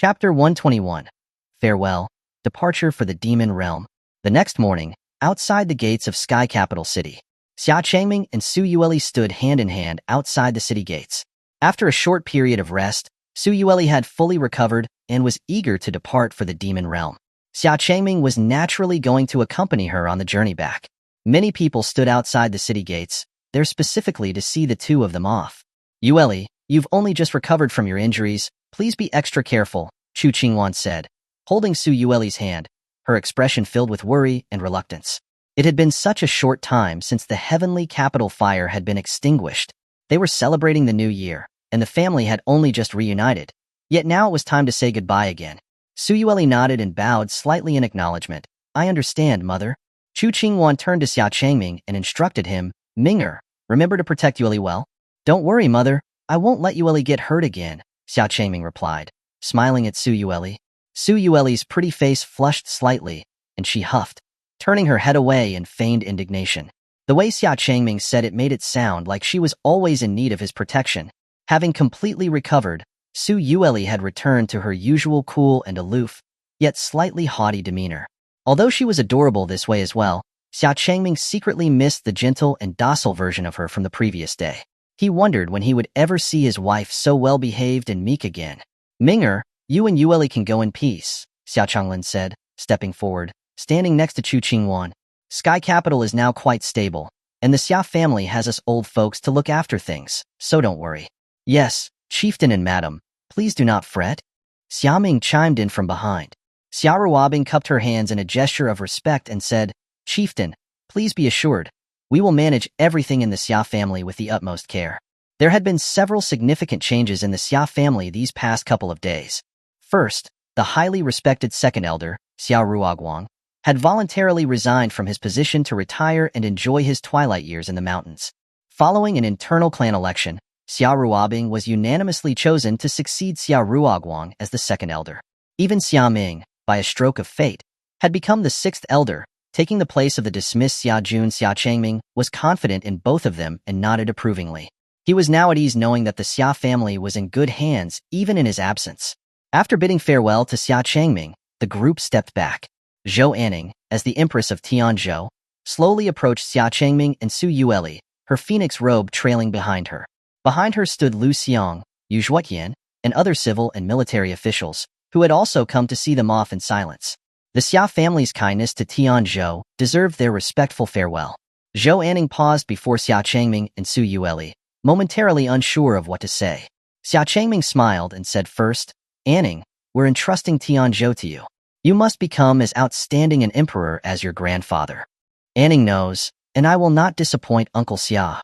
Chapter 121. Farewell. Departure for the Demon Realm. The next morning, outside the gates of Sky Capital City, Xia Changming and Su Yueli stood hand in hand outside the city gates. After a short period of rest, Su Yueli had fully recovered and was eager to depart for the Demon Realm. Xia Changming was naturally going to accompany her on the journey back. Many people stood outside the city gates, there specifically to see the two of them off. Yueli, you've only just recovered from your injuries. Please be extra careful, Xuanhuan said, holding Su Yueli's hand, her expression filled with worry and reluctance. It had been such a short time since the heavenly capital fire had been extinguished. They were celebrating the new year, and the family had only just reunited. Yet now it was time to say goodbye again. Su Yueli nodded and bowed slightly in acknowledgement. I understand, mother. Xuanhuan turned to Xia Changming and instructed him, Minger, remember to protect Yueli well? Don't worry, mother. I won't let Yueli get hurt again, Xia Changming replied, smiling at Su Yueli. Su Yueli's pretty face flushed slightly, and she huffed, turning her head away in feigned indignation. The way Xia Changming said it made it sound like she was always in need of his protection. Having completely recovered, Su Yueli had returned to her usual cool and aloof, yet slightly haughty demeanor. Although she was adorable this way as well, Xia Changming secretly missed the gentle and docile version of her from the previous day. He wondered when he would ever see his wife so well-behaved and meek again. Minger, you and Yueli can go in peace, Xia Changming said, stepping forward, standing next to Xuanhuan. Sky Capital is now quite stable, and the Xia family has us old folks to look after things, so don't worry. Yes, chieftain and madam, please do not fret. Xia Ming chimed in from behind. Xia Ruobing cupped her hands in a gesture of respect and said, Chieftain, please be assured, we will manage everything in the Xia family with the utmost care. There had been several significant changes in the Xia family these past couple of days. First, the highly respected second elder, Xia Ruoguang, had voluntarily resigned from his position to retire and enjoy his twilight years in the mountains. Following an internal clan election, Xia Ruobing was unanimously chosen to succeed Xia Ruoguang as the second elder. Even Xia Ming, by a stroke of fate, had become the sixth elder, taking the place of the dismissed Xia Jun. Xia Changming was confident in both of them and nodded approvingly. He was now at ease knowing that the Xia family was in good hands even in his absence. After bidding farewell to Xia Changming, the group stepped back. Xuanhuan, as the Empress of Tianzhou, slowly approached Xia Changming and Su Yueli, her phoenix robe trailing behind her. Behind her stood Lu Xiong, Yu Zhuotian, and other civil and military officials, who had also come to see them off in silence. The Xia family's kindness to Tianzhou deserved their respectful farewell. Xuanhuan paused before Xia Changming and Su Yueli, momentarily unsure of what to say. Xia Changming smiled and said first, Anning, we're entrusting Tianzhou to you. You must become as outstanding an emperor as your grandfather. Anning knows, and I will not disappoint Uncle Xia.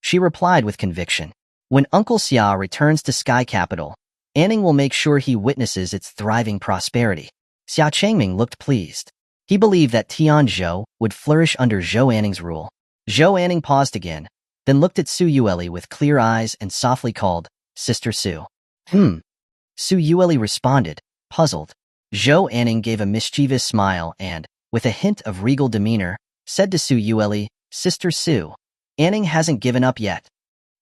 She replied with conviction. When Uncle Xia returns to Sky Capital, Anning will make sure he witnesses its thriving prosperity. Xia Changming looked pleased. He believed that Tianzhou would flourish under Xuanhuan's rule. Xuanhuan paused again, then looked at Su Yueli with clear eyes and softly called, Sister Su. Su Yueli responded, puzzled. Xuanhuan gave a mischievous smile and, with a hint of regal demeanor, said to Su Yueli, Sister Su, Anning hasn't given up yet.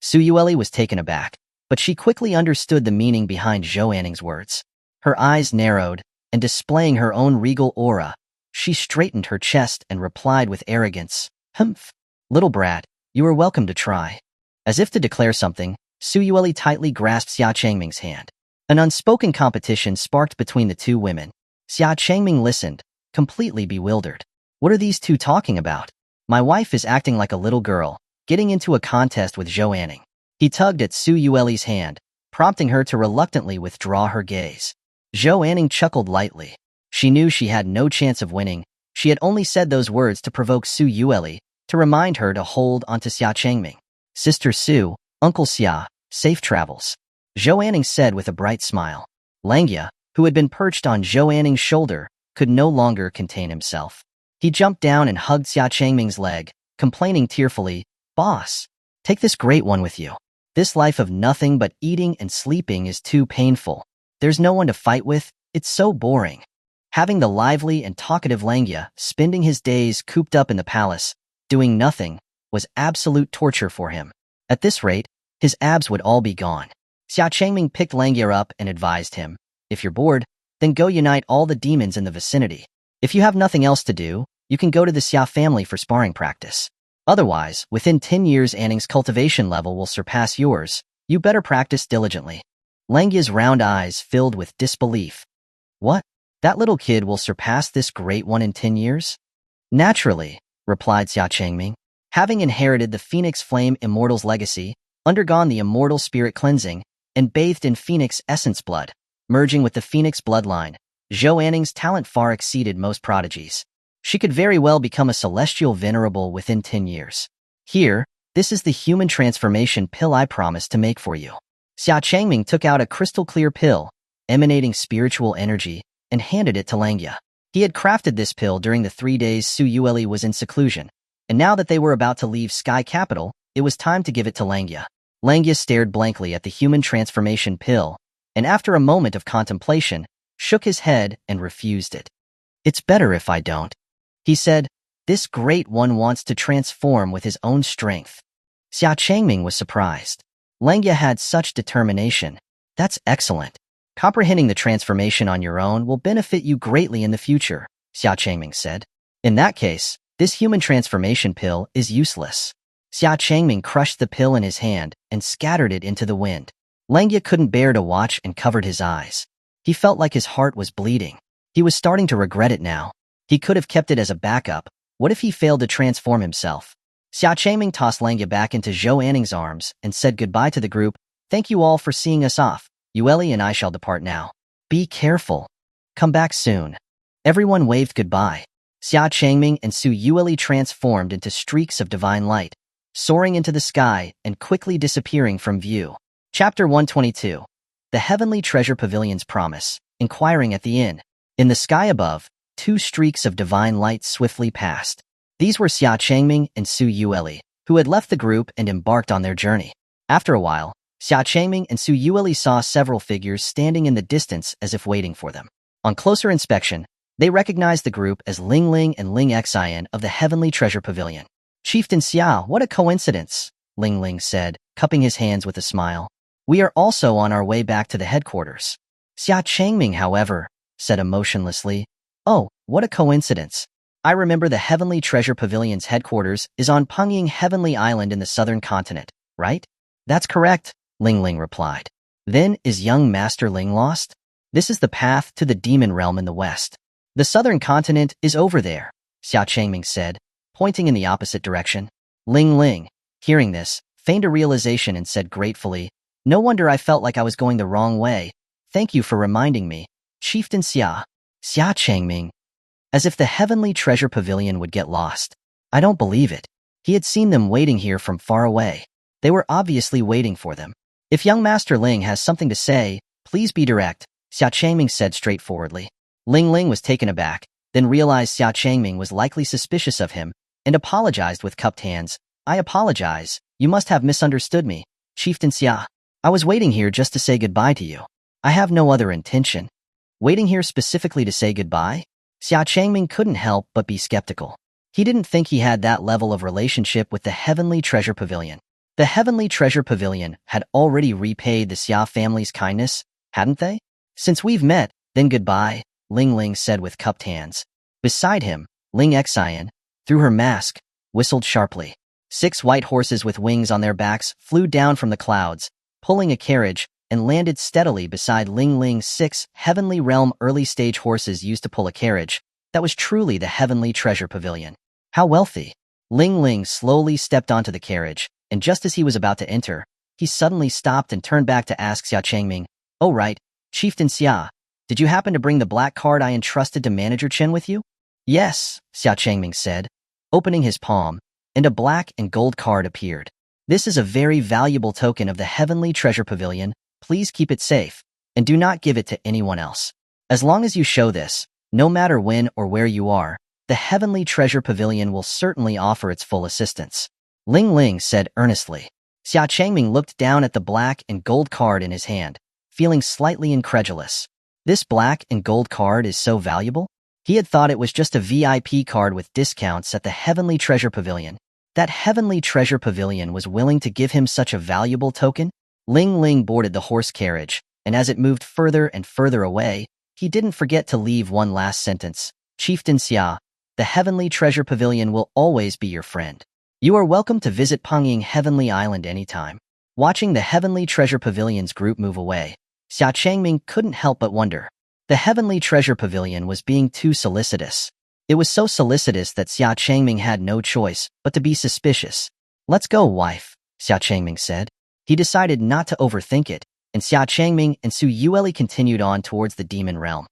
Su Yueli was taken aback, but she quickly understood the meaning behind Xuanhuan's words. Her eyes narrowed, and displaying her own regal aura, she straightened her chest and replied with arrogance, Humph, little brat, you are welcome to try. As if to declare something, Su Yueli tightly grasped Xia Changming's hand. An unspoken competition sparked between the two women. Xia Changming listened, completely bewildered. What are these two talking about? My wife is acting like a little girl, getting into a contest with Xuanhuan. He tugged at Su Yueli's hand, prompting her to reluctantly withdraw her gaze. Xuanhuan chuckled lightly. She knew she had no chance of winning. She had only said those words to provoke Su Yueli, to remind her to hold onto Xia Changming. Sister Su, Uncle Xia, safe travels. Xuanhuan said with a bright smile. Langya, who had been perched on Xuanhuan's shoulder, could no longer contain himself. He jumped down and hugged Xia Changming's leg, complaining tearfully, Boss, take this great one with you. This life of nothing but eating and sleeping is too painful. There's no one to fight with, it's so boring. Having the lively and talkative Langya spending his days cooped up in the palace, doing nothing, was absolute torture for him. At this rate, his abs would all be gone. Xia Changming picked Langya up and advised him, If you're bored, then go unite all the demons in the vicinity. If you have nothing else to do, you can go to the Xia family for sparring practice. Otherwise, within 10 years Anning's cultivation level will surpass yours. You better practice diligently. Langya's round eyes filled with disbelief. What? That little kid will surpass this great one in 10 years? Naturally, replied Xia Changming. Having inherited the Phoenix Flame Immortal's legacy, undergone the immortal spirit cleansing, and bathed in Phoenix essence blood, merging with the Phoenix bloodline, Xuanhuan's talent far exceeded most prodigies. She could very well become a celestial venerable within 10 years. Here, this is the human transformation pill I promised to make for you. Xia Changming took out a crystal-clear pill, emanating spiritual energy, and handed it to Langya. He had crafted this pill during the 3 days Su Yueli was in seclusion, and now that they were about to leave Sky Capital, it was time to give it to Langya. Langya stared blankly at the human transformation pill, and after a moment of contemplation, shook his head and refused it. It's better if I don't, he said. This great one wants to transform with his own strength. Xia Changming was surprised. Langya had such determination. That's excellent. Comprehending the transformation on your own will benefit you greatly in the future, Xia Changming said. In that case, this human transformation pill is useless. Xia Changming crushed the pill in his hand and scattered it into the wind. Langya couldn't bear to watch and covered his eyes. He felt like his heart was bleeding. He was starting to regret it now. He could have kept it as a backup. What if he failed to transform himself? Xia Changming tossed Langya back into Xuanhuan's arms and said goodbye to the group. Thank you all for seeing us off. Yueli and I shall depart now. Be careful. Come back soon. Everyone waved goodbye. Xia Changming and Su Yueli transformed into streaks of divine light, soaring into the sky and quickly disappearing from view. Chapter 122. The Heavenly Treasure Pavilion's Promise. Inquiring at the inn. In the sky above, 2 streaks of divine light swiftly passed. These were Xia Changming and Su Yueli, who had left the group and embarked on their journey. After a while, Xia Changming and Su Yueli saw several figures standing in the distance as if waiting for them. On closer inspection, they recognized the group as Ling Ling and Ling Exine of the Heavenly Treasure Pavilion. Chieftain Xia, what a coincidence, Ling Ling said, cupping his hands with a smile. We are also on our way back to the headquarters. Xia Changming, however, said emotionlessly, Oh, what a coincidence. I remember the Heavenly Treasure Pavilion's headquarters is on Pengying Heavenly Island in the southern continent, right? That's correct, Ling Ling replied. Then is young Master Ling lost? This is the path to the demon realm in the west. The southern continent is over there, Xia Changming said, pointing in the opposite direction. Ling Ling, hearing this, feigned a realization and said gratefully, No wonder I felt like I was going the wrong way. Thank you for reminding me, Chieftain Xia. Xia Changming. As if the Heavenly Treasure Pavilion would get lost. I don't believe it. He had seen them waiting here from far away. They were obviously waiting for them. If young Master Ling has something to say, please be direct, Xia Changming said straightforwardly. Ling Ling was taken aback, then realized Xia Changming was likely suspicious of him, and apologized with cupped hands. I apologize. You must have misunderstood me, Chieftain Xia. I was waiting here just to say goodbye to you. I have no other intention. Waiting here specifically to say goodbye? Xia Changming couldn't help but be skeptical. He didn't think he had that level of relationship with the Heavenly Treasure Pavilion. The Heavenly Treasure Pavilion had already repaid the Xia family's kindness, hadn't they? Since we've met, then goodbye, Ling Ling said with cupped hands. Beside him, Ling Exine, through her mask, whistled sharply. 6 white horses with wings on their backs flew down from the clouds, pulling a carriage, and landed steadily beside Ling Ling's 6 Heavenly Realm early-stage horses used to pull a carriage. That was truly the Heavenly Treasure Pavilion. How wealthy! Ling Ling slowly stepped onto the carriage, and just as he was about to enter, he suddenly stopped and turned back to ask Xia Changming, Oh right, Chieftain Xia, did you happen to bring the black card I entrusted to Manager Chen with you? Yes, Xia Changming said, opening his palm, and a black and gold card appeared. This is a very valuable token of the Heavenly Treasure Pavilion. Please keep it safe, and do not give it to anyone else. As long as you show this, no matter when or where you are, the Heavenly Treasure Pavilion will certainly offer its full assistance. Ling Ling said earnestly. Xia Changming looked down at the black and gold card in his hand, feeling slightly incredulous. This black and gold card is so valuable? He had thought it was just a VIP card with discounts at the Heavenly Treasure Pavilion. That Heavenly Treasure Pavilion was willing to give him such a valuable token? Ling Ling boarded the horse carriage, and as it moved further and further away, he didn't forget to leave one last sentence. Chieftain Xia, the Heavenly Treasure Pavilion will always be your friend. You are welcome to visit Pangying Heavenly Island anytime. Watching the Heavenly Treasure Pavilion's group move away, Xia Changming couldn't help but wonder. The Heavenly Treasure Pavilion was being too solicitous. It was so solicitous that Xia Changming had no choice but to be suspicious. Let's go, wife, Xia Changming said. He decided not to overthink it, and Xia Changming and Su Yueli continued on towards the demon realm.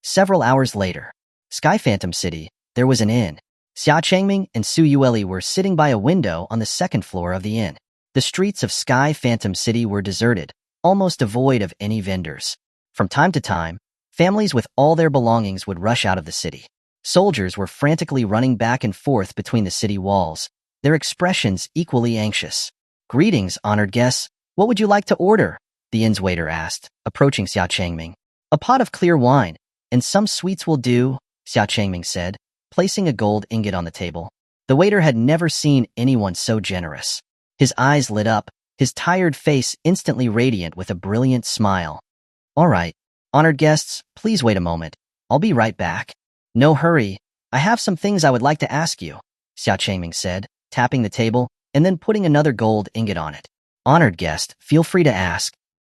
Several hours later, Sky Phantom City, there was an inn. Xia Changming and Su Yueli were sitting by a window on the second floor of the inn. The streets of Sky Phantom City were deserted, almost devoid of any vendors. From time to time, families with all their belongings would rush out of the city. Soldiers were frantically running back and forth between the city walls, their expressions equally anxious. Greetings, honored guests. What would you like to order? The inn's waiter asked, approaching Xia Changming. A pot of clear wine, and some sweets will do, Xia Changming said, placing a gold ingot on the table. The waiter had never seen anyone so generous. His eyes lit up, his tired face instantly radiant with a brilliant smile. All right, honored guests, please wait a moment. I'll be right back. No hurry. I have some things I would like to ask you, Xia Changming said, tapping the table and then putting another gold ingot on it. Honored guest, feel free to ask.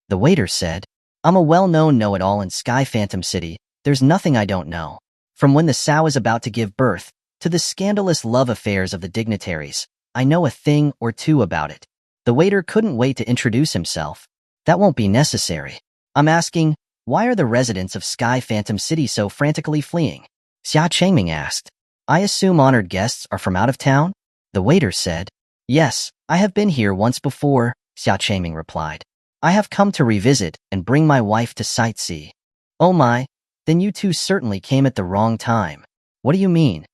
The waiter said, I'm a well-known know-it-all in Sky Phantom City. There's nothing I don't know. From when the sow is about to give birth, to the scandalous love affairs of the dignitaries, I know a thing or two about it. The waiter couldn't wait to introduce himself. That won't be necessary. I'm asking, why are the residents of Sky Phantom City so frantically fleeing? Xia Changming asked. I assume honored guests are from out of town? The waiter said. Yes, I have been here once before, Xia Changming replied. I have come to revisit and bring my wife to sightsee. Oh my, then you two certainly came at the wrong time. What do you mean?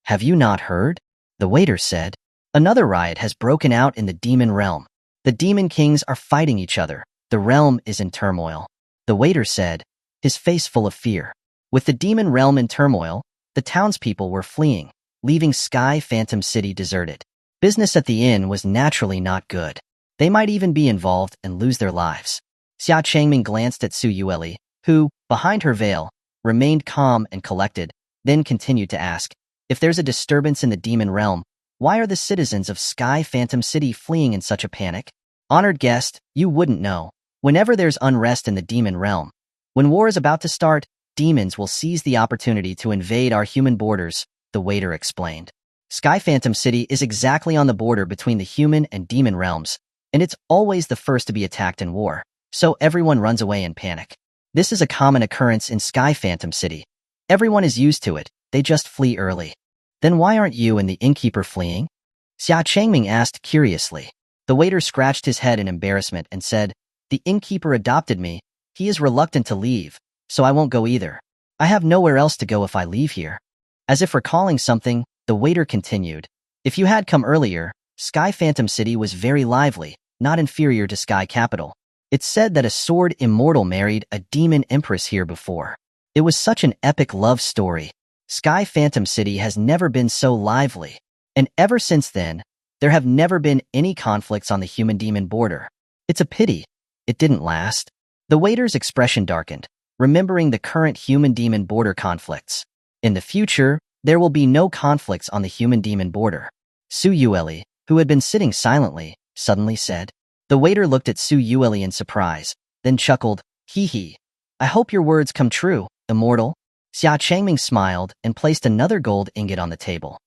Have you not heard? The waiter said. Another riot has broken out in the demon realm. The demon kings are fighting each other. The realm is in turmoil. The waiter said, his face full of fear. With the demon realm in turmoil, the townspeople were fleeing, leaving Sky Phantom City deserted. Business at the inn was naturally not good. They might even be involved and lose their lives. Xia Changming glanced at Su Yueli, who, behind her veil, remained calm and collected, then continued to ask, if there's a disturbance in the demon realm, why are the citizens of Sky Phantom City fleeing in such a panic? Honored guest, you wouldn't know. Whenever there's unrest in the demon realm, when war is about to start, demons will seize the opportunity to invade our human borders, the waiter explained. Sky Phantom City is exactly on the border between the human and demon realms, and it's always the first to be attacked in war, so everyone runs away in panic. This is a common occurrence in Sky Phantom City. Everyone is used to it, they just flee early. Then why aren't you and the innkeeper fleeing? Xia Changming asked curiously. The waiter scratched his head in embarrassment and said, the innkeeper adopted me. He is reluctant to leave, so I won't go either. I have nowhere else to go if I leave here. As if recalling something, the waiter continued. If you had come earlier, Sky Phantom City was very lively, not inferior to Sky Capital. It's said that a Sword Immortal married a Demon Empress here before. It was such an epic love story. Sky Phantom City has never been so lively. And ever since then, there have never been any conflicts on the human-demon border. It's a pity. It didn't last. The waiter's expression darkened, remembering the current human-demon border conflicts. In the future, there will be no conflicts on the human-demon border. Su Yueli, who had been sitting silently, suddenly said. The waiter looked at Su Yueli in surprise, then chuckled, hee hee. I hope your words come true, immortal. Xia Changming smiled and placed another gold ingot on the table.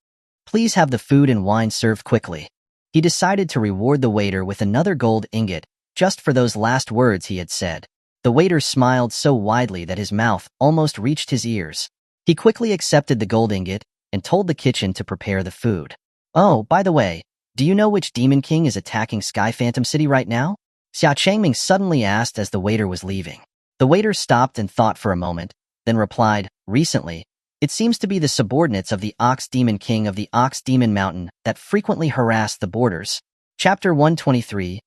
Please have the food and wine served quickly. He decided to reward the waiter with another gold ingot, just for those last words he had said. The waiter smiled so widely that his mouth almost reached his ears. He quickly accepted the gold ingot and told the kitchen to prepare the food. Oh, by the way, do you know which demon king is attacking Sky Phantom City right now? Xia Changming suddenly asked as the waiter was leaving. The waiter stopped and thought for a moment, then replied, recently, it seems to be the subordinates of the Ox Demon King of the Ox Demon Mountain that frequently harass the borders. Chapter 123.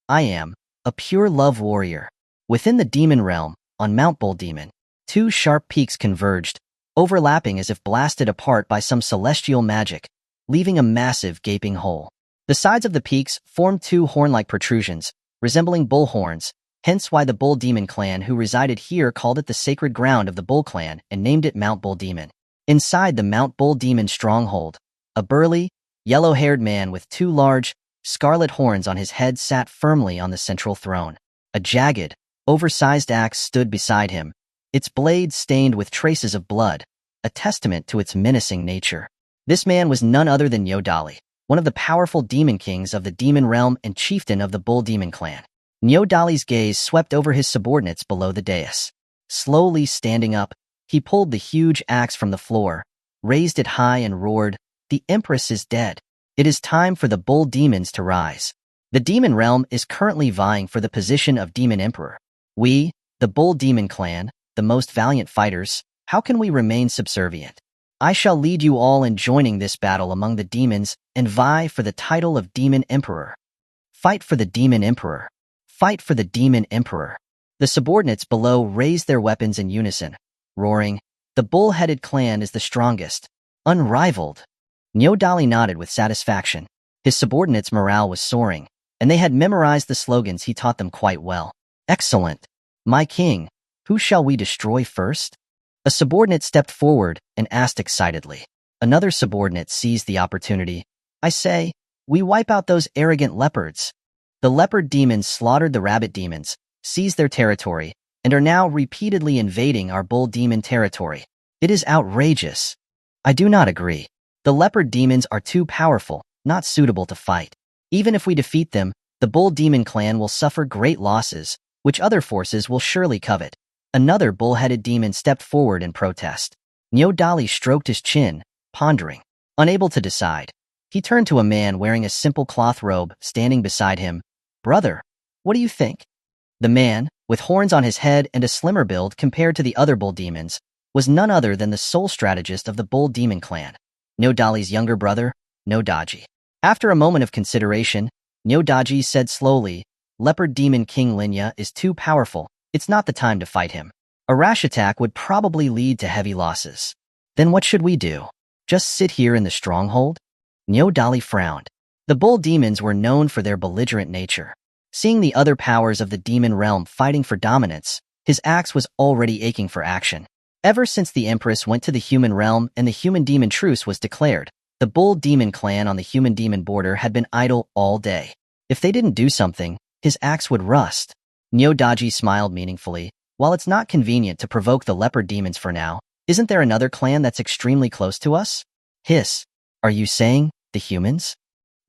I am a pure love warrior. Within the demon realm, on Mount Bull Demon, two sharp peaks converged, overlapping as if blasted apart by some celestial magic, leaving a massive gaping hole. The sides of the peaks formed two horn-like protrusions, resembling bull horns, hence why the Bull Demon clan who resided here called it the sacred ground of the Bull clan and named it Mount Bull Demon. Inside the Mount Bull Demon stronghold, a burly, yellow-haired man with two large, scarlet horns on his head sat firmly on the central throne. A jagged, oversized axe stood beside him, its blade stained with traces of blood, a testament to its menacing nature. This man was none other than Nyodali, one of the powerful demon kings of the demon realm and chieftain of the Bull Demon clan. Nyodali's gaze swept over his subordinates below the dais. Slowly standing up, he pulled the huge axe from the floor, raised it high and roared, "The Empress is dead. It is time for the Bull Demons to rise." The demon realm is currently vying for the position of Demon Emperor. We, the Bull Demon clan, the most valiant fighters, how can we remain subservient? I shall lead you all in joining this battle among the demons and vie for the title of Demon Emperor. Fight for the Demon Emperor. Fight for the Demon Emperor. The subordinates below raised their weapons in unison, roaring, "The bull-headed clan is the strongest, unrivaled." Nyodali nodded with satisfaction. His subordinates' morale was soaring, and they had memorized the slogans he taught them quite well. "Excellent. My king, who shall we destroy first?" A subordinate stepped forward and asked excitedly. Another subordinate seized the opportunity. "I say, we wipe out those arrogant leopards." The leopard demons slaughtered the rabbit demons, seized their territory, and are now repeatedly invading our bull demon territory. It is outrageous. I do not agree. The leopard demons are too powerful, not suitable to fight. Even if we defeat them, the Bull Demon clan will suffer great losses, which other forces will surely covet. Another bull-headed demon stepped forward in protest. Nyodali stroked his chin, pondering. Unable to decide, he turned to a man wearing a simple cloth robe standing beside him. "Brother, what do you think?" The man, with horns on his head and a slimmer build compared to the other bull demons, was none other than the sole strategist of the Bull Demon clan, Nyodali's younger brother, Nodaji. After a moment of consideration, Nodaji said slowly, "Leopard Demon King Linya is too powerful. It's not the time to fight him. A rash attack would probably lead to heavy losses. Then what should we do? Just sit here in the stronghold?" Nyodali frowned. The bull demons were known for their belligerent nature. Seeing the other powers of the demon realm fighting for dominance, his axe was already aching for action. Ever since the Empress went to the human realm and the human-demon truce was declared, the Bull Demon clan on the human-demon border had been idle all day. If they didn't do something, his axe would rust. Nyodali smiled meaningfully. "While it's not convenient to provoke the leopard demons for now, isn't there another clan that's extremely close to us?" "Hiss. Are you saying the humans?"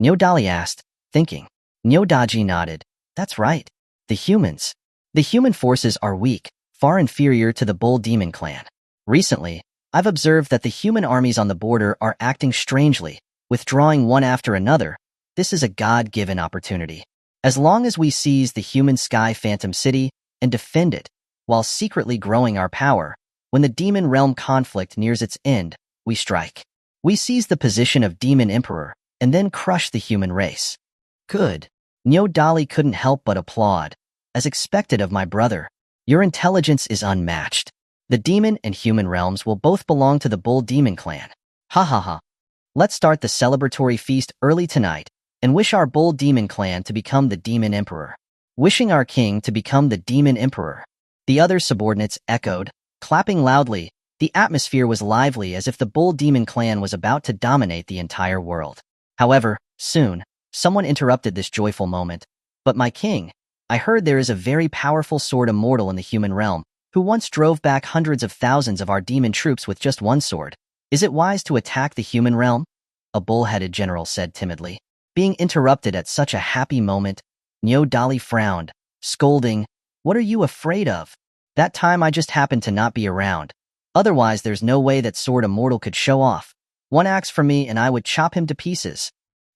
Nyodali asked, thinking. Nyodali nodded. "That's right. The humans. The human forces are weak, far inferior to the Bull Demon clan. Recently, I've observed that the human armies on the border are acting strangely, withdrawing one after another. This is a God-given opportunity. As long as we seize the human sky Phantom City and defend it, while secretly growing our power, when the demon realm conflict nears its end, we strike. We seize the position of Demon Emperor, and then crush the human race." "Good." Nyodali couldn't help but applaud. "As expected of my brother. Your intelligence is unmatched. The demon and human realms will both belong to the Bull Demon clan. Ha ha ha. Let's start the celebratory feast early tonight and wish our Bull Demon clan to become the Demon Emperor. Wishing our king to become the Demon Emperor." The other subordinates echoed, clapping loudly. The atmosphere was lively as if the Bull Demon clan was about to dominate the entire world. However, soon, someone interrupted this joyful moment. "But my king, I heard there is a very powerful Sword Immortal in the human realm, who once drove back hundreds of thousands of our demon troops with just one sword. Is it wise to attack the human realm?" a bull-headed general said timidly. Being interrupted at such a happy moment, Nyodali frowned, scolding, "What are you afraid of? That time I just happened to not be around. Otherwise there's no way that Sword Immortal could show off. One axe from me and I would chop him to pieces."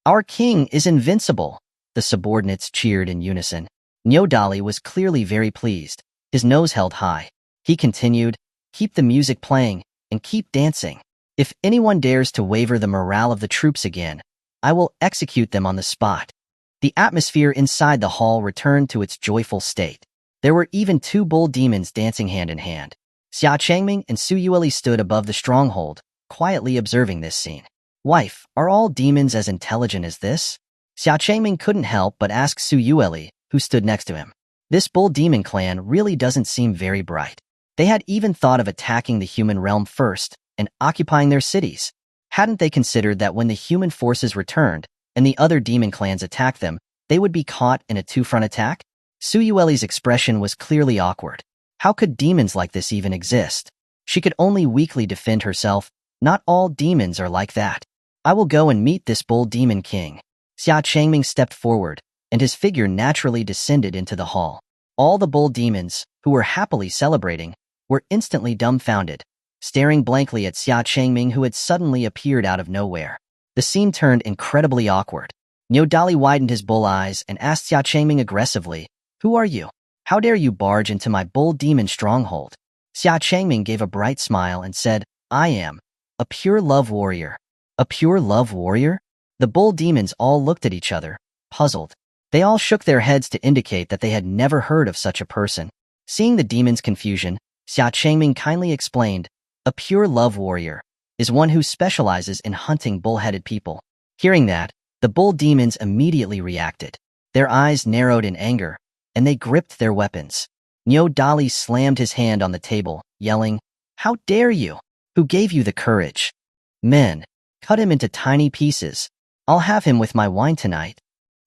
"Our king is invincible," the subordinates cheered in unison. Nyodali was clearly very pleased, his nose held high. He continued, "Keep the music playing, and keep dancing. If anyone dares to waver the morale of the troops again, I will execute them on the spot." The atmosphere inside the hall returned to its joyful state. There were even two bull demons dancing hand in hand. Xia Changming and Xuanhuan stood above the stronghold, quietly observing this scene. "Wife, are all demons as intelligent as this?" Xia Changming couldn't help but ask Xuanhuan, who stood next to him. This bull demon clan really doesn't seem very bright. They had even thought of attacking the human realm first and occupying their cities. Hadn't they considered that when the human forces returned and the other demon clans attacked them, they would be caught in a two-front attack? Suyueli's expression was clearly awkward. How could demons like this even exist? She could only weakly defend herself. Not all demons are like that. I will go and meet this bull demon king. Xia Changming stepped forward, and his figure naturally descended into the hall. All the bull demons, who were happily celebrating, were instantly dumbfounded, staring blankly at Xia Changming, who had suddenly appeared out of nowhere. The scene turned incredibly awkward. Nyodali widened his bull eyes and asked Xia Changming aggressively, "Who are you? How dare you barge into my bull demon stronghold?" Xia Changming gave a bright smile and said, "I am a pure love warrior." A pure love warrior? The bull demons all looked at each other, puzzled. They all shook their heads to indicate that they had never heard of such a person. Seeing the demons' confusion, Xia Changming kindly explained, "A pure love warrior is one who specializes in hunting bull-headed people." Hearing that, the bull demons immediately reacted. Their eyes narrowed in anger, and they gripped their weapons. Nyodali slammed his hand on the table, yelling, "How dare you? Who gave you the courage? Men, cut him into tiny pieces. I'll have him with my wine tonight."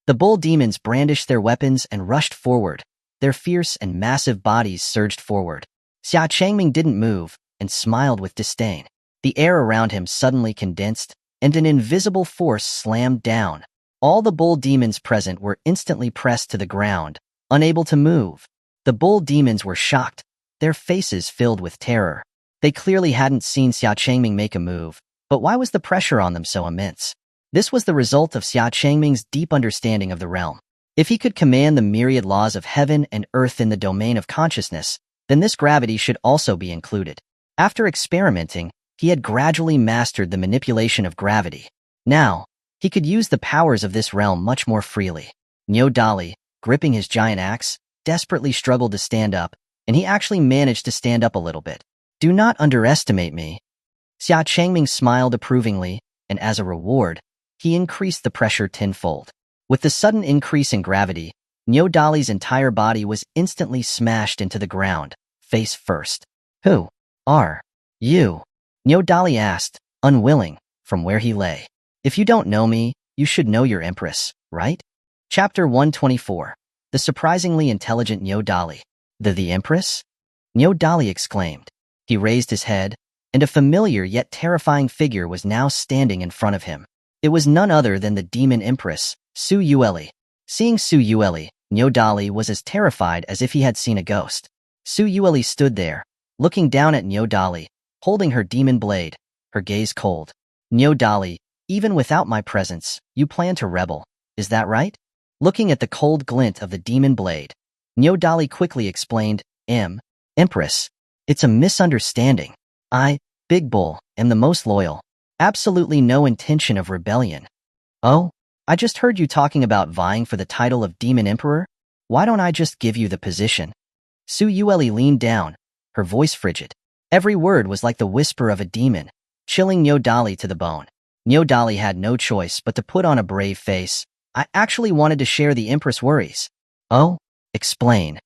The bull demons brandished their weapons and rushed forward. Their fierce and massive bodies surged forward. Xia Changming didn't move and smiled with disdain. The air around him suddenly condensed, and an invisible force slammed down. All the bull demons present were instantly pressed to the ground, unable to move. The bull demons were shocked, their faces filled with terror. They clearly hadn't seen Xia Changming make a move, but why was the pressure on them so immense? This was the result of Xia Changming's deep understanding of the realm. If he could command the myriad laws of heaven and earth in the domain of consciousness, then this gravity should also be included. After experimenting, he had gradually mastered the manipulation of gravity. Now, he could use the powers of this realm much more freely. Nyodali, gripping his giant axe, desperately struggled to stand up, and he actually managed to stand up a little bit. "Do not underestimate me." Xia Changming smiled approvingly, and as a reward, he increased the pressure tenfold. With the sudden increase in gravity, Nyodali's entire body was instantly smashed into the ground, face first. "Who are you?" Nyodali asked, unwilling, from where he lay. "If you don't know me, you should know your empress, right?" Chapter 124. The surprisingly intelligent Nyodali. The empress? Nyodali exclaimed. He raised his head, and a familiar yet terrifying figure was now standing in front of him. It was none other than the Demon Empress, Suyueli. Seeing Suyueli, Nyodali was as terrified as if he had seen a ghost. Suyueli stood there, looking down at Nyodali, holding her demon blade, her gaze cold. "Nyodali, even without my presence, you plan to rebel, is that right?" Looking at the cold glint of the demon blade, Nyodali quickly explained, Empress, it's a misunderstanding. I, Big Bull, am the most loyal. Absolutely no intention of rebellion." "Oh, I just heard you talking about vying for the title of Demon Emperor. Why don't I just give you the position?" Suyueli leaned down, her voice frigid. Every word was like the whisper of a demon, chilling Nyodali to the bone. Nyodali had no choice but to put on a brave face. "I actually wanted to share the Empress' worries." "Oh? Explain."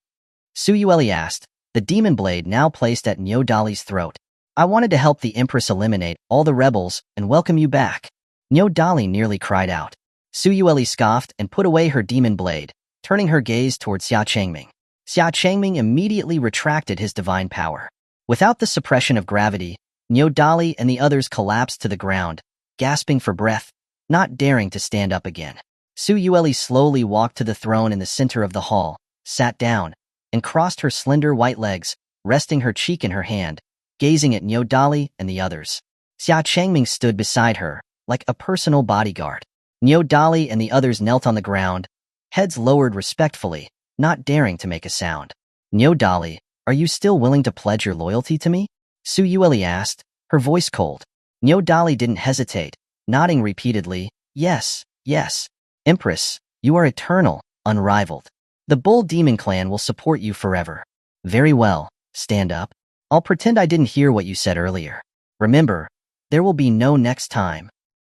Suyueli asked, the demon blade now placed at Nyodali's throat. "I wanted to help the Empress eliminate all the rebels and welcome you back." Nyodali nearly cried out. Suyueli scoffed and put away her demon blade, turning her gaze toward Xia Changming. Xia Changming immediately retracted his divine power. Without the suppression of gravity, Nyodali and the others collapsed to the ground, gasping for breath, not daring to stand up again. Suyueli slowly walked to the throne in the center of the hall, sat down, and crossed her slender white legs, resting her cheek in her hand, gazing at Nyodali and the others. Xia Changming stood beside her, like a personal bodyguard. Nyodali and the others knelt on the ground, heads lowered respectfully, not daring to make a sound. "Nyodali, are you still willing to pledge your loyalty to me?" Suyueli asked, her voice cold. Nyodali didn't hesitate, nodding repeatedly, "Yes, yes. Empress, you are eternal, unrivaled. The Bull Demon Clan will support you forever." "Very well, stand up. I'll pretend I didn't hear what you said earlier. Remember, there will be no next time."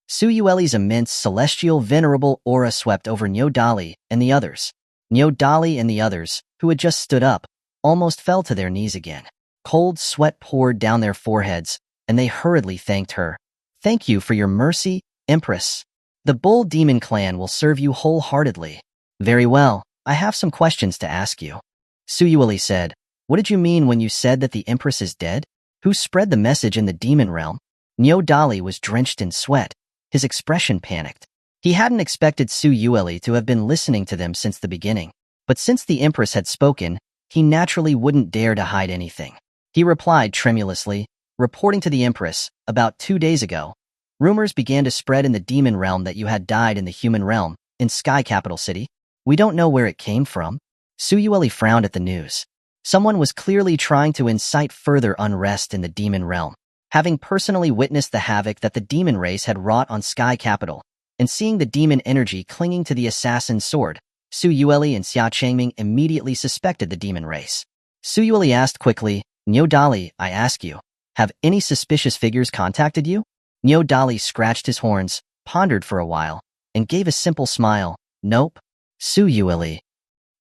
Suyueli's immense celestial venerable aura swept over Nyodali and the others. Nyodali and the others, who had just stood up, almost fell to their knees again. Cold sweat poured down their foreheads, and they hurriedly thanked her. "Thank you for your mercy, Empress. The Bull Demon clan will serve you wholeheartedly." "Very well, I have some questions to ask you." Xuanhuan said, "What did you mean when you said that the Empress is dead? Who spread the message in the demon realm?" Dali was drenched in sweat. His expression panicked. He hadn't expected Xuanhuan to have been listening to them since the beginning. But since the Empress had spoken, he naturally wouldn't dare to hide anything. He replied tremulously, "Reporting to the Empress, about 2 days ago, rumors began to spread in the demon realm that you had died in the human realm, in Sky Capital City. We don't know where it came from." Xuanhuan frowned at the news. Someone was clearly trying to incite further unrest in the demon realm. Having personally witnessed the havoc that the demon race had wrought on Sky Capital, and seeing the demon energy clinging to the assassin's sword, Xuanhuan and Xia Changming immediately suspected the demon race. Xuanhuan asked quickly, "Dali, I ask you, have any suspicious figures contacted you?" Dali scratched his horns, pondered for a while, and gave a simple smile. "Nope." Xuanhuan.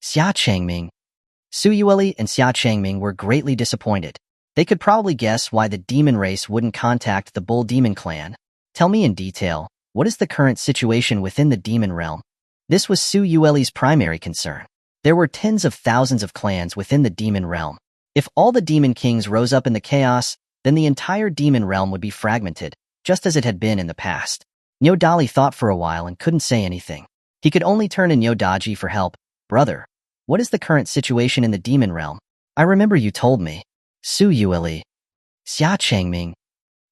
Xia Changming. Xuanhuan and Xia Changming were greatly disappointed. They could probably guess why the demon race wouldn't contact the Bull Demon clan. "Tell me in detail, what is the current situation within the demon realm?" This was Xuanhuan's primary concern. There were tens of thousands of clans within the demon realm. If all the demon kings rose up in the chaos, then the entire demon realm would be fragmented, just as it had been in the past. Dali thought for a while and couldn't say anything. He could only turn to Daji for help. "Brother, what is the current situation in the demon realm? I remember you told me." Xuanhuan. Xia Changming.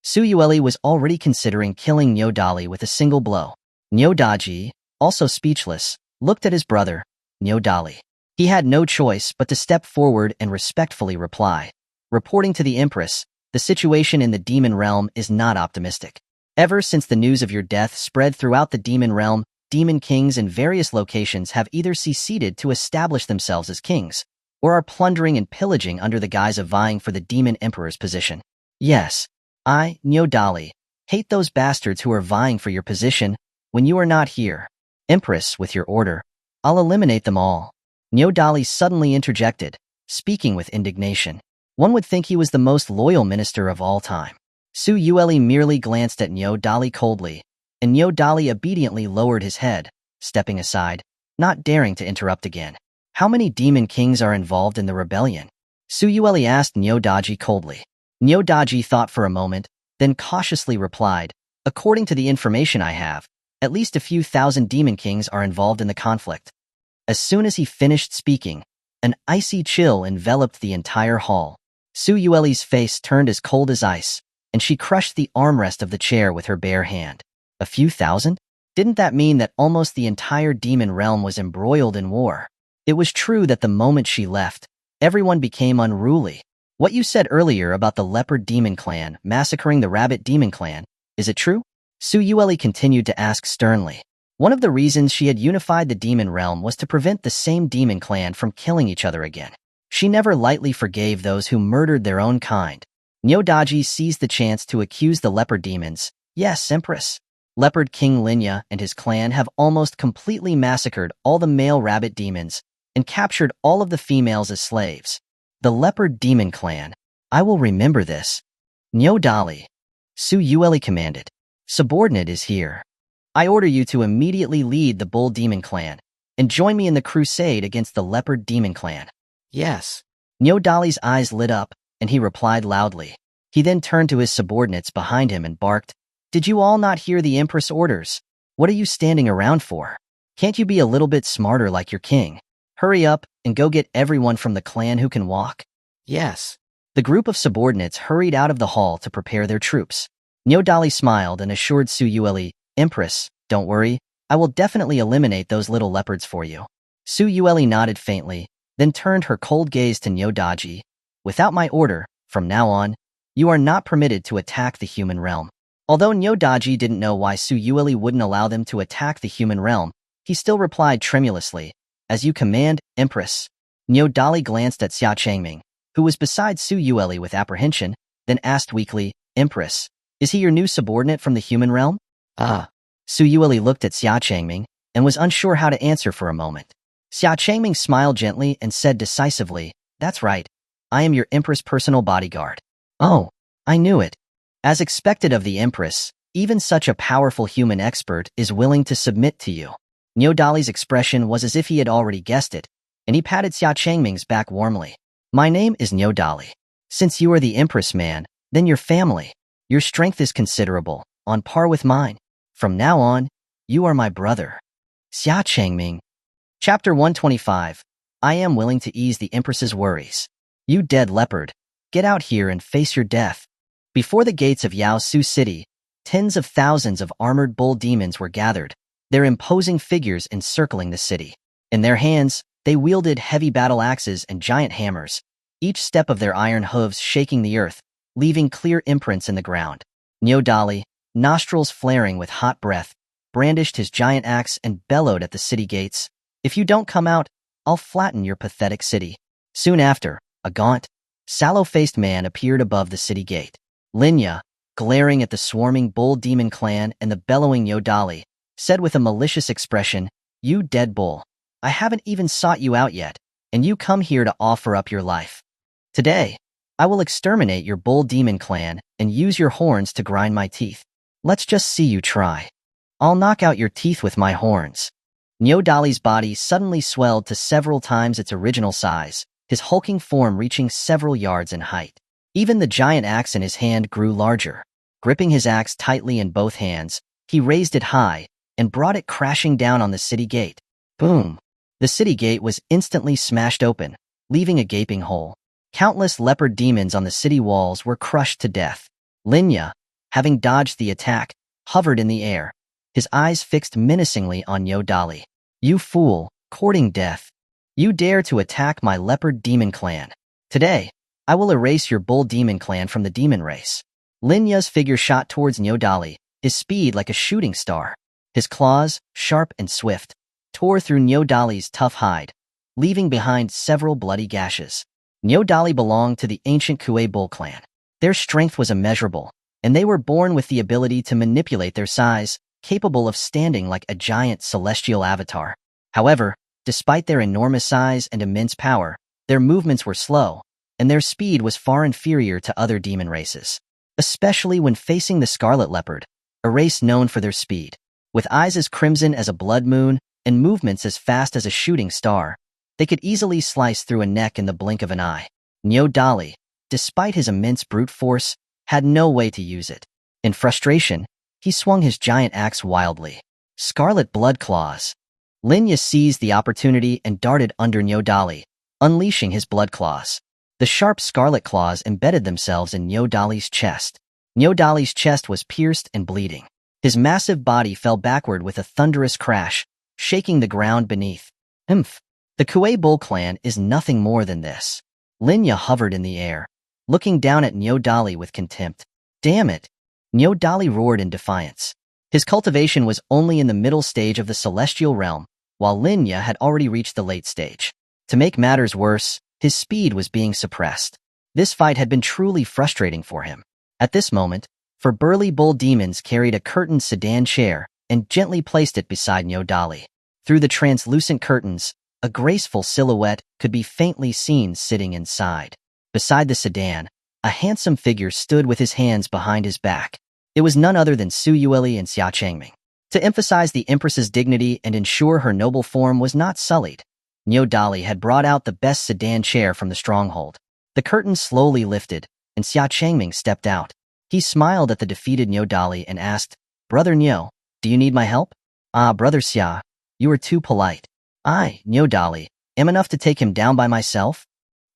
Xuanhuan was already considering killing Dali with a single blow. Daji, also speechless, looked at his brother, Dali. He had no choice but to step forward and respectfully reply. "Reporting to the Empress, the situation in the demon realm is not optimistic. Ever since the news of your death spread throughout the demon realm, demon kings in various locations have either seceded to establish themselves as kings, or are plundering and pillaging under the guise of vying for the demon emperor's position. Yes, I, Dali, hate those bastards who are vying for your position when you are not here. Empress, with your order, I'll eliminate them all." Dali suddenly interjected, speaking with indignation. One would think he was the most loyal minister of all time. Xuanhuan merely glanced at Dali coldly, and Dali obediently lowered his head, stepping aside, not daring to interrupt again. "How many demon kings are involved in the rebellion?" Xuanhuan asked Daji coldly. Daji thought for a moment, then cautiously replied, "According to the information I have, at least a few thousand demon kings are involved in the conflict." As soon as he finished speaking, an icy chill enveloped the entire hall. Xuanhuan's face turned as cold as ice, and she crushed the armrest of the chair with her bare hand. A few thousand? Didn't that mean that almost the entire demon realm was embroiled in war? It was true that the moment she left, everyone became unruly. "What you said earlier about the leopard demon clan massacring the rabbit demon clan, is it true?" Xuanhuan continued to ask sternly. One of the reasons she had unified the demon realm was to prevent the same demon clan from killing each other again. She never lightly forgave those who murdered their own kind. Daji seized the chance to accuse the leopard demons. "Yes, Empress. Leopard King Linya and his clan have almost completely massacred all the male rabbit demons and captured all of the females as slaves. The leopard demon clan. I will remember this." Dali. Xuanhuan commanded. "Subordinate is here. I order you to immediately lead the Bull Demon clan and join me in the crusade against the Leopard Demon clan." "Yes." Dali's eyes lit up, and he replied loudly. He then turned to his subordinates behind him and barked, "Did you all not hear the Empress' orders? What are you standing around for? Can't you be a little bit smarter like your king? Hurry up and go get everyone from the clan who can walk." "Yes." The group of subordinates hurried out of the hall to prepare their troops. Dali smiled and assured Xuanhuan, "Empress, don't worry, I will definitely eliminate those little leopards for you." Xuanhuan nodded faintly, then turned her cold gaze to Daji. "Without my order, from now on, you are not permitted to attack the human realm." Although Daji didn't know why Xuanhuan wouldn't allow them to attack the human realm, he still replied tremulously, "As you command, Empress." Dali glanced at Xia Changming, who was beside Xuanhuan with apprehension, then asked weakly, "Empress, is he your new subordinate from the human realm?" "Ah." Xuanhuan looked at Xia Changming and was unsure how to answer for a moment. Xia Changming smiled gently and said decisively, "That's right. I am your Empress' personal bodyguard." "Oh, I knew it." As expected of the Empress, even such a powerful human expert is willing to submit to you. Niodali's expression was as if he had already guessed it, and he patted Xia Changming's back warmly. "My name is Niodali. Since you are the Empress man, then your family. Your strength is considerable, on par with mine. From now on, you are my brother." Xia Changming. Chapter 125. I am willing to ease the Empress's worries. You dead leopard, get out here and face your death. Before the gates of Yaosu City, tens of thousands of armored bull demons were gathered, their imposing figures encircling the city. In their hands, they wielded heavy battle axes and giant hammers, each step of their iron hooves shaking the earth, leaving clear imprints in the ground. Niodali, nostrils flaring with hot breath, brandished his giant axe and bellowed at the city gates. "If you don't come out, I'll flatten your pathetic city." Soon after, a gaunt, sallow-faced man appeared above the city gate. Linya, glaring at the swarming bull demon clan and the bellowing Niodali, said with a malicious expression, "You dead bull. I haven't even sought you out yet, and you come here to offer up your life. Today, I will exterminate your bull demon clan and use your horns to grind my teeth. Let's just see you try. I'll knock out your teeth with my horns." Niodali's body suddenly swelled to several times its original size, his hulking form reaching several yards in height. Even the giant axe in his hand grew larger. Gripping his axe tightly in both hands, he raised it high and brought it crashing down on the city gate. Boom! The city gate was instantly smashed open, leaving a gaping hole. Countless leopard demons on the city walls were crushed to death. Linya, having dodged the attack, hovered in the air, his eyes fixed menacingly on Niodali. "You fool, courting death. You dare to attack my leopard demon clan. Today, I will erase your bull demon clan from the demon race." Linya's figure shot towards Niodali, his speed like a shooting star. His claws, sharp and swift, tore through Niodali's tough hide, leaving behind several bloody gashes. Niodali belonged to the ancient Kuei bull clan. Their strength was immeasurable, and they were born with the ability to manipulate their size, capable of standing like a giant celestial avatar. However, despite their enormous size and immense power, their movements were slow, and their speed was far inferior to other demon races, especially when facing the scarlet leopard, a race known for their speed. With eyes as crimson as a blood moon and movements as fast as a shooting star, they could easily slice through a neck in the blink of an eye. Niodali, despite his immense brute force, had no way to use it. In frustration, he swung his giant axe wildly. Scarlet blood claws. Linya seized the opportunity and darted under Niodali, unleashing his blood claws. The sharp scarlet claws embedded themselves in Niodali's chest. Niodali's chest was pierced and bleeding. His massive body fell backward with a thunderous crash, shaking the ground beneath. The Kuei bull clan is nothing more than this. Linya hovered in the air, looking down at Niodali with contempt. "Damn it!" Niodali roared in defiance. His cultivation was only in the middle stage of the celestial realm, while Linya had already reached the late stage. To make matters worse, his speed was being suppressed. This fight had been truly frustrating for him. At this moment, four burly bull demons carried a curtained sedan chair and gently placed it beside Niodali. Through the translucent curtains, a graceful silhouette could be faintly seen sitting inside. Beside the sedan, a handsome figure stood with his hands behind his back. It was none other than Su Yueli and Xia Changming. To emphasize the Empress's dignity and ensure her noble form was not sullied, Niodali had brought out the best sedan chair from the stronghold. The curtain slowly lifted, and Xia Changming stepped out. He smiled at the defeated Niodali and asked, "Brother Nio, do you need my help?" "Ah, Brother Xia, you are too polite. I, Niodali, am enough to take him down by myself."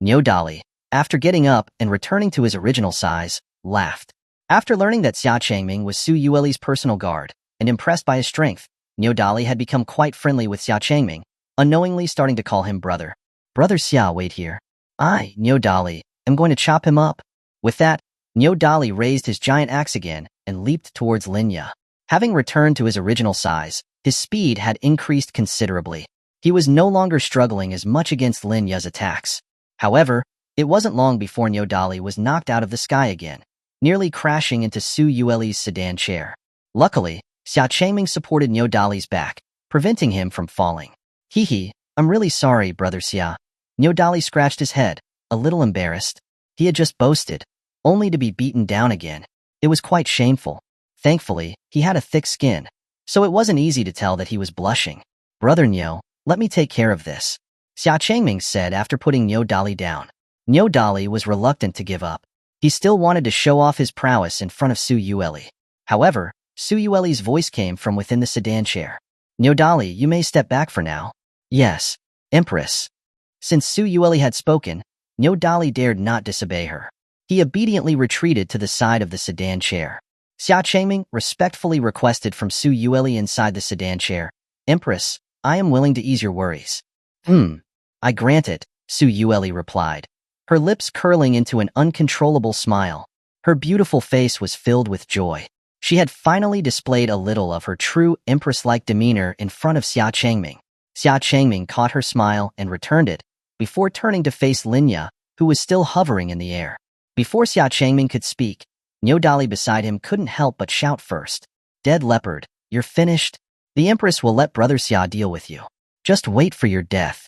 Niodali, after getting up and returning to his original size, laughed. After learning that Xia Changming was Su Yueli's personal guard, and impressed by his strength, Niodali had become quite friendly with Xia Changming, unknowingly starting to call him brother. "Brother Xia, wait here. I, Niodali, am going to chop him up." With that, Niodali raised his giant axe again and leaped towards Linya. Having returned to his original size, his speed had increased considerably. He was no longer struggling as much against Linya's attacks. However, it wasn't long before Niodali was knocked out of the sky again, nearly crashing into Su Yueli's sedan chair. Luckily, Xia Changming supported Niodali's back, preventing him from falling. "Hee hee, I'm really sorry, Brother Xia. Niodali scratched his head, a little embarrassed. He had just boasted, only to be beaten down again. It was quite shameful. Thankfully, he had a thick skin, so it wasn't easy to tell that he was blushing. Brother Nyo, let me take care of this, Xia Changming said after putting Niodali down. Niodali was reluctant to give up. He still wanted to show off his prowess in front of Su Yueli. However, Su Yueli's voice came from within the sedan chair. Niodali, you may step back for now. Yes, Empress. Since Su Yueli had spoken, Niodali dared not disobey her. He obediently retreated to the side of the sedan chair. Xia Changming respectfully requested from Su Yueli inside the sedan chair, Empress, I am willing to ease your worries. I grant it, Su Yueli replied, her lips curling into an uncontrollable smile. Her beautiful face was filled with joy. She had finally displayed a little of her true Empress-like demeanor in front of Xia Changming. Xia Changming caught her smile and returned it, before turning to face Linya, who was still hovering in the air. Before Xia Changming could speak, Niodali beside him couldn't help but shout first. Dead leopard, you're finished? The Empress will let Brother Xia deal with you. Just wait for your death.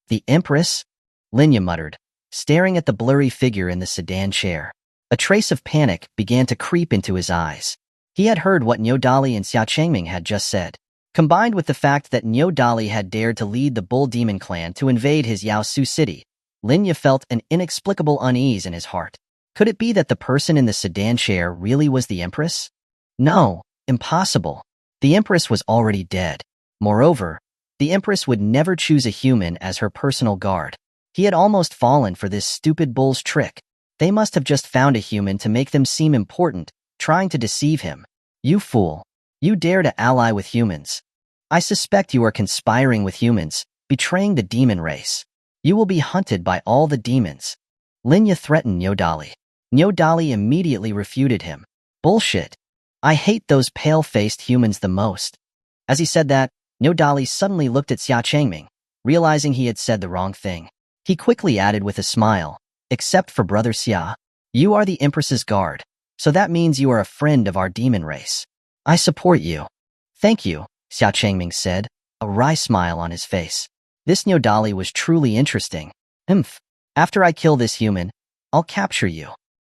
The Empress? Linya muttered, staring at the blurry figure in the sedan chair. A trace of panic began to creep into his eyes. He had heard what Niodali and Xia Changming had just said. Combined with the fact that Niodali had dared to lead the Bull Demon clan to invade his Yaosu city, Linya felt an inexplicable unease in his heart. Could it be that the person in the sedan chair really was the Empress? No, impossible. The Empress was already dead. Moreover, the Empress would never choose a human as her personal guard. He had almost fallen for this stupid bull's trick. They must have just found a human to make them seem important, trying to deceive him. You fool. You dare to ally with humans. I suspect you are conspiring with humans, betraying the demon race. You will be hunted by all the demons. Linya threatened Niodali. Niodali immediately refuted him. Bullshit. I hate those pale-faced humans the most. As he said that, Niodali suddenly looked at Xia Changming, realizing he had said the wrong thing. He quickly added with a smile, except for Brother Xia. You are the Empress's guard, so that means you are a friend of our demon race. I support you. Thank you, Xia Changming said, a wry smile on his face. This Niodali was truly interesting. After I kill this human, I'll capture you.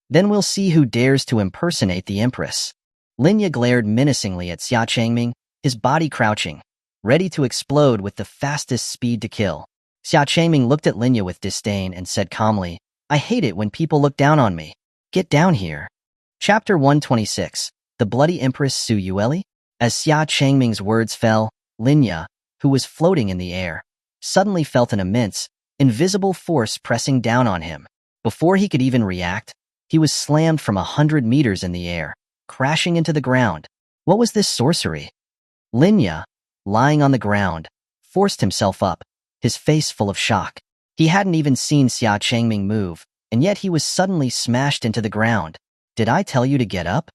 Then we'll see who dares to impersonate the Empress. Linya glared menacingly at Xia Changming, his body crouching, ready to explode with the fastest speed to kill. Xia Changming looked at Linya with disdain and said calmly, I hate it when people look down on me. Get down here. Chapter 126, The Bloody Empress Su Yueli? As Xia Changming's words fell, Linya, who was floating in the air, suddenly felt an immense, invisible force pressing down on him. Before he could even react, he was slammed from 100 meters in the air, crashing into the ground. What was this sorcery? Linya, lying on the ground, forced himself up, his face full of shock. He hadn't even seen Xia Changming move, and yet he was suddenly smashed into the ground. Did I tell you to get up?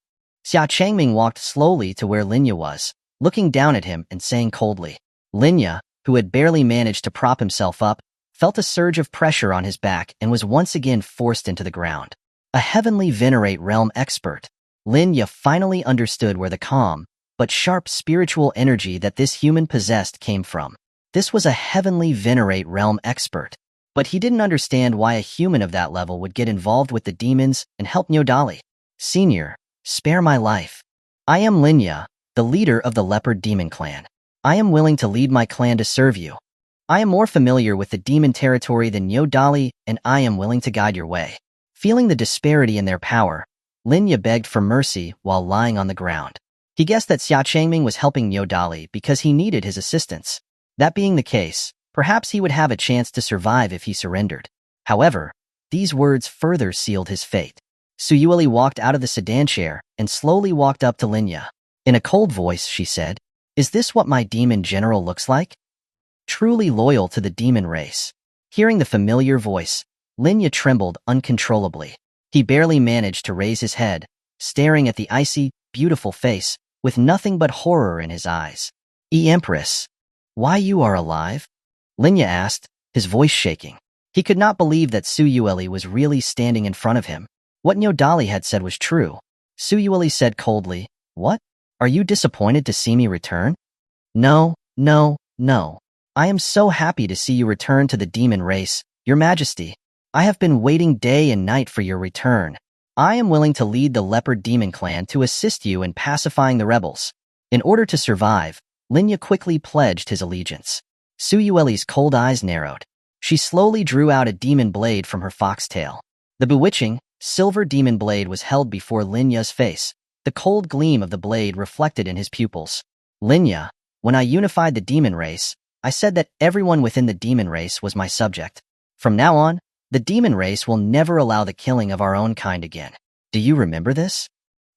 Xia Changming walked slowly to where Linya was, looking down at him and saying coldly. Linya, who had barely managed to prop himself up, felt a surge of pressure on his back and was once again forced into the ground. A heavenly venerate realm expert. Linya finally understood where the calm, but sharp spiritual energy that this human possessed came from. This was a heavenly venerate realm expert. But he didn't understand why a human of that level would get involved with the demons and help Niodali. Senior, spare my life. I am Linya, the leader of the Leopard Demon Clan. I am willing to lead my clan to serve you. I am more familiar with the demon territory than Niodali, and I am willing to guide your way. Feeling the disparity in their power, Linya begged for mercy while lying on the ground. He guessed that Xia Changming was helping Niodali because he needed his assistance. That being the case, perhaps he would have a chance to survive if he surrendered. However, these words further sealed his fate. Su Yueli walked out of the sedan chair and slowly walked up to Linya. In a cold voice, she said, Is this what my demon general looks like? Truly loyal to the demon race. Hearing the familiar voice, Linya trembled uncontrollably. He barely managed to raise his head, staring at the icy, beautiful face, with nothing but horror in his eyes. Empress, why you are alive? Linya asked, his voice shaking. He could not believe that Su Yueli was really standing in front of him. What Niodali had said was true. Su Yueli said coldly, What? Are you disappointed to see me return? No. I am so happy to see you return to the demon race, Your Majesty. I have been waiting day and night for your return. I am willing to lead the leopard demon clan to assist you in pacifying the rebels. In order to survive, Linya quickly pledged his allegiance. Su Yueli's cold eyes narrowed. She slowly drew out a demon blade from her foxtail. The bewitching, silver demon blade was held before Linya's face, the cold gleam of the blade reflected in his pupils. Linya, when I unified the demon race, I said that everyone within the demon race was my subject. From now on, the demon race will never allow the killing of our own kind again. Do you remember this?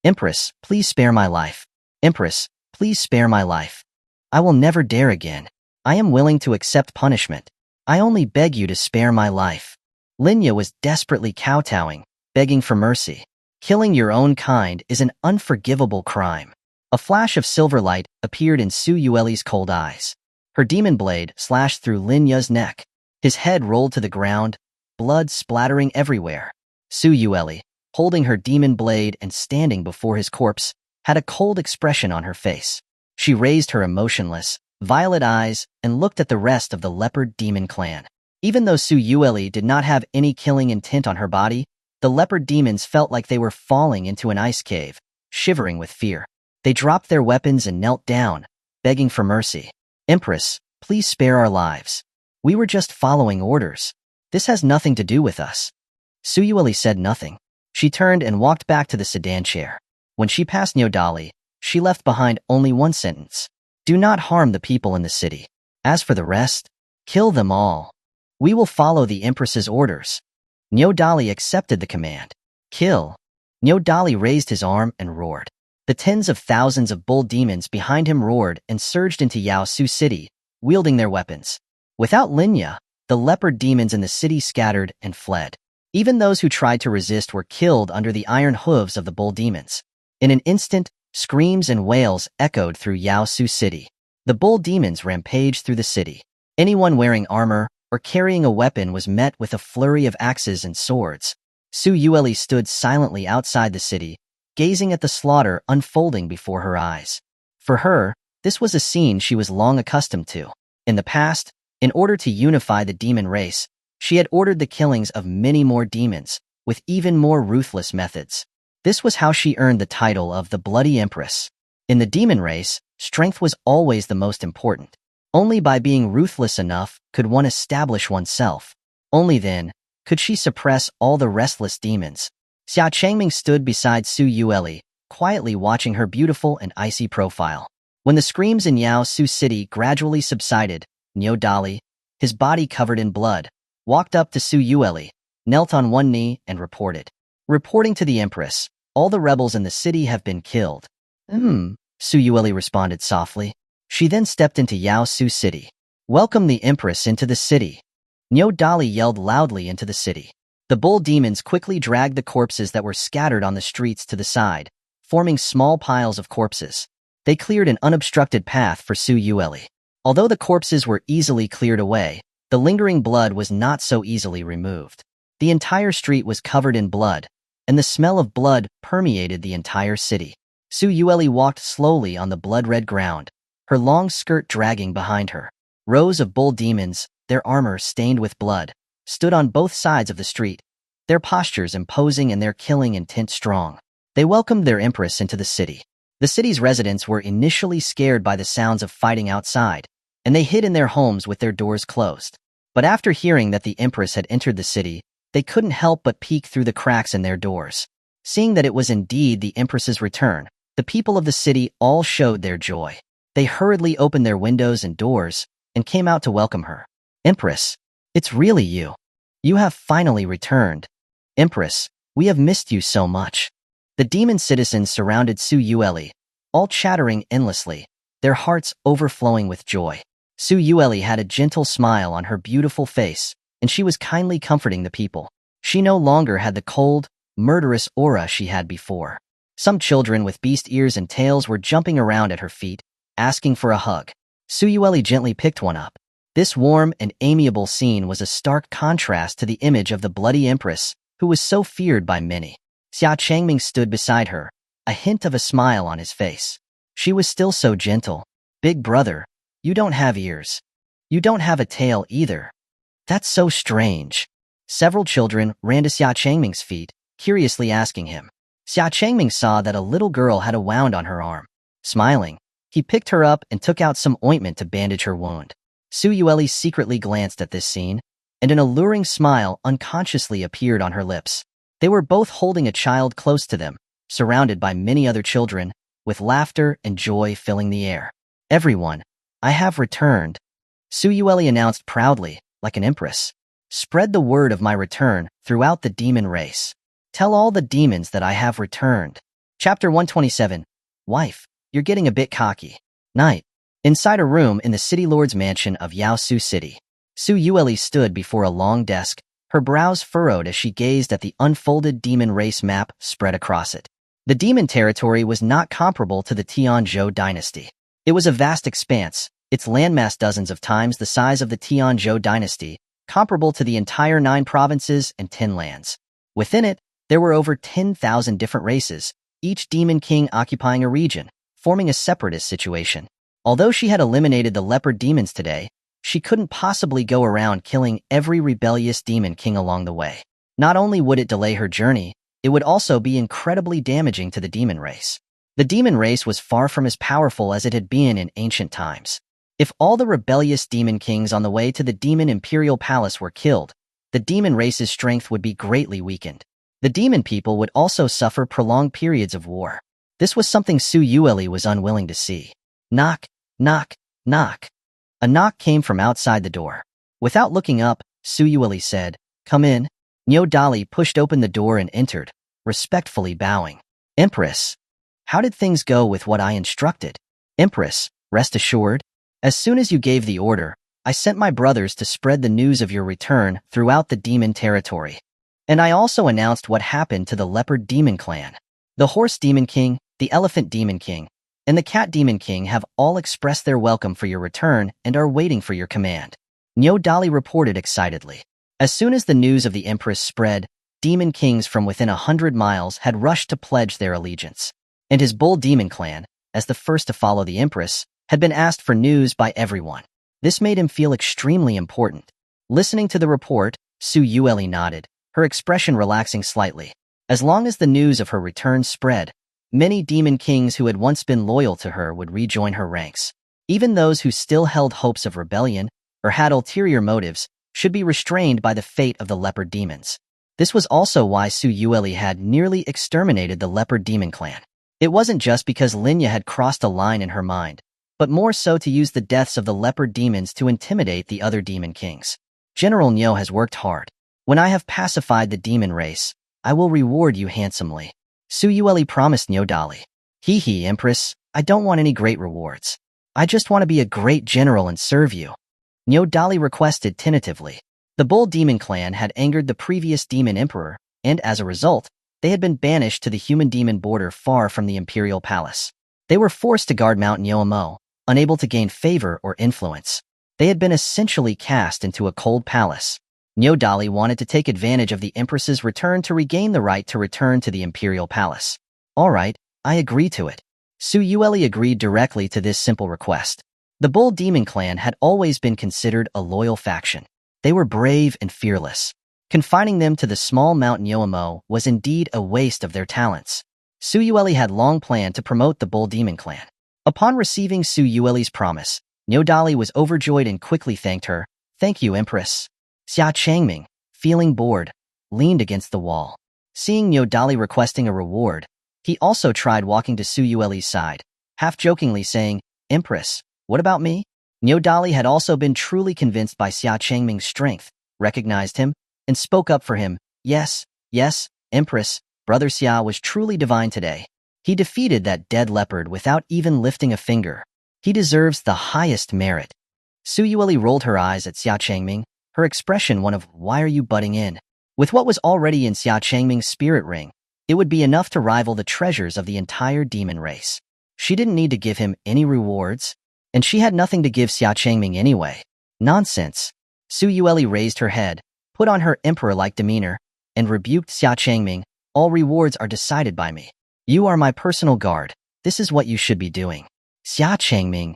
Empress, please spare my life. Empress, please spare my life. I will never dare again. I am willing to accept punishment. I only beg you to spare my life. Linya was desperately kowtowing, begging for mercy. Killing your own kind is an unforgivable crime. A flash of silver light appeared in Su Yueli's cold eyes. Her demon blade slashed through Linya's neck. His head rolled to the ground, blood splattering everywhere. Su Yueli, holding her demon blade and standing before his corpse, had a cold expression on her face. She raised her emotionless, violet eyes and looked at the rest of the leopard demon clan. Even though Su Yueli did not have any killing intent on her body, the leopard demons felt like they were falling into an ice cave, shivering with fear. They dropped their weapons and knelt down, begging for mercy. Empress, please spare our lives. We were just following orders. This has nothing to do with us. Su Yueli said nothing. She turned and walked back to the sedan chair. When she passed Nyodali, she left behind only one sentence. Do not harm the people in the city. As for the rest, kill them all. We will follow the Empress's orders. Nyodali accepted the command. Kill. Nyodali raised his arm and roared. The tens of thousands of bull demons behind him roared and surged into Yaosu City, wielding their weapons. Without Linya, the leopard demons in the city scattered and fled. Even those who tried to resist were killed under the iron hooves of the bull demons. In an instant, screams and wails echoed through Yaosu City. The bull demons rampaged through the city. Anyone wearing armor or carrying a weapon was met with a flurry of axes and swords. Su Yueli stood silently outside the city, gazing at the slaughter unfolding before her eyes. For her, this was a scene she was long accustomed to. In the past, in order to unify the demon race, she had ordered the killings of many more demons, with even more ruthless methods. This was how she earned the title of the Bloody Empress. In the demon race, strength was always the most important. Only by being ruthless enough could one establish oneself. Only then could she suppress all the restless demons. Xia Changming stood beside Su Yueli, quietly watching her beautiful and icy profile. When the screams in Yaosu City gradually subsided, Nyodali, his body covered in blood, walked up to Su Yueli, knelt on one knee and reported. Reporting to the Empress, all the rebels in the city have been killed. Su Yueli responded softly. She then stepped into Yaosu City. Welcome the Empress into the city. Nyodali yelled loudly into the city. The bull demons quickly dragged the corpses that were scattered on the streets to the side, forming small piles of corpses. They cleared an unobstructed path for Su Yueli. Although the corpses were easily cleared away, the lingering blood was not so easily removed. The entire street was covered in blood, and the smell of blood permeated the entire city. Su Yueli walked slowly on the blood-red ground, her long skirt dragging behind her. Rows of bull demons, their armor stained with blood, stood on both sides of the street, their postures imposing and their killing intent strong. They welcomed their empress into the city. The city's residents were initially scared by the sounds of fighting outside, and they hid in their homes with their doors closed. But after hearing that the empress had entered the city, they couldn't help but peek through the cracks in their doors. Seeing that it was indeed the empress's return, the people of the city all showed their joy. They hurriedly opened their windows and doors and came out to welcome her. Empress, it's really you. You have finally returned. Empress, we have missed you so much. The demon citizens surrounded Su Yueli, all chattering endlessly, their hearts overflowing with joy. Su Yueli had a gentle smile on her beautiful face, and she was kindly comforting the people. She no longer had the cold, murderous aura she had before. Some children with beast ears and tails were jumping around at her feet, asking for a hug. Su Yueli gently picked one up. This warm and amiable scene was a stark contrast to the image of the bloody empress, who was so feared by many. Xia Changming stood beside her, a hint of a smile on his face. She was still so gentle. Big brother, you don't have ears. You don't have a tail either. That's so strange. Several children ran to Xia Changming's feet, curiously asking him. Xia Changming saw that a little girl had a wound on her arm. Smiling, he picked her up and took out some ointment to bandage her wound. Su Yueli secretly glanced at this scene, and an alluring smile unconsciously appeared on her lips. They were both holding a child close to them, surrounded by many other children, with laughter and joy filling the air. Everyone, I have returned, Su Yueli announced proudly, like an empress. Spread the word of my return throughout the demon race. Tell all the demons that I have returned. Chapter 127. Wife, you're getting a bit cocky. Night. Inside a room in the city lord's mansion of Yaosu City, Su Yueli stood before a long desk, her brows furrowed as she gazed at the unfolded demon race map spread across it. The demon territory was not comparable to the Tianzhou Dynasty. It was a vast expanse, its landmass dozens of times the size of the Tianzhou Dynasty, comparable to the entire 9 provinces and 10 lands. Within it, there were over 10,000 different races, each demon king occupying a region, forming a separatist situation. Although she had eliminated the leopard demons today, she couldn't possibly go around killing every rebellious demon king along the way. Not only would it delay her journey, it would also be incredibly damaging to the demon race. The demon race was far from as powerful as it had been in ancient times. If all the rebellious demon kings on the way to the demon imperial palace were killed, the demon race's strength would be greatly weakened. The demon people would also suffer prolonged periods of war. This was something Su Yueli was unwilling to see. Knock, knock, knock. A knock came from outside the door. Without looking up, Su Yueli said, "Come in." Nyo Dali pushed open the door and entered, respectfully bowing. "Empress, how did things go with what I instructed?" "Empress, rest assured. As soon as you gave the order, I sent my brothers to spread the news of your return throughout the demon territory. And I also announced what happened to the leopard demon clan. The horse demon king, the elephant demon king, and the cat demon king have all expressed their welcome for your return and are waiting for your command." Nyo Dali reported excitedly. As soon as the news of the Empress spread, demon kings from within 100 miles had rushed to pledge their allegiance. And his bull demon clan, as the first to follow the Empress, had been asked for news by everyone. This made him feel extremely important. Listening to the report, Su Yueli nodded, her expression relaxing slightly. As long as the news of her return spread, many demon kings who had once been loyal to her would rejoin her ranks. Even those who still held hopes of rebellion or had ulterior motives should be restrained by the fate of the leopard demons. This was also why Su Yueli had nearly exterminated the leopard demon clan. It wasn't just because Linya had crossed a line in her mind, but more so to use the deaths of the leopard demons to intimidate the other demon kings. General Nyo has worked hard. When I have pacified the demon race, I will reward you handsomely. Su Yueli promised Nyo Dali. Hee, Empress, I don't want any great rewards. I just want to be a great general and serve you. Nyo Dali requested tentatively. The bull demon clan had angered the previous demon emperor, and as a result, they had been banished to the human-demon border far from the imperial palace. They were forced to guard Mount Nyoamo, unable to gain favor or influence. They had been essentially cast into a cold palace. Nyo Dali wanted to take advantage of the Empress's return to regain the right to return to the imperial palace. All right, I agree to it. Su Yueli agreed directly to this simple request. The Bull Demon Clan had always been considered a loyal faction. They were brave and fearless. Confining them to the small Mount Nyoamo was indeed a waste of their talents. Su Yueli had long planned to promote the Bull Demon Clan. Upon receiving Su Yueli's promise, Nyo Dali was overjoyed and quickly thanked her. Thank you, Empress. Xia Changming, feeling bored, leaned against the wall. Seeing Nyo Dali requesting a reward, he also tried walking to Su Yueli's side, half-jokingly saying, Empress, what about me? Nyo Dali had also been truly convinced by Xia Changming's strength, recognized him, and spoke up for him. Yes, Empress, Brother Xia was truly divine today. He defeated that dead leopard without even lifting a finger. He deserves the highest merit. Su Yueli rolled her eyes at Xia Changming, her expression one of, why are you butting in? With what was already in Xia Changming's spirit ring, it would be enough to rival the treasures of the entire demon race. She didn't need to give him any rewards, and she had nothing to give Xia Changming anyway. Nonsense. Su Yueli raised her head, put on her emperor-like demeanor, and rebuked Xia Changming. All rewards are decided by me. You are my personal guard. This is what you should be doing. Xia Changming.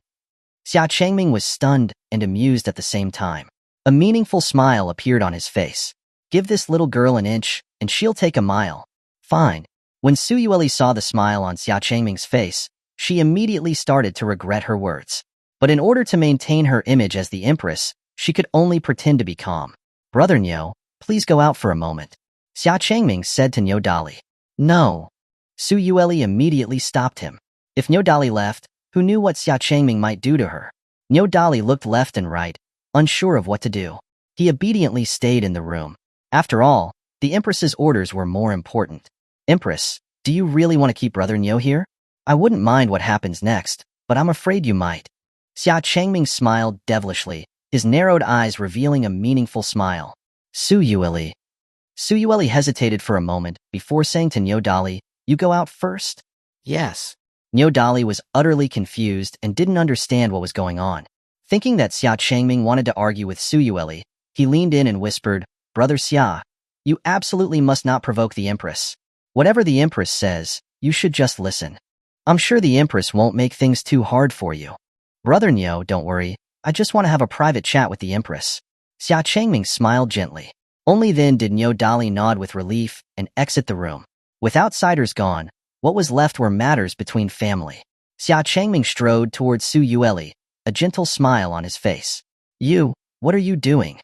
Xia Changming was stunned and amused at the same time. A meaningful smile appeared on his face. Give this little girl an inch, and she'll take a mile. Fine. When Su Yueli saw the smile on Xia Changming's face, she immediately started to regret her words. But in order to maintain her image as the Empress, she could only pretend to be calm. Brother Niu, please go out for a moment. Xia Changming said to Niu Dali. No. Su Yueli immediately stopped him. If Niu Dali left, who knew what Xia Changming might do to her? Niu Dali looked left and right, unsure of what to do. He obediently stayed in the room. After all, the Empress's orders were more important. Empress, do you really want to keep Brother Niu here? I wouldn't mind what happens next, but I'm afraid you might. Xia Changming smiled devilishly, his narrowed eyes revealing a meaningful smile. Su Yueli. Su Yueli hesitated for a moment before saying to Niu Dali, you go out first? Yes. Niu Dali was utterly confused and didn't understand what was going on. Thinking that Xia Changming wanted to argue with Su Yueli, he leaned in and whispered, Brother Xia, you absolutely must not provoke the Empress. Whatever the Empress says, you should just listen. I'm sure the Empress won't make things too hard for you. Brother Niu, don't worry, I just want to have a private chat with the Empress. Xia Changming smiled gently. Only then did Niu Dali nod with relief and exit the room. With outsiders gone, what was left were matters between family. Xia Changming strode towards Su Yueli, a gentle smile on his face. You, what are you doing?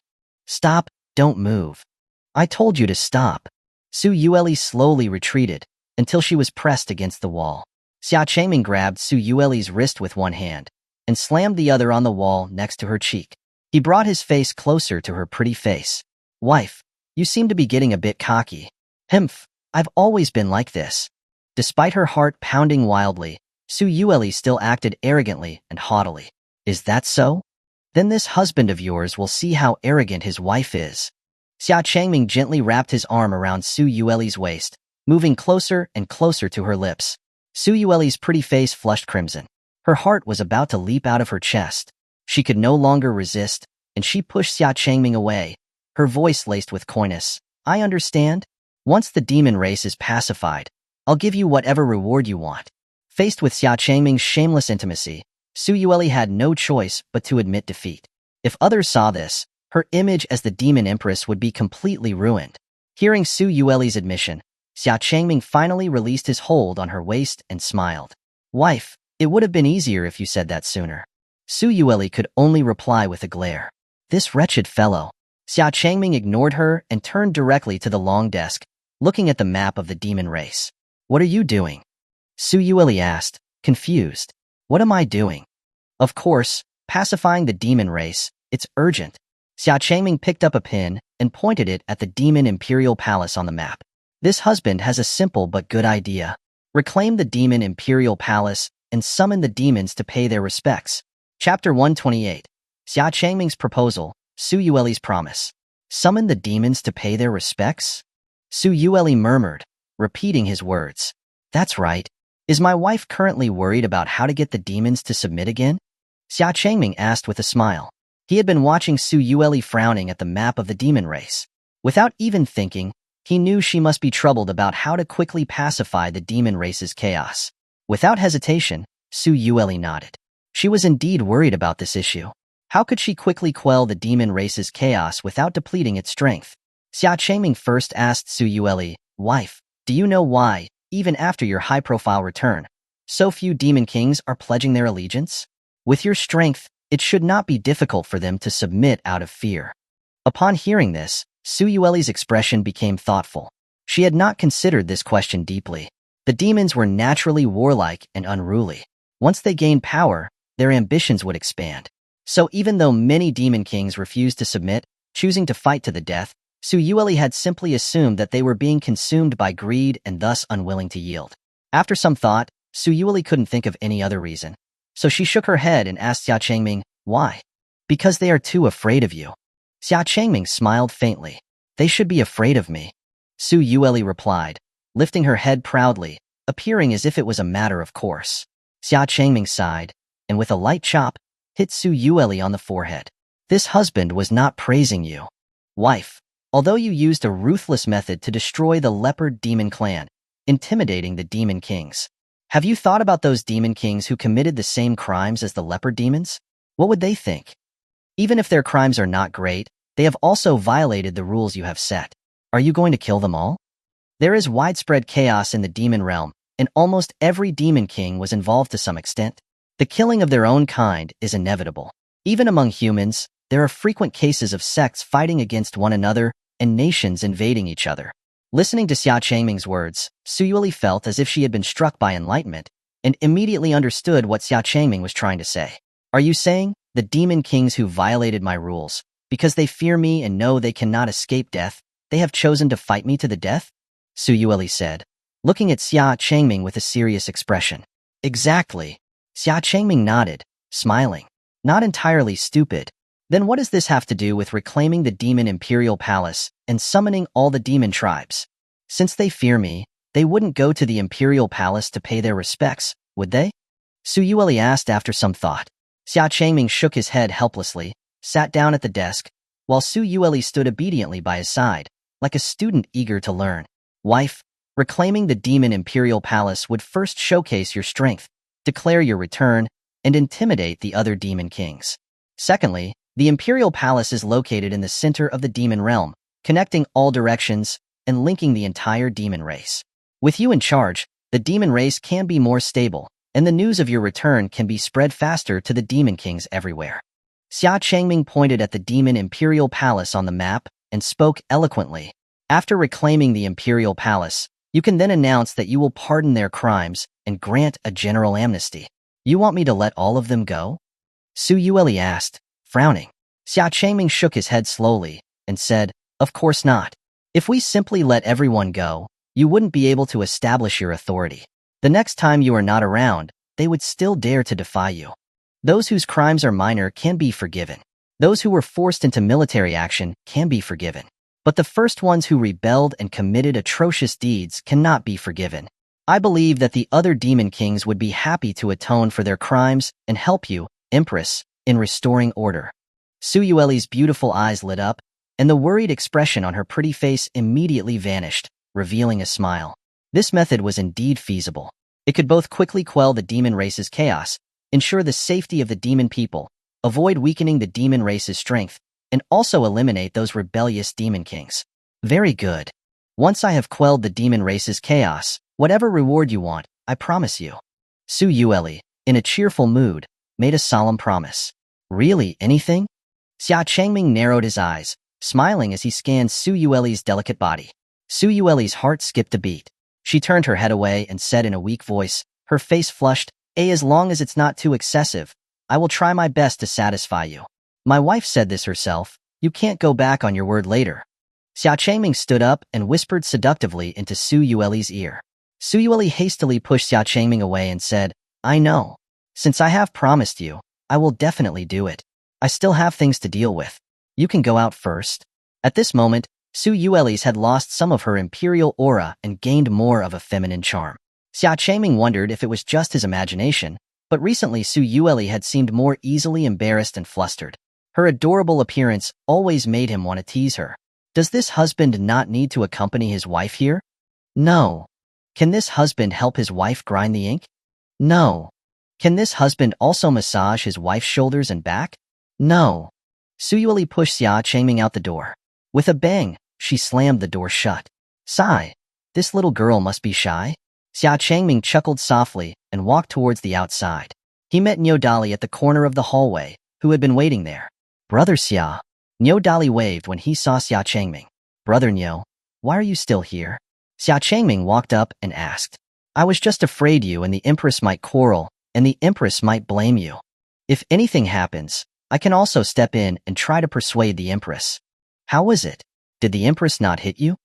Stop, don't move. I told you to stop. Su Yueli slowly retreated until she was pressed against the wall. Xia Changming grabbed Su Yueli's wrist with one hand and slammed the other on the wall next to her cheek. He brought his face closer to her pretty face. Wife, you seem to be getting a bit cocky. Hmph, I've always been like this. Despite her heart pounding wildly, Su Yueli still acted arrogantly and haughtily. Is that so? Then this husband of yours will see how arrogant his wife is. Xia Changming gently wrapped his arm around Su Yueli's waist, moving closer and closer to her lips. Su Yueli's pretty face flushed crimson. Her heart was about to leap out of her chest. She could no longer resist, and she pushed Xia Changming away, her voice laced with coyness. I understand. Once the demon race is pacified, I'll give you whatever reward you want. Faced with Xia Changming's shameless intimacy, Su Yueli had no choice but to admit defeat. If others saw this, her image as the Demon Empress would be completely ruined. Hearing Su Yueli's admission, Xia Changming finally released his hold on her waist and smiled. Wife, it would have been easier if you said that sooner. Su Yueli could only reply with a glare. This wretched fellow. Xia Changming ignored her and turned directly to the long desk, looking at the map of the demon race. What are you doing? Su Yueli asked, confused. What am I doing? Of course, pacifying the demon race. It's urgent. Xia Changming picked up a pen and pointed it at the demon imperial palace on the map. This husband has a simple but good idea. Reclaim the demon imperial palace and summon the demons to pay their respects. Chapter 128. Xia Changming's proposal, Su Yueli's promise. Summon the demons to pay their respects? Su Yueli murmured, repeating his words. That's right. Is my wife currently worried about how to get the demons to submit again? Xia Changming asked with a smile. He had been watching Su Yueli frowning at the map of the demon race. Without even thinking, he knew she must be troubled about how to quickly pacify the demon race's chaos. Without hesitation, Su Yueli nodded. She was indeed worried about this issue. How could she quickly quell the demon race's chaos without depleting its strength? Xia Changming first asked Su Yueli, Wife, do you know why, even after your high-profile return, so few demon kings are pledging their allegiance? With your strength, it should not be difficult for them to submit out of fear. Upon hearing this, Su Yueli's expression became thoughtful. She had not considered this question deeply. The demons were naturally warlike and unruly. Once they gained power, their ambitions would expand. So even though many demon kings refused to submit, choosing to fight to the death, Su Yueli had simply assumed that they were being consumed by greed and thus unwilling to yield. After some thought, Su Yueli couldn't think of any other reason. So she shook her head and asked Xia Changming, why? Because they are too afraid of you. Xia Changming smiled faintly. They should be afraid of me. Su Yueli replied, lifting her head proudly, appearing as if it was a matter of course. Xia Changming sighed, and with a light chop, hit Su Yueli on the forehead. This husband was not praising you. Wife, although you used a ruthless method to destroy the leopard demon clan, intimidating the demon kings. Have you thought about those demon kings who committed the same crimes as the leopard demons? What would they think? Even if their crimes are not great, they have also violated the rules you have set. Are you going to kill them all? There is widespread chaos in the demon realm, and almost every demon king was involved to some extent. The killing of their own kind is inevitable. Even among humans, there are frequent cases of sects fighting against one another and nations invading each other. Listening to Xia Changming's words, Su Yueli felt as if she had been struck by enlightenment and immediately understood what Xia Changming was trying to say. Are you saying, the demon kings who violated my rules, because they fear me and know they cannot escape death, they have chosen to fight me to the death? Su Yueli said, looking at Xia Changming with a serious expression. Exactly. Xia Changming nodded, smiling. Not entirely stupid. Then what does this have to do with reclaiming the demon imperial palace and summoning all the demon tribes? Since they fear me, they wouldn't go to the imperial palace to pay their respects, would they? Su Yueli asked after some thought. Xia Changming shook his head helplessly, sat down at the desk, while Su Yueli stood obediently by his side, like a student eager to learn. Wife, reclaiming the demon imperial palace would first showcase your strength, declare your return, and intimidate the other demon kings. Secondly, the imperial palace is located in the center of the demon realm, connecting all directions and linking the entire demon race. With you in charge, the demon race can be more stable, and the news of your return can be spread faster to the demon kings everywhere. Xia Changming pointed at the demon imperial palace on the map and spoke eloquently. After reclaiming the imperial palace, you can then announce that you will pardon their crimes and grant a general amnesty. You want me to let all of them go? Su Yueli asked, frowning. Xia Changming shook his head slowly and said, of course not. If we simply let everyone go, you wouldn't be able to establish your authority. The next time you are not around, they would still dare to defy you. Those whose crimes are minor can be forgiven. Those who were forced into military action can be forgiven. But the first ones who rebelled and committed atrocious deeds cannot be forgiven. I believe that the other demon kings would be happy to atone for their crimes and help you, Empress, in restoring order. Su Yueli's beautiful eyes lit up, and the worried expression on her pretty face immediately vanished, revealing a smile. This method was indeed feasible. It could both quickly quell the demon race's chaos, ensure the safety of the demon people, avoid weakening the demon race's strength, and also eliminate those rebellious demon kings. Very good. Once I have quelled the demon race's chaos, whatever reward you want, I promise you. Su Yueli, in a cheerful mood, made a solemn promise. Really, anything? Xia Changming narrowed his eyes, smiling as he scanned Su Yueli's delicate body. Su Yueli's heart skipped a beat. She turned her head away and said in a weak voice, her face flushed, as long as it's not too excessive, I will try my best to satisfy you. My wife said this herself, you can't go back on your word later. Xia Changming stood up and whispered seductively into Su Yueli's ear. Su Yueli hastily pushed Xia Changming away and said, I know. Since I have promised you, I will definitely do it. I still have things to deal with. You can go out first. At this moment, Su Yueli's had lost some of her imperial aura and gained more of a feminine charm. Xia Changming wondered if it was just his imagination, but recently Su Yueli had seemed more easily embarrassed and flustered. Her adorable appearance always made him want to tease her. Does this husband not need to accompany his wife here? No. Can this husband help his wife grind the ink? No. Can this husband also massage his wife's shoulders and back? No. Su Yueli pushed Xia Changming out the door. With a bang, she slammed the door shut. Sigh. This little girl must be shy. Xia Changming chuckled softly and walked towards the outside. He met Dali at the corner of the hallway, who had been waiting there. Brother Xia. Dali waved when he saw Xia Changming. Brother Nyo, why are you still here? Xia Changming walked up and asked. I was just afraid you and the Empress might quarrel, and the Empress might blame you. If anything happens, I can also step in and try to persuade the Empress. How was it? Did the Empress not hit you?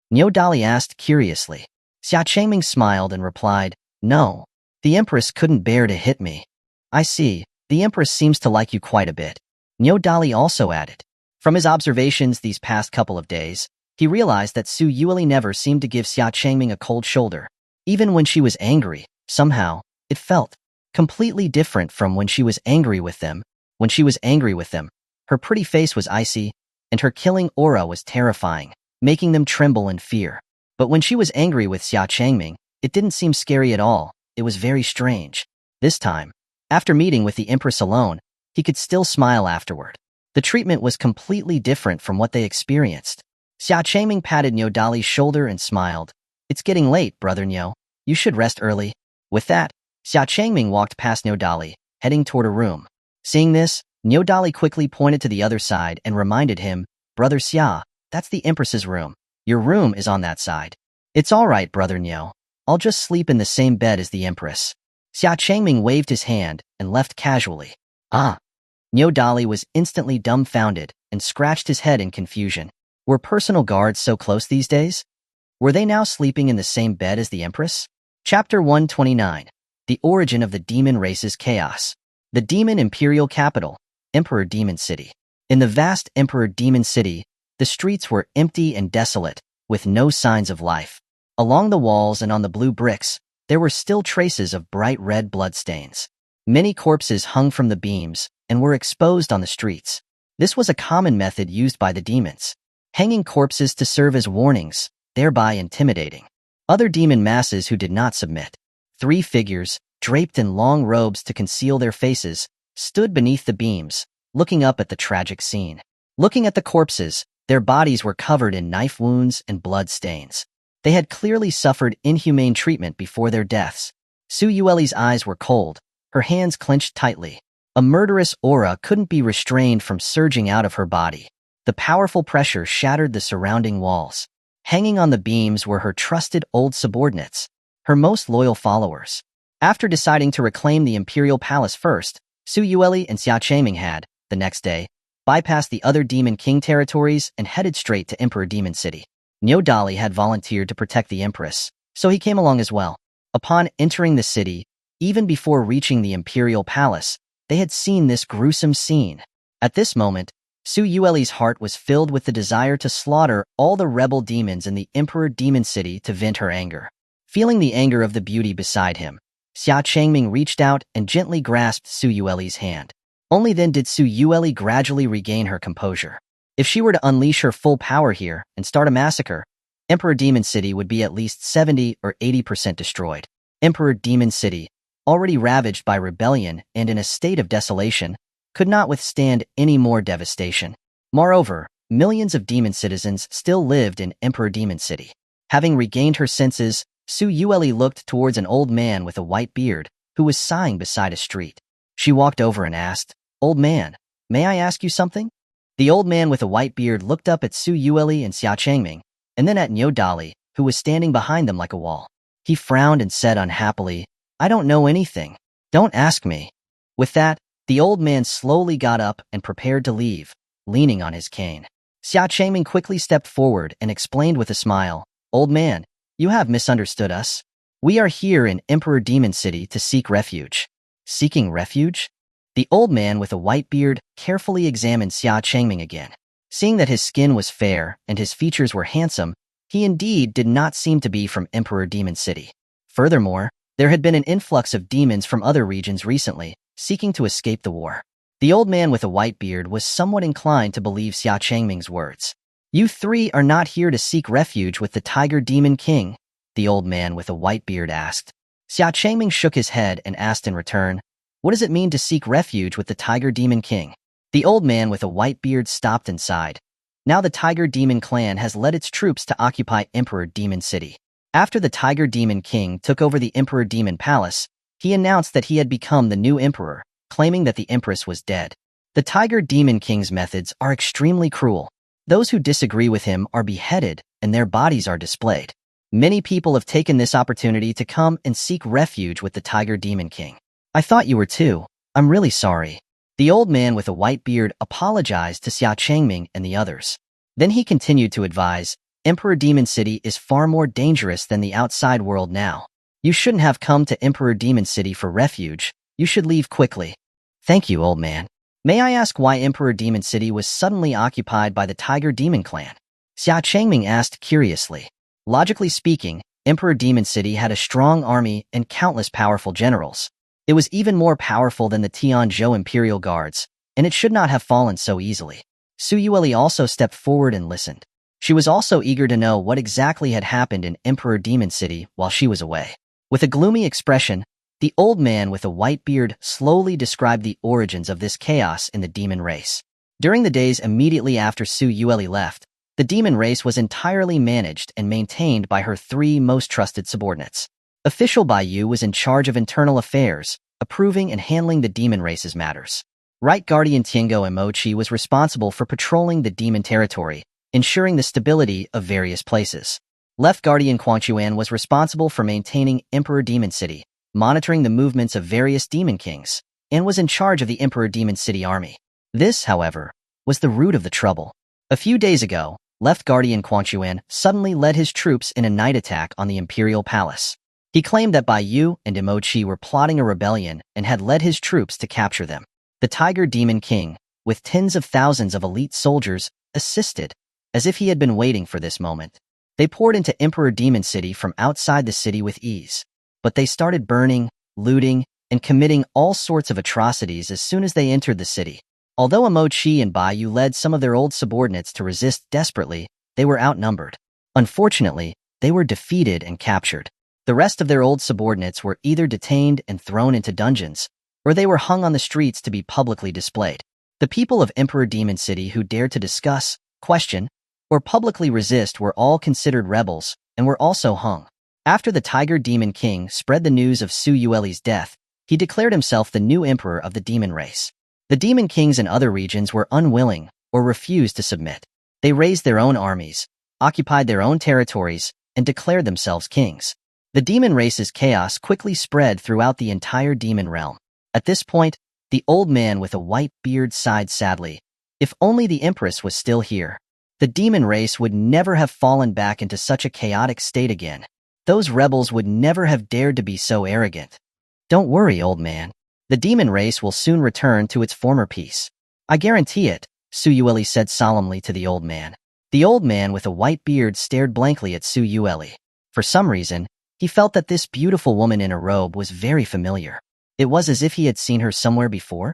Dali asked curiously. Xia Changming smiled and replied, no. The Empress couldn't bear to hit me. I see, the Empress seems to like you quite a bit. Dali also added. From his observations these past couple of days, he realized that Su Yueli never seemed to give Xia Changming a cold shoulder. Even when she was angry, somehow, it felt completely different from when she was angry with them. When she was angry with them, her pretty face was icy, and her killing aura was terrifying, making them tremble in fear. But when she was angry with Xia Changming, it didn't seem scary at all. It was very strange. This time, after meeting with the Empress alone, he could still smile afterward. The treatment was completely different from what they experienced. Xia Changming patted Niu Dali's shoulder and smiled. It's getting late, brother Niu. You should rest early. With that, Xia Changming walked past Niu Dali, heading toward a room. Seeing this, Niu Dali quickly pointed to the other side and reminded him, Brother Xia, that's the Empress's room. Your room is on that side. It's all right, brother Niu. I'll just sleep in the same bed as the Empress. Xia Changming waved his hand and left casually. Ah! Niu Dali was instantly dumbfounded and scratched his head in confusion. Were personal guards so close these days? Were they now sleeping in the same bed as the Empress? Chapter 129. The Origin of the Demon Race's Chaos. The Demon Imperial Capital, Emperor Demon City. In the vast Emperor Demon City, the streets were empty and desolate, with no signs of life. Along the walls and on the blue bricks, there were still traces of bright red bloodstains. Many corpses hung from the beams and were exposed on the streets. This was a common method used by the demons, hanging corpses to serve as warnings, thereby intimidating other demon masses who did not submit. 3 figures, draped in long robes to conceal their faces, stood beneath the beams, looking up at the tragic scene. Looking at the corpses, their bodies were covered in knife wounds and blood stains. They had clearly suffered inhumane treatment before their deaths. Su Yueli's eyes were cold, her hands clenched tightly. A murderous aura couldn't be restrained from surging out of her body. The powerful pressure shattered the surrounding walls. Hanging on the beams were her trusted old subordinates, her most loyal followers. After deciding to reclaim the Imperial Palace first, Su Yueli and Xia Changming had, the next day, bypassed the other Demon King territories and headed straight to Emperor Demon City. Niu Dali had volunteered to protect the Empress, so he came along as well. Upon entering the city, even before reaching the Imperial Palace, they had seen this gruesome scene. At this moment, Su Yueli's heart was filled with the desire to slaughter all the rebel demons in the Emperor Demon City to vent her anger. Feeling the anger of the beauty beside him, Xia Changming reached out and gently grasped Su Yueli's hand. Only then did Su Yueli gradually regain her composure. If she were to unleash her full power here and start a massacre, Emperor Demon City would be at least 70 or 80% destroyed. Emperor Demon City, already ravaged by rebellion and in a state of desolation, could not withstand any more devastation. Moreover, millions of demon citizens still lived in Emperor Demon City. Having regained her senses, Su Yueli looked towards an old man with a white beard who was sighing beside a street. She walked over and asked, "Old man, may I ask you something?" The old man with a white beard looked up at Su Yueli and Xia Changming, and then at Niu Dali, who was standing behind them like a wall. He frowned and said unhappily, "I don't know anything. Don't ask me." With that, the old man slowly got up and prepared to leave, leaning on his cane. Xia Changming quickly stepped forward and explained with a smile, "Old man, you have misunderstood us. We are here in Emperor Demon City to seek refuge." Seeking refuge? The old man with a white beard carefully examined Xia Changming again. Seeing that his skin was fair and his features were handsome, he indeed did not seem to be from Emperor Demon City. Furthermore, there had been an influx of demons from other regions recently, seeking to escape the war. The old man with a white beard was somewhat inclined to believe Xia Changming's words. "You 3 are not here to seek refuge with the Tiger Demon King?" the old man with a white beard asked. Xia Changming shook his head and asked in return, "What does it mean to seek refuge with the Tiger Demon King?" The old man with a white beard stopped and sighed. Now the Tiger Demon clan has led its troops to occupy Emperor Demon City. After the Tiger Demon King took over the Emperor Demon Palace, he announced that he had become the new emperor, claiming that the Empress was dead. The Tiger Demon King's methods are extremely cruel. Those who disagree with him are beheaded and their bodies are displayed. Many people have taken this opportunity to come and seek refuge with the Tiger Demon King. "I thought you were too. I'm really sorry." The old man with a white beard apologized to Xia Changming and the others. Then he continued to advise, "Emperor Demon City is far more dangerous than the outside world now. You shouldn't have come to Emperor Demon City for refuge. You should leave quickly." "Thank you, old man. May I ask why Emperor Demon City was suddenly occupied by the Tiger Demon clan?" Xia Changming asked curiously. Logically speaking, Emperor Demon City had a strong army and countless powerful generals. It was even more powerful than the Tianzhou Imperial Guards, and it should not have fallen so easily. Su Yueli also stepped forward and listened. She was also eager to know what exactly had happened in Emperor Demon City while she was away. With a gloomy expression, The old man with a white beard slowly described the origins of this chaos in the demon race. During the days immediately after Su Yueli left, the demon race was entirely managed and maintained by her three most trusted subordinates. Official Bai Yu was in charge of internal affairs, approving and handling the demon race's matters. Right Guardian Tianzhou Emochi was responsible for patrolling the demon territory, ensuring the stability of various places. Left Guardian Xuanhuan was responsible for maintaining Emperor Demon City, monitoring the movements of various demon kings, and was in charge of the Emperor Demon City army. This, however, was the root of the trouble. A few days ago, Left Guardian Xuanhuan suddenly led his troops in a night attack on the Imperial Palace. He claimed that Bai Yu and Emochi were plotting a rebellion and had led his troops to capture them. The Tiger Demon King, with tens of thousands of elite soldiers, assisted, as if he had been waiting for this moment. They poured into Emperor Demon City from outside the city with ease, but they started burning, looting, and committing all sorts of atrocities as soon as they entered the city. Although Emochi and Bai Yu led some of their old subordinates to resist desperately, they were outnumbered. Unfortunately, they were defeated and captured. The rest of their old subordinates were either detained and thrown into dungeons, or they were hung on the streets to be publicly displayed. The people of Emperor Demon City who dared to discuss, question, or publicly resist were all considered rebels and were also hung. After the Tiger Demon King spread the news of Su Yueli's death, he declared himself the new emperor of the demon race. The demon kings in other regions were unwilling or refused to submit. They raised their own armies, occupied their own territories, and declared themselves kings. The demon race's chaos quickly spread throughout the entire demon realm. At this point, the old man with a white beard sighed sadly. If only the Empress was still here. The demon race would never have fallen back into such a chaotic state again. Those rebels would never have dared to be so arrogant. Don't worry, old man. The demon race will soon return to its former peace. I guarantee it, Su Yueli said solemnly to the old man. The old man with a white beard stared blankly at Su Yueli. For some reason, he felt that this beautiful woman in a robe was very familiar. It was as if he had seen her somewhere before.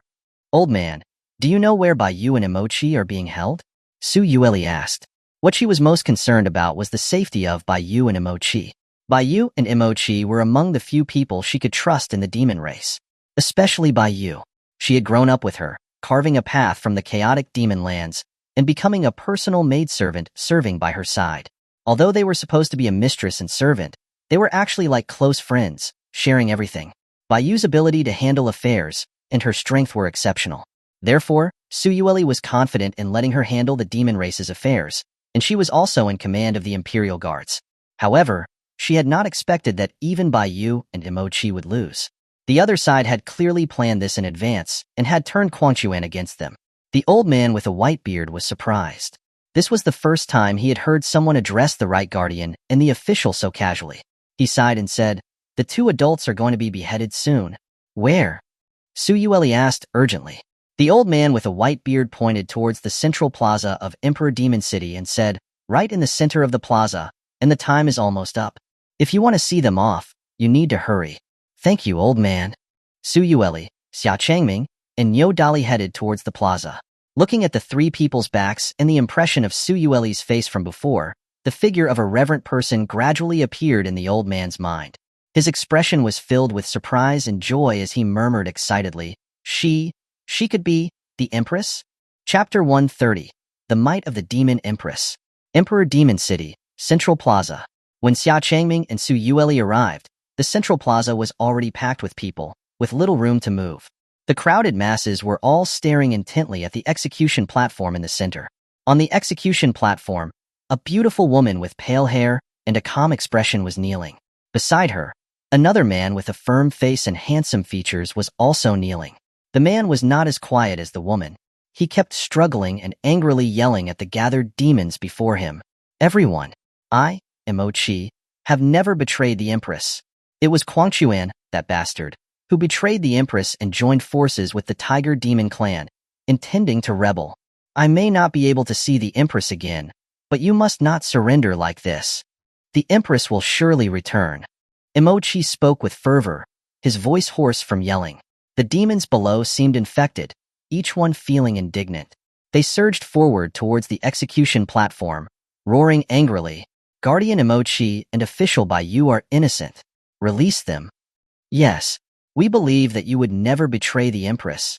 Old man, do you know where Bai Yu and Emochi are being held? Su Yueli asked. What she was most concerned about was the safety of Bai Yu and Emochi. Bai Yu and Emochi were among the few people she could trust in the demon race. Especially Bai Yu. She had grown up with her, carving a path from the chaotic demon lands and becoming a personal maidservant serving by her side. Although they were supposed to be a mistress and servant, they were actually like close friends, sharing everything. Bai Yu's ability to handle affairs and her strength were exceptional. Therefore, Su Yueli was confident in letting her handle the demon race's affairs, and she was also in command of the Imperial Guards. However, she had not expected that even Bai Yu and Emochi would lose. The other side had clearly planned this in advance and had turned Xuanhuan against them. The old man with a white beard was surprised. This was the first time he had heard someone address the Right Guardian and the official so casually. He sighed and said, "The two adults are going to be beheaded soon." "Where?" Su Yueli asked urgently. The old man with a white beard pointed towards the central plaza of Emperor Demon City and said, "Right in the center of the plaza, and the time is almost up. If you want to see them off, you need to hurry." "Thank you, old man." Su Yueli, Xia Changming, and Niu Dali headed towards the plaza. Looking at the three people's backs and the impression of Su Yueli's face from before, the figure of a reverent person gradually appeared in the old man's mind. His expression was filled with surprise and joy as he murmured excitedly, She could be the Empress?" Chapter 130. The Might of the Demon Empress. Emperor Demon City, Central Plaza. When Xia Changming and Su Yueli arrived, the Central Plaza was already packed with people, with little room to move. The crowded masses were all staring intently at the execution platform in the center. On the execution platform, a beautiful woman with pale hair and a calm expression was kneeling. Beside her, another man with a firm face and handsome features was also kneeling. The man was not as quiet as the woman. He kept struggling and angrily yelling at the gathered demons before him. "Everyone, I, Emochi, have never betrayed the Empress. It was Xuanhuan, that bastard, who betrayed the Empress and joined forces with the Tiger Demon clan, intending to rebel. I may not be able to see the Empress again, but you must not surrender like this. The Empress will surely return." Emochi spoke with fervor, his voice hoarse from yelling. The demons below seemed infected, each one feeling indignant. They surged forward towards the execution platform, roaring angrily, "Guardian Emochi and official Bai Yu are innocent. Release them." "Yes, We believe that you would never betray the Empress.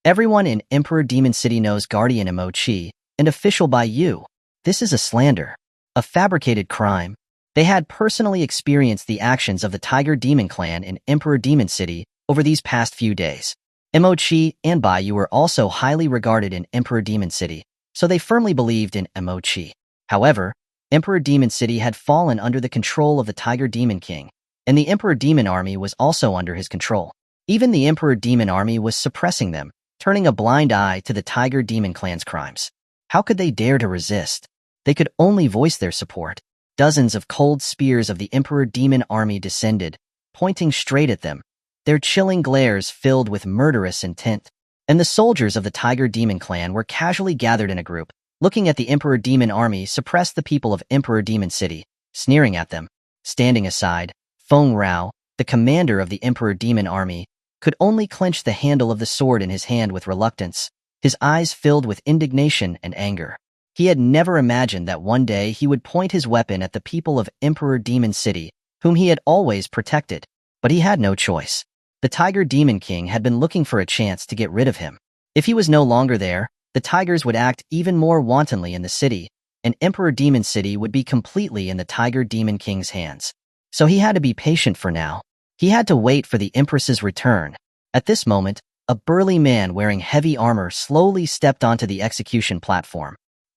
Everyone in Emperor Demon City knows Guardian Imochi, and official by you. This is a slander, a fabricated crime. They had personally experienced the actions of the Tiger Demon clan in Emperor Demon City over these past few days. Imochi and Baiyu were also highly regarded in Emperor Demon City, so they firmly believed in Imochi. However, Emperor Demon City had fallen under the control of the Tiger Demon King, and the Emperor Demon Army was also under his control. Even the Emperor Demon Army was suppressing them, turning a blind eye to the Tiger Demon clan's crimes. How could they dare to resist? They could only voice their support. Dozens of cold spears of the Emperor Demon Army descended, pointing straight at them, their chilling glares filled with murderous intent. And the soldiers of the Tiger Demon clan were casually gathered in a group, looking at the Emperor Demon Army suppress the people of Emperor Demon City, sneering at them. Standing aside, Feng Rao, the commander of the Emperor Demon Army, could only clench the handle of the sword in his hand with reluctance, his eyes filled with indignation and anger. He had never imagined that one day he would point his weapon at the people of Emperor Demon City, whom he had always protected. But he had no choice. The Tiger Demon King had been looking for a chance to get rid of him. If he was no longer there, the tigers would act even more wantonly in the city, and Emperor Demon City would be completely in the Tiger Demon King's hands. So he had to be patient for now. He had to wait for the Empress's return. At this moment, a burly man wearing heavy armor slowly stepped onto the execution platform.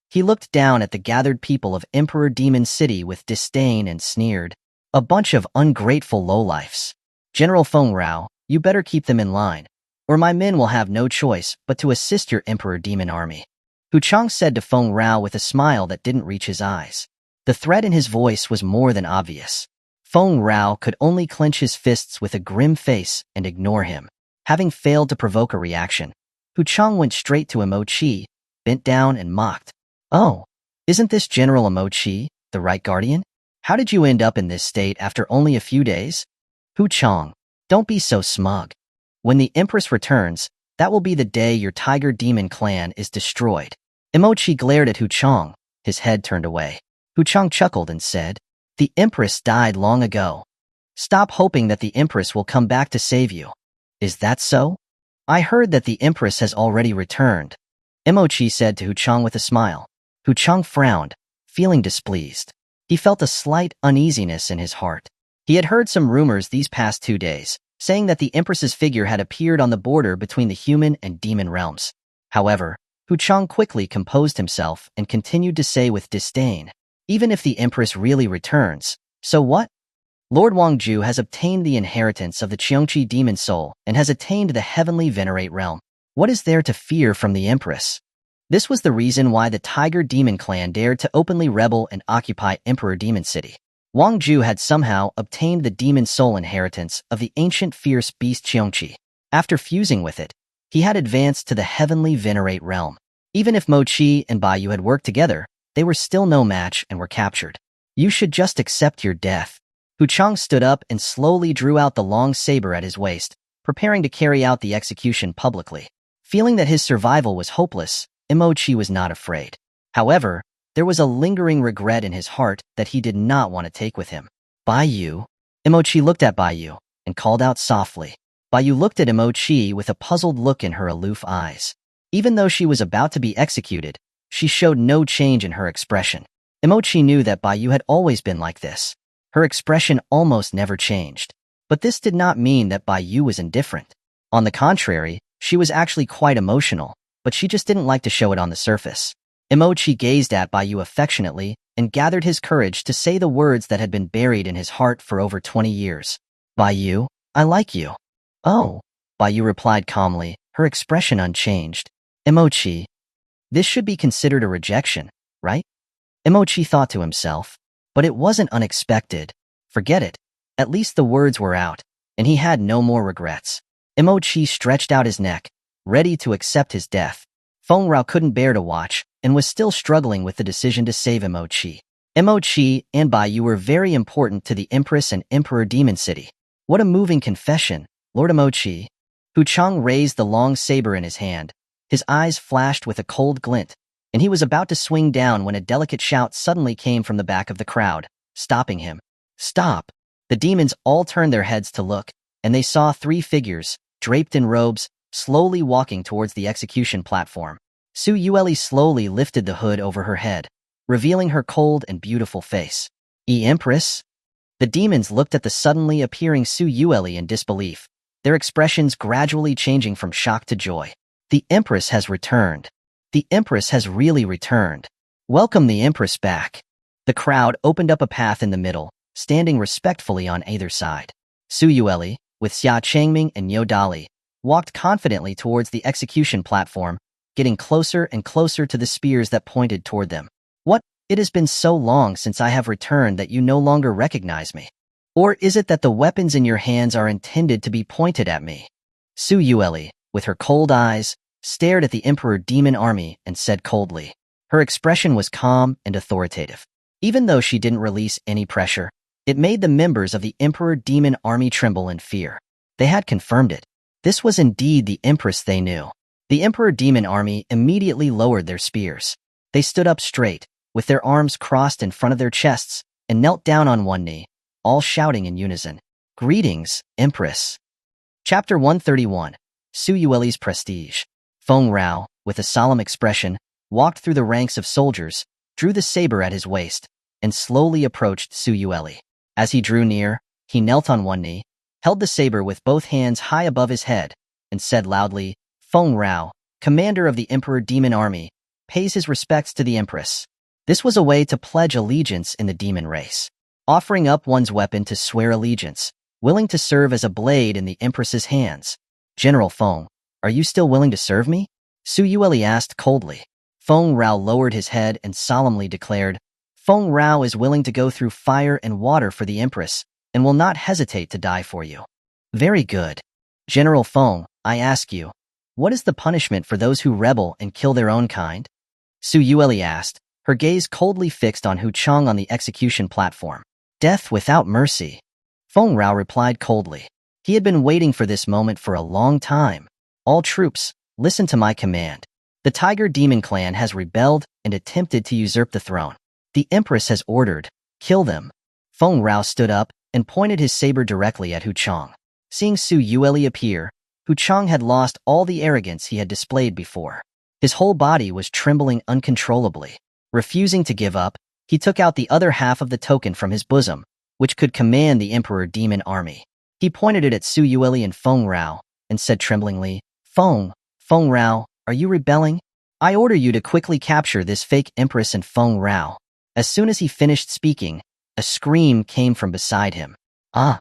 He looked down at the gathered people of Emperor Demon City with disdain and sneered. A bunch of ungrateful lowlifes. General Feng Rao, you better keep them in line, or my men will have no choice but to assist your Emperor Demon Army. Hu Chang said to Feng Rao with a smile that didn't reach his eyes. The threat in his voice was more than obvious. Feng Rao could only clench his fists with a grim face and ignore him. Having failed to provoke a reaction, Hu Chang went straight to Imochi, bent down and mocked. Oh, isn't this General Imochi, the right guardian? How did you end up in this state after only a few days? Hu Chang, don't be so smug. When the Empress returns, that will be the day your Tiger Demon clan is destroyed. Imochi glared at Hu Chang, his head turned away. Hu Chang chuckled and said, the Empress died long ago. Stop hoping that the Empress will come back to save you. Is that so? I heard that the Empress has already returned. Imochi said to Hu Chang with a smile. Hu Chang frowned, feeling displeased. He felt a slight uneasiness in his heart. He had heard some rumors these past 2 days, saying that the Empress's figure had appeared on the border between the human and demon realms. However, Hu Chang quickly composed himself and continued to say with disdain, even if the Empress really returns, so what? Lord Wangju has obtained the inheritance of the Qiongqi demon soul and has attained the heavenly venerate realm. What is there to fear from the Empress? This was the reason why the Tiger Demon clan dared to openly rebel and occupy Emperor Demon City. Wang Ju had somehow obtained the demon soul inheritance of the ancient fierce beast Qiongqi. After fusing with it, he had advanced to the heavenly venerate realm. Even if Mochi and Baiyu had worked together, they were still no match and were captured. You should just accept your death. Hu Chang stood up and slowly drew out the long saber at his waist, preparing to carry out the execution publicly. Feeling that his survival was hopeless, Imochi was not afraid. However, there was a lingering regret in his heart that he did not want to take with him. Baiyu. Imochi looked at Baiyu and called out softly. Baiyu looked at Imochi with a puzzled look in her aloof eyes. Even though she was about to be executed, she showed no change in her expression. Imochi knew that Baiyu had always been like this. Her expression almost never changed. But this did not mean that Baiyu was indifferent. On the contrary, she was actually quite emotional, but she just didn't like to show it on the surface. Imochi gazed at Baiyu affectionately and gathered his courage to say the words that had been buried in his heart for over 20 years. Baiyu, I like you. Oh, Baiyu replied calmly, her expression unchanged. Imochi, this should be considered a rejection, right? Imochi thought to himself, but it wasn't unexpected. Forget it. At least the words were out, and he had no more regrets. Imochi stretched out his neck, ready to accept his death. Feng Rao couldn't bear to watch and was still struggling with the decision to save Imochi. Imochi and Baiyu were very important to the Empress and Emperor Demon City. What a moving confession, Lord Imochi. Hu Chang raised the long saber in his hand. His eyes flashed with a cold glint, and he was about to swing down when a delicate shout suddenly came from the back of the crowd, stopping him. Stop! The demons all turned their heads to look, and they saw 3 figures, draped in robes, slowly walking towards the execution platform. Su Yueli slowly lifted the hood over her head, revealing her cold and beautiful face. Empress? The demons looked at the suddenly appearing Su Yueli in disbelief, their expressions gradually changing from shock to joy. The Empress has returned. The Empress has really returned. Welcome the Empress back. The crowd opened up a path in the middle, standing respectfully on either side. Su Yueli, with Xia Changming and Yo Dali, walked confidently towards the execution platform, getting closer and closer to the spears that pointed toward them. What? It has been so long since I have returned that you no longer recognize me. Or is it that the weapons in your hands are intended to be pointed at me? Su Yueli, with her cold eyes, stared at the Emperor Demon Army and said coldly. Her expression was calm and authoritative. Even though she didn't release any pressure, it made the members of the Emperor Demon Army tremble in fear. They had confirmed it. This was indeed the Empress they knew. The Emperor Demon Army immediately lowered their spears. They stood up straight, with their arms crossed in front of their chests, and knelt down on one knee, all shouting in unison. Greetings, Empress. Chapter 131. Su Yueli's Prestige. Feng Rao, with a solemn expression, walked through the ranks of soldiers, drew the saber at his waist, and slowly approached Su Yueli. As he drew near, he knelt on one knee, held the saber with both hands high above his head, and said loudly, Feng Rao, commander of the Emperor Demon Army, pays his respects to the Empress. This was a way to pledge allegiance in the demon race, offering up one's weapon to swear allegiance, willing to serve as a blade in the Empress's hands. General Feng, are you still willing to serve me? Su Yueli asked coldly. Feng Rao lowered his head and solemnly declared, Feng Rao is willing to go through fire and water for the Empress, and will not hesitate to die for you. Very good. General Feng, I ask you, what is the punishment for those who rebel and kill their own kind? Su Yueli asked, her gaze coldly fixed on Hu Chang on the execution platform. Death without mercy. Feng Rao replied coldly. He had been waiting for this moment for a long time. All troops, listen to my command. The Tiger Demon Clan has rebelled and attempted to usurp the throne. The Empress has ordered, kill them. Feng Rao stood up and pointed his saber directly at Hu Chang. Seeing Su Yueli appear, Hu Chang had lost all the arrogance he had displayed before. His whole body was trembling uncontrollably. Refusing to give up, he took out the other half of the token from his bosom, which could command the Emperor Demon Army. He pointed it at Su Yueli and Feng Rao, and said tremblingly, Feng Rao, are you rebelling? I order you to quickly capture this fake Empress and Feng Rao. As soon as he finished speaking, a scream came from beside him. Ah!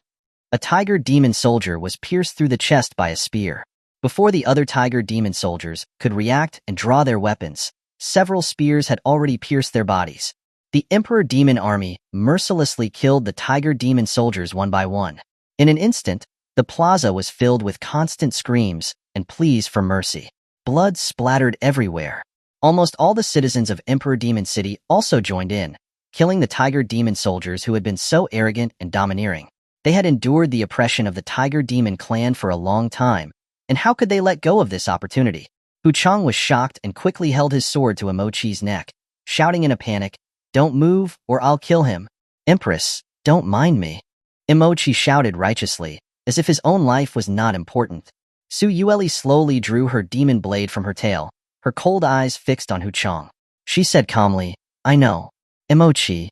A tiger demon soldier was pierced through the chest by a spear. Before the other tiger demon soldiers could react and draw their weapons, several spears had already pierced their bodies. The Emperor Demon Army mercilessly killed the tiger demon soldiers one by one. In an instant, the plaza was filled with constant screams and pleas for mercy. Blood splattered everywhere. Almost all the citizens of Emperor Demon City also joined in, killing the tiger demon soldiers who had been so arrogant and domineering. They had endured the oppression of the Tiger Demon Clan for a long time, and how could they let go of this opportunity? Hu Chang was shocked and quickly held his sword to Emochi's neck, shouting in a panic, Don't move, or I'll kill him. Empress, don't mind me. Emochi shouted righteously, as if his own life was not important. Su Yueli slowly drew her demon blade from her tail, her cold eyes fixed on Hu Chang. She said calmly, I know. Emochi.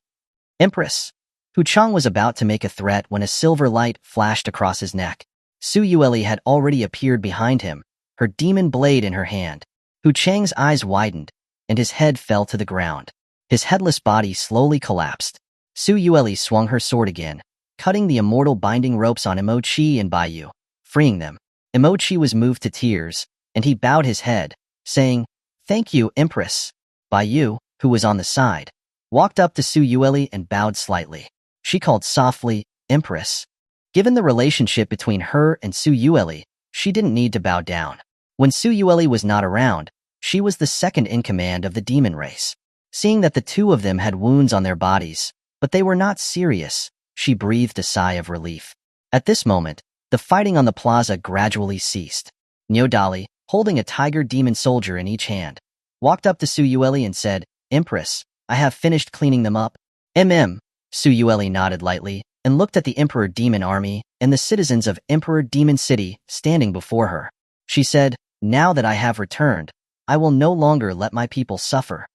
Empress. Hu Chang was about to make a threat when a silver light flashed across his neck. Su Yueli had already appeared behind him, her demon blade in her hand. Hu Chang's eyes widened, and his head fell to the ground. His headless body slowly collapsed. Su Yueli swung her sword again, cutting the immortal binding ropes on Emochi and Baiyu, freeing them. Emochi was moved to tears, and he bowed his head, saying, Thank you, Empress. Baiyu, who was on the side, walked up to Su Yueli and bowed slightly. She called softly, Empress. Given the relationship between her and Su Yueli, she didn't need to bow down. When Su Yueli was not around, she was the second in command of the demon race. Seeing that the two of them had wounds on their bodies, but they were not serious, she breathed a sigh of relief. At this moment, the fighting on the plaza gradually ceased. Nyodali, holding a tiger demon soldier in each hand, walked up to Su Yueli and said, Empress, I have finished cleaning them up. Su Yueli nodded lightly, and looked at the Emperor Demon Army and the citizens of Emperor Demon City standing before her. She said, "Now that I have returned, I will no longer let my people suffer.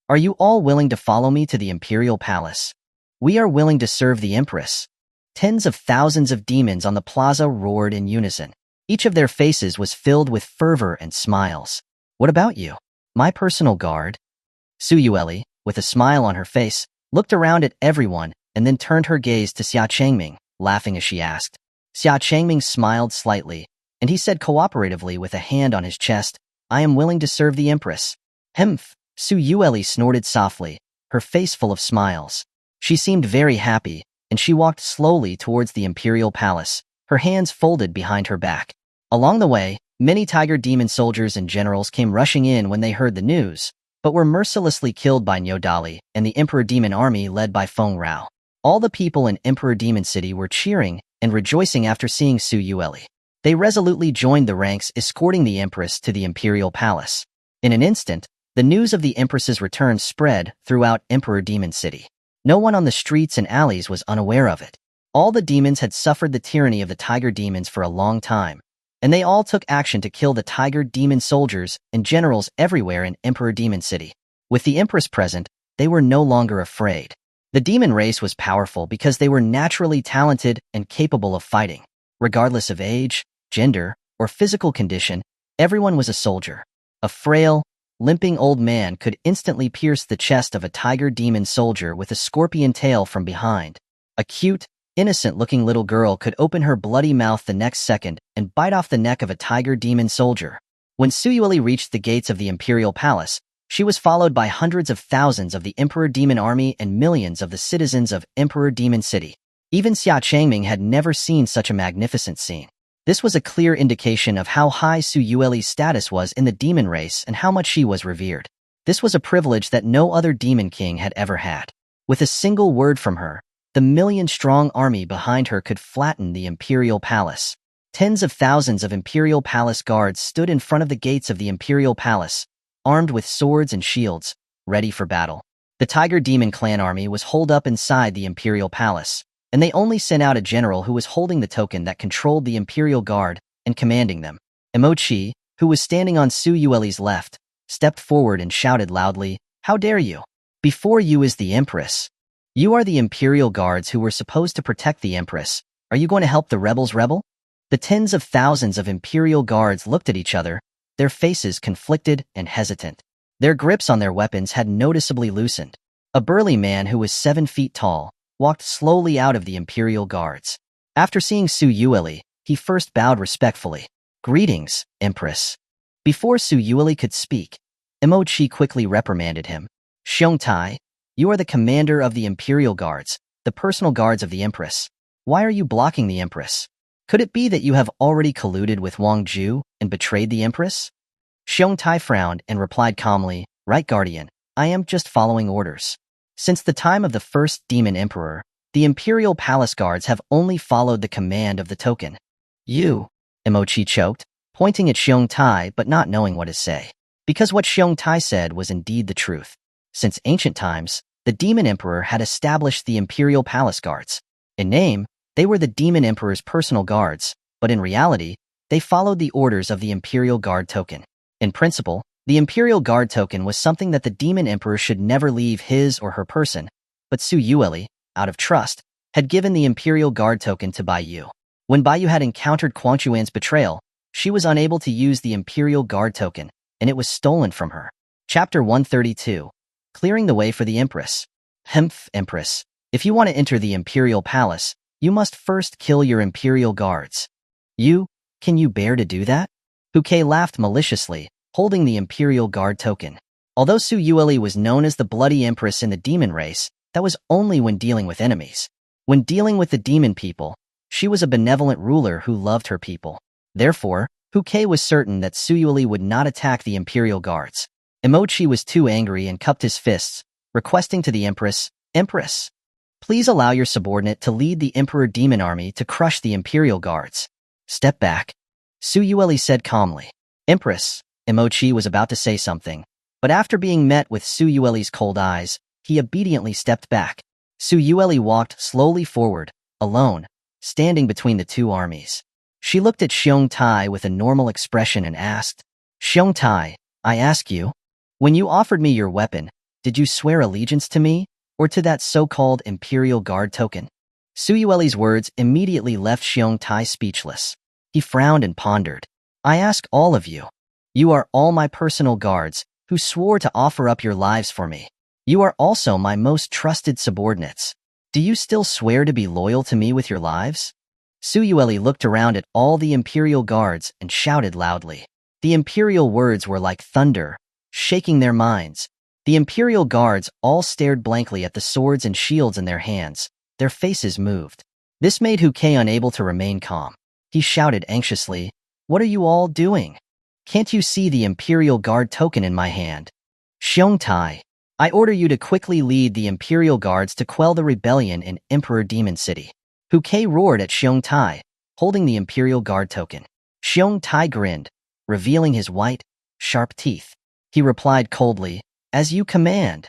Are you all willing to follow me to the Imperial Palace? We are willing to serve the Empress." Tens of thousands of demons on the plaza roared in unison. Each of their faces was filled with fervor and smiles. "What about you? My personal guard?" Suyueli, with a smile on her face, looked around at everyone and then turned her gaze to Xia Changming, laughing as she asked. Xia Changming smiled slightly, and he said cooperatively with a hand on his chest, "I am willing to serve the Empress." "Hemph!" Suyueli snorted softly, her face full of smiles. She seemed very happy, and she walked slowly towards the Imperial Palace, her hands folded behind her back. Along the way, many tiger demon soldiers and generals came rushing in when they heard the news, but were mercilessly killed by Nyodali and the Emperor Demon Army led by Feng Rao. All the people in Emperor Demon City were cheering and rejoicing after seeing Suyueli. They resolutely joined the ranks, escorting the Empress to the Imperial Palace. In an instant, the news of the Empress's return spread throughout Emperor Demon City. No one on the streets and alleys was unaware of it. All the demons had suffered the tyranny of the tiger demons for a long time, and they all took action to kill the tiger demon soldiers and generals everywhere in Emperor Demon City. With the Empress present, they were no longer afraid. The demon race was powerful because they were naturally talented and capable of fighting. Regardless of age, gender, or physical condition, everyone was a soldier. A frail, limping old man could instantly pierce the chest of a tiger demon soldier with a scorpion tail from behind. A cute, innocent-looking little girl could open her bloody mouth the next second and bite off the neck of a tiger demon soldier. When Suyueli reached the gates of the Imperial Palace, she was followed by hundreds of thousands of the Emperor Demon Army and millions of the citizens of Emperor Demon City. Even Xia Changming had never seen such a magnificent scene. This was a clear indication of how high Suyueli's status was in the demon race and how much she was revered. This was a privilege that no other demon king had ever had. With a single word from her, the million-strong army behind her could flatten the Imperial Palace. Tens of thousands of Imperial Palace guards stood in front of the gates of the Imperial Palace, armed with swords and shields, ready for battle. The Tiger Demon Clan army was holed up inside the Imperial Palace, and they only sent out a general who was holding the token that controlled the Imperial Guard and commanding them. Emochi, who was standing on Suyueli's left, stepped forward and shouted loudly, "How dare you? Before you is the Empress. You are the Imperial Guards who were supposed to protect the Empress. Are you going to help the rebels rebel?" The tens of thousands of Imperial Guards looked at each other, their faces conflicted and hesitant. Their grips on their weapons had noticeably loosened. A burly man who was 7 feet tall walked slowly out of the Imperial Guards. After seeing Suyueli, he first bowed respectfully. "Greetings, Empress." Before Suyueli could speak, Emochi quickly reprimanded him. "Xiongtai, you are the commander of the Imperial Guards, the personal guards of the Empress. Why are you blocking the Empress? Could it be that you have already colluded with Wang Ju and betrayed the Empress?" Xiongtai frowned and replied calmly, "Right, Guardian, I am just following orders." Since the time of the first Demon Emperor, the Imperial Palace Guards have only followed the command of the token. "You," Emochi choked, pointing at Xiongtai but not knowing what to say. Because what Xiongtai said was indeed the truth. Since ancient times, the Demon Emperor had established the Imperial Palace Guards. In name, they were the Demon Emperor's personal guards, but in reality, they followed the orders of the Imperial Guard token. In principle, the Imperial Guard token was something that the Demon Emperor should never leave his or her person, but Suyueli, out of trust, had given the Imperial Guard token to Baiyu. When Baiyu had encountered Xuanhuan's betrayal, she was unable to use the Imperial Guard token, and it was stolen from her. Chapter 132. Clearing the way for the Empress. Hemph, Empress. If you want to enter the Imperial Palace, you must first kill your Imperial Guards. Can you bear to do that? Huke laughed maliciously, holding the Imperial Guard token. Although Suyueli was known as the Bloody Empress in the demon race, that was only when dealing with enemies. When dealing with the demon people, she was a benevolent ruler who loved her people. Therefore, Huke was certain that Suyueli would not attack the Imperial Guards. Emochi was too angry and cupped his fists, requesting to the Empress, "Empress, please allow your subordinate to lead the Emperor Demon Army to crush the Imperial Guards." "Step back," Suyueli said calmly. "Empress," Emochi was about to say something, but after being met with Suyueli's cold eyes, he obediently stepped back. Suyueli walked slowly forward, alone, standing between the two armies. She looked at Xiong Tai with a normal expression and asked, "Xiong Tai, I ask you, when you offered me your weapon, did you swear allegiance to me, or to that so-called Imperial Guard token?" Su Yueli's words immediately left Xiong Tai speechless. He frowned and pondered. "I ask all of you. You are all my personal guards, who swore to offer up your lives for me. You are also my most trusted subordinates. Do you still swear to be loyal to me with your lives?" Su Yueli looked around at all the Imperial guards and shouted loudly. The Imperial words were like thunder, shaking their minds. The Imperial guards all stared blankly at the swords and shields in their hands. Their faces moved. This made Hu Kei unable to remain calm. He shouted anxiously, "What are you all doing? Can't you see the Imperial Guard token in my hand? Xiong Tai, I order you to quickly lead the Imperial Guards to quell the rebellion in Emperor Demon City." Hu Kei roared at Xiong Tai, holding the Imperial Guard token. Xiong Tai grinned, revealing his white, sharp teeth. He replied coldly, "As you command."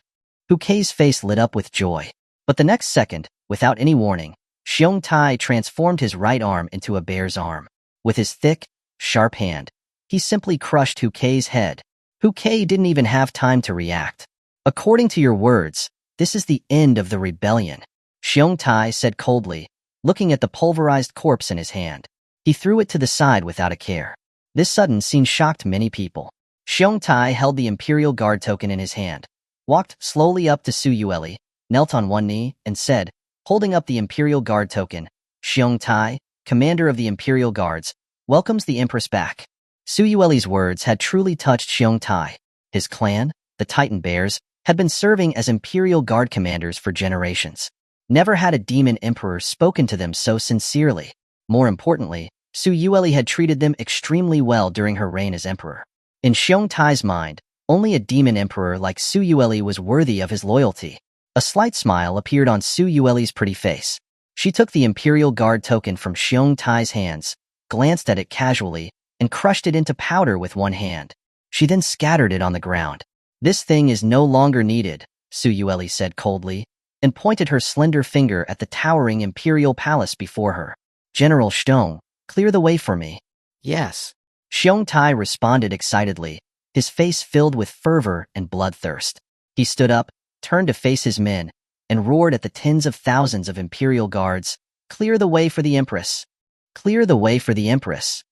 Hu Kei's face lit up with joy. But the next second, without any warning, Xiong Tai transformed his right arm into a bear's arm. With his thick, sharp hand, he simply crushed Hu Kei's head. Hu Kei didn't even have time to react. "According to your words, this is the end of the rebellion," Xiong Tai said coldly, looking at the pulverized corpse in his hand. He threw it to the side without a care. This sudden scene shocked many people. Xiong Tai held the Imperial Guard token in his hand, walked slowly up to Su Yueli, knelt on one knee, and said, holding up the Imperial Guard token, "Xiong Tai, commander of the Imperial Guards, welcomes the Empress back." Su Yueli's words had truly touched Xiong Tai. His clan, the Titan Bears, had been serving as Imperial Guard commanders for generations. Never had a demon emperor spoken to them so sincerely. More importantly, Su Yueli had treated them extremely well during her reign as emperor. In Xiong Tai's mind, only a demon emperor like Su Yueli was worthy of his loyalty. A slight smile appeared on Su Yueli's pretty face. She took the Imperial Guard token from Xiong Tai's hands, glanced at it casually, and crushed it into powder with one hand. She then scattered it on the ground. "This thing is no longer needed," Su Yueli said coldly, and pointed her slender finger at the towering Imperial Palace before her. "General Xiong, clear the way for me." "Yes." Xiong Tai responded excitedly, his face filled with fervor and bloodthirst. He stood up, turned to face his men, and roared at the tens of thousands of Imperial guards, "Clear the way for the Empress! Clear the way for the Empress!"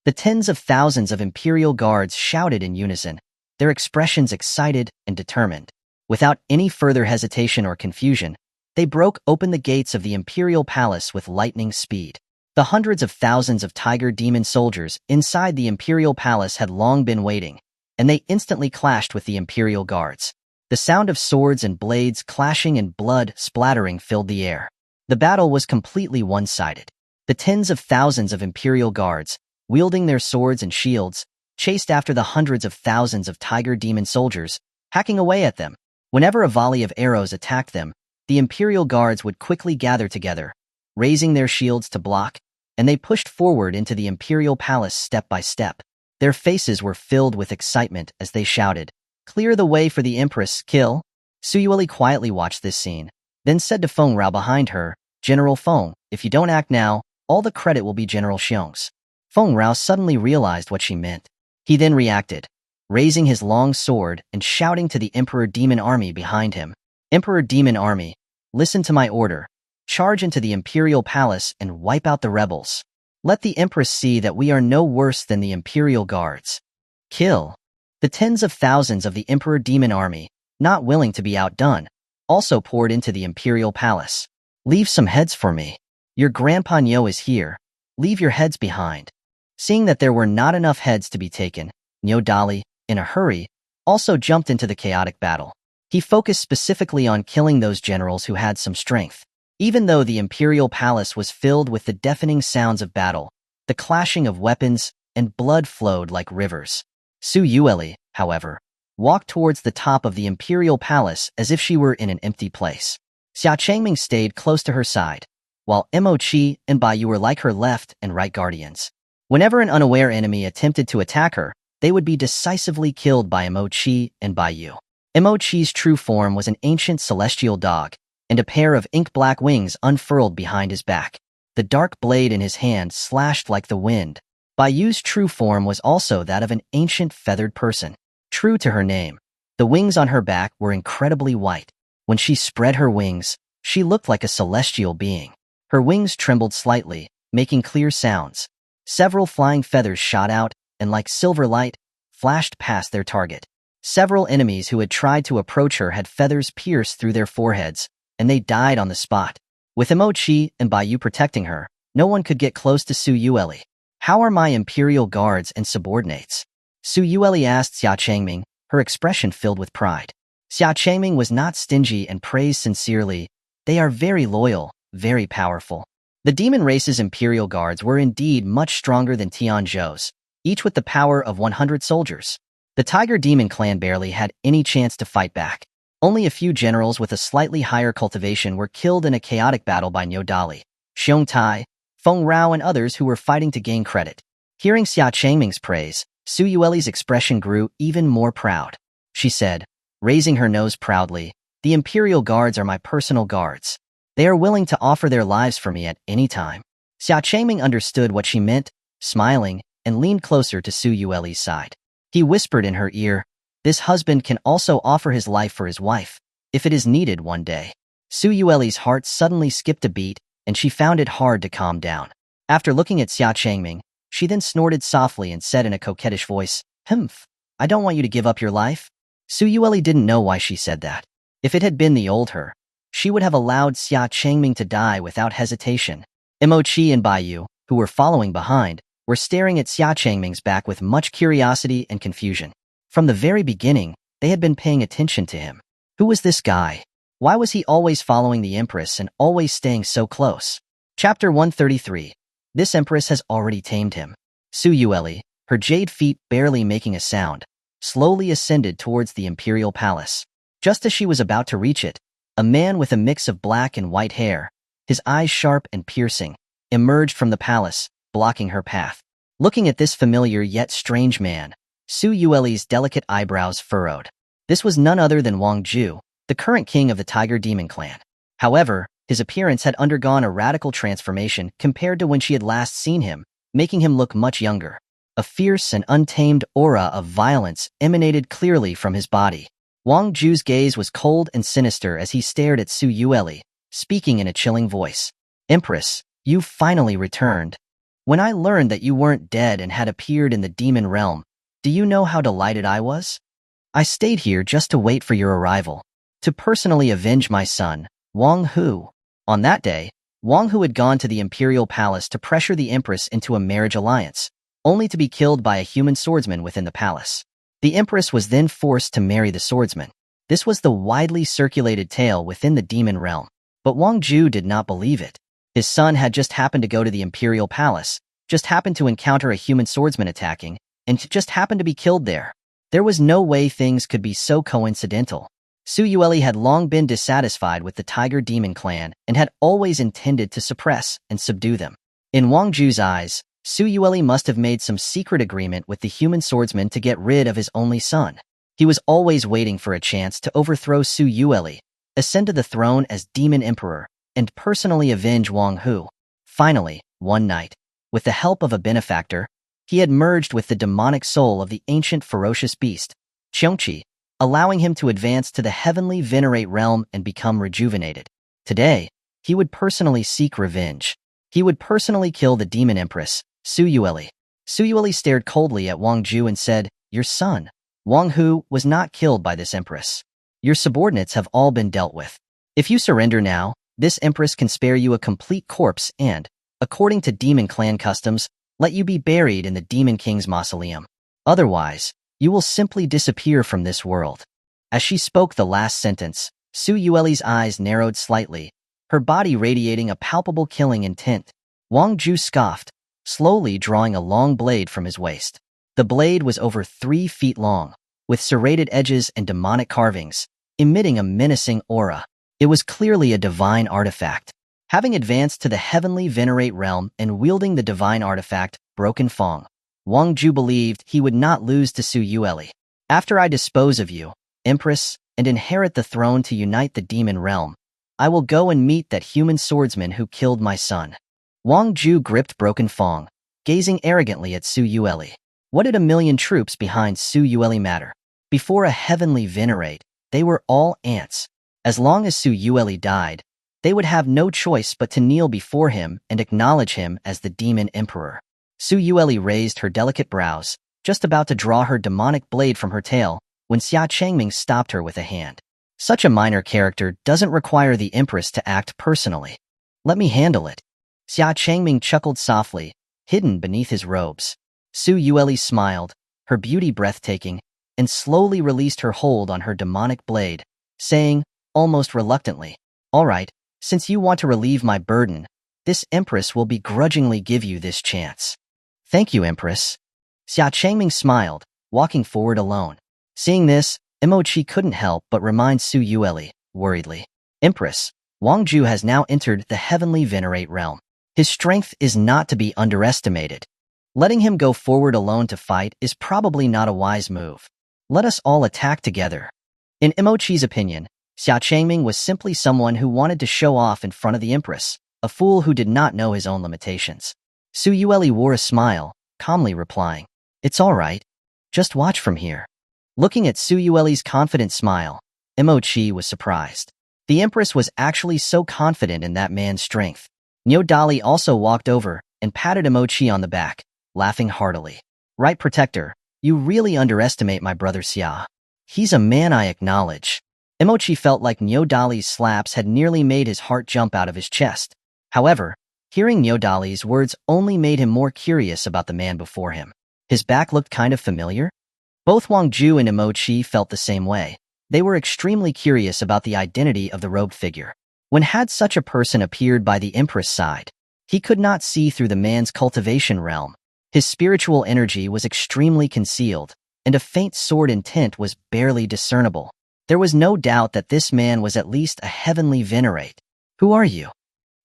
The tens of thousands of Imperial guards shouted in unison, their expressions excited and determined. Without any further hesitation or confusion, they broke open the gates of the Imperial Palace with lightning speed. The hundreds of thousands of tiger demon soldiers inside the Imperial Palace had long been waiting, and they instantly clashed with the Imperial guards. The sound of swords and blades clashing and blood splattering filled the air. The battle was completely one-sided. The tens of thousands of Imperial guards, wielding their swords and shields, chased after the hundreds of thousands of tiger demon soldiers, hacking away at them. Whenever a volley of arrows attacked them, the Imperial guards would quickly gather together, raising their shields to block, and they pushed forward into the Imperial Palace step by step. Their faces were filled with excitement as they shouted, "Clear the way for the Empress, kill!" Su Yueli quietly watched this scene, then said to Feng Rao behind her, "General Feng, if you don't act now, all the credit will be General Xiong's." Feng Rao suddenly realized what she meant. He then reacted, raising his long sword and shouting to the Emperor Demon Army behind him, "Emperor Demon Army, listen to my order. Charge into the Imperial Palace and wipe out the rebels. Let the Empress see that we are no worse than the Imperial Guards. Kill." The tens of thousands of the Emperor Demon Army, not willing to be outdone, also poured into the Imperial Palace. "Leave some heads for me. Your Grandpa Nyo is here. Leave your heads behind." Seeing that there were not enough heads to be taken, Nyo Dali, in a hurry, also jumped into the chaotic battle. He focused specifically on killing those generals who had some strength. Even though the Imperial Palace was filled with the deafening sounds of battle, the clashing of weapons, and blood flowed like rivers. Su Yueli, however, walked towards the top of the Imperial Palace as if she were in an empty place. Xia Changming stayed close to her side, while Mo Qi and Bai Yu were like her left and right guardians. Whenever an unaware enemy attempted to attack her, they would be decisively killed by Mo Qi and Bai Yu. Mo Qi's true form was an ancient celestial dog, and a pair of ink-black wings unfurled behind his back. The dark blade in his hand slashed like the wind. Bayu's true form was also that of an ancient feathered person. True to her name, the wings on her back were incredibly white. When she spread her wings, she looked like a celestial being. Her wings trembled slightly, making clear sounds. Several flying feathers shot out, and like silver light, flashed past their target. Several enemies who had tried to approach her had feathers pierced through their foreheads, and they died on the spot. With Imochi and Bayu protecting her, no one could get close to Su Yueli. "How are my imperial guards and subordinates?" Su Yueli asked Xia Changming, her expression filled with pride. Xia Changming was not stingy and praised sincerely. "They are very loyal, very powerful." The demon race's imperial guards were indeed much stronger than Tianzhou's, each with the power of 100 soldiers. The Tiger Demon clan barely had any chance to fight back. Only a few generals with a slightly higher cultivation were killed in a chaotic battle by Niu Dali, Xiong Tai, Feng Rao, and others who were fighting to gain credit. Hearing Xia Changming's praise, Su Yueli's expression grew even more proud. She said, raising her nose proudly, "The Imperial Guards are my personal guards. They are willing to offer their lives for me at any time." Xia Changming understood what she meant, smiling, and leaned closer to Su Yueli's side. He whispered in her ear, "This husband can also offer his life for his wife, if it is needed one day." Su Yueli's heart suddenly skipped a beat, and she found it hard to calm down. After looking at Xia Changming, she then snorted softly and said in a coquettish voice, "Humph, I don't want you to give up your life." Su Yueli didn't know why she said that. If it had been the old her, she would have allowed Xia Changming to die without hesitation. Imochi and Bayu, who were following behind, were staring at Xia Changming's back with much curiosity and confusion. From the very beginning, they had been paying attention to him. Who was this guy? Why was he always following the Empress and always staying so close? Chapter 133. This Empress has already tamed him. Su Yueli, her jade feet barely making a sound, slowly ascended towards the imperial palace. Just as she was about to reach it, a man with a mix of black and white hair, his eyes sharp and piercing, emerged from the palace, blocking her path. Looking at this familiar yet strange man, Su Yueli's delicate eyebrows furrowed. This was none other than Wang Ju, the current king of the Tiger Demon clan. However, his appearance had undergone a radical transformation compared to when she had last seen him, making him look much younger. A fierce and untamed aura of violence emanated clearly from his body. Wang Ju's gaze was cold and sinister as he stared at Su Yueli, speaking in a chilling voice. "Empress, you finally returned. When I learned that you weren't dead and had appeared in the demon realm, do you know how delighted I was? I stayed here just to wait for your arrival, to personally avenge my son, Wang Hu." On that day, Wang Hu had gone to the imperial palace to pressure the Empress into a marriage alliance, only to be killed by a human swordsman within the palace. The Empress was then forced to marry the swordsman. This was the widely circulated tale within the demon realm, but Wang Ju did not believe it. His son had just happened to go to the imperial palace, just happened to encounter a human swordsman attacking, and just happened to be killed there. There was no way things could be so coincidental. Su Yueli had long been dissatisfied with the Tiger Demon clan and had always intended to suppress and subdue them. In Wang Ju's eyes, Su Yueli must have made some secret agreement with the human swordsman to get rid of his only son. He was always waiting for a chance to overthrow Su Yueli, ascend to the throne as Demon Emperor, and personally avenge Wang Hu. Finally, one night, with the help of a benefactor, he had merged with the demonic soul of the ancient ferocious beast, Qiongqi, allowing him to advance to the heavenly venerate realm and become rejuvenated. Today, he would personally seek revenge. He would personally kill the Demon Empress, Su Yueli. Su Yueli stared coldly at Wang Ju and said, "Your son, Wang Hu, was not killed by this Empress. Your subordinates have all been dealt with. If you surrender now, this Empress can spare you a complete corpse and, according to Demon Clan customs, let you be buried in the Demon King's mausoleum. Otherwise, you will simply disappear from this world." As she spoke the last sentence, Su Yueli's eyes narrowed slightly, her body radiating a palpable killing intent. Wang Ju scoffed, slowly drawing a long blade from his waist. The blade was over 3 feet long, with serrated edges and demonic carvings, emitting a menacing aura. It was clearly a divine artifact. Having advanced to the heavenly venerate realm and wielding the divine artifact, Broken Fong, Wang Ju believed he would not lose to Su Yueli. "After I dispose of you, Empress, and inherit the throne to unite the demon realm, I will go and meet that human swordsman who killed my son. Wang Ju gripped Broken Fong, gazing arrogantly at Su Yueli. What did a million troops behind Su Yueli matter? Before a heavenly venerate, they were all ants. As long as Su Yueli died, they would have no choice but to kneel before him and acknowledge him as the Demon Emperor. Su Yueli raised her delicate brows, just about to draw her demonic blade from her tail, when Xia Changming stopped her with a hand. Such a minor character doesn't require the Empress to act personally. Let me handle it. Xia Changming chuckled softly, hidden beneath his robes. Su Yueli smiled, her beauty breathtaking, and slowly released her hold on her demonic blade, saying, almost reluctantly, "All right, since you want to relieve my burden, this Empress will begrudgingly give you this chance." "Thank you, Empress." Xia Changming smiled, walking forward alone. Seeing this, Imochi couldn't help but remind Su Yueli, worriedly, "Empress, Wang Ju has now entered the heavenly venerate realm. His strength is not to be underestimated. Letting him go forward alone to fight is probably not a wise move. Let us all attack together." In Imochi's opinion, Xia Changming was simply someone who wanted to show off in front of the Empress, a fool who did not know his own limitations. Su Yueli wore a smile, calmly replying, "It's all right. Just watch from here." Looking at Su Yueli's confident smile, Imochi was surprised. The Empress was actually so confident in that man's strength. Nyo Dali also walked over and patted Imochi on the back, laughing heartily. "Right, Protector, you really underestimate my brother Xia. He's a man I acknowledge." Imochi felt like Nyo Dali's slaps had nearly made his heart jump out of his chest. However, hearing Nyo Dali's words only made him more curious about the man before him. His back looked kind of familiar. Both Wang Ju and Imochi felt the same way. They were extremely curious about the identity of the robed figure. When had such a person appeared by the Empress' side? He could not see through the man's cultivation realm. His spiritual energy was extremely concealed, and a faint sword intent was barely discernible. There was no doubt that this man was at least a heavenly venerate. "Who are you?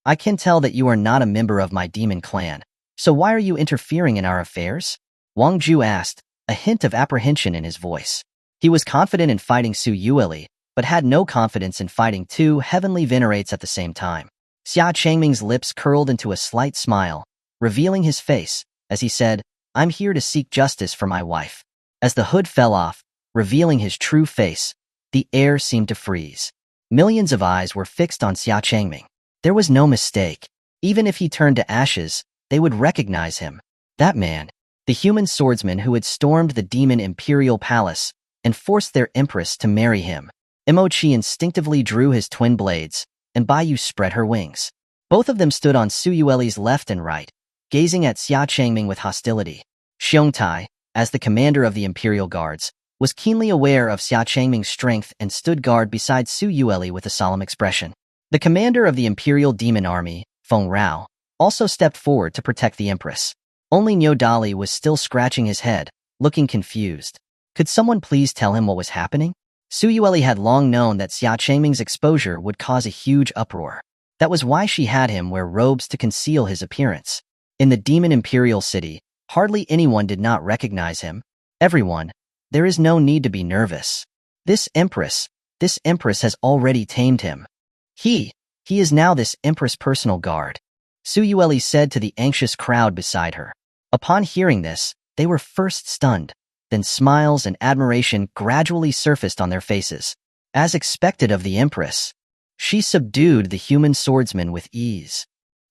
I can tell that you are not a member of my demon clan, so why are you interfering in our affairs?" Wang Ju asked, a hint of apprehension in his voice. He was confident in fighting Su Yueli, but had no confidence in fighting two heavenly venerates at the same time. Xia Changming's lips curled into a slight smile, revealing his face, as he said, "I'm here to seek justice for my wife." As the hood fell off, revealing his true face, the air seemed to freeze. Millions of eyes were fixed on Xia Changming. There was no mistake. Even if he turned to ashes, they would recognize him. That man, the human swordsman who had stormed the demon imperial palace and forced their empress to marry him. Imochi instinctively drew his twin blades, and Baiyu spread her wings. Both of them stood on Su Yueli's left and right, gazing at Xia Changming with hostility. Xiongtai, as the commander of the Imperial Guards, was keenly aware of Xia Changming's strength and stood guard beside Su Yueli with a solemn expression. The commander of the Imperial Demon Army, Feng Rao, also stepped forward to protect the Empress. Only Nyo Dali was still scratching his head, looking confused. Could someone please tell him what was happening? Su Yueli had long known that Xia Changming's exposure would cause a huge uproar. That was why she had him wear robes to conceal his appearance. In the Demon Imperial City, hardly anyone did not recognize him. Everyone, there is no need to be nervous. This Empress has already tamed him. He is now this Empress' personal guard. Su Yueli said to the anxious crowd beside her. Upon hearing this, they were first stunned. Then smiles and admiration gradually surfaced on their faces. As expected of the Empress, she subdued the human swordsman with ease.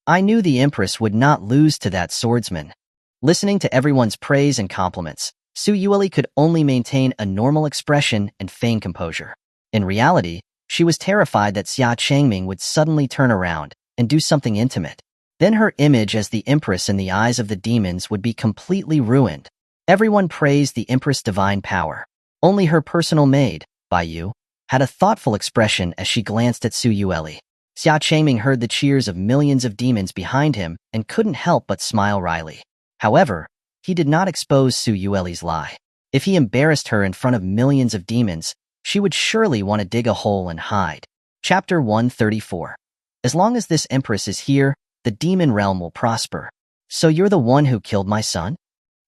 I knew the Empress would not lose to that swordsman. Listening to everyone's praise and compliments, Su Yueli could only maintain a normal expression and feign composure. In reality, she was terrified that Xia Changming would suddenly turn around and do something intimate. Then her image as the Empress in the eyes of the demons would be completely ruined. Everyone praised the Empress' divine power. Only her personal maid, Baiyu, had a thoughtful expression as she glanced at Su Yueli. Xia Changming heard the cheers of millions of demons behind him and couldn't help but smile wryly. However, he did not expose Su Yueli's lie. If he embarrassed her in front of millions of demons, she would surely want to dig a hole and hide. Chapter 134. As long as this Empress is here, the demon realm will prosper. So you're the one who killed my son?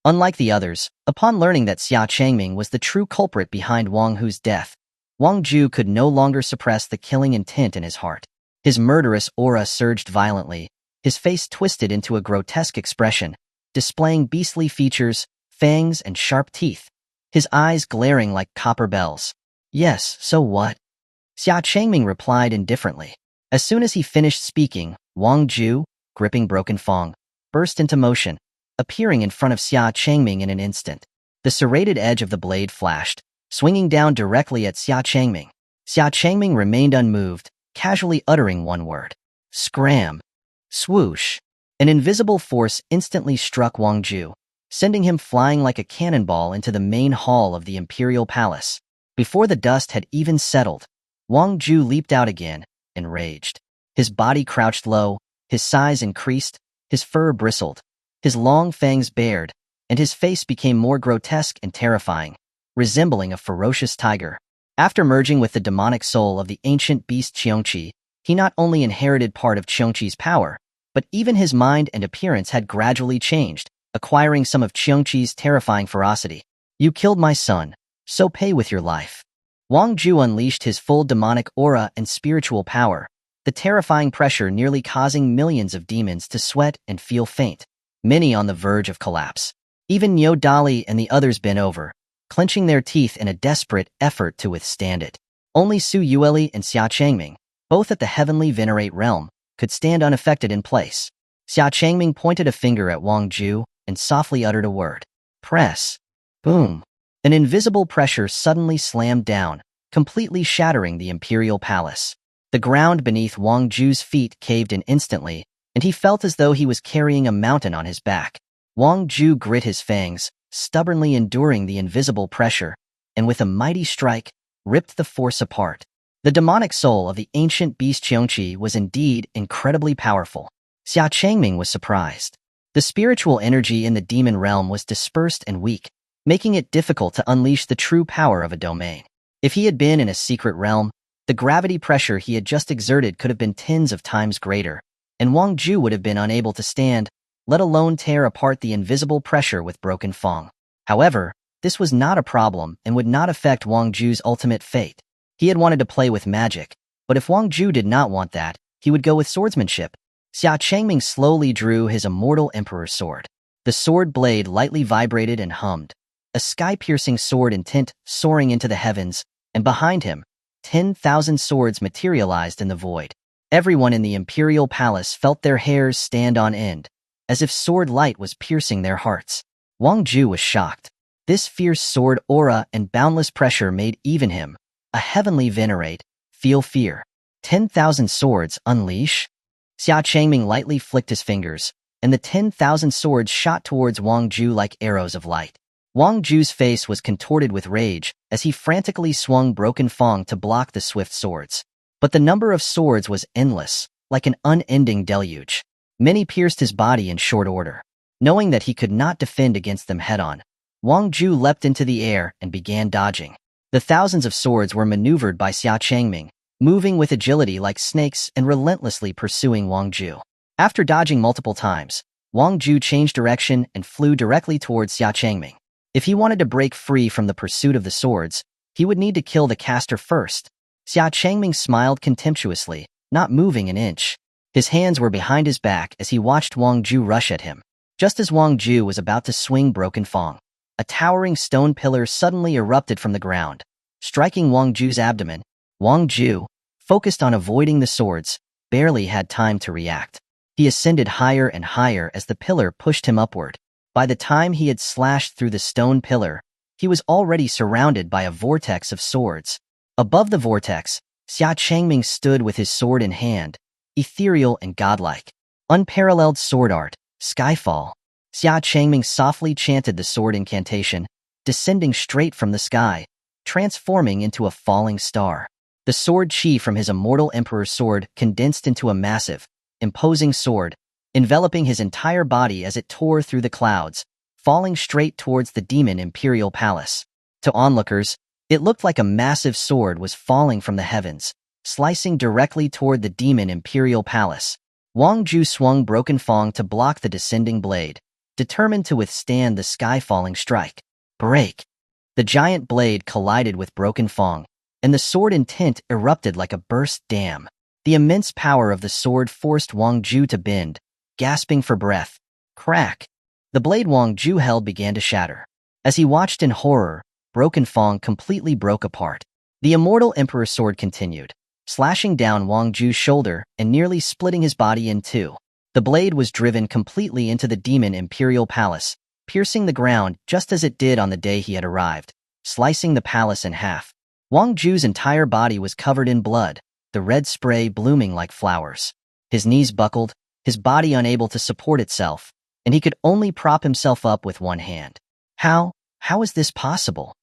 Unlike the others, upon learning that Xia Changming was the true culprit behind Wang Hu's death, Wang Ju could no longer suppress the killing intent in his heart. His murderous aura surged violently, his face twisted into a grotesque expression, displaying beastly features, fangs, and sharp teeth, his eyes glaring like copper bells. Yes, so what? Xia Changming replied indifferently. As soon as he finished speaking, Wang Ju, gripping Broken Fang, burst into motion, appearing in front of Xia Changming in an instant. The serrated edge of the blade flashed, swinging down directly at Xia Changming. Xia Changming remained unmoved, casually uttering one word. Scram. Swoosh. An invisible force instantly struck Wang Ju, sending him flying like a cannonball into the main hall of the Imperial Palace. Before the dust had even settled, Wang Ju leaped out again, enraged. His body crouched low, his size increased, his fur bristled, his long fangs bared, and his face became more grotesque and terrifying, resembling a ferocious tiger. After merging with the demonic soul of the ancient beast Qiongqi, he not only inherited part of Qiongqi's power, but even his mind and appearance had gradually changed, acquiring some of Qiongqi's terrifying ferocity. You killed my son, so pay with your life. Wang Ju unleashed his full demonic aura and spiritual power, the terrifying pressure nearly causing millions of demons to sweat and feel faint, many on the verge of collapse. Even Niu Dali and the others bent over, clenching their teeth in a desperate effort to withstand it. Only Su Yueli and Xia Changming, both at the heavenly venerate realm, could stand unaffected in place. Xia Changming pointed a finger at Wang Ju and softly uttered a word. Press. Boom. An invisible pressure suddenly slammed down, completely shattering the Imperial Palace. The ground beneath Wang Ju's feet caved in instantly, and he felt as though he was carrying a mountain on his back. Wang Ju grit his fangs, stubbornly enduring the invisible pressure, and with a mighty strike, ripped the force apart. The demonic soul of the ancient beast Qiongqi was indeed incredibly powerful. Xia Changming was surprised. The spiritual energy in the demon realm was dispersed and weak, making it difficult to unleash the true power of a domain. If he had been in a secret realm, the gravity pressure he had just exerted could have been tens of times greater, and Wang Ju would have been unable to stand, let alone tear apart the invisible pressure with Broken Fang. However, this was not a problem and would not affect Wang Ju's ultimate fate. He had wanted to play with magic, but if Wang Ju did not want that, he would go with swordsmanship. Xia Changming slowly drew his immortal emperor's sword. The sword blade lightly vibrated and hummed, a sky-piercing sword intent soaring into the heavens, and behind him, 10,000 swords materialized in the void. Everyone in the Imperial Palace felt their hairs stand on end, as if sword light was piercing their hearts. Wang Ju was shocked. This fierce sword aura and boundless pressure made even him, a heavenly venerate, feel fear. 10,000 swords unleash? Xia Changming lightly flicked his fingers, and the 10,000 swords shot towards Wang Ju like arrows of light. Wang Ju's face was contorted with rage as he frantically swung Broken Fang to block the swift swords. But the number of swords was endless, like an unending deluge. Many pierced his body in short order. Knowing that he could not defend against them head-on, Wang Ju leapt into the air and began dodging. The thousands of swords were maneuvered by Xia Changming, moving with agility like snakes and relentlessly pursuing Wang Ju. After dodging multiple times, Wang Ju changed direction and flew directly towards Xia Changming. If he wanted to break free from the pursuit of the swords, he would need to kill the caster first. Xia Changming smiled contemptuously, not moving an inch. His hands were behind his back as he watched Wang Ju rush at him. Just as Wang Ju was about to swing Broken Fang, a towering stone pillar suddenly erupted from the ground, striking Wang Ju's abdomen. Wang Ju, focused on avoiding the swords, barely had time to react. He ascended higher and higher as the pillar pushed him upward. By the time he had slashed through the stone pillar, he was already surrounded by a vortex of swords. Above the vortex, Xia Changming stood with his sword in hand, ethereal and godlike. Unparalleled sword art, Skyfall. Xia Changming softly chanted the sword incantation, descending straight from the sky, transforming into a falling star. The sword chi from his immortal emperor's sword condensed into a massive, imposing sword, enveloping his entire body as it tore through the clouds, falling straight towards the demon Imperial Palace. To onlookers, it looked like a massive sword was falling from the heavens, slicing directly toward the demon Imperial Palace. Wang Ju swung Broken Fang to block the descending blade, determined to withstand the sky-falling strike. Break! The giant blade collided with Broken Fang, and the sword intent erupted like a burst dam. The immense power of the sword forced Wang Ju to bend, gasping for breath. Crack! The blade Wang Ju held began to shatter. As he watched in horror, Broken Fang completely broke apart. The immortal Emperor's sword continued, slashing down Wang Ju's shoulder and nearly splitting his body in two. The blade was driven completely into the demon imperial palace, piercing the ground just as it did on the day he had arrived, slicing the palace in half. Wang Ju's entire body was covered in blood, the red spray blooming like flowers. His knees buckled, his body unable to support itself, and he could only prop himself up with one hand. How is this possible?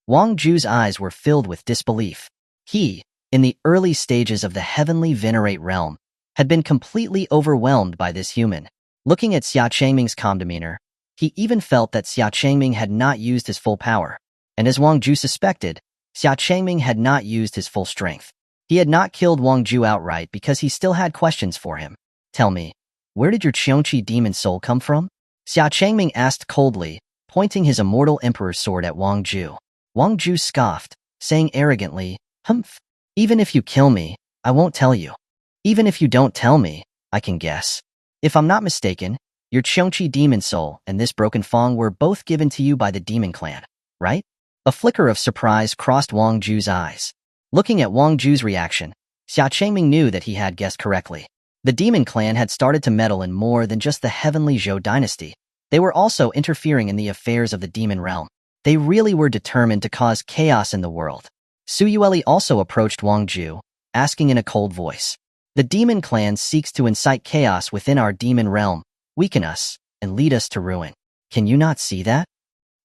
Wang Ju's eyes were filled with disbelief. He, in the early stages of the heavenly venerate realm, had been completely overwhelmed by this human. Looking at Xia Changming's calm demeanor, he even felt that Xia Changming had not used his full power. And as Wang Ju suspected, Xia Changming had not used his full strength. He had not killed Wang Ju outright because he still had questions for him. Tell me, where did your Qiongqi demon soul come from? Xia Changming asked coldly, pointing his immortal emperor's sword at Wang Ju. Wang Ju scoffed, saying arrogantly, "Humph. Even if you kill me, I won't tell you. Even if you don't tell me, I can guess. If I'm not mistaken, your Qiongqi demon soul and this Broken Fang were both given to you by the demon clan, right?" A flicker of surprise crossed Wang Ju's eyes. Looking at Wang Ju's reaction, Xia Changming knew that he had guessed correctly. The demon clan had started to meddle in more than just the heavenly Zhou dynasty. They were also interfering in the affairs of the demon realm. They really were determined to cause chaos in the world. Xuanhuan also approached Wang Ju, asking in a cold voice, "The demon clan seeks to incite chaos within our demon realm, weaken us, and lead us to ruin. Can you not see that?"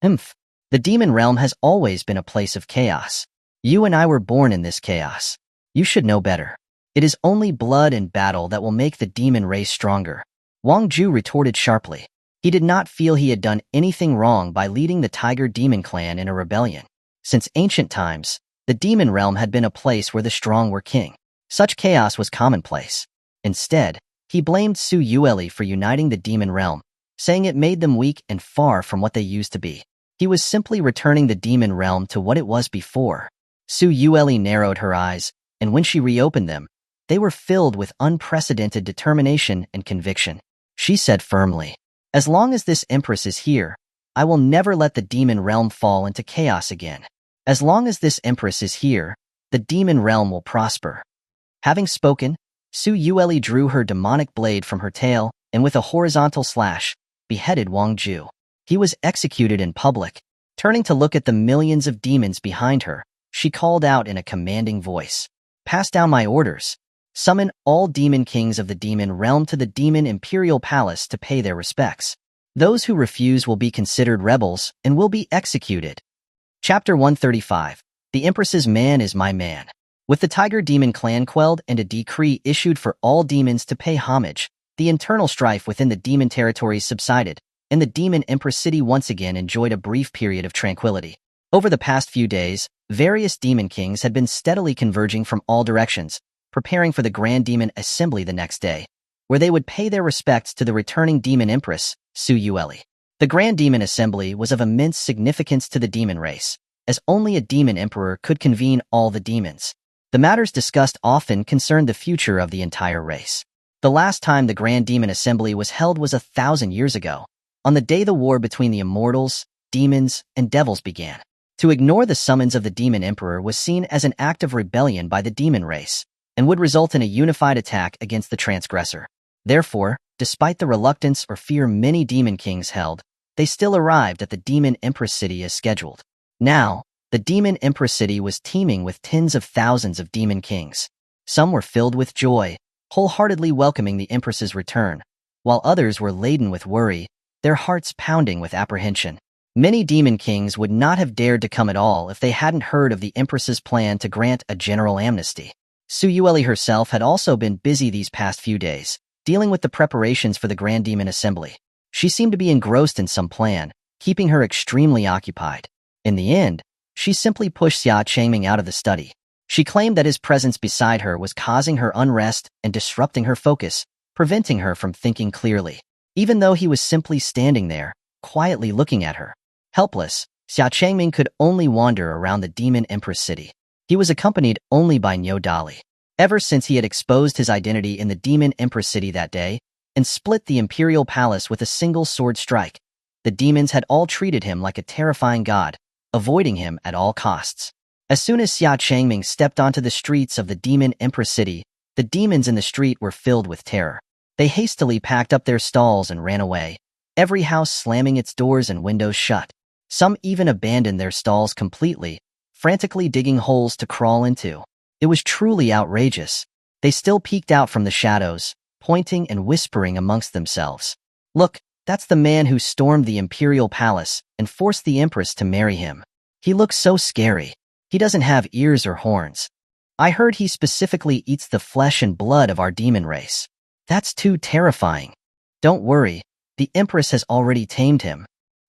"Humph. The demon realm has always been a place of chaos. You and I were born in this chaos. You should know better. It is only blood and battle that will make the demon race stronger." Wang Ju retorted sharply. He did not feel he had done anything wrong by leading the Tiger Demon clan in a rebellion. Since ancient times, the demon realm had been a place where the strong were king. Such chaos was commonplace. Instead, he blamed Xuanhuan for uniting the demon realm, saying it made them weak and far from what they used to be. He was simply returning the demon realm to what it was before. Xuanhuan narrowed her eyes, and when she reopened them, they were filled with unprecedented determination and conviction. She said firmly, "As long as this empress is here, I will never let the demon realm fall into chaos again. As long as this empress is here, the demon realm will prosper." Having spoken, Xuanhuan drew her demonic blade from her tail and with a horizontal slash, beheaded Wang Ju. He was executed in public. Turning to look at the millions of demons behind her, she called out in a commanding voice, "Pass down my orders. Summon all demon kings of the demon realm to the demon imperial palace to pay their respects. Those who refuse will be considered rebels and will be executed." Chapter 135. The Empress's Man is My Man. With the Tiger Demon clan quelled and a decree issued for all demons to pay homage, the internal strife within the demon territories subsided, and the Demon Empress city once again enjoyed a brief period of tranquility. Over the past few days, various demon kings had been steadily converging from all directions, preparing for the Grand Demon Assembly the next day, where they would pay their respects to the returning Demon Empress, Xuanhuan. The Grand Demon Assembly was of immense significance to the demon race, as only a demon emperor could convene all the demons. The matters discussed often concerned the future of the entire race. The last time the Grand Demon Assembly was held was 1,000 years ago, on the day the war between the immortals, demons, and devils began. To ignore the summons of the demon emperor was seen as an act of rebellion by the demon race, and would result in a unified attack against the transgressor. Therefore, despite the reluctance or fear many demon kings held, they still arrived at the Demon Empress city as scheduled. Now, the Demon Empress city was teeming with tens of thousands of demon kings. Some were filled with joy, wholeheartedly welcoming the Empress's return, while others were laden with worry, their hearts pounding with apprehension. Many demon kings would not have dared to come at all if they hadn't heard of the Empress's plan to grant a general amnesty. Xuanhuan herself had also been busy these past few days, dealing with the preparations for the Grand Demon Assembly. She seemed to be engrossed in some plan, keeping her extremely occupied. In the end, she simply pushed Xia Changming out of the study. She claimed that his presence beside her was causing her unrest and disrupting her focus, preventing her from thinking clearly. Even though he was simply standing there, quietly looking at her. Helpless, Xia Changming could only wander around the Demon Empress city. He was accompanied only by Niu Dali. Ever since he had exposed his identity in the Demon Empress city that day and split the imperial palace with a single sword strike, the demons had all treated him like a terrifying god, avoiding him at all costs. As soon as Xia Changming stepped onto the streets of the Demon Empress city, the demons in the street were filled with terror. They hastily packed up their stalls and ran away, every house slamming its doors and windows shut. Some even abandoned their stalls completely, frantically digging holes to crawl into. It was truly outrageous. They still peeked out from the shadows, pointing and whispering amongst themselves. Look, that's the man who stormed the imperial palace and forced the empress to marry him. He looks so scary. He doesn't have ears or horns. I heard he specifically eats the flesh and blood of our demon race. That's too terrifying. Don't worry, the empress has already tamed him.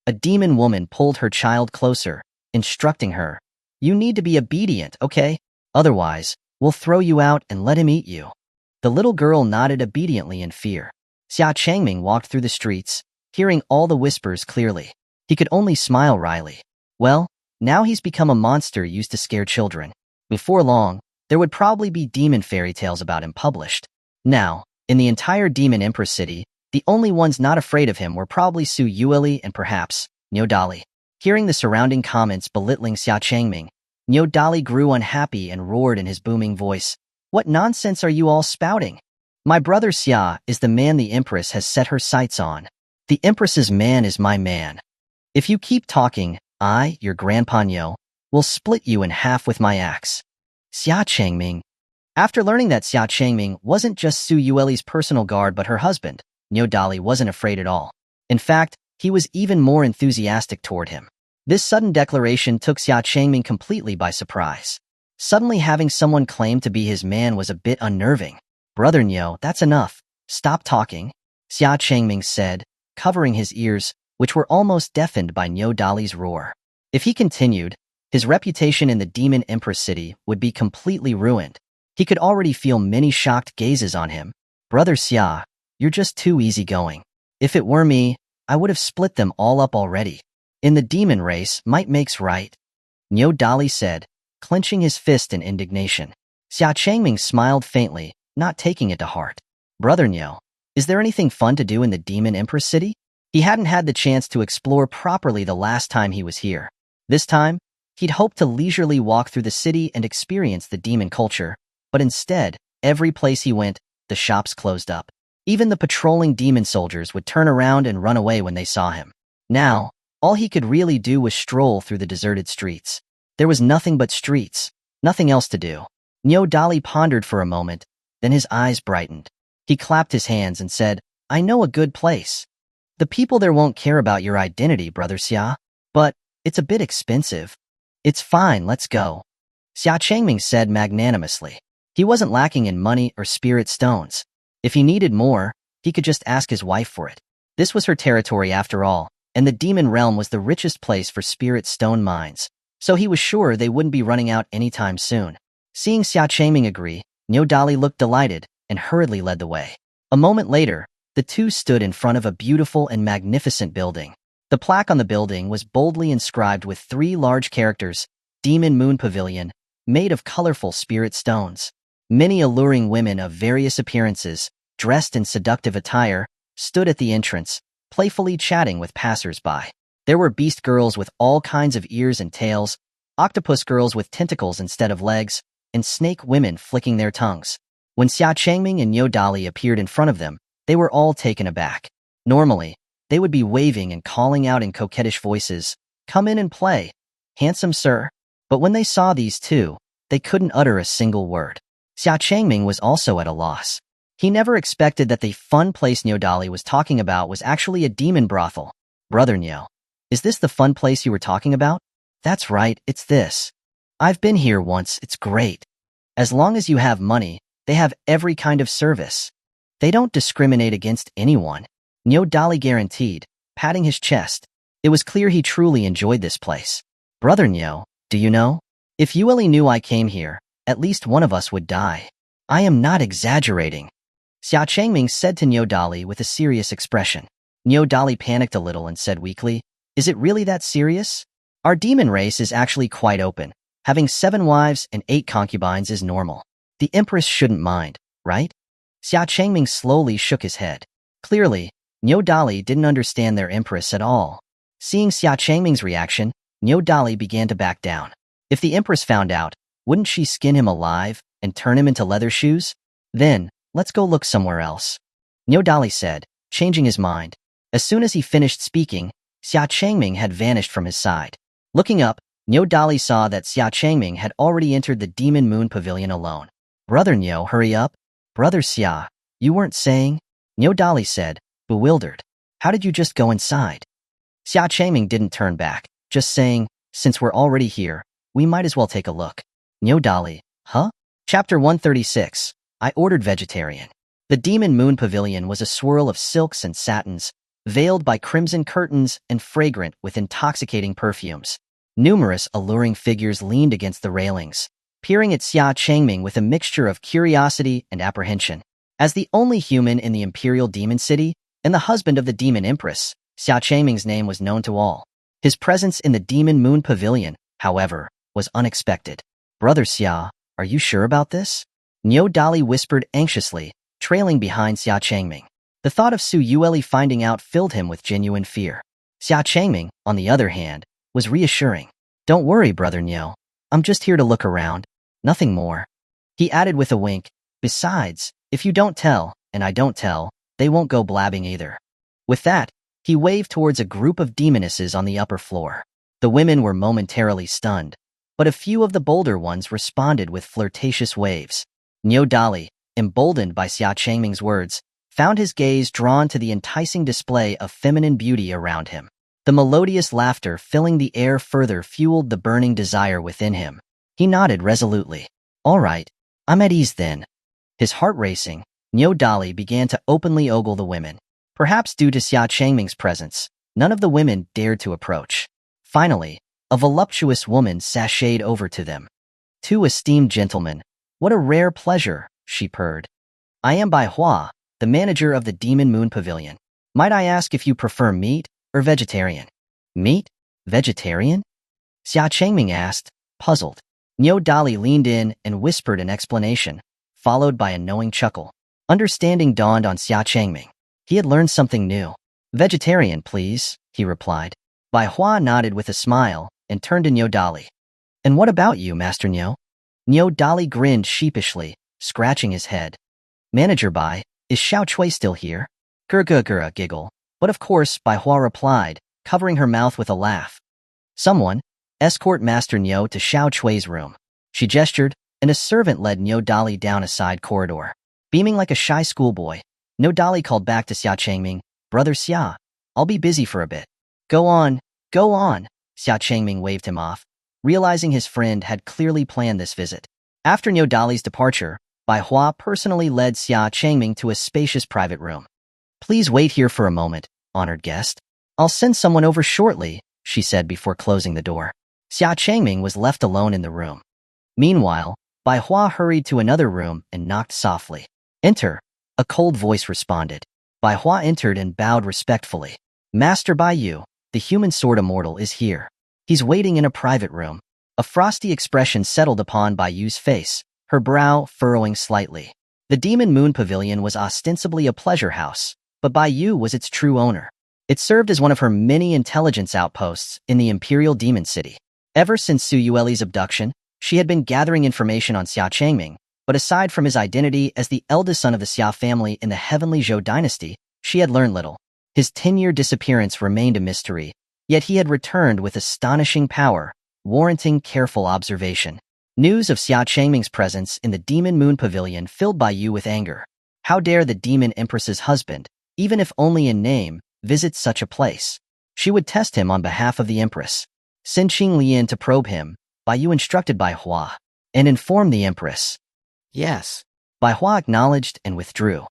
A demon woman pulled her child closer, instructing her, "You need to be obedient, okay? Otherwise, we'll throw you out and let him eat you." The little girl nodded obediently in fear. Xia Changming walked through the streets, hearing all the whispers clearly. He could only smile wryly. Well, now he's become a monster used to scare children. Before long, there would probably be demon fairy tales about him published. Now, in the entire Demon Empress city, the only ones not afraid of him were probably Su Yueli and perhaps Niu Dali. Hearing the surrounding comments belittling Xia Changming, Niu Dali grew unhappy and roared in his booming voice, "What nonsense are you all spouting? My brother Xia is the man the Empress has set her sights on. The Empress's man is my man. If you keep talking, I, your grandpa Niu, will split you in half with my axe." Xia Changming. After learning that Xia Changming wasn't just Su Yueli's personal guard but her husband, Niu Dali wasn't afraid at all. In fact, he was even more enthusiastic toward him. This sudden declaration took Xia Changming completely by surprise. Suddenly having someone claim to be his man was a bit unnerving. "Brother Niu, that's enough. Stop talking," Xia Changming said, covering his ears, which were almost deafened by Niu Dali's roar. If he continued, his reputation in the Demon Empress city would be completely ruined. He could already feel many shocked gazes on him. "Brother Xia, you're just too easygoing. If it were me, I would have split them all up already. In the demon race, might makes right," Niu Dali said, clenching his fist in indignation. Xia Changming smiled faintly, not taking it to heart. "Brother Niu, is there anything fun to do in the Demon Empress city?" He hadn't had the chance to explore properly the last time he was here. This time, he'd hoped to leisurely walk through the city and experience the demon culture, but instead, every place he went, the shops closed up. Even the patrolling demon soldiers would turn around and run away when they saw him. Now, all he could really do was stroll through the deserted streets. There was nothing but streets, nothing else to do. Niu Dali pondered for a moment, then his eyes brightened. He clapped his hands and said, "I know a good place. The people there won't care about your identity, Brother Xia, but it's a bit expensive." "It's fine, let's go," Xia Changming said magnanimously. He wasn't lacking in money or spirit stones. If he needed more, he could just ask his wife for it. This was her territory after all, and the demon realm was the richest place for spirit stone mines, so he was sure they wouldn't be running out anytime soon. Seeing Xia Changming agree, Niu Dali looked delighted and hurriedly led the way. A moment later, the two stood in front of a beautiful and magnificent building. The plaque on the building was boldly inscribed with 3 large characters, Demon Moon Pavilion, made of colorful spirit stones. Many alluring women of various appearances, dressed in seductive attire, stood at the entrance, playfully chatting with passers-by. There were beast girls with all kinds of ears and tails, octopus girls with tentacles instead of legs, and snake women flicking their tongues. When Xia Changming and Niu Dali appeared in front of them, they were all taken aback. Normally, they would be waving and calling out in coquettish voices, "Come in and play, handsome sir." But when they saw these two, they couldn't utter a single word. Xia Changming was also at a loss. He never expected that the fun place Niu Dali was talking about was actually a demon brothel. "Brother Niu, is this the fun place you were talking about?" "That's right, it's this. I've been here once, it's great. As long as you have money, they have every kind of service. They don't discriminate against anyone," Niu Dali guaranteed, patting his chest. It was clear he truly enjoyed this place. "Brother Niu, do you know? If Yueli knew I came here, at least one of us would die. I am not exaggerating," Xia Changming said to Niu Dali with a serious expression. Niu Dali panicked a little and said weakly, "Is it really that serious? Our demon race is actually quite open. Having 7 wives and 8 concubines is normal. The Empress shouldn't mind, right? Xia Changming slowly shook his head. Clearly, Niu Dali didn't understand their Empress at all. Seeing Xia Changming's reaction, Niu Dali began to back down. If the Empress found out, wouldn't she skin him alive and turn him into leather shoes? Then, let's go look somewhere else. Niu Dali said, changing his mind. As soon as he finished speaking, Xia Changming had vanished from his side. Looking up, Niu Dali saw that Xia Changming had already entered the Demon Moon Pavilion alone. Brother Niu, hurry up. Brother Xia, you weren't saying? Niu Dali said, bewildered. How did you just go inside? Xia Changming didn't turn back, just saying, since we're already here, we might as well take a look. Niu Dali, huh? Chapter 136, I ordered vegetarian. The Demon Moon Pavilion was a swirl of silks and satins, veiled by crimson curtains and fragrant with intoxicating perfumes. Numerous alluring figures leaned against the railings, peering at Xia Changming with a mixture of curiosity and apprehension. As the only human in the Imperial Demon City and the husband of the Demon Empress, Xia Changming's name was known to all. His presence in the Demon Moon Pavilion, however, was unexpected. Brother Xia, are you sure about this? Niu Dali whispered anxiously, trailing behind Xia Changming. The thought of Su Yueli finding out filled him with genuine fear. Xia Changming, on the other hand, was reassuring. Don't worry, Brother Niu. I'm just here to look around. Nothing more. He added with a wink, besides, if you don't tell, and I don't tell, they won't go blabbing either. With that, he waved towards a group of demonesses on the upper floor. The women were momentarily stunned, but a few of the bolder ones responded with flirtatious waves. Niu Dali, emboldened by Xia Changming's words, found his gaze drawn to the enticing display of feminine beauty around him. The melodious laughter filling the air further fueled the burning desire within him. He nodded resolutely. All right, I'm at ease then. His heart racing, Niu Dali began to openly ogle the women. Perhaps due to Xia Changming's presence, none of the women dared to approach. Finally, a voluptuous woman sashayed over to them. Two esteemed gentlemen, what a rare pleasure, she purred. I am Bai Hua, the manager of the Demon Moon Pavilion. Might I ask if you prefer meat or vegetarian? Meat? Vegetarian? Xia Changming asked, puzzled. Niu Dali leaned in and whispered an explanation, followed by a knowing chuckle. Understanding dawned on Xia Changming. He had learned something new. Vegetarian, please, he replied. Bai Hua nodded with a smile and turned to Niu Dali. And what about you, Master Niu? Niu Dali grinned sheepishly, scratching his head. Manager Bai, is Xiao Chui still here? Gurgura giggle. But of course, Bai Hua replied, covering her mouth with a laugh. Someone, escort Master Niu to Xiao Chui's room. She gestured, and a servant led Niu Dali down a side corridor. Beaming like a shy schoolboy, Niu Dali called back to Xia Changming, Brother Xia, I'll be busy for a bit. Go on, go on, Xia Changming waved him off, realizing his friend had clearly planned this visit. After Niu Dali's departure, Bai Hua personally led Xia Changming to a spacious private room. Please wait here for a moment, honored guest. I'll send someone over shortly, she said before closing the door. Xia Changming was left alone in the room. Meanwhile, Bai Hua hurried to another room and knocked softly. Enter, a cold voice responded. Bai Hua entered and bowed respectfully. Master Bai Yu, the human Sword Immortal, is here. He's waiting in a private room. A frosty expression settled upon Bai Yu's face, her brow furrowing slightly. The Demon Moon Pavilion was ostensibly a pleasure house, but Bai Yu was its true owner. It served as one of her many intelligence outposts in the Imperial Demon City. Ever since Su Yueli's abduction, she had been gathering information on Xia Changming, but aside from his identity as the eldest son of the Xia family in the heavenly Zhou Dynasty, she had learned little. His 10-year disappearance remained a mystery, yet he had returned with astonishing power, warranting careful observation. News of Xia Changming's presence in the Demon Moon Pavilion filled Bai Yu with anger. How dare the Demon Empress's husband, even if only in name, visit such a place? She would test him on behalf of the Empress. Sending Lian to probe him, Bai Yu instructed Bai Hua, and informed the Empress. Yes. Bai Hua acknowledged and withdrew.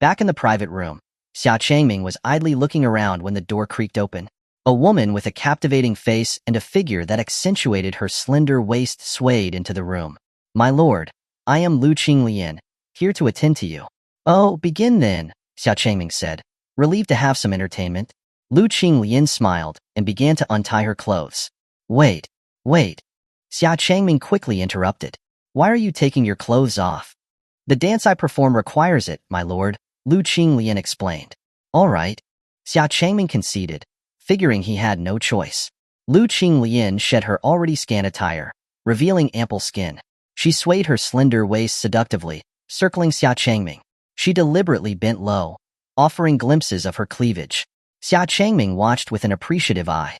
Back in the private room, Xia Changming was idly looking around when the door creaked open. A woman with a captivating face and a figure that accentuated her slender waist swayed into the room. My lord, I am Lu Qinglian, here to attend to you. Oh, begin then, Xia Changming said, relieved to have some entertainment. Lu Qinglian smiled and began to untie her clothes. Wait. Xia Changming quickly interrupted. Why are you taking your clothes off? The dance I perform requires it, my lord, Lu Qinglian explained. All right. Xia Changming conceded, figuring he had no choice. Lu Qinglian shed her already scant attire, revealing ample skin. She swayed her slender waist seductively, circling Xia Changming. She deliberately bent low, offering glimpses of her cleavage. Xia Changming watched with an appreciative eye.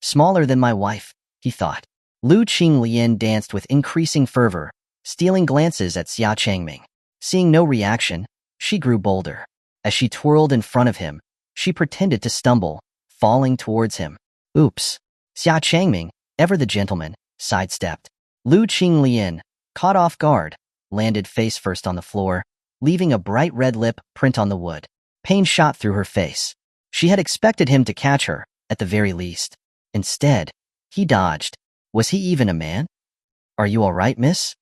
Smaller than my wife, he thought. Lu Qinglian danced with increasing fervor, stealing glances at Xia Changming. Seeing no reaction, she grew bolder. As she twirled in front of him, she pretended to stumble, falling towards him. Oops. Xia Changming, ever the gentleman, sidestepped. Lu Qinglian, caught off guard, landed face first on the floor, leaving a bright red lip print on the wood. Pain shot through her face. She had expected him to catch her, at the very least. Instead, he dodged. Was he even a man? Are you all right, miss?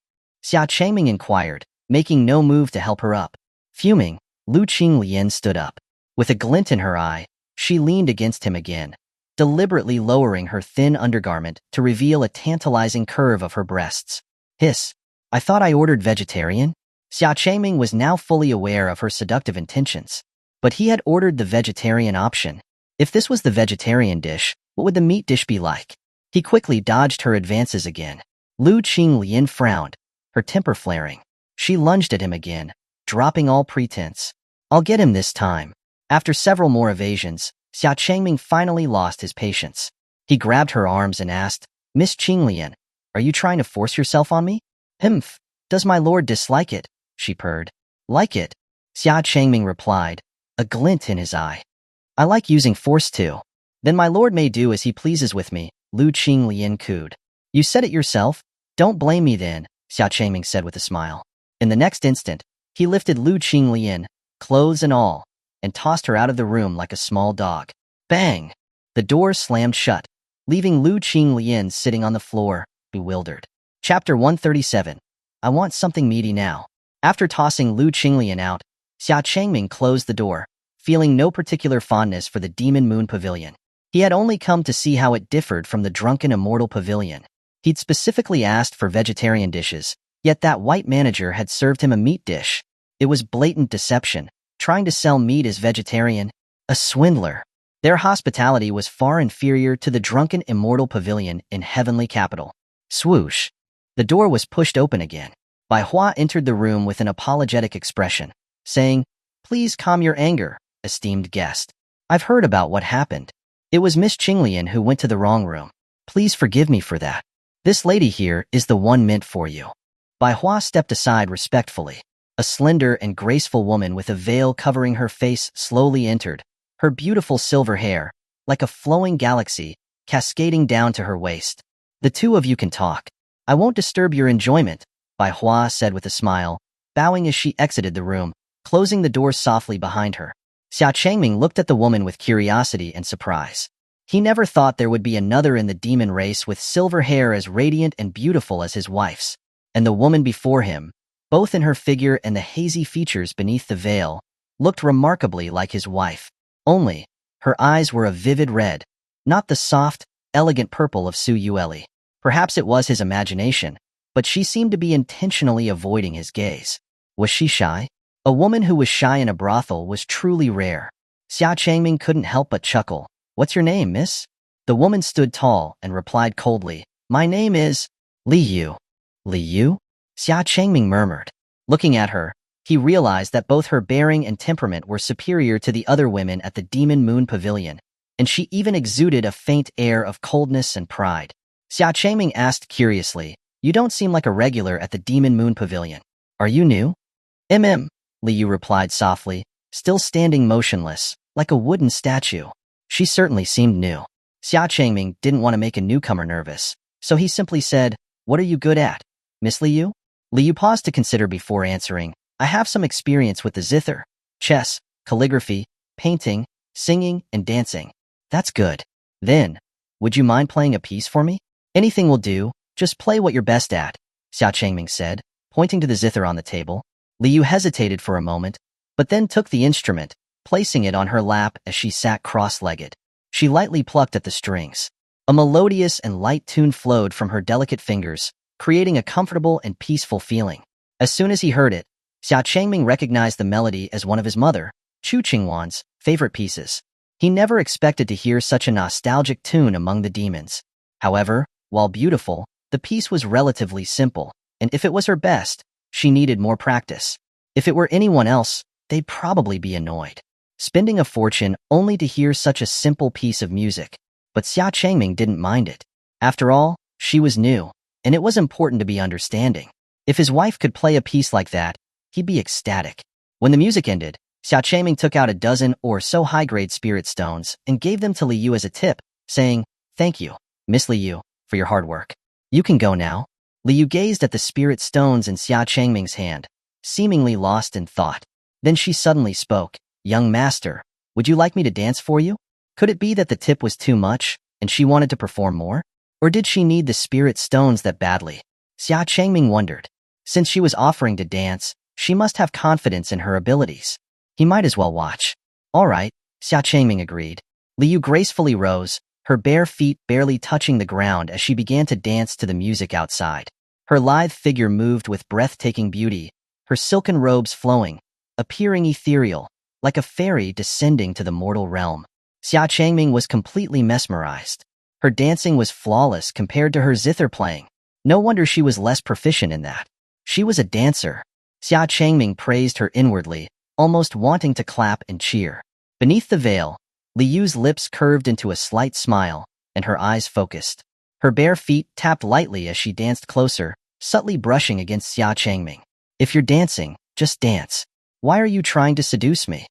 Xia Changming inquired, making no move to help her up. Fuming, Lu Qinglian stood up. With a glint in her eye, she leaned against him again, deliberately lowering her thin undergarment to reveal a tantalizing curve of her breasts. Hiss. I thought I ordered vegetarian? Xia Changming was now fully aware of her seductive intentions. But he had ordered the vegetarian option. If this was the vegetarian dish, what would the meat dish be like? He quickly dodged her advances again. Lu Qinglian frowned, her temper flaring. She lunged at him again, dropping all pretense. I'll get him this time. After several more evasions, Xia Changming finally lost his patience. He grabbed her arms and asked, Miss Qinglian, are you trying to force yourself on me? Humph. Does my lord dislike it? She purred. Like it? Xia Changming replied, a glint in his eye. I like using force too. Then my lord may do as he pleases with me, Lu Qinglian cooed. You said it yourself? Don't blame me then, Xia Changming said with a smile. In the next instant, he lifted Lu Qinglian, clothes and all, and tossed her out of the room like a small dog. Bang! The door slammed shut, leaving Lu Qinglian sitting on the floor, bewildered. Chapter 137. I want something meaty now. After tossing Lu Qinglian out, Xia Changming closed the door, feeling no particular fondness for the Demon Moon Pavilion. He had only come to see how it differed from the Drunken Immortal Pavilion. He'd specifically asked for vegetarian dishes, yet that white manager had served him a meat dish. It was blatant deception, trying to sell meat as vegetarian. A swindler. Their hospitality was far inferior to the Drunken Immortal Pavilion in Heavenly Capital. Swoosh. The door was pushed open again. Bai Hua entered the room with an apologetic expression, saying, Please calm your anger, esteemed guest. I've heard about what happened. It was Miss Qinglian who went to the wrong room. Please forgive me for that. This lady here is the one meant for you. Bai Hua stepped aside respectfully. A slender and graceful woman with a veil covering her face slowly entered, her beautiful silver hair, like a flowing galaxy, cascading down to her waist. The two of you can talk. I won't disturb your enjoyment, Bai Hua said with a smile, bowing as she exited the room, closing the door softly behind her. Xia Changming looked at the woman with curiosity and surprise. He never thought there would be another in the demon race with silver hair as radiant and beautiful as his wife's. And the woman before him, both in her figure and the hazy features beneath the veil, looked remarkably like his wife. Only, her eyes were a vivid red, not the soft, elegant purple of Su Yueli. Perhaps it was his imagination, but she seemed to be intentionally avoiding his gaze. Was she shy? A woman who was shy in a brothel was truly rare. Xia Changming couldn't help but chuckle. What's your name, miss? The woman stood tall and replied coldly, My name is Li Yu. Li Yu? Xia Changming murmured. Looking at her, he realized that both her bearing and temperament were superior to the other women at the Demon Moon Pavilion, and she even exuded a faint air of coldness and pride. Xia Changming asked curiously, You don't seem like a regular at the Demon Moon Pavilion. Are you new? Li Yu replied softly, still standing motionless, like a wooden statue. She certainly seemed new. Xia Changming didn't want to make a newcomer nervous, so he simply said, What are you good at, Miss Li Yu? Li Yu paused to consider before answering, I have some experience with the zither, chess, calligraphy, painting, singing, and dancing. That's good. Then, would you mind playing a piece for me? Anything will do, just play what you're best at, Xia Changming said, pointing to the zither on the table. Li Yu hesitated for a moment, but then took the instrument, placing it on her lap as she sat cross-legged. She lightly plucked at the strings. A melodious and light tune flowed from her delicate fingers, creating a comfortable and peaceful feeling. As soon as he heard it, Xia Changming recognized the melody as one of his mother, Xuanhuan's, favorite pieces. He never expected to hear such a nostalgic tune among the demons. However, while beautiful, the piece was relatively simple, and if it was her best, she needed more practice. If it were anyone else, they'd probably be annoyed, spending a fortune only to hear such a simple piece of music. But Xia Changming didn't mind it. After all, she was new, and it was important to be understanding. If his wife could play a piece like that, he'd be ecstatic. When the music ended, Xia Changming took out a dozen or so high-grade spirit stones and gave them to Li Yu as a tip, saying, "Thank you, Miss Li Yu, for your hard work. You can go now." Li Yu gazed at the spirit stones in Xia Changming's hand, seemingly lost in thought. Then she suddenly spoke, "Young master, would you like me to dance for you?" Could it be that the tip was too much, and she wanted to perform more? Or did she need the spirit stones that badly? Xia Changming wondered. Since she was offering to dance, she must have confidence in her abilities. He might as well watch. All right, Xia Changming agreed. Li Yu gracefully rose, her bare feet barely touching the ground as she began to dance to the music outside. Her lithe figure moved with breathtaking beauty, her silken robes flowing, appearing ethereal, like a fairy descending to the mortal realm. Xia Changming was completely mesmerized. Her dancing was flawless compared to her zither playing. No wonder she was less proficient in that. She was a dancer. Xia Changming praised her inwardly, almost wanting to clap and cheer. Beneath the veil, Li Yu's lips curved into a slight smile, and her eyes focused. Her bare feet tapped lightly as she danced closer, subtly brushing against Xia Changming. "If you're dancing, just dance. Why are you trying to seduce me?"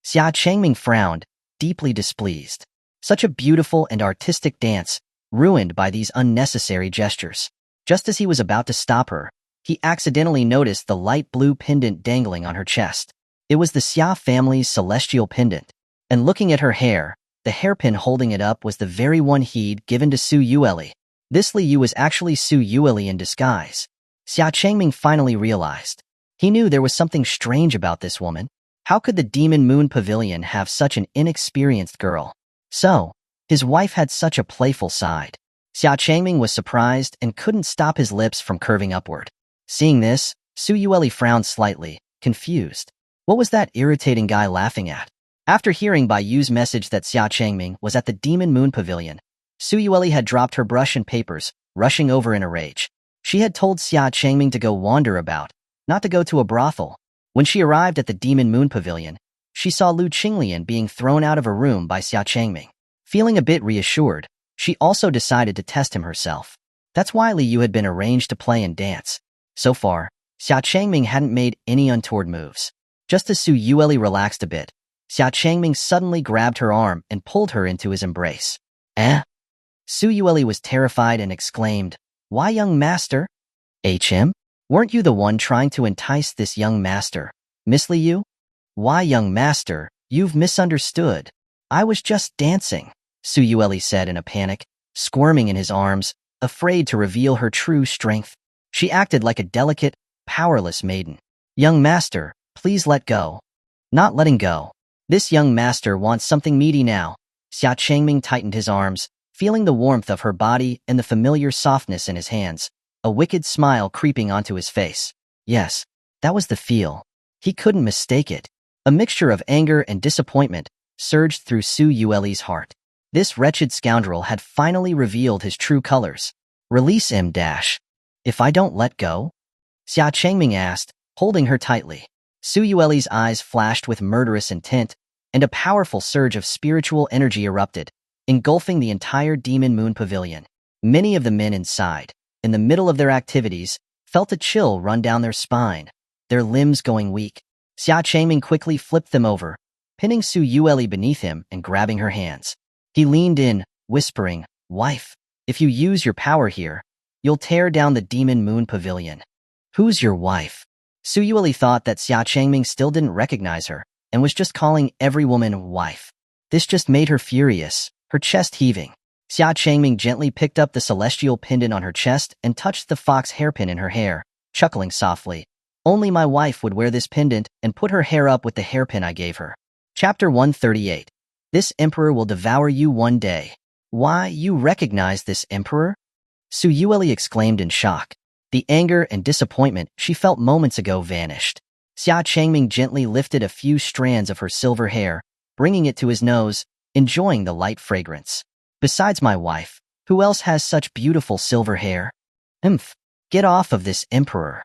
Xia Changming frowned, deeply displeased. Such a beautiful and artistic dance, ruined by these unnecessary gestures. Just as he was about to stop her, he accidentally noticed the light blue pendant dangling on her chest. It was the Xia family's celestial pendant, and looking at her hair, the hairpin holding it up was the very one he'd given to Su Yueli. This Li Yu was actually Su Yueli in disguise. Xia Changming finally realized. He knew there was something strange about this woman. How could the Demon Moon Pavilion have such an inexperienced girl? So, his wife had such a playful side. Xia Changming was surprised and couldn't stop his lips from curving upward. Seeing this, Su Yueli frowned slightly, confused. What was that irritating guy laughing at? After hearing Bai Yu's message that Xia Changming was at the Demon Moon Pavilion, Su Yueli had dropped her brush and papers, rushing over in a rage. She had told Xia Changming to go wander about, not to go to a brothel. When she arrived at the Demon Moon Pavilion, she saw Lu Qinglian being thrown out of a room by Xia Changming. Feeling a bit reassured, she also decided to test him herself. That's why Li Yu had been arranged to play and dance. So far, Xia Changming hadn't made any untoward moves. Just as Su Yueli relaxed a bit, Xia Changming suddenly grabbed her arm and pulled her into his embrace. "Eh?" Su Yueli was terrified and exclaimed, "Why, young master? HM? Weren't you the one trying to entice this young master, Miss Li Yu?" "Why, young master, you've misunderstood. I was just dancing," Su Yueli said in a panic, squirming in his arms, afraid to reveal her true strength. She acted like a delicate, powerless maiden. "Young master, please let go." "Not letting go. This young master wants something meaty now." Xia Changming tightened his arms, feeling the warmth of her body and the familiar softness in his hands, a wicked smile creeping onto his face. Yes, that was the feel. He couldn't mistake it. A mixture of anger and disappointment surged through Su Yueli's heart. This wretched scoundrel had finally revealed his true colors. "Release him, dash. If I don't let go?" Xia Changming asked, holding her tightly. Su Yueli's eyes flashed with murderous intent, and a powerful surge of spiritual energy erupted, engulfing the entire Demon Moon Pavilion. Many of the men inside, in the middle of their activities, felt a chill run down their spine, their limbs going weak. Xia Changming quickly flipped them over, pinning Su Yueli beneath him and grabbing her hands. He leaned in, whispering, "Wife, if you use your power here, you'll tear down the Demon Moon Pavilion." "Who's your wife?" Su Yueli thought that Xia Changming still didn't recognize her, and was just calling every woman wife. This just made her furious, her chest heaving. Xia Changming gently picked up the celestial pendant on her chest and touched the fox hairpin in her hair, chuckling softly. "Only my wife would wear this pendant and put her hair up with the hairpin I gave her." Chapter 138. This emperor will devour you one day. "Why, you recognize this emperor?" Su Yueli exclaimed in shock. The anger and disappointment she felt moments ago vanished. Xia Changming gently lifted a few strands of her silver hair, bringing it to his nose, enjoying the light fragrance. Besides my wife, who else has such beautiful silver hair? Humph, get off of this emperor,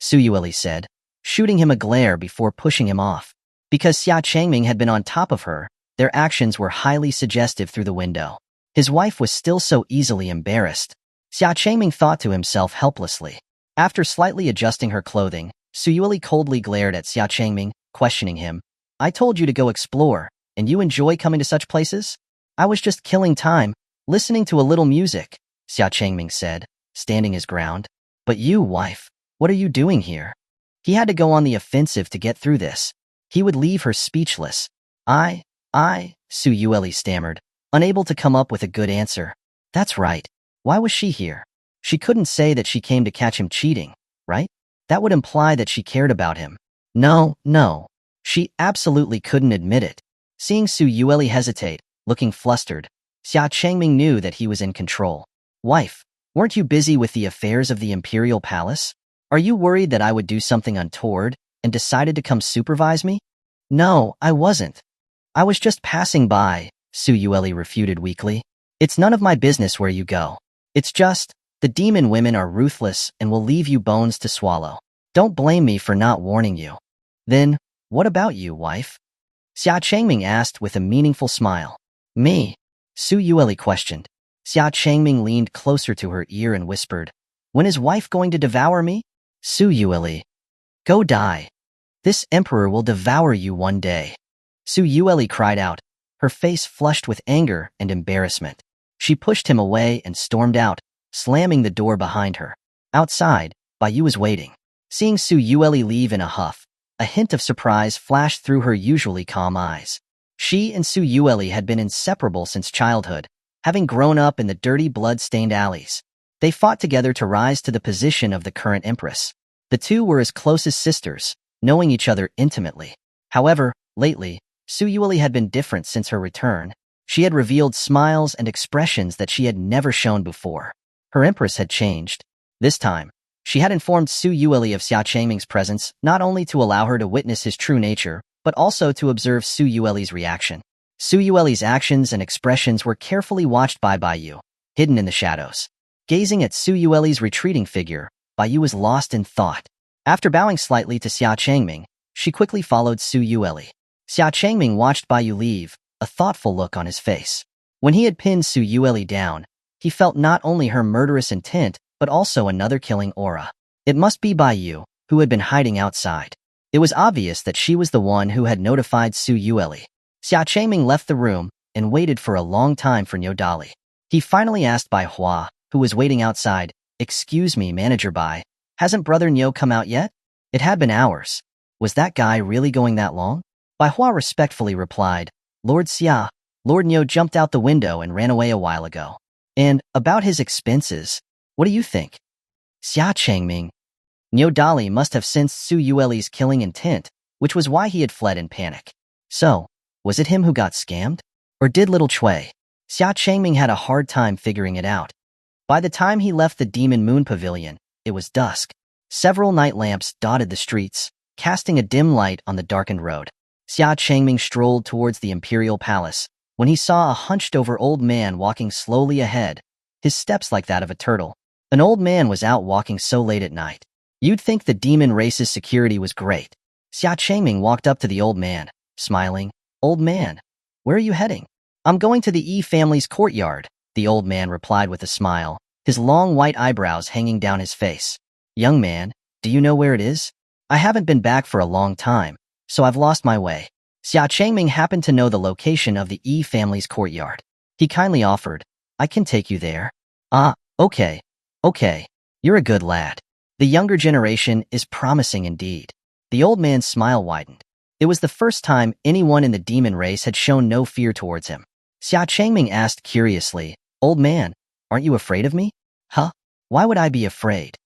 Suyueli said, shooting him a glare before pushing him off. Because Xia Changming had been on top of her, their actions were highly suggestive through the window. His wife was still so easily embarrassed. Xia Changming thought to himself helplessly. After slightly adjusting her clothing, Suyueli coldly glared at Xia Changming, questioning him. I told you to go explore, and you enjoy coming to such places? I was just killing time, listening to a little music, Xia Changming said, standing his ground. But you, wife, what are you doing here? He had to go on the offensive to get through this. He would leave her speechless. Suyueli stammered, unable to come up with a good answer. That's right. Why was she here? She couldn't say that she came to catch him cheating, right? That would imply that she cared about him. No. She absolutely couldn't admit it. Seeing Suyueli hesitate, looking flustered, Xia Changming knew that he was in control. Wife, weren't you busy with the affairs of the imperial palace? Are you worried that I would do something untoward and decided to come supervise me? No, I wasn't. I was just passing by, Suyueli refuted weakly. It's none of my business where you go. It's just, the demon women are ruthless and will leave you bones to swallow. Don't blame me for not warning you. Then, what about you, wife? Xia Changming asked with a meaningful smile. Me? Suyueli questioned. Xia Changming leaned closer to her ear and whispered, when is wife going to devour me? Suyueli. Go die. This emperor will devour you one day. Suyueli cried out, her face flushed with anger and embarrassment. She pushed him away and stormed out, slamming the door behind her. Outside, Baiyu was waiting. Seeing Suyueli leave in a huff, a hint of surprise flashed through her usually calm eyes. She and Suyueli had been inseparable since childhood, having grown up in the dirty blood-stained alleys. They fought together to rise to the position of the current empress. The two were as close as sisters, knowing each other intimately. However, lately, Suyueli had been different since her return. She had revealed smiles and expressions that she had never shown before. Her empress had changed. This time, she had informed Suyueli of Xia Changming's presence not only to allow her to witness his true nature, but also to observe Suyueli's reaction. Suyueli's actions and expressions were carefully watched by Baiyu, hidden in the shadows. Gazing at Suyueli's retreating figure, Baiyu was lost in thought. After bowing slightly to Xia Changming, she quickly followed Suyueli. Xia Changming watched Baiyu leave, a thoughtful look on his face. When he had pinned Suyueli down, he felt not only her murderous intent, but also another killing aura. It must be Baiyu, who had been hiding outside. It was obvious that she was the one who had notified Suyueli. Xia Changming left the room and waited for a long time for Niodali. He finally asked Bai Hua, who was waiting outside, Excuse me, Manager Bai, hasn't Brother Nio come out yet? It had been hours. Was that guy really going that long? Bai Hua respectfully replied, Lord Xia, Lord Nio jumped out the window and ran away a while ago. And, about his expenses, what do you think? Xia Changming. Niodali must have sensed Suyueli's killing intent, which was why he had fled in panic. So, was it him who got scammed? Or did little Cui? Xia Changming had a hard time figuring it out. By the time he left the Demon Moon Pavilion, it was dusk. Several night lamps dotted the streets, casting a dim light on the darkened road. Xia Changming strolled towards the imperial palace when he saw a hunched-over old man walking slowly ahead, his steps like that of a turtle. An old man was out walking so late at night. You'd think the demon race's security was great. Xia Changming walked up to the old man, smiling. Old man, where are you heading? I'm going to the Yi family's courtyard, the old man replied with a smile, his long white eyebrows hanging down his face. Young man, do you know where it is? I haven't been back for a long time, so I've lost my way. Xia Changming happened to know the location of the Yi family's courtyard. He kindly offered, I can take you there. Ah, okay. You're a good lad. The younger generation is promising indeed. The old man's smile widened. It was the first time anyone in the demon race had shown no fear towards him. Xia Changming asked curiously, Old man, aren't you afraid of me? Huh? Why would I be afraid?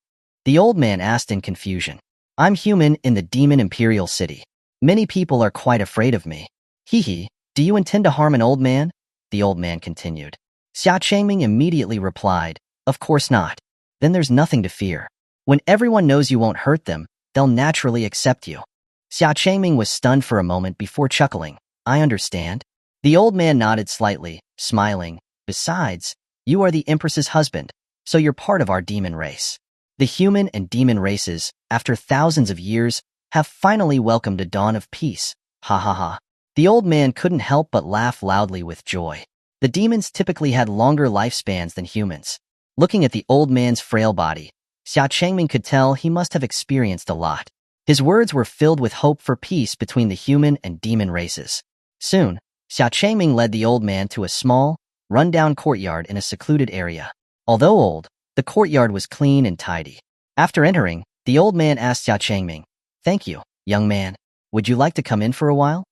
The old man asked in confusion. I'm human in the demon imperial city. Many people are quite afraid of me. Hee, do you intend to harm an old man? The old man continued. Xia Changming immediately replied, Of course not. Then there's nothing to fear. When everyone knows you won't hurt them, they'll naturally accept you. Xia Changming was stunned for a moment before chuckling. I understand. The old man nodded slightly, smiling. Besides, you are the Empress's husband, so you're part of our demon race. The human and demon races, after thousands of years, have finally welcomed a dawn of peace. Ha ha ha. The old man couldn't help but laugh loudly with joy. The demons typically had longer lifespans than humans. Looking at the old man's frail body, Xia Changming could tell he must have experienced a lot. His words were filled with hope for peace between the human and demon races. Soon, Xia Changming led the old man to a small, run-down courtyard in a secluded area. Although old, the courtyard was clean and tidy. After entering, the old man asked Xia Changming, "Thank you, young man. Would you like to come in for a while?"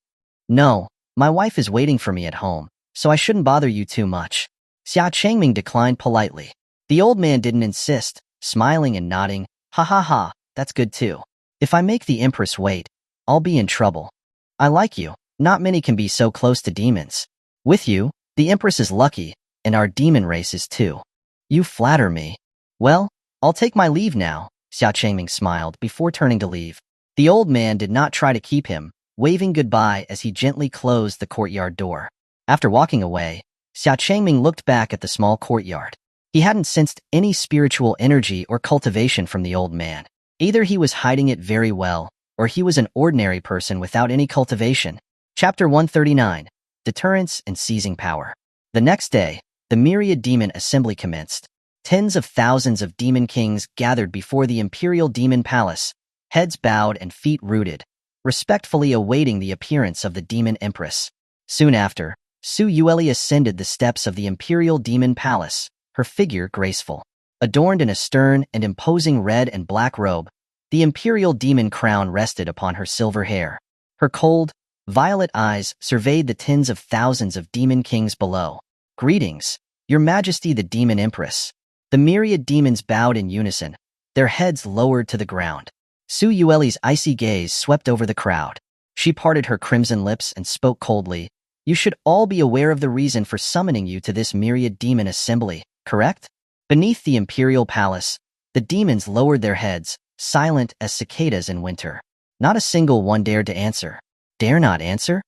"No, my wife is waiting for me at home, so I shouldn't bother you too much." Xia Changming declined politely. The old man didn't insist, smiling and nodding. Ha ha ha, that's good too. If I make the Empress wait, I'll be in trouble. I like you. Not many can be so close to demons. With you, the Empress is lucky, and our demon race is too. You flatter me. Well, I'll take my leave now, Xia Changming smiled before turning to leave. The old man did not try to keep him, waving goodbye as he gently closed the courtyard door. After walking away, Xia Changming looked back at the small courtyard. He hadn't sensed any spiritual energy or cultivation from the old man. Either he was hiding it very well, or he was an ordinary person without any cultivation. Chapter 139, Deterrence and Seizing Power. The next day, the myriad demon assembly commenced. Tens of thousands of demon kings gathered before the imperial demon palace, heads bowed and feet rooted, respectfully awaiting the appearance of the demon empress. Soon after, Xuanhuan ascended the steps of the imperial demon palace, her figure graceful. Adorned in a stern and imposing red and black robe, the imperial demon crown rested upon her silver hair. Her cold, violet eyes surveyed the tens of thousands of demon kings below. "Greetings, Your Majesty the Demon Empress." The myriad demons bowed in unison, their heads lowered to the ground. Xuanhuan's icy gaze swept over the crowd. She parted her crimson lips and spoke coldly. "You should all be aware of the reason for summoning you to this myriad demon assembly, correct?" Beneath the imperial palace, the demons lowered their heads, silent as cicadas in winter. Not a single one dared to answer. Dare not answer?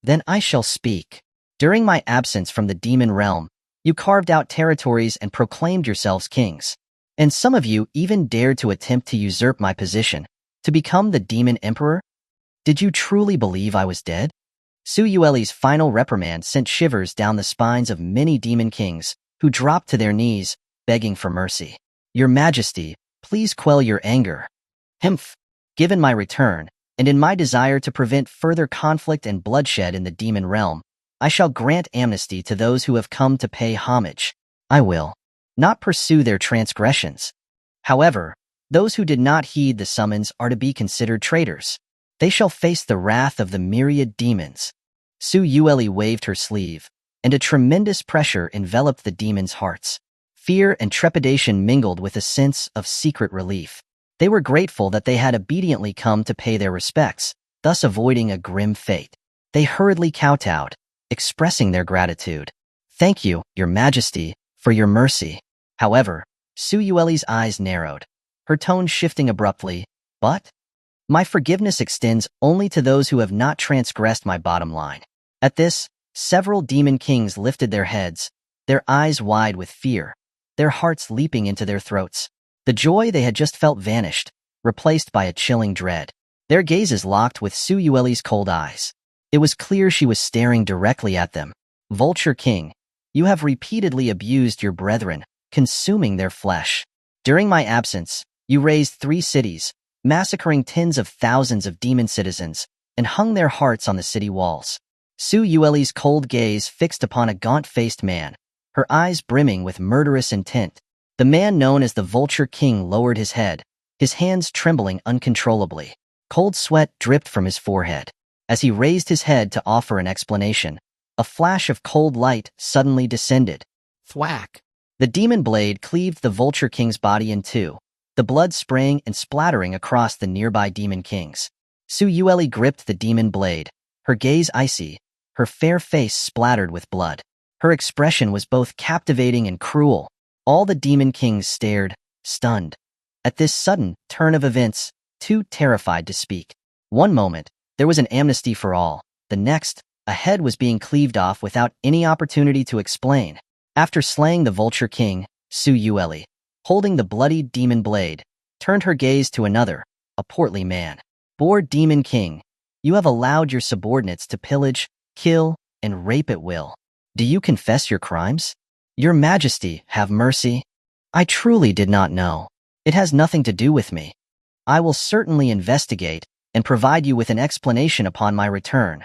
Then I shall speak. During my absence from the demon realm, you carved out territories and proclaimed yourselves kings. And some of you even dared to attempt to usurp my position, to become the demon emperor? Did you truly believe I was dead? Xuanhuan's final reprimand sent shivers down the spines of many demon kings, who dropped to their knees, begging for mercy. "Your Majesty, please quell your anger." "Humph. Given my return, and in my desire to prevent further conflict and bloodshed in the demon realm, I shall grant amnesty to those who have come to pay homage. I will not pursue their transgressions. However, those who did not heed the summons are to be considered traitors. They shall face the wrath of the myriad demons." Xuanhuan waved her sleeve, and a tremendous pressure enveloped the demons' hearts. Fear and trepidation mingled with a sense of secret relief. They were grateful that they had obediently come to pay their respects, thus avoiding a grim fate. They hurriedly kowtowed, expressing their gratitude. "Thank you, Your Majesty, for your mercy." However, Xuanhuan's eyes narrowed, her tone shifting abruptly. "But my forgiveness extends only to those who have not transgressed my bottom line." At this, several demon kings lifted their heads, their eyes wide with fear, their hearts leaping into their throats. The joy they had just felt vanished, replaced by a chilling dread. Their gazes locked with Xuanhuan's cold eyes. It was clear she was staring directly at them. "Vulture King, you have repeatedly abused your brethren, consuming their flesh. During my absence, you razed 3 cities, massacring tens of thousands of demon citizens, and hung their hearts on the city walls." Xuanhuan's cold gaze fixed upon a gaunt-faced man, her eyes brimming with murderous intent. The man known as the Vulture King lowered his head, his hands trembling uncontrollably. Cold sweat dripped from his forehead. As he raised his head to offer an explanation, a flash of cold light suddenly descended. Thwack! The demon blade cleaved the Vulture King's body in two, the blood spraying and splattering across the nearby demon kings. Xuanhuan gripped the demon blade, her gaze icy, her fair face splattered with blood. Her expression was both captivating and cruel. All the demon kings stared, stunned. At this sudden turn of events, too terrified to speak. One moment, there was an amnesty for all. The next, a head was being cleaved off without any opportunity to explain. After slaying the Vulture King, Su Yueli, holding the bloodied demon blade, turned her gaze to another, a portly man. Boar Demon King, you have allowed your subordinates to pillage, kill, and rape at will. Do you confess your crimes? Your Majesty, have mercy. I truly did not know. It has nothing to do with me. I will certainly investigate and provide you with an explanation upon my return.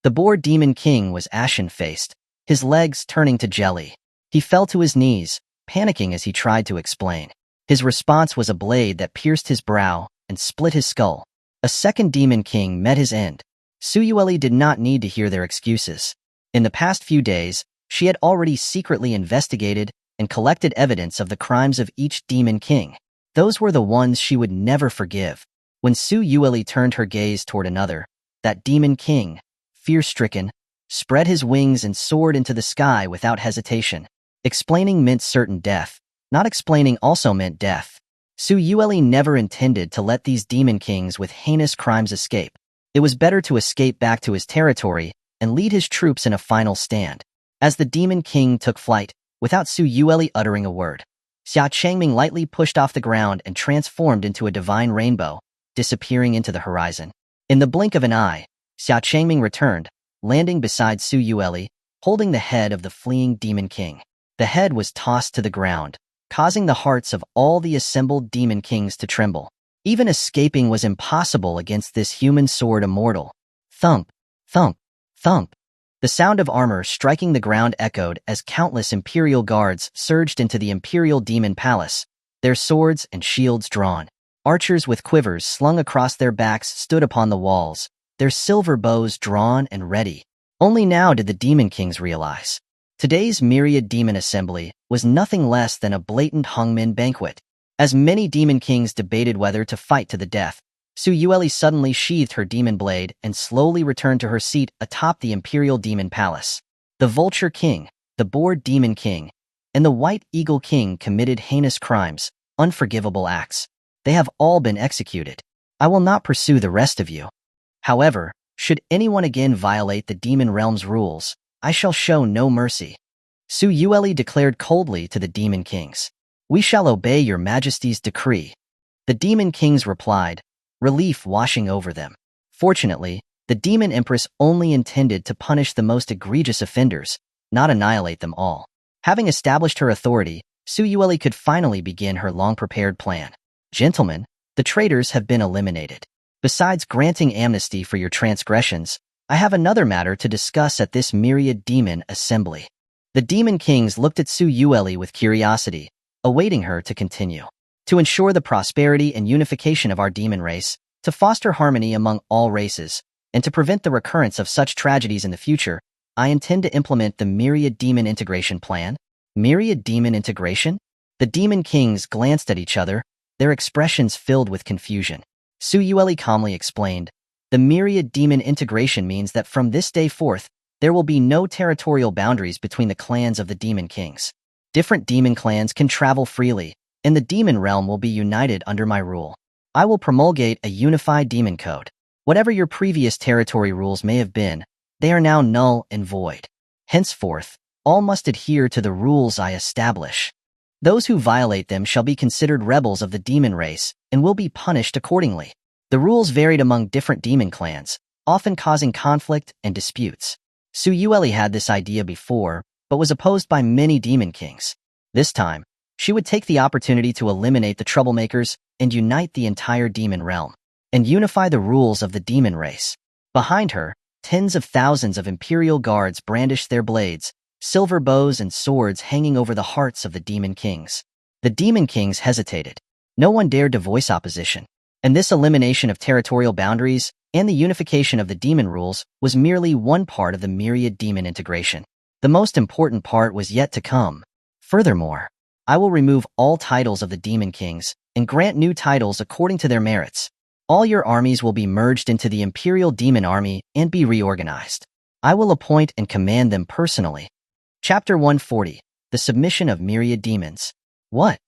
The Boar Demon King was ashen-faced, his legs turning to jelly. He fell to his knees, panicking as he tried to explain. His response was a blade that pierced his brow and split his skull. A second Demon King met his end. Su Yueli did not need to hear their excuses. In the past few days, she had already secretly investigated and collected evidence of the crimes of each Demon King. Those were the ones she would never forgive. When Su Yueli turned her gaze toward another, that Demon King, fear-stricken, spread his wings and soared into the sky without hesitation. Explaining meant certain death. Not explaining also meant death. Su Yueli never intended to let these Demon Kings with heinous crimes escape. It was better to escape back to his territory and lead his troops in a final stand. As the Demon King took flight, without Su Yueli uttering a word, Xia Changming lightly pushed off the ground and transformed into a divine rainbow, disappearing into the horizon. In the blink of an eye, Xia Changming returned, landing beside Su Yueli, holding the head of the fleeing Demon King. The head was tossed to the ground, causing the hearts of all the assembled Demon Kings to tremble. Even escaping was impossible against this human Sword Immortal. Thump, thump, thump. The sound of armor striking the ground echoed as countless Imperial guards surged into the Imperial Demon Palace, their swords and shields drawn. Archers with quivers slung across their backs stood upon the walls, their silver bows drawn and ready. Only now did the Demon Kings realize. Today's myriad demon assembly was nothing less than a blatant Hongmin banquet. As many Demon Kings debated whether to fight to the death, Su Yueli suddenly sheathed her demon blade and slowly returned to her seat atop the Imperial Demon Palace. The Vulture King, the Boar Demon King, and the White Eagle King committed heinous crimes, unforgivable acts. They have all been executed. I will not pursue the rest of you. However, should anyone again violate the Demon Realm's rules, I shall show no mercy. Su Yueli declared coldly to the Demon Kings. We shall obey your Majesty's decree. The Demon Kings replied, relief washing over them. Fortunately, the Demon Empress only intended to punish the most egregious offenders, not annihilate them all. Having established her authority, Su Yueli could finally begin her long-prepared plan. Gentlemen, the traitors have been eliminated. Besides granting amnesty for your transgressions, I have another matter to discuss at this myriad demon assembly. The Demon Kings looked at Su Yueli with curiosity, awaiting her to continue. To ensure the prosperity and unification of our demon race, to foster harmony among all races, and to prevent the recurrence of such tragedies in the future, I intend to implement the Myriad Demon Integration Plan. Myriad Demon Integration? The Demon Kings glanced at each other, their expressions filled with confusion. Su Yueli calmly explained, the Myriad Demon Integration means that from this day forth, there will be no territorial boundaries between the clans of the Demon Kings. Different demon clans can travel freely, and the demon realm will be united under my rule. I will promulgate a unified demon code. Whatever your previous territory rules may have been, they are now null and void. Henceforth, all must adhere to the rules I establish. Those who violate them shall be considered rebels of the demon race and will be punished accordingly. The rules varied among different demon clans, often causing conflict and disputes. Su Yueli had this idea before, but was opposed by many demon kings. This time, she would take the opportunity to eliminate the troublemakers and unite the entire demon realm, and unify the rules of the demon race. Behind her, tens of thousands of imperial guards brandished their blades, silver bows and swords hanging over the hearts of the demon kings. The demon kings hesitated. No one dared to voice opposition, and this elimination of territorial boundaries and the unification of the demon rules was merely one part of the myriad demon integration. The most important part was yet to come. Furthermore, I will remove all titles of the demon kings and grant new titles according to their merits. All your armies will be merged into the Imperial Demon Army and be reorganized. I will appoint and command them personally. Chapter 140. The Submission of Myriad Demons. What?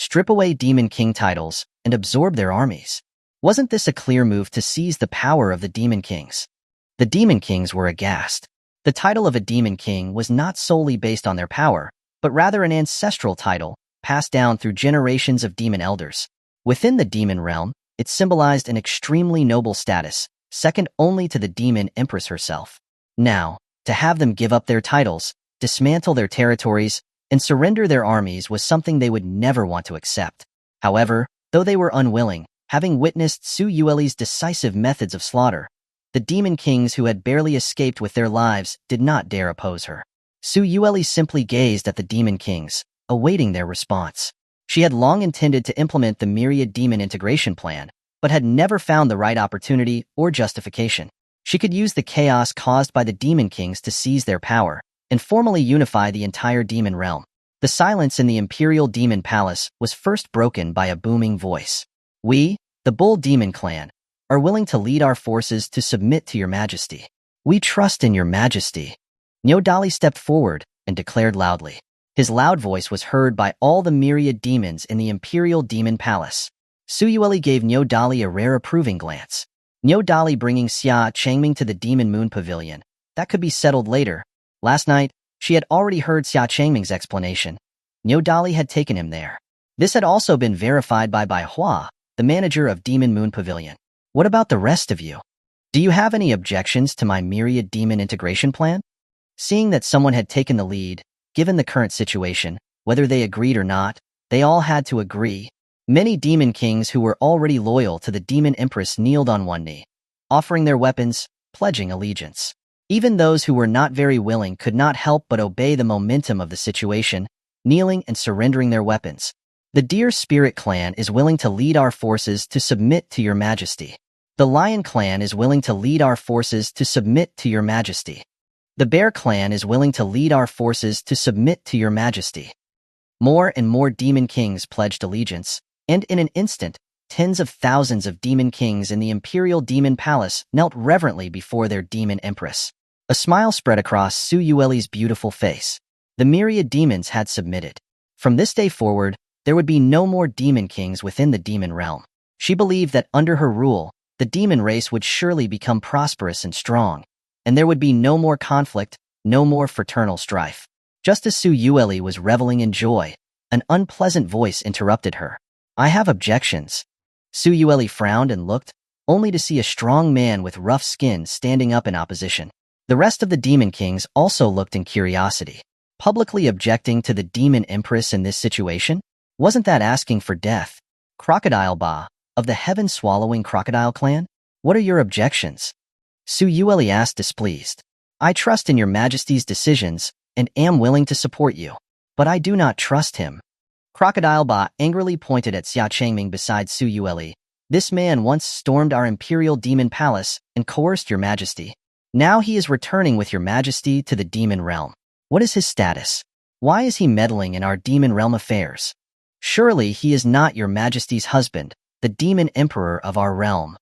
strip away Demon King titles, and absorb their armies. Wasn't this a clear move to seize the power of the Demon Kings? The Demon Kings were aghast. The title of a Demon King was not solely based on their power, but rather an ancestral title, passed down through generations of demon elders. Within the demon realm, it symbolized an extremely noble status, second only to the Demon Empress herself. Now, to have them give up their titles, dismantle their territories, and surrender their armies was something they would never want to accept. However, though they were unwilling, having witnessed Su Yueli's decisive methods of slaughter, the Demon Kings who had barely escaped with their lives did not dare oppose her. Su Yueli simply gazed at the Demon Kings, awaiting their response. She had long intended to implement the myriad demon integration plan, but had never found the right opportunity or justification. She could use the chaos caused by the Demon Kings to seize their power and formally unify the entire demon realm. The silence in the Imperial Demon Palace was first broken by a booming voice. We, the Bull Demon Clan, are willing to lead our forces to submit to your majesty. We trust in your majesty. Nyodali stepped forward and declared loudly. His loud voice was heard by all the myriad demons in the Imperial Demon Palace. Su Yueli gave Nyodali a rare approving glance. Nyodali bringing Xia Changming to the Demon Moon Pavilion. That could be settled later. Last night, she had already heard Xia Changming's explanation. Nyodali had taken him there. This had also been verified by Bai Hua, the manager of Demon Moon Pavilion. What about the rest of you? Do you have any objections to my myriad demon integration plan? Seeing that someone had taken the lead, given the current situation, whether they agreed or not, they all had to agree. Many demon kings who were already loyal to the Demon Empress kneeled on one knee, offering their weapons, pledging allegiance. Even those who were not very willing could not help but obey the momentum of the situation, kneeling and surrendering their weapons. The Deer Spirit Clan is willing to lead our forces to submit to your majesty. The Lion Clan is willing to lead our forces to submit to your majesty. The Bear Clan is willing to lead our forces to submit to your majesty. More and more demon kings pledged allegiance, and in an instant, tens of thousands of demon kings in the Imperial Demon Palace knelt reverently before their Demon Empress. A smile spread across Su Yueli's beautiful face. The myriad demons had submitted. From this day forward, there would be no more demon kings within the demon realm. She believed that under her rule, the demon race would surely become prosperous and strong, and there would be no more conflict, no more fraternal strife. Just as Su Yueli was reveling in joy, an unpleasant voice interrupted her. I have objections. Su Yueli frowned and looked, only to see a strong man with rough skin standing up in opposition. The rest of the demon kings also looked in curiosity. Publicly objecting to the Demon Empress in this situation? Wasn't that asking for death? Crocodile Ba, of the heaven-swallowing crocodile clan? What are your objections? Su Yueli asked displeased. I trust in your majesty's decisions and am willing to support you, but I do not trust him. Crocodile Ba angrily pointed at Xia Changming beside Su Yueli. This man once stormed our Imperial Demon Palace and coerced your majesty. Now he is returning with your majesty to the demon realm. What is his status? Why is he meddling in our demon realm affairs? Surely he is not your majesty's husband, the demon emperor of our realm.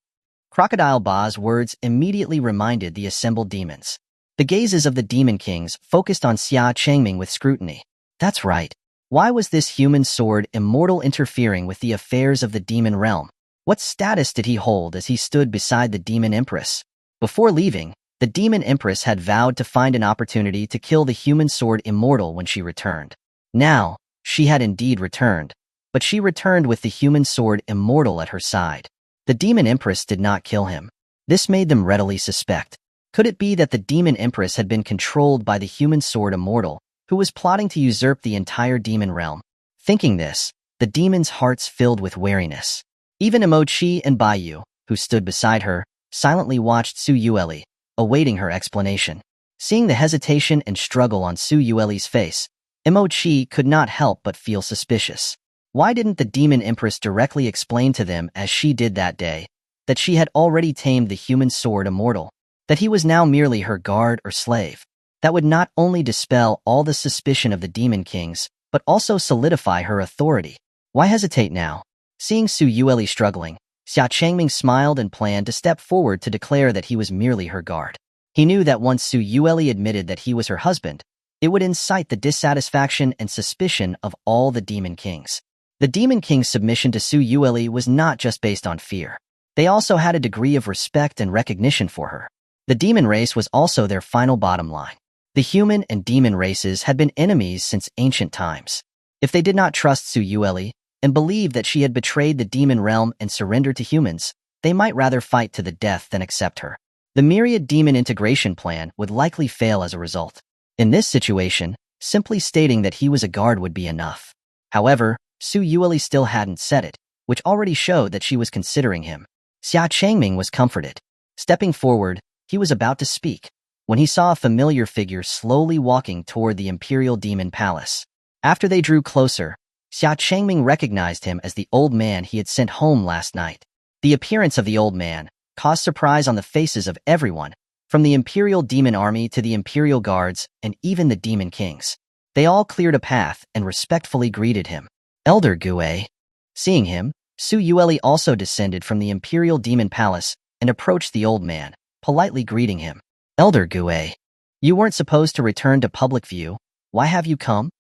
Crocodile Ba's words immediately reminded the assembled demons. The gazes of the demon kings focused on Xia Changming with scrutiny. That's right. Why was this human Sword Immortal interfering with the affairs of the demon realm? What status did he hold as he stood beside the Demon Empress? Before leaving, the Demon Empress had vowed to find an opportunity to kill the human Sword Immortal when she returned. Now, she had indeed returned, but she returned with the human Sword Immortal at her side. The Demon Empress did not kill him. This made them readily suspect. Could it be that the Demon Empress had been controlled by the human Sword Immortal, who was plotting to usurp the entire demon realm? Thinking this, the demons' hearts filled with wariness. Even Imochi and Baiyu, who stood beside her, silently watched Su Yueli, awaiting her explanation. Seeing the hesitation and struggle on Su Yueli's face, Imochi could not help but feel suspicious. Why didn't the Demon Empress directly explain to them, as she did that day, that she had already tamed the human Sword Immortal, that he was now merely her guard or slave? That would not only dispel all the suspicion of the Demon Kings, but also solidify her authority. Why hesitate now? Seeing Su Yueli struggling, Xia Changming smiled and planned to step forward to declare that he was merely her guard. He knew that once Su Yueli admitted that he was her husband, it would incite the dissatisfaction and suspicion of all the Demon Kings. The Demon King's submission to Su Yueli was not just based on fear. They also had a degree of respect and recognition for her. The demon race was also their final bottom line. The human and demon races had been enemies since ancient times. If they did not trust Su Yueli and believed that she had betrayed the demon realm and surrendered to humans, they might rather fight to the death than accept her. The myriad demon integration plan would likely fail as a result. In this situation, simply stating that he was a guard would be enough. However, Su Yueli still hadn't said it, which already showed that she was considering him. Xia Changming was comforted. Stepping forward, he was about to speak, when he saw a familiar figure slowly walking toward the Imperial Demon Palace. After they drew closer, Xia Changming recognized him as the old man he had sent home last night. The appearance of the old man caused surprise on the faces of everyone, from the Imperial Demon Army to the Imperial Guards and even the Demon Kings. They all cleared a path and respectfully greeted him. Elder Gue. Seeing him, Su Yueli also descended from the Imperial Demon Palace and approached the old man, politely greeting him. Elder Gue, you weren't supposed to return to public view. Why have you come?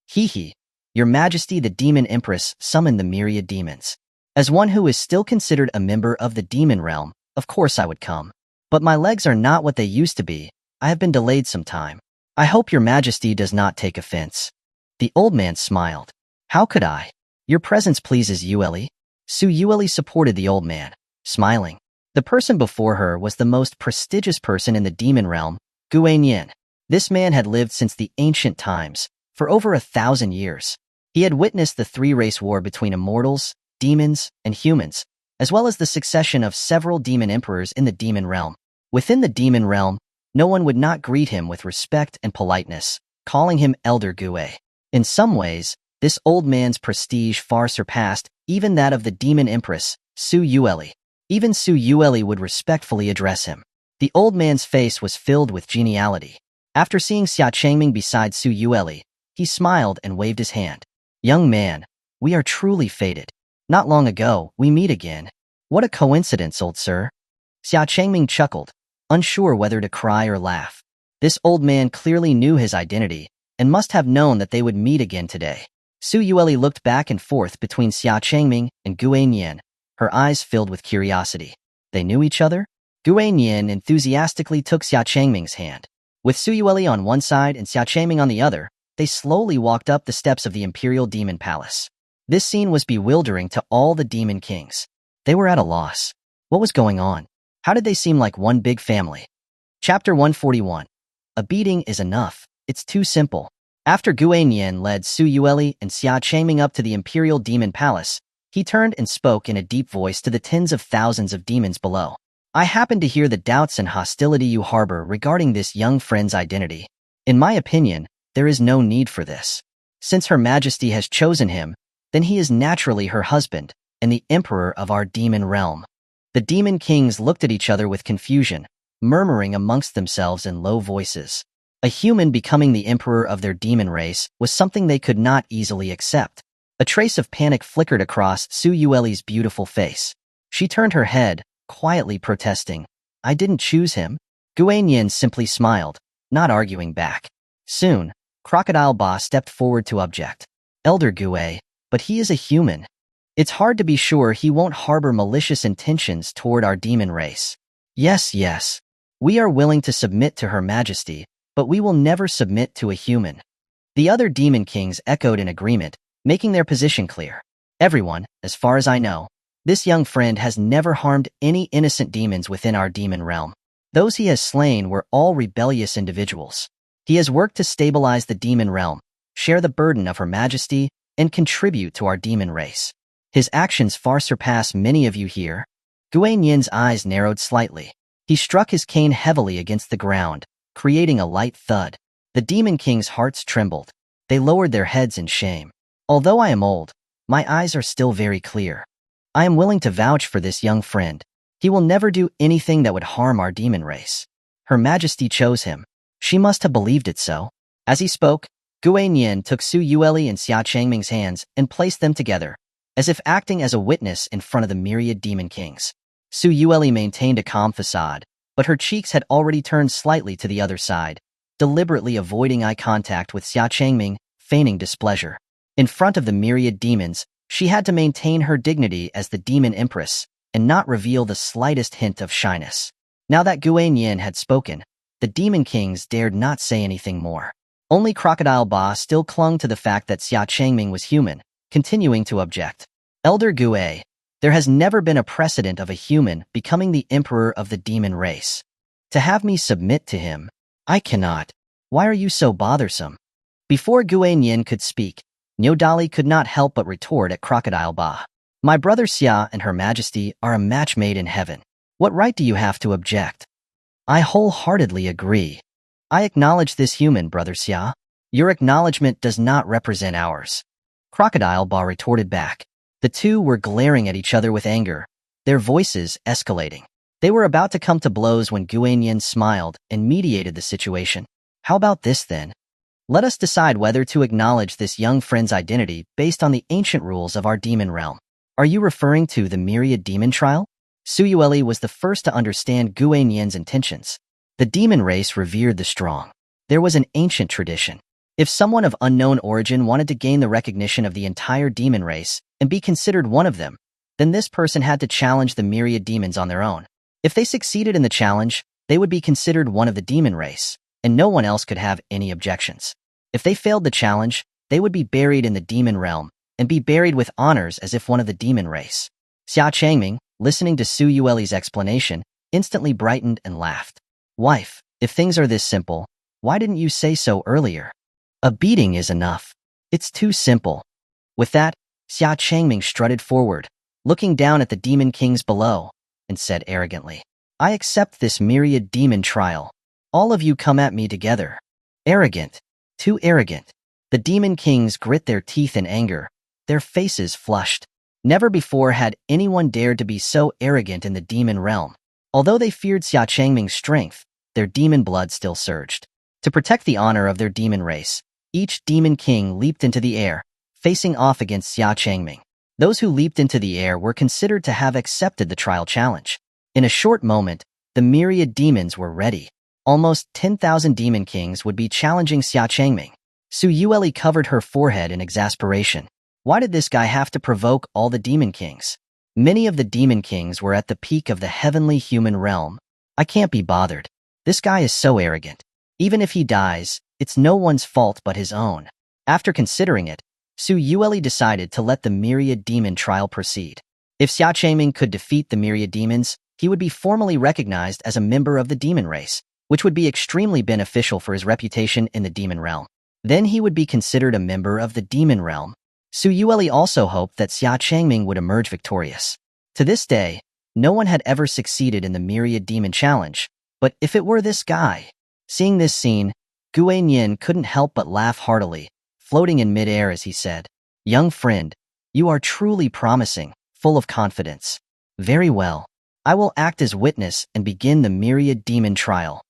Hee. Your Majesty the Demon Empress summoned the myriad demons. As one who is still considered a member of the demon realm, of course I would come. But my legs are not what they used to be. I have been delayed some time. I hope your Majesty does not take offense. The old man smiled. How could I? Your presence pleases Yueli. Su Yueli supported the old man, smiling. The person before her was the most prestigious person in the demon realm, Xuanhuan. This man had lived since the ancient times, for over 1,000 years. He had witnessed the three-race war between immortals, demons, and humans, as well as the succession of several demon emperors in the demon realm. Within the demon realm, no one would not greet him with respect and politeness, calling him Elder Gue. In some ways, this old man's prestige far surpassed even that of the Demon Empress, Su Yueli. Even Su Yueli would respectfully address him. The old man's face was filled with geniality. After seeing Xia Changming beside Su Yueli, he smiled and waved his hand. Young man, we are truly fated. Not long ago, we meet again. What a coincidence, old sir. Xia Changming chuckled, unsure whether to cry or laugh. This old man clearly knew his identity and must have known that they would meet again today. Su Yueli looked back and forth between Xia Changming and Xuanhuan, her eyes filled with curiosity. They knew each other? Xuanhuan enthusiastically took Xia Changming's hand. With Su Yueli on one side and Xia Changming on the other, they slowly walked up the steps of the Imperial Demon Palace. This scene was bewildering to all the Demon Kings. They were at a loss. What was going on? How did they seem like one big family? Chapter 141. A beating is enough. It's too simple. After Xuanhuan led Su Yueli and Xia Changming up to the Imperial Demon Palace, he turned and spoke in a deep voice to the tens of thousands of demons below. I happen to hear the doubts and hostility you harbor regarding this young friend's identity. In my opinion, there is no need for this. Since Her Majesty has chosen him, then he is naturally her husband and the emperor of our demon realm. The demon kings looked at each other with confusion, murmuring amongst themselves in low voices. A human becoming the emperor of their demon race was something they could not easily accept. A trace of panic flickered across Su Yueli's beautiful face. She turned her head, quietly protesting. I didn't choose him. Xuanhuan simply smiled, not arguing back. Soon, Crocodile Ba stepped forward to object. Elder Gue, but he is a human. It's hard to be sure he won't harbor malicious intentions toward our demon race. Yes. We are willing to submit to Her Majesty, but we will never submit to a human. The other demon kings echoed in agreement, making their position clear. Everyone, as far as I know, this young friend has never harmed any innocent demons within our demon realm. Those he has slain were all rebellious individuals. He has worked to stabilize the demon realm, share the burden of Her Majesty, and contribute to our demon race. His actions far surpass many of you here. Xuanhuan's eyes narrowed slightly. He struck his cane heavily against the ground, creating a light thud. The demon king's hearts trembled. They lowered their heads in shame. Although I am old, my eyes are still very clear. I am willing to vouch for this young friend. He will never do anything that would harm our demon race. Her Majesty chose him. She must have believed it so. As he spoke, Xuanhuan took Su Yueli and Xia Changming's hands and placed them together, as if acting as a witness in front of the myriad demon kings. Su Yueli maintained a calm facade, but her cheeks had already turned slightly to the other side, deliberately avoiding eye contact with Xia Changming, feigning displeasure. In front of the myriad demons, She had to maintain her dignity as the Demon Empress and not reveal the slightest hint of shyness. Now that Xuanhuan had spoken, the Demon Kings dared not say anything more. Only Crocodile Ba still clung to the fact that Xia Changming was human, continuing to object. Elder Gue, there has never been a precedent of a human becoming the emperor of the demon race. To have me submit to him, I cannot. Why are you so bothersome? Before Xuanhuan could speak, Nyodali could not help but retort at Crocodile Ba. My brother Xia and Her Majesty are a match made in heaven. What right do you have to object? I wholeheartedly agree. I acknowledge this human, Brother Xia. Your acknowledgement does not represent ours. Crocodile Ba retorted back. The two were glaring at each other with anger, their voices escalating. They were about to come to blows when Xuanhuan smiled and mediated the situation. How about this then? Let us decide whether to acknowledge this young friend's identity based on the ancient rules of our demon realm. Are you referring to the myriad demon trial? Suyueli was the first to understand Xuanhuan's intentions. The demon race revered the strong. There was an ancient tradition. If someone of unknown origin wanted to gain the recognition of the entire demon race and be considered one of them, then this person had to challenge the myriad demons on their own. If they succeeded in the challenge, they would be considered one of the demon race, and no one else could have any objections. If they failed the challenge, they would be buried in the demon realm and be buried with honors as if one of the demon race. Xia Changming, listening to Su Yueli's explanation, instantly brightened and laughed. Wife, if things are this simple, why didn't you say so earlier? A beating is enough. It's too simple. With that, Xia Changming strutted forward, looking down at the demon kings below, and said arrogantly, I accept this myriad demon trial. All of you come at me together. Arrogant. Too arrogant. The demon kings grit their teeth in anger, their faces flushed. Never before had anyone dared to be so arrogant in the demon realm. Although they feared Xia Changming's strength, their demon blood still surged. To protect the honor of their demon race, each demon king leaped into the air, facing off against Xia Changming. Those who leaped into the air were considered to have accepted the trial challenge. In a short moment, the myriad demons were ready. Almost 10,000 demon kings would be challenging Xia Changming. Su Yueli covered her forehead in exasperation. Why did this guy have to provoke all the demon kings? Many of the demon kings were at the peak of the heavenly human realm. I can't be bothered. This guy is so arrogant. Even if he dies, it's no one's fault but his own. After considering it, Su Yueli decided to let the myriad demon trial proceed. If Xia Changming could defeat the myriad demons, he would be formally recognized as a member of the demon race, which would be extremely beneficial for his reputation in the demon realm. Then he would be considered a member of the demon realm. Su Yueli also hoped that Xia Changming would emerge victorious. To this day, no one had ever succeeded in the myriad demon challenge, but if it were this guy. Seeing this scene, Xuanhuan couldn't help but laugh heartily, floating in midair as he said, Young friend, you are truly promising, full of confidence. Very well. I will act as witness and begin the myriad demon trial.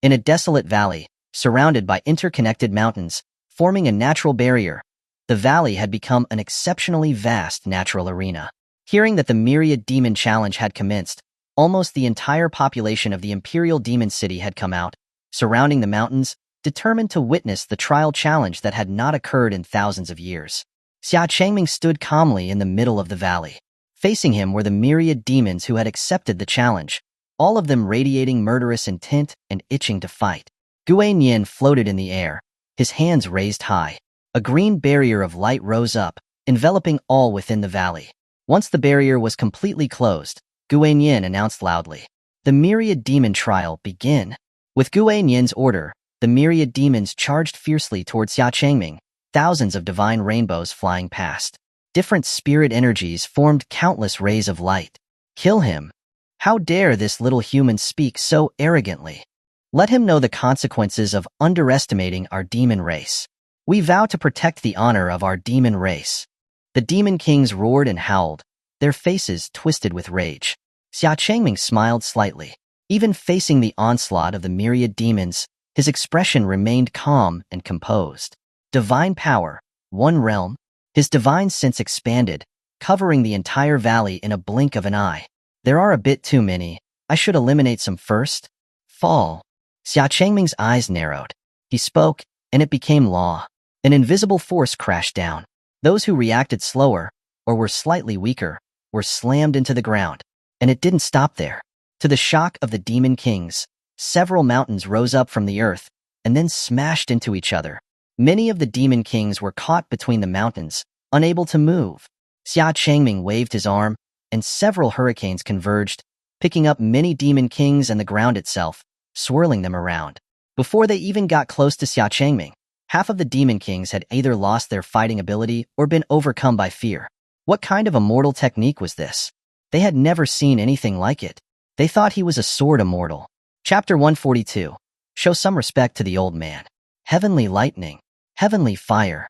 In a desolate valley, surrounded by interconnected mountains, forming a natural barrier, the valley had become an exceptionally vast natural arena. Hearing that the myriad demon challenge had commenced, almost the entire population of the Imperial Demon City had come out, surrounding the mountains, determined to witness the trial challenge that had not occurred in thousands of years. Xia Changming stood calmly in the middle of the valley. Facing him were the myriad demons who had accepted the challenge, all of them radiating murderous intent and itching to fight. Xuanhuan floated in the air, his hands raised high. A green barrier of light rose up, enveloping all within the valley. Once the barrier was completely closed, Xuanhuan announced loudly, The myriad demon trial begin. With Xuanhuan's order, the myriad demons charged fiercely towards Xia Changming, thousands of divine rainbows flying past. Different spirit energies formed countless rays of light. Kill him. How dare this little human speak so arrogantly? Let him know the consequences of underestimating our demon race. We vow to protect the honor of our demon race. The demon kings roared and howled, their faces twisted with rage. Xia Changming smiled slightly. Even facing the onslaught of the myriad demons, his expression remained calm and composed. Divine power, one realm. His divine sense expanded, covering the entire valley in a blink of an eye. There are a bit too many. I should eliminate some first. Fall. Xia Changming's eyes narrowed. He spoke, and it became law. An invisible force crashed down. Those who reacted slower, or were slightly weaker, were slammed into the ground. And it didn't stop there. To the shock of the demon kings, several mountains rose up from the earth and then smashed into each other. Many of the demon kings were caught between the mountains, unable to move. Xia Changming waved his arm, and several hurricanes converged, picking up many demon kings and the ground itself, swirling them around. Before they even got close to Xia Changming, half of the demon kings had either lost their fighting ability or been overcome by fear. What kind of immortal technique was this? They had never seen anything like it. They thought he was a sword immortal. Chapter 142. Show some respect to the old man. Heavenly lightning. Heavenly fire.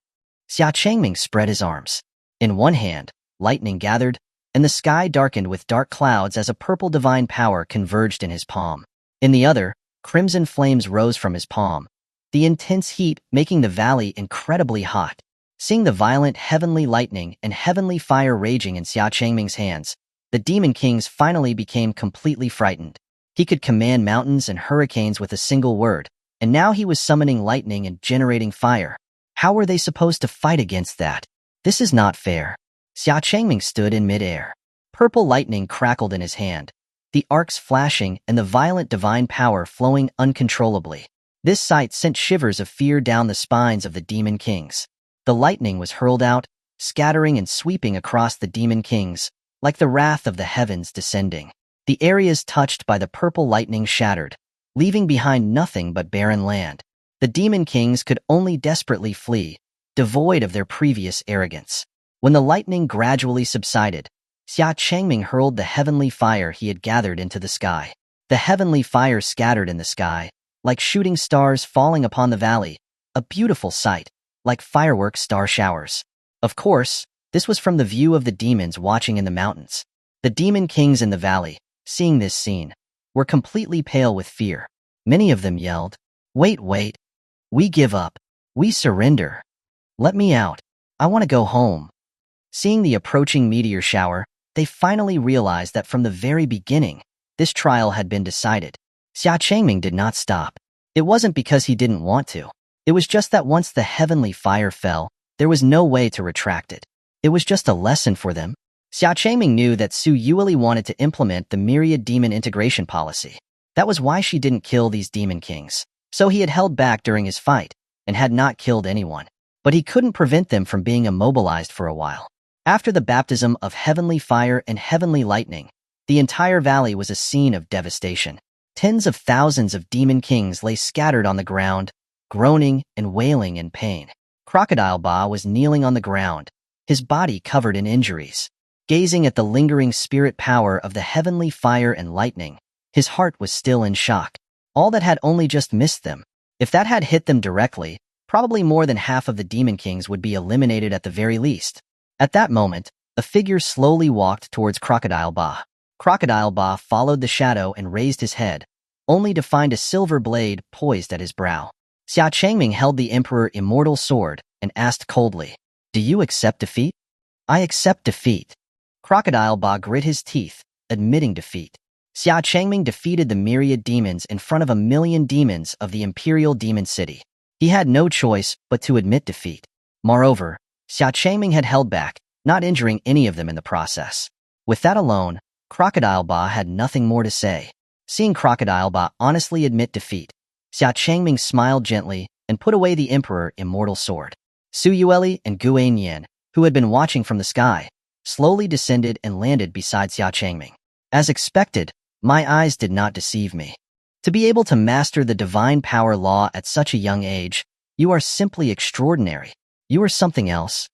Xia Changming spread his arms. In one hand, lightning gathered, and the sky darkened with dark clouds as a purple divine power converged in his palm. In the other, crimson flames rose from his palm, the intense heat making the valley incredibly hot. Seeing the violent heavenly lightning and heavenly fire raging in Xia Changming's hands, the demon kings finally became completely frightened. He could command mountains and hurricanes with a single word, and now he was summoning lightning and generating fire. How were they supposed to fight against that? This is not fair. Xia Changming stood in midair. Purple lightning crackled in his hand, the arcs flashing and the violent divine power flowing uncontrollably. This sight sent shivers of fear down the spines of the demon kings. The lightning was hurled out, scattering and sweeping across the demon kings, like the wrath of the heavens descending. The areas touched by the purple lightning shattered, leaving behind nothing but barren land. The demon kings could only desperately flee, devoid of their previous arrogance. When the lightning gradually subsided, Xia Changming hurled the heavenly fire he had gathered into the sky. The heavenly fire scattered in the sky, like shooting stars falling upon the valley, a beautiful sight, like firework star showers. Of course, this was from the view of the demons watching in the mountains. The demon kings in the valley, seeing this scene, were completely pale with fear. Many of them yelled, "Wait, wait! We give up! We surrender! Let me out! I want to go home!" Seeing the approaching meteor shower, they finally realized that from the very beginning, this trial had been decided. Xia Changming did not stop. It wasn't because he didn't want to. It was just that once the heavenly fire fell, there was no way to retract it. It was just a lesson for them. Xia Changming knew that Xuanhuan wanted to implement the myriad demon integration policy. That was why she didn't kill these demon kings. So he had held back during his fight, and had not killed anyone. But he couldn't prevent them from being immobilized for a while. After the baptism of heavenly fire and heavenly lightning, the entire valley was a scene of devastation. Tens of thousands of demon kings lay scattered on the ground, groaning and wailing in pain. Crocodile Ba was kneeling on the ground, his body covered in injuries. Gazing at the lingering spirit power of the heavenly fire and lightning, his heart was still in shock. All that had only just missed them. If that had hit them directly, probably more than half of the demon kings would be eliminated at the very least. At that moment, a figure slowly walked towards Crocodile Ba. Crocodile Ba followed the shadow and raised his head, only to find a silver blade poised at his brow. Xia Changming held the Emperor Immortal sword and asked coldly, "Do you accept defeat?" "I accept defeat." Crocodile Ba grit his teeth, admitting defeat. Xia Changming defeated the myriad demons in front of 1,000,000 demons of the Imperial Demon City. He had no choice but to admit defeat. Moreover, Xia Changming had held back, not injuring any of them in the process. With that alone, Crocodile Ba had nothing more to say. Seeing Crocodile Ba honestly admit defeat, Xia Changming smiled gently and put away the Emperor Immortal sword. Xuanhuan and Xuanhuan, who had been watching from the sky, slowly descended and landed beside Xia Changming. As expected, my eyes did not deceive me. To be able to master the divine power law at such a young age, you are simply extraordinary. You are something else.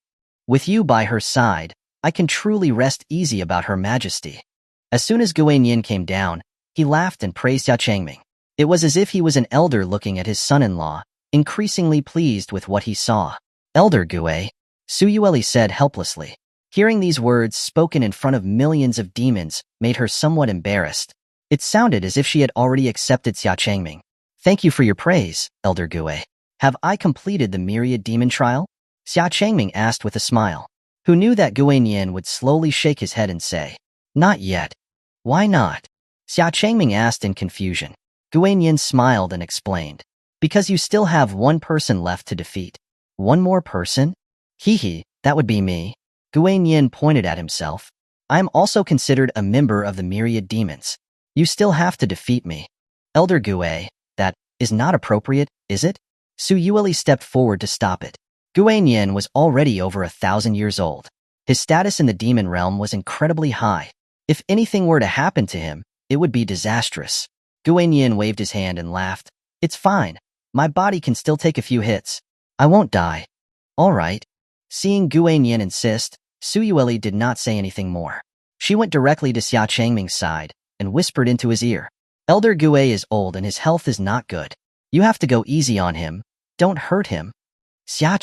With you by her side, I can truly rest easy about her majesty. As soon as Xuanhuan came down, he laughed and praised Xia Changming. It was as if he was an elder looking at his son-in-law, increasingly pleased with what he saw. "Elder Gue," Xuanhuan said helplessly. Hearing these words spoken in front of millions of demons made her somewhat embarrassed. It sounded as if she had already accepted Xia Changming. "Thank you for your praise, Elder Gue. Have I completed the myriad demon trial?" Xia Changming asked with a smile, who knew that Xuanhuan would slowly shake his head and say, "Not yet." "Why not?" Xia Changming asked in confusion. Xuanhuan smiled and explained, "Because you still have one person left to defeat." "One more person?" "Hee, that would be me." Xuanhuan pointed at himself. I am also considered a member of the myriad demons. You still have to defeat me. Elder Gue, that is not appropriate, is it? Su Yueli stepped forward to stop it. Xuanhuan was already over 1,000 years old. His status in the demon realm was incredibly high. If anything were to happen to him, it would be disastrous. Xuanhuan waved his hand and laughed. It's fine. My body can still take a few hits. I won't die. All right. Seeing Xuanhuan insist, Su Yueli did not say anything more. She went directly to Xia Changming's side and whispered into his ear. Elder Gue is old and his health is not good. You have to go easy on him. Don't hurt him. Xia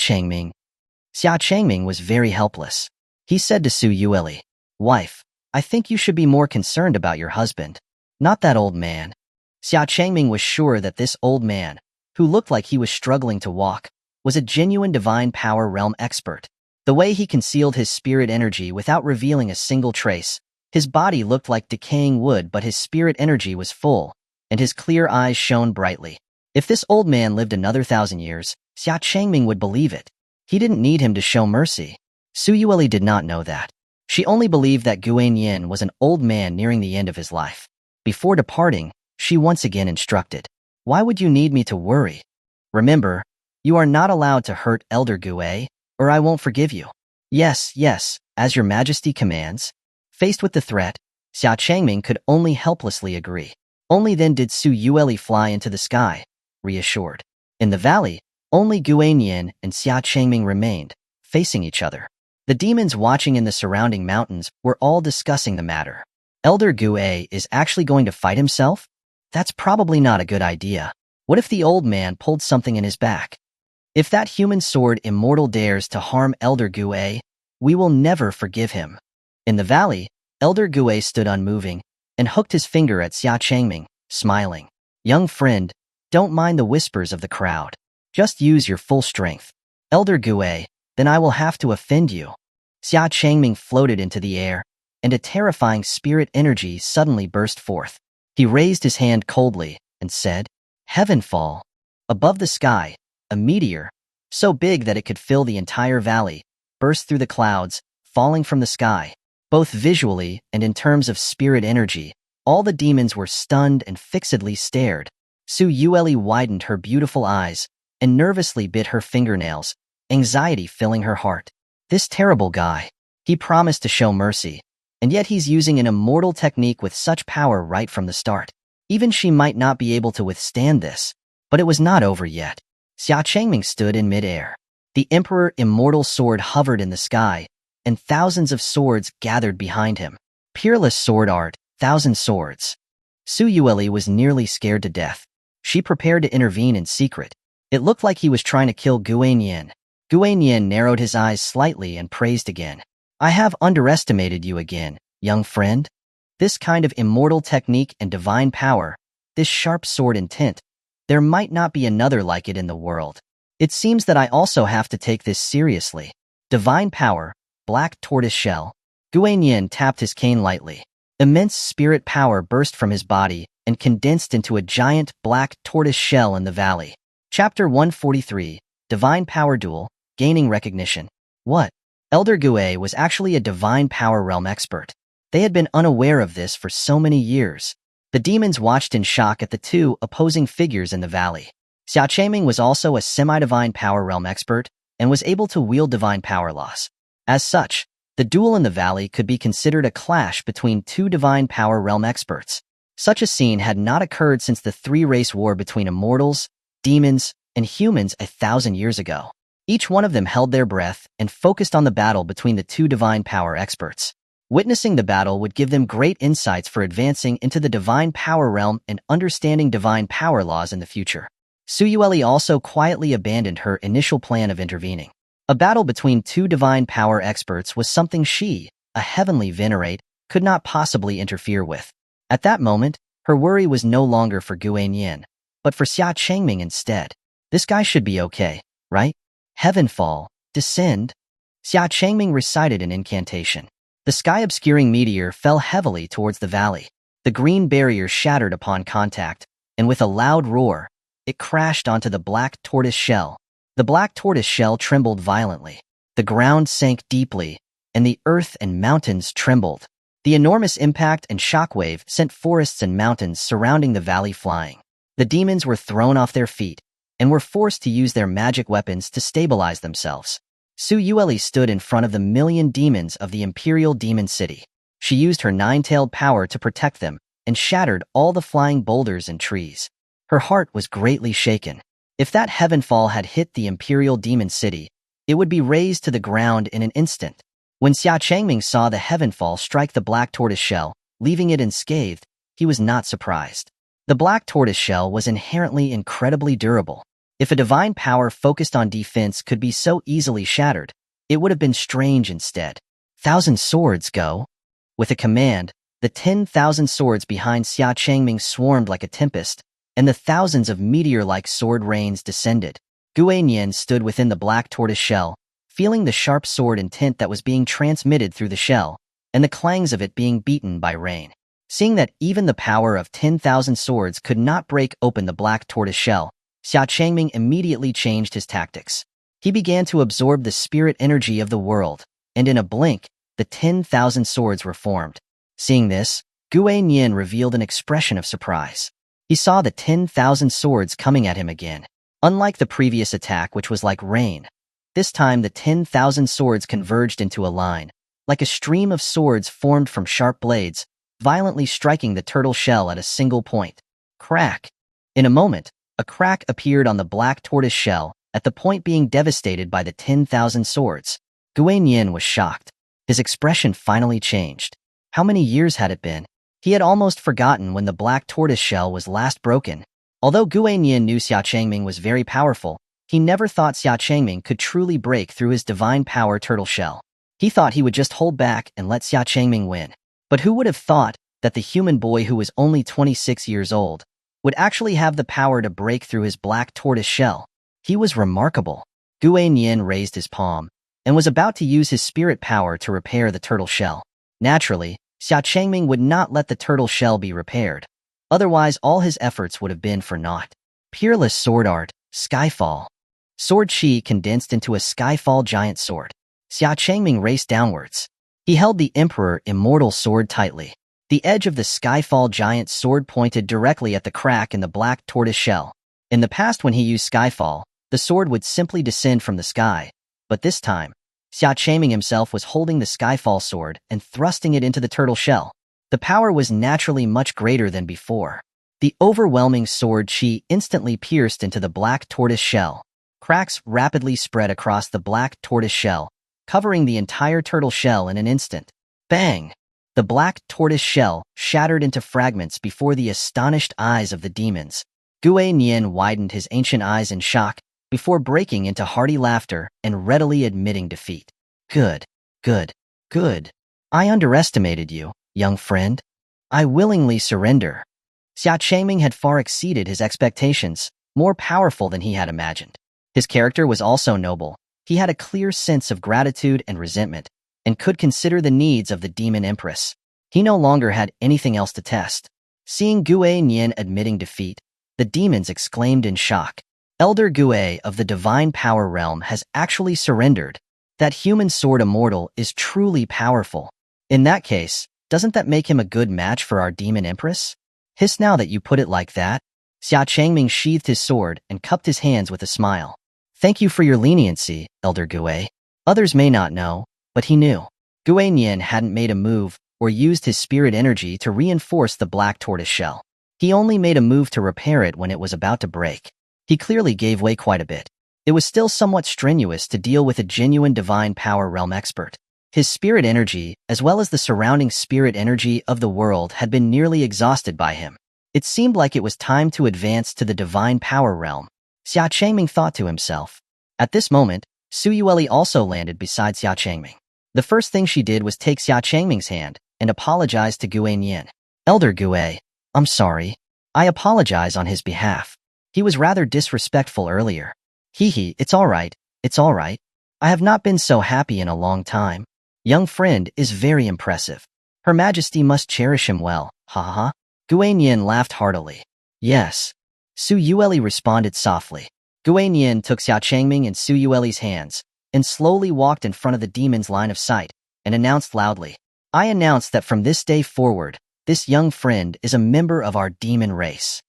Changming was very helpless. He said to Su Yueli, Wife, I think you should be more concerned about your husband, not that old man. Xia Changming was sure that this old man, who looked like he was struggling to walk, was a genuine divine power realm expert. The way he concealed his spirit energy without revealing a single trace, his body looked like decaying wood, but his spirit energy was full, and his clear eyes shone brightly. If this old man lived another 1,000 years, Xia Changming would believe it. He didn't need him to show mercy. Su Yueli did not know that. She only believed that Xuanhuan was an old man nearing the end of his life. Before departing, she once again instructed, Why would you need me to worry? Remember, you are not allowed to hurt Elder Gue, or I won't forgive you. Yes, as your majesty commands. Faced with the threat, Xia Changming could only helplessly agree. Only then did Su Yueli fly into the sky, reassured. In the valley, only Xuanhuan and Xia Changming remained, facing each other. The demons watching in the surrounding mountains were all discussing the matter. Elder Gue is actually going to fight himself? That's probably not a good idea. What if the old man pulled something in his back? If that human Sword Immortal dares to harm Elder Gue, we will never forgive him. In the valley, Elder Gue stood unmoving and hooked his finger at Xia Changming, smiling. Young friend, don't mind the whispers of the crowd. Just use your full strength. Elder Gue, then I will have to offend you. Xia Changming floated into the air, and a terrifying spirit energy suddenly burst forth. He raised his hand coldly and said, Heavenfall. Above the sky, a meteor, so big that it could fill the entire valley, burst through the clouds, falling from the sky. Both visually and in terms of spirit energy, all the demons were stunned and fixedly stared. Su Yueli widened her beautiful eyes and nervously bit her fingernails, anxiety filling her heart. This terrible guy. He promised to show mercy, and yet he's using an immortal technique with such power right from the start. Even she might not be able to withstand this, but it was not over yet. Xia Changming stood in midair. The Emperor Immortal Sword hovered in the sky, and thousands of swords gathered behind him. Peerless sword art, 1,000 swords. Su Yueli was nearly scared to death. She prepared to intervene in secret. It looked like he was trying to kill Xuanhuan. Xuanhuan narrowed his eyes slightly and praised again. I have underestimated you again, young friend. This kind of immortal technique and divine power, this sharp sword intent, there might not be another like it in the world. It seems that I also have to take this seriously. Divine power, black tortoise shell. Xuanhuan tapped his cane lightly. Immense spirit power burst from his body and condensed into a giant black tortoise shell in the valley. Chapter 143, Divine Power Duel, Gaining Recognition. What? Elder Gue was actually a divine power realm expert. They had been unaware of this for so many years. The demons watched in shock at the two opposing figures in the valley. Xia Changming was also a semi-divine power realm expert and was able to wield divine power laws. As such, the duel in the valley could be considered a clash between two divine power realm experts. Such a scene had not occurred since the three-race war between immortals, demons, and humans 1,000 years ago. Each one of them held their breath and focused on the battle between the two divine power experts. Witnessing the battle would give them great insights for advancing into the divine power realm and understanding divine power laws in the future. Su Yueli also quietly abandoned her initial plan of intervening. A battle between two divine power experts was something she, a heavenly venerate, could not possibly interfere with. At that moment, her worry was no longer for Xuanhuan, but for Xia Changming instead. This guy should be okay, right? Heavenfall, descend. Xia Changming recited an incantation. The sky-obscuring meteor fell heavily towards the valley. The green barrier shattered upon contact, and with a loud roar, it crashed onto the black tortoise shell. The black tortoise shell trembled violently. The ground sank deeply, and the earth and mountains trembled. The enormous impact and shockwave sent forests and mountains surrounding the valley flying. The demons were thrown off their feet and were forced to use their magic weapons to stabilize themselves. Su Yueli stood in front of the million demons of the Imperial Demon City. She used her nine-tailed power to protect them and shattered all the flying boulders and trees. Her heart was greatly shaken. If that heavenfall had hit the Imperial Demon City, it would be razed to the ground in an instant. When Xia Changming saw the heavenfall strike the black tortoise shell, leaving it unscathed, he was not surprised. The black tortoise shell was inherently incredibly durable. If a divine power focused on defense could be so easily shattered, it would have been strange instead. 1,000 swords, go! With a command, the 10,000 swords behind Xia Changming swarmed like a tempest, and the thousands of meteor-like sword rains descended. Xuanhuan stood within the black tortoise shell, feeling the sharp sword intent that was being transmitted through the shell, and the clangs of it being beaten by rain. Seeing that even the power of 10,000 swords could not break open the black tortoise shell, Xia Changming immediately changed his tactics. He began to absorb the spirit energy of the world, and in a blink, the 10,000 swords were formed. Seeing this, Xuanhuan revealed an expression of surprise. He saw the 10,000 swords coming at him again. Unlike the previous attack, which was like rain, this time the 10,000 swords converged into a line, like a stream of swords formed from sharp blades, violently striking the turtle shell at a single point. Crack! In a moment, a crack appeared on the black tortoise shell, at the point being devastated by the 10,000 swords. Xuanhuan was shocked. His expression finally changed. How many years had it been? He had almost forgotten when the black tortoise shell was last broken. Although Xuanhuan knew Xia Changming was very powerful, he never thought Xia Changming could truly break through his divine power turtle shell. He thought he would just hold back and let Xia Changming win. But who would have thought that the human boy who was only 26 years old would actually have the power to break through his black tortoise shell? He was remarkable. Xuanhuan raised his palm and was about to use his spirit power to repair the turtle shell. Naturally, Xia Changming would not let the turtle shell be repaired. Otherwise, all his efforts would have been for naught. Peerless sword art, Skyfall. Sword chi condensed into a Skyfall giant sword. Xia Changming raced downwards. He held the Emperor Immortal sword tightly. The edge of the Skyfall giant sword pointed directly at the crack in the black tortoise shell. In the past, when he used Skyfall, the sword would simply descend from the sky. But this time, Xia Changming himself was holding the Skyfall sword and thrusting it into the turtle shell. The power was naturally much greater than before. The overwhelming sword chi instantly pierced into the black tortoise shell. Cracks rapidly spread across the black tortoise shell, covering the entire turtle shell in an instant. Bang! The black tortoise shell shattered into fragments before the astonished eyes of the demons. Xuanhuan widened his ancient eyes in shock before breaking into hearty laughter and readily admitting defeat. Good, good, good. I underestimated you, young friend. I willingly surrender. Xia Changming had far exceeded his expectations, more powerful than he had imagined. His character was also noble. He had a clear sense of gratitude and resentment, and could consider the needs of the Demon Empress. He no longer had anything else to test. Seeing Xuanhuan admitting defeat, the demons exclaimed in shock. Elder Gue of the Divine Power Realm has actually surrendered. That human Sword Immortal is truly powerful. In that case, doesn't that make him a good match for our Demon Empress? Hiss, now that you put it like that. Xia Changming sheathed his sword and cupped his hands with a smile. Thank you for your leniency, Elder Gue. Others may not know, but he knew. Xuanhuan hadn't made a move or used his spirit energy to reinforce the black tortoise shell. He only made a move to repair it when it was about to break. He clearly gave way quite a bit. It was still somewhat strenuous to deal with a genuine Divine Power Realm expert. His spirit energy, as well as the surrounding spirit energy of the world, had been nearly exhausted by him. It seemed like it was time to advance to the Divine Power Realm. Xia Changming thought to himself. At this moment, Su Yueli also landed beside Xia Changming. The first thing she did was take Xia Changming's hand and apologize to Xuanhuan. Elder Gue, I'm sorry. I apologize on his behalf. He was rather disrespectful earlier. Hee, it's all right, it's all right. I have not been so happy in a long time. Young friend is very impressive. Her Majesty must cherish him well, ha ha ha. Xuanhuan laughed heartily. Yes. Su Yueli responded softly. Xuanhuan took Xia Changming and Su Yueli's hands, and slowly walked in front of the demon's line of sight, and announced loudly, "I announce that from this day forward, this young friend is a member of our demon race."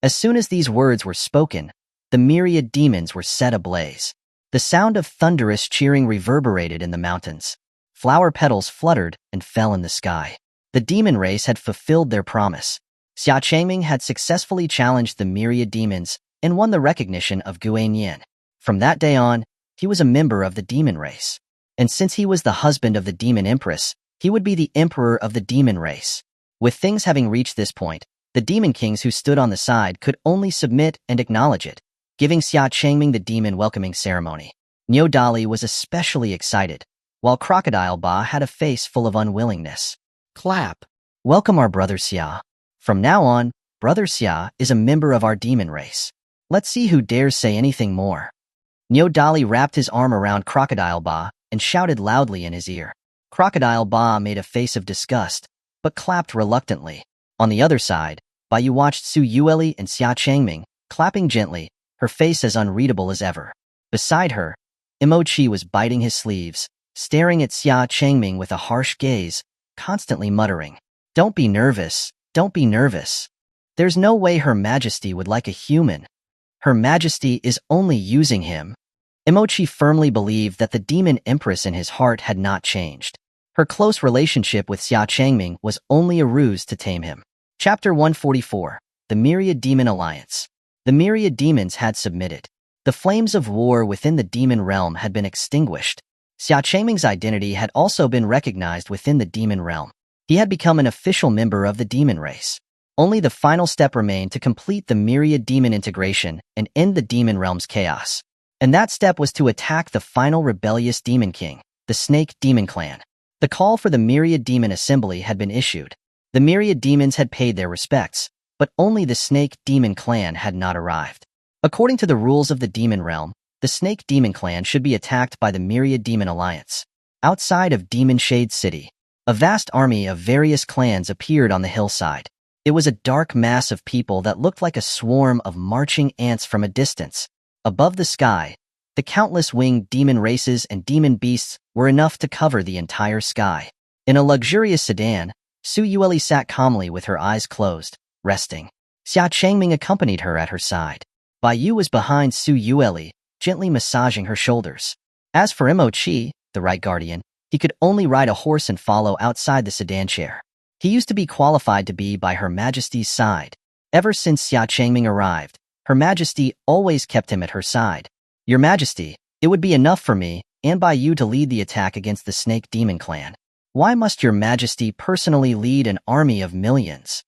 As soon as these words were spoken, the myriad demons were set ablaze. The sound of thunderous cheering reverberated in the mountains. Flower petals fluttered and fell in the sky. The demon race had fulfilled their promise. Xia Changming had successfully challenged the myriad demons and won the recognition of Xuanhuan. From that day on, he was a member of the demon race. And since he was the husband of the Demon Empress, he would be the emperor of the demon race. With things having reached this point, the demon kings who stood on the side could only submit and acknowledge it, giving Xia Changming the demon welcoming ceremony. Niu Dali was especially excited, while Crocodile Ba had a face full of unwillingness. Clap. Welcome our brother Xia. From now on, brother Xia is a member of our demon race. Let's see who dares say anything more. Niu Dali wrapped his arm around Crocodile Ba and shouted loudly in his ear. Crocodile Ba made a face of disgust, but clapped reluctantly. On the other side, Bai Yu watched Su Yueli and Xia Changming, clapping gently, her face as unreadable as ever. Beside her, Imochi was biting his sleeves, staring at Xia Changming with a harsh gaze, constantly muttering, "Don't be nervous, don't be nervous. There's no way Her Majesty would like a human. Her Majesty is only using him." Imochi firmly believed that the Demon Empress in his heart had not changed. Her close relationship with Xia Changming was only a ruse to tame him. Chapter 144. The Myriad Demon Alliance. The myriad demons had submitted. The flames of war within the demon realm had been extinguished. Xia Changming's identity had also been recognized within the demon realm. He had become an official member of the demon race. Only the final step remained to complete the myriad demon integration and end the demon realm's chaos. And that step was to attack the final rebellious demon king, the Snake Demon Clan. The call for the myriad demon assembly had been issued. The myriad demons had paid their respects, but only the Snake Demon Clan had not arrived. According to the rules of the demon realm, the Snake Demon Clan should be attacked by the Myriad Demon Alliance. Outside of Demon Shade City, a vast army of various clans appeared on the hillside. It was a dark mass of people that looked like a swarm of marching ants from a distance. Above the sky, the countless winged demon races and demon beasts were enough to cover the entire sky. In a luxurious sedan, Su Yueli sat calmly with her eyes closed, resting. Xia Changming accompanied her at her side. Bai Yu was behind Su Yueli, gently massaging her shoulders. As for Imochi, the right guardian, he could only ride a horse and follow outside the sedan chair. He used to be qualified to be by Her Majesty's side. Ever since Xia Changming arrived, Her Majesty always kept him at her side. "Your Majesty, it would be enough for me and Bai Yu to lead the attack against the Snake Demon Clan. Why must Your Majesty personally lead an army of millions?"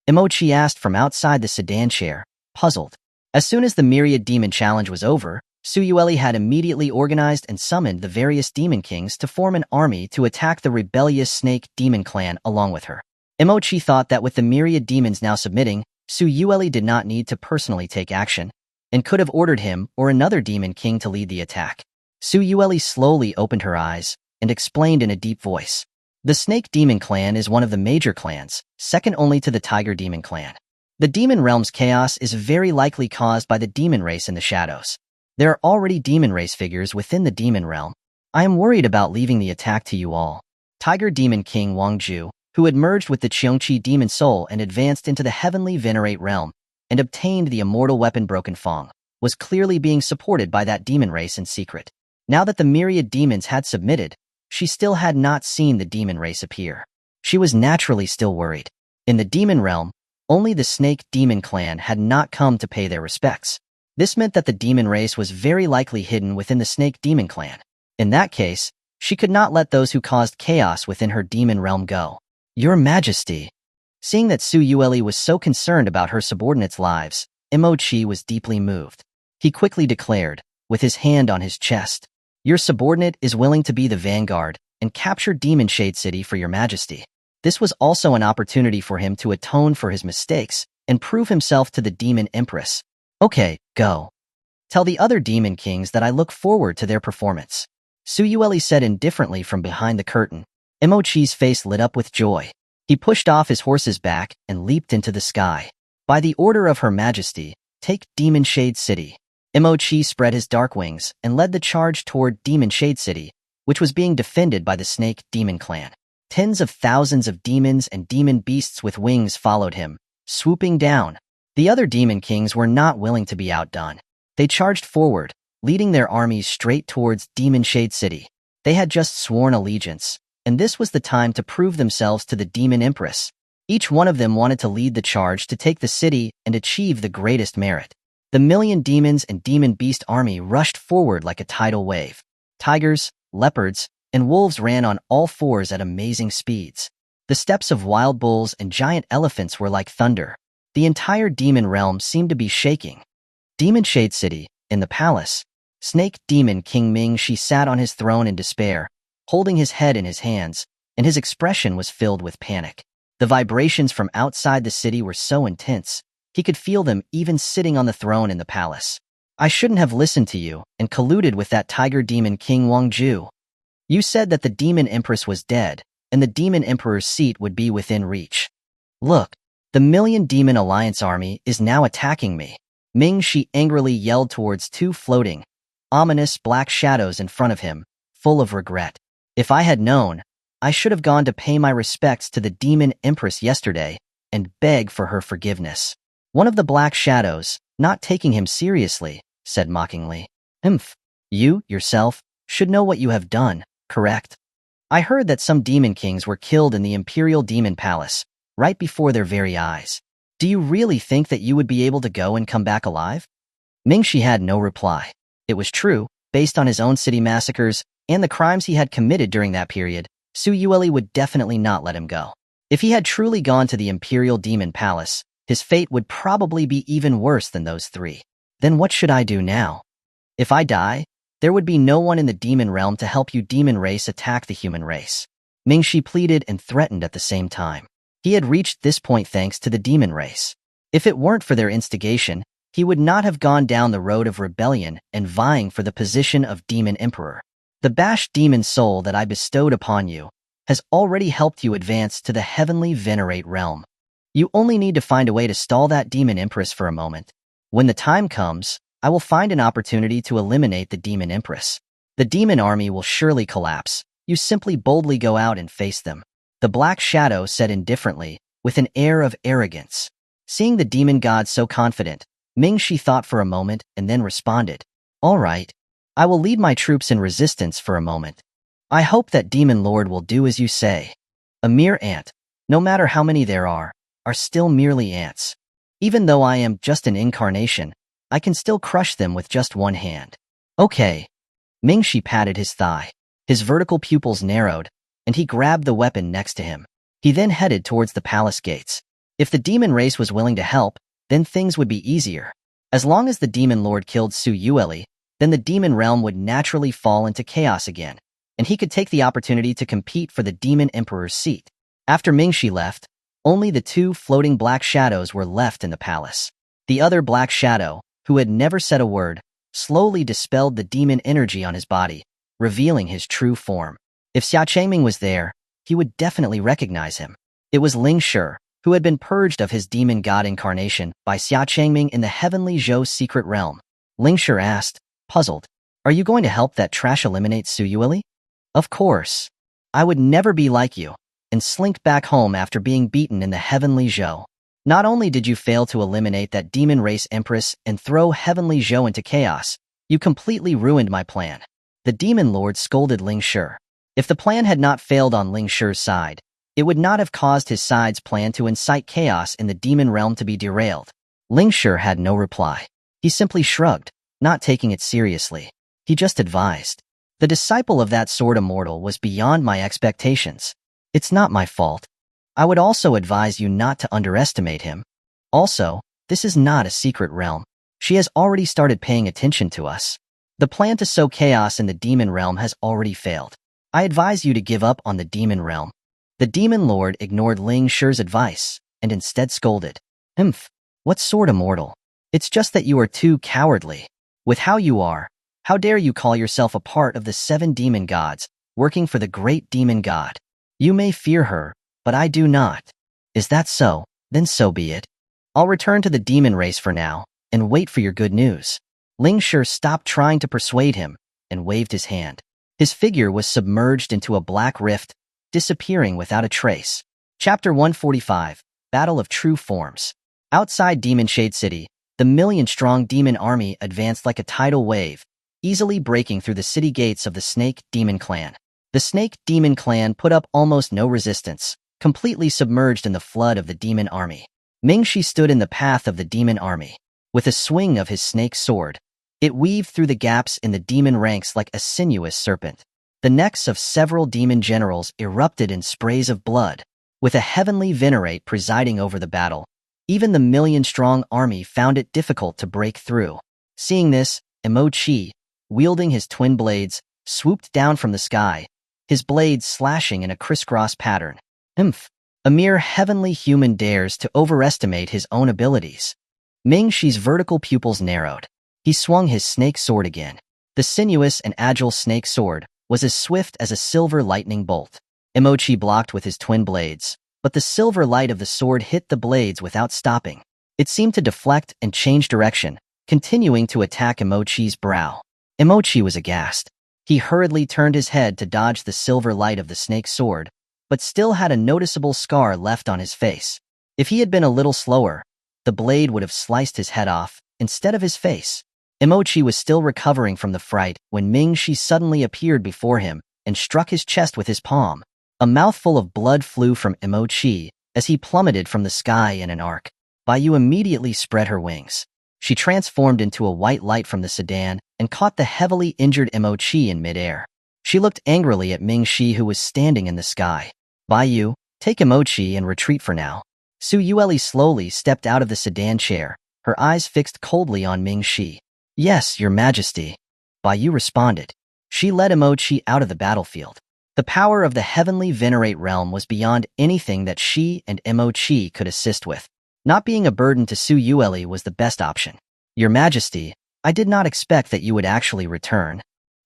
Imochi asked from outside the sedan chair, puzzled. As soon as the Myriad Demon Challenge was over, Su Yueli had immediately organized and summoned the various demon kings to form an army to attack the rebellious Snake Demon Clan along with her. Imochi thought that with the myriad demons now submitting, Su Yueli did not need to personally take action, and could have ordered him or another demon king to lead the attack. Su Yueli slowly opened her eyes and explained in a deep voice. The Snake Demon Clan is one of the major clans, second only to the Tiger Demon Clan. The demon realm's chaos is very likely caused by the demon race in the shadows. There are already demon race figures within the demon realm. I am worried about leaving the attack to you all. Tiger Demon King Wang Ju, who had merged with the Qiongqi Demon Soul and advanced into the heavenly Venerate realm and obtained the immortal weapon Broken Fong, was clearly being supported by that demon race in secret. Now that the myriad demons had submitted, she still had not seen the demon race appear. She was naturally still worried. In the demon realm, only the Snake Demon Clan had not come to pay their respects. This meant that the demon race was very likely hidden within the Snake Demon Clan. In that case, she could not let those who caused chaos within her demon realm go. Your Majesty. Seeing that Su Yueli was so concerned about her subordinates' lives, Imochi was deeply moved. He quickly declared, with his hand on his chest, "Your subordinate is willing to be the vanguard and capture Demon Shade City for Your Majesty." This was also an opportunity for him to atone for his mistakes and prove himself to the Demon Empress. "Okay, go. Tell the other demon kings that I look forward to their performance." Su Yueli said indifferently from behind the curtain. Imochi's face lit up with joy. He pushed off his horse's back and leaped into the sky. By the order of Her Majesty, take Demon Shade City. Imochi spread his dark wings and led the charge toward Demon Shade City, which was being defended by the snake demon clan. Tens of thousands of demons and demon beasts with wings followed him, swooping down. The other demon kings were not willing to be outdone. They charged forward, leading their armies straight towards Demon Shade City. They had just sworn allegiance, and this was the time to prove themselves to the Demon Empress. Each one of them wanted to lead the charge to take the city and achieve the greatest merit. The million demons and demon beast army rushed forward like a tidal wave. Tigers, leopards, and wolves ran on all fours at amazing speeds. The steps of wild bulls and giant elephants were like thunder. The entire demon realm seemed to be shaking. Demon Shade City, in the palace, Snake Demon King Ming Shi sat on his throne in despair, holding his head in his hands, and his expression was filled with panic. The vibrations from outside the city were so intense, he could feel them even sitting on the throne in the palace. I shouldn't have listened to you and colluded with that tiger demon King Wangju. You said that the Demon Empress was dead, and the Demon Emperor's seat would be within reach. Look, the Million Demon Alliance army is now attacking me. Ming Shi angrily yelled towards two floating, ominous black shadows in front of him, full of regret. If I had known, I should have gone to pay my respects to the Demon Empress yesterday and beg for her forgiveness. One of the black shadows, not taking him seriously, said mockingly, You, yourself, should know what you have done, correct? I heard that some demon kings were killed in the Imperial Demon Palace, right before their very eyes. Do you really think that you would be able to go and come back alive? Ming Shi had no reply. It was true, based on his own city massacres and the crimes he had committed during that period, Su Yueli would definitely not let him go. If he had truly gone to the Imperial Demon Palace, his fate would probably be even worse than those three. Then what should I do now? If I die, there would be no one in the demon realm to help you demon race attack the human race. Ming Shi pleaded and threatened at the same time. He had reached this point thanks to the demon race. If it weren't for their instigation, he would not have gone down the road of rebellion and vying for the position of Demon Emperor. The bashed demon soul that I bestowed upon you has already helped you advance to the heavenly venerate realm. You only need to find a way to stall that Demon Empress for a moment. When the time comes, I will find an opportunity to eliminate the Demon Empress. The demon army will surely collapse. You simply boldly go out and face them. The Black Shadow said indifferently, with an air of arrogance. Seeing the demon god so confident, Ming Shi thought for a moment and then responded, All right, I will lead my troops in resistance for a moment. I hope that Demon Lord will do as you say. A mere ant, no matter how many there are still merely ants. Even though I am just an incarnation, I can still crush them with just one hand. Okay. Ming Shi patted his thigh. His vertical pupils narrowed, and he grabbed the weapon next to him. He then headed towards the palace gates. If the demon race was willing to help, then things would be easier. As long as the demon lord killed Su Yueli, then the demon realm would naturally fall into chaos again, and he could take the opportunity to compete for the demon emperor's seat. After Ming Shi left, only the two floating black shadows were left in the palace. The other black shadow, who had never said a word, slowly dispelled the demon energy on his body, revealing his true form. If Xia Changming was there, he would definitely recognize him. It was Ling Shi, who had been purged of his demon god incarnation by Xia Changming in the heavenly Zhou secret realm. Ling Shi asked, puzzled, Are you going to help that trash eliminate Su Yueli? Of course. I would never be like you, and slink back home after being beaten in the heavenly Zhou. Not only did you fail to eliminate that demon race empress and throw heavenly Zhou into chaos, you completely ruined my plan. The demon lord scolded Ling Shi. If the plan had not failed on Ling Shi's side, it would not have caused his side's plan to incite chaos in the demon realm to be derailed. Ling Shi had no reply. He simply shrugged, not taking it seriously. He just advised. The disciple of that Sword Immortal was beyond my expectations. It's not my fault. I would also advise you not to underestimate him. Also, this is not a secret realm. She has already started paying attention to us. The plan to sow chaos in the demon realm has already failed. I advise you to give up on the demon realm. The demon lord ignored Ling Shi's advice and instead scolded. What Sword Immortal? It's just that you are too cowardly. With how you are, how dare you call yourself a part of the 7 demon gods, working for the great demon god? You may fear her, but I do not. Is that so? Then so be it. I'll return to the demon race for now, and wait for your good news. Ling Shi stopped trying to persuade him, and waved his hand. His figure was submerged into a black rift, disappearing without a trace. Chapter 145, Battle of True Forms. Outside Demon Shade City, the million-strong demon army advanced like a tidal wave, easily breaking through the city gates of the Snake Demon Clan. The Snake Demon Clan put up almost no resistance, completely submerged in the flood of the demon army. Mingxi stood in the path of the demon army. With a swing of his snake sword, it weaved through the gaps in the demon ranks like a sinuous serpent. The necks of several demon generals erupted in sprays of blood. With a heavenly venerate presiding over the battle, even the million-strong army found it difficult to break through. Seeing this, Emochi, wielding his twin blades, swooped down from the sky, his blades slashing in a crisscross pattern. A mere heavenly human dares to overestimate his own abilities. Mingxi's vertical pupils narrowed. He swung his snake sword again. The sinuous and agile snake sword was as swift as a silver lightning bolt. Emochi blocked with his twin blades, but the silver light of the sword hit the blades without stopping. It seemed to deflect and change direction, continuing to attack Emochi's brow. Emochi was aghast. He hurriedly turned his head to dodge the silver light of the snake sword, but still had a noticeable scar left on his face. If he had been a little slower, the blade would have sliced his head off, instead of his face. Emochi was still recovering from the fright when Mingxi suddenly appeared before him and struck his chest with his palm. A mouthful of blood flew from Emochi as he plummeted from the sky in an arc. Baiyu immediately spread her wings. She transformed into a white light from the sedan and caught the heavily injured Emochi in midair. She looked angrily at Mingxi, who was standing in the sky. Baiyu, take Emochi and retreat for now. Su Yueli slowly stepped out of the sedan chair, her eyes fixed coldly on Mingxi. Yes, Your Majesty, Baiyu responded. She led Emochi out of the battlefield. The power of the heavenly venerate realm was beyond anything that she and Emochi could assist with. Not being a burden to Su Yueli was the best option. Your Majesty, I did not expect that you would actually return.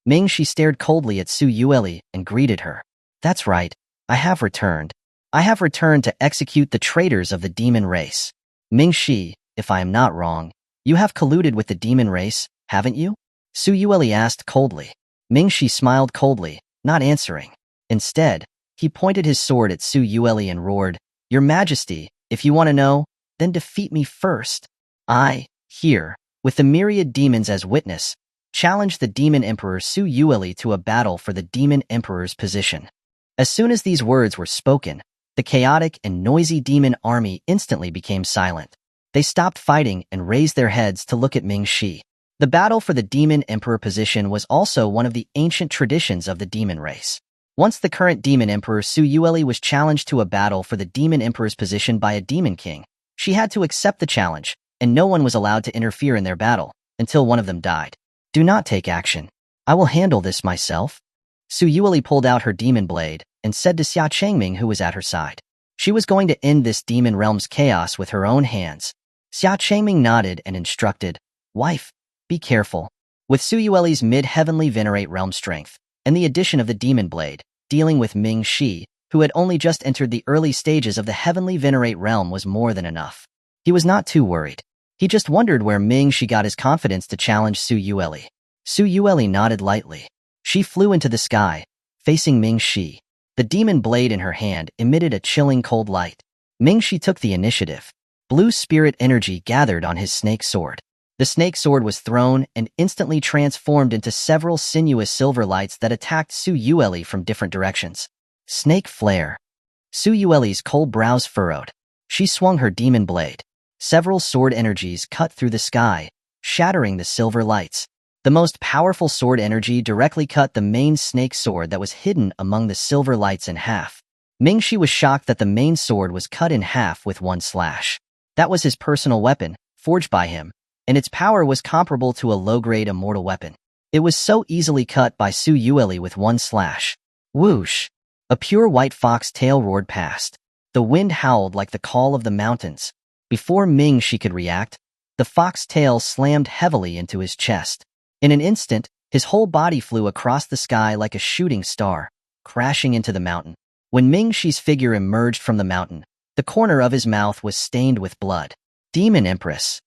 Mingxi stared coldly at Su Yueli and greeted her. That's right, I have returned. I have returned to execute the traitors of the demon race. Mingxi, if I am not wrong, you have colluded with the demon race, haven't you? Su Yueli asked coldly. Mingxi smiled coldly, not answering. Instead, he pointed his sword at Su Yueli and roared, Your Majesty, if you want to know, then defeat me first. I, here, with the myriad demons as witness, challenged the Demon Emperor Su Yueli to a battle for the Demon Emperor's position. As soon as these words were spoken, the chaotic and noisy demon army instantly became silent. They stopped fighting and raised their heads to look at Mingxi. The battle for the Demon Emperor position was also one of the ancient traditions of the demon race. Once the current Demon Emperor Su Yueli was challenged to a battle for the Demon Emperor's position by a demon king, she had to accept the challenge, and no one was allowed to interfere in their battle until one of them died. Do not take action. I will handle this myself. Su Yueli pulled out her demon blade and said to Xia Changming, who was at her side. She was going to end this demon realm's chaos with her own hands. Xia Changming nodded and instructed, Wife, be careful. With Su Yueli's mid-heavenly venerate realm strength, and the addition of the demon blade, dealing with Mingxi, who had only just entered the early stages of the heavenly venerate realm, was more than enough. He was not too worried. He just wondered where Mingxi got his confidence to challenge Su Yueli. Su Yueli nodded lightly. She flew into the sky, facing Mingxi. The demon blade in her hand emitted a chilling cold light. Mingxi took the initiative. Blue spirit energy gathered on his snake sword. The snake sword was thrown and instantly transformed into several sinuous silver lights that attacked Su Yueli from different directions. Snake flare. Su Yueli's cold brows furrowed. She swung her demon blade. Several sword energies cut through the sky, shattering the silver lights. The most powerful sword energy directly cut the main snake sword that was hidden among the silver lights in half. Mingxi was shocked that the main sword was cut in half with one slash. That was his personal weapon, forged by him, and its power was comparable to a low-grade immortal weapon. It was so easily cut by Su Yueli with one slash. Whoosh! A pure white fox tail roared past. The wind howled like the call of the mountains. Before Mingxi could react, the fox tail slammed heavily into his chest. In an instant, his whole body flew across the sky like a shooting star, crashing into the mountain. When Mingxi's figure emerged from the mountain, the corner of his mouth was stained with blood. Demon Empress!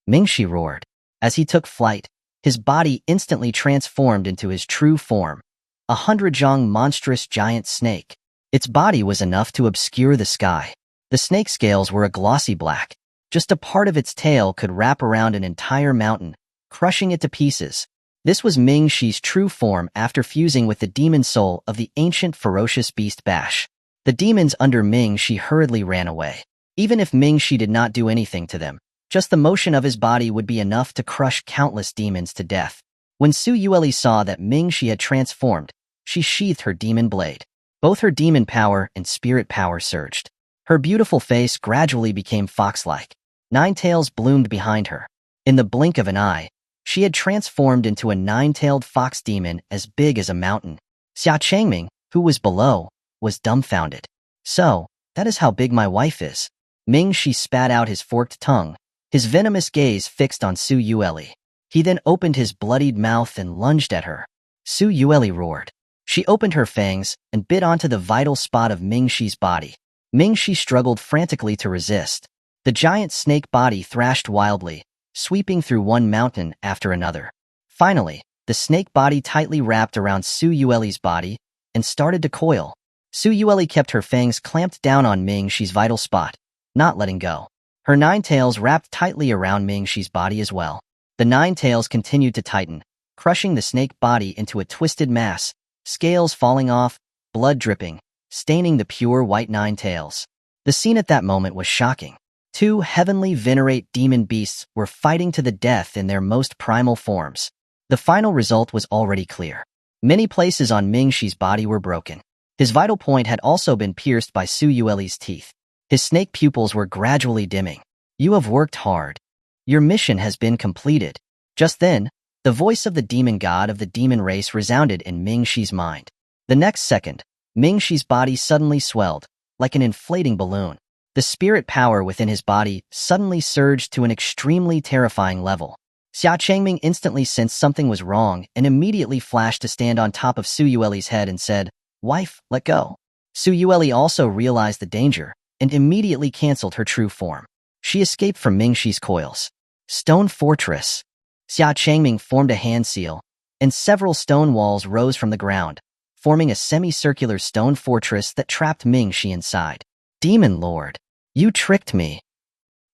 Mingxi roared. As he took flight, his body instantly transformed into his true form. a 100-jong monstrous giant snake. Its body was enough to obscure the sky. The snake scales were a glossy black. Just a part of its tail could wrap around an entire mountain, crushing it to pieces. This was Ming Shi's true form after fusing with the demon soul of the ancient ferocious beast Bash. The demons under Ming Shi hurriedly ran away. Even if Ming Shi did not do anything to them, just the motion of his body would be enough to crush countless demons to death. When Su Yueli saw that Ming Shi had transformed, she sheathed her demon blade. Both her demon power and spirit power surged. Her beautiful face gradually became fox-like. 9 tails bloomed behind her. In the blink of an eye, she had transformed into a 9-tailed fox demon as big as a mountain. Xia Changming, who was below, was dumbfounded. So, that is how big my wife is. Ming Shi spat out his forked tongue, his venomous gaze fixed on Su Yueli. He then opened his bloodied mouth and lunged at her. Su Yueli roared. She opened her fangs and bit onto the vital spot of Ming Shi's body. Ming Shi struggled frantically to resist. The giant snake body thrashed wildly, sweeping through one mountain after another. Finally, the snake body tightly wrapped around Su Yueli's body and started to coil. Su Yueli kept her fangs clamped down on Ming Shi's vital spot, not letting go. Her 9 tails wrapped tightly around Ming Shi's body as well. The 9 tails continued to tighten, crushing the snake body into a twisted mass, scales falling off, blood dripping, staining the pure white 9 tails. The scene at that moment was shocking. 2 heavenly venerate demon beasts were fighting to the death in their most primal forms. The final result was already clear. Many places on Ming Shi's body were broken. His vital point had also been pierced by Su Yueli's teeth. His snake pupils were gradually dimming. You have worked hard. Your mission has been completed. Just then, the voice of the demon god of the demon race resounded in Ming Shi's mind. The next second, Ming Shi's body suddenly swelled, like an inflating balloon. The spirit power within his body suddenly surged to an extremely terrifying level. Xia Changming instantly sensed something was wrong and immediately flashed to stand on top of Su Yueli's head and said, "Wife, let go." Su Yueli also realized the danger and immediately canceled her true form. She escaped from Ming Shi's coils. Stone Fortress. Xia Changming formed a hand seal, and several stone walls rose from the ground, forming a semicircular stone fortress that trapped Ming Shi inside. Demon Lord, you tricked me.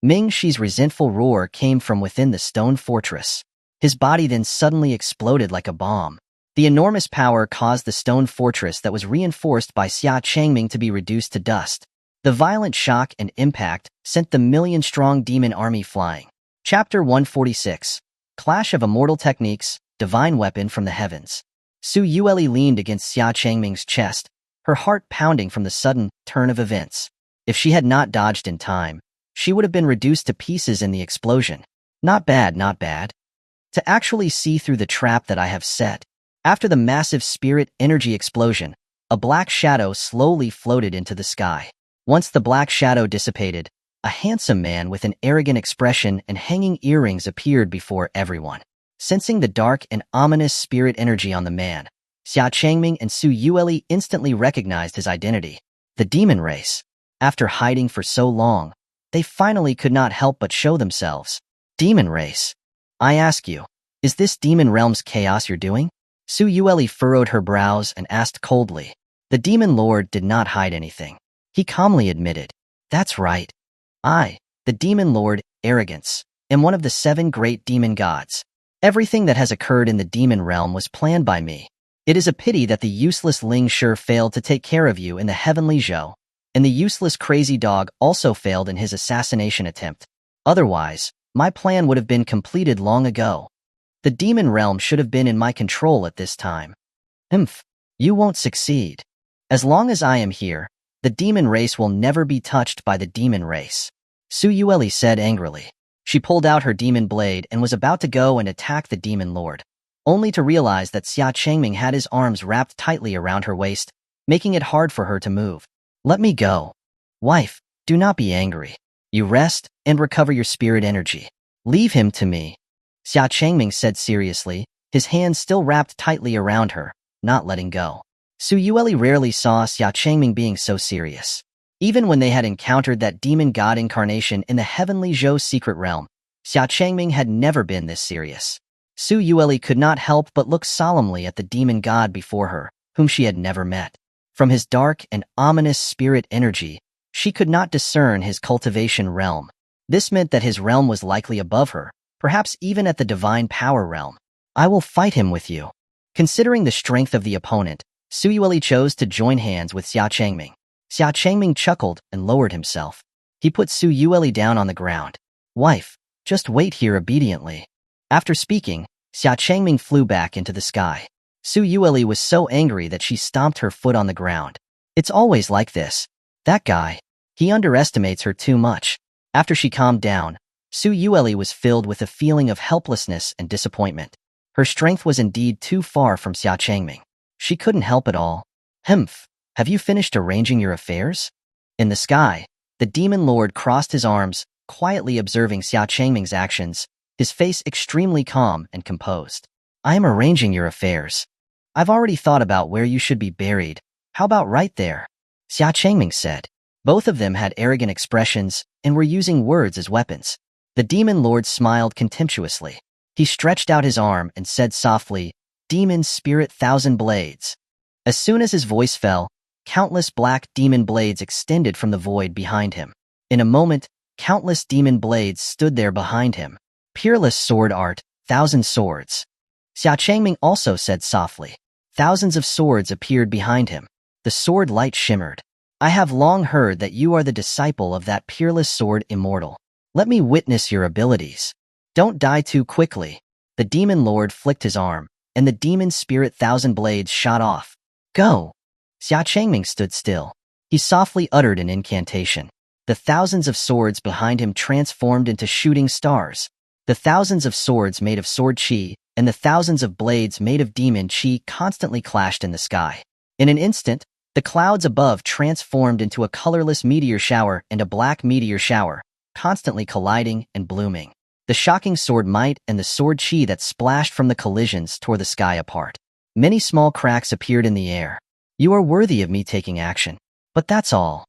Ming Shi's resentful roar came from within the stone fortress. His body then suddenly exploded like a bomb. The enormous power caused the stone fortress that was reinforced by Xia Changming to be reduced to dust. The violent shock and impact sent the million-strong demon army flying. Chapter 146. Clash of Immortal Techniques, Divine Weapon from the Heavens. Su Yueli leaned against Xia Changming's chest, her heart pounding from the sudden turn of events. If she had not dodged in time, she would have been reduced to pieces in the explosion. Not bad, not bad. To actually see through the trap that I have set. After the massive spirit energy explosion, a black shadow slowly floated into the sky. Once the black shadow dissipated, a handsome man with an arrogant expression and hanging earrings appeared before everyone. Sensing the dark and ominous spirit energy on the man, Xia Changming and Su Yueli instantly recognized his identity. The demon race. After hiding for so long, they finally could not help but show themselves. Demon race. I ask you, is this demon realm's chaos you're doing? Su Yueli furrowed her brows and asked coldly. The demon lord did not hide anything. He calmly admitted, "That's right. I, the demon lord, Arrogance, am one of the 7 great demon gods. Everything that has occurred in the demon realm was planned by me. It is a pity that the useless Ling Shi failed to take care of you in the heavenly Zhou, and the useless crazy dog also failed in his assassination attempt. Otherwise, my plan would have been completed long ago. The demon realm should have been in my control at this time. You won't succeed. As long as I am here, the demon race will never be touched by the demon race." Su Yueli said angrily. She pulled out her demon blade and was about to go and attack the demon lord, only to realize that Xia Changming had his arms wrapped tightly around her waist, making it hard for her to move. "Let me go. Wife, do not be angry. You rest and recover your spirit energy. Leave him to me," Xia Changming said seriously, his hands still wrapped tightly around her, not letting go. Su Yueli rarely saw Xia Changming being so serious. Even when they had encountered that demon god incarnation in the heavenly Zhou secret realm, Xia Changming had never been this serious. Su Yueli could not help but look solemnly at the demon god before her, whom she had never met. From his dark and ominous spirit energy, she could not discern his cultivation realm. This meant that his realm was likely above her, perhaps even at the divine power realm. I will fight him with you. Considering the strength of the opponent, Su Yueli chose to join hands with Xia Changming. Xia Changming chuckled and lowered himself. He put Su Yueli down on the ground. Wife, just wait here obediently. After speaking, Xia Changming flew back into the sky. Su Yueli was so angry that she stomped her foot on the ground. It's always like this. That guy. He underestimates her too much. After she calmed down, Su Yueli was filled with a feeling of helplessness and disappointment. Her strength was indeed too far from Xia Changming. She couldn't help it all. Humph, have you finished arranging your affairs? In the sky, the demon lord crossed his arms, quietly observing Xia Changming's actions, his face extremely calm and composed. I am arranging your affairs. I've already thought about where you should be buried. How about right there? Xia Changming said. Both of them had arrogant expressions and were using words as weapons. The demon lord smiled contemptuously. He stretched out his arm and said softly, Demon Spirit Thousand Blades. As soon as his voice fell, countless black demon blades extended from the void behind him. In a moment, countless demon blades stood there behind him. Peerless sword art, thousand swords. Xia Changming also said softly. Thousands of swords appeared behind him. The sword light shimmered. I have long heard that you are the disciple of that peerless Sword Immortal. Let me witness your abilities. Don't die too quickly. The demon lord flicked his arm, and the demon spirit thousand blades shot off. Go! Xia Changming stood still. He softly uttered an incantation. The thousands of swords behind him transformed into shooting stars. The thousands of swords made of sword chi and the thousands of blades made of demon chi constantly clashed in the sky. In an instant, the clouds above transformed into a colorless meteor shower and a black meteor shower, constantly colliding and blooming. The shocking sword might and the sword chi that splashed from the collisions tore the sky apart. Many small cracks appeared in the air. You are worthy of me taking action. But that's all.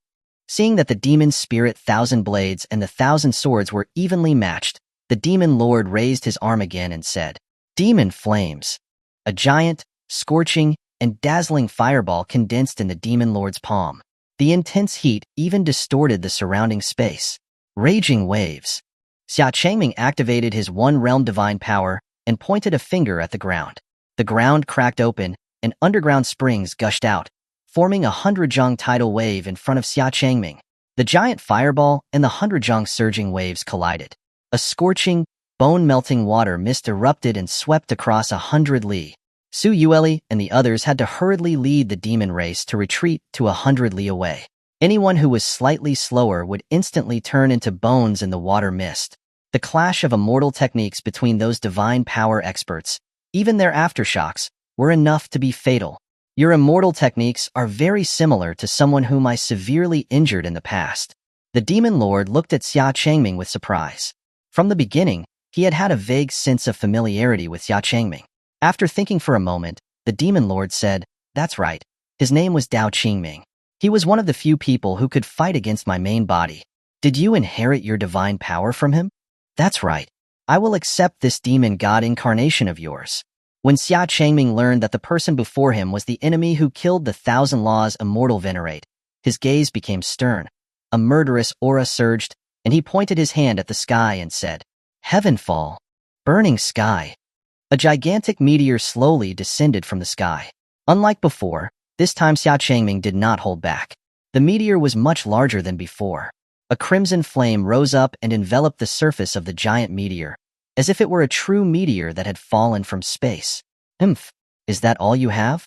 Seeing that the demon spirit thousand blades and the thousand swords were evenly matched, the demon lord raised his arm again and said, Demon flames. A giant, scorching, and dazzling fireball condensed in the demon lord's palm. The intense heat even distorted the surrounding space. Raging waves. Xia Changming activated his one-realm divine power and pointed a finger at the ground. The ground cracked open, and underground springs gushed out, forming a 100-zhang tidal wave in front of Xia Changming. The giant fireball and the 100-zhang surging waves collided. A scorching, bone-melting water mist erupted and swept across 100 li. Su Yueli and the others had to hurriedly lead the demon race to retreat to 100 li away. Anyone who was slightly slower would instantly turn into bones in the water mist. The clash of immortal techniques between those divine power experts, even their aftershocks, were enough to be fatal. Your immortal techniques are very similar to someone whom I severely injured in the past. The demon lord looked at Xia Changming with surprise. From the beginning, he had had a vague sense of familiarity with Xia Changming. After thinking for a moment, the demon lord said, That's right. His name was Dao Qingming. He was one of the few people who could fight against my main body. Did you inherit your divine power from him? That's right. I will accept this demon god incarnation of yours. When Xia Changming learned that the person before him was the enemy who killed the thousand laws immortal venerate, his gaze became stern. A murderous aura surged, and he pointed his hand at the sky and said, Heavenfall. Burning sky. A gigantic meteor slowly descended from the sky. Unlike before, this time Xia Changming did not hold back. The meteor was much larger than before. A crimson flame rose up and enveloped the surface of the giant meteor, as if it were a true meteor that had fallen from space. Is that all you have?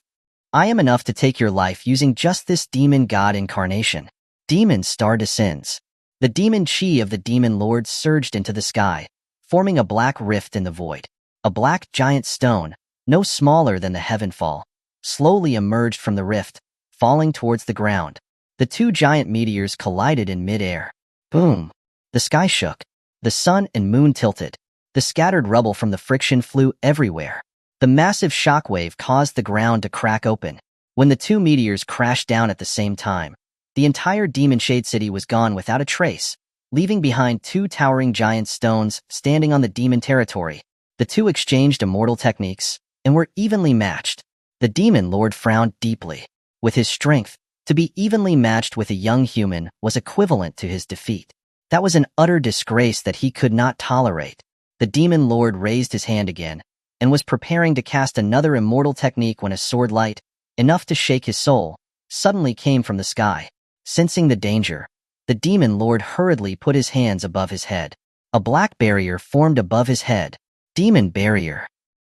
I am enough to take your life using just this demon god incarnation. Demon star descends. The demon chi of the demon lord surged into the sky, forming a black rift in the void. A black giant stone, no smaller than the heavenfall, slowly emerged from the rift, falling towards the ground. The two giant meteors collided in mid-air. Boom! The sky shook. The sun and moon tilted. The scattered rubble from the friction flew everywhere. The massive shockwave caused the ground to crack open. When the two meteors crashed down at the same time, the entire Demon Shade City was gone without a trace, leaving behind two towering giant stones standing on the demon territory. The two exchanged immortal techniques and were evenly matched. The demon lord frowned deeply. With his strength, to be evenly matched with a young human was equivalent to his defeat. That was an utter disgrace that he could not tolerate. The demon lord raised his hand again and was preparing to cast another immortal technique when a sword light, enough to shake his soul, suddenly came from the sky. Sensing the danger, the demon lord hurriedly put his hands above his head. A black barrier formed above his head. Demon barrier.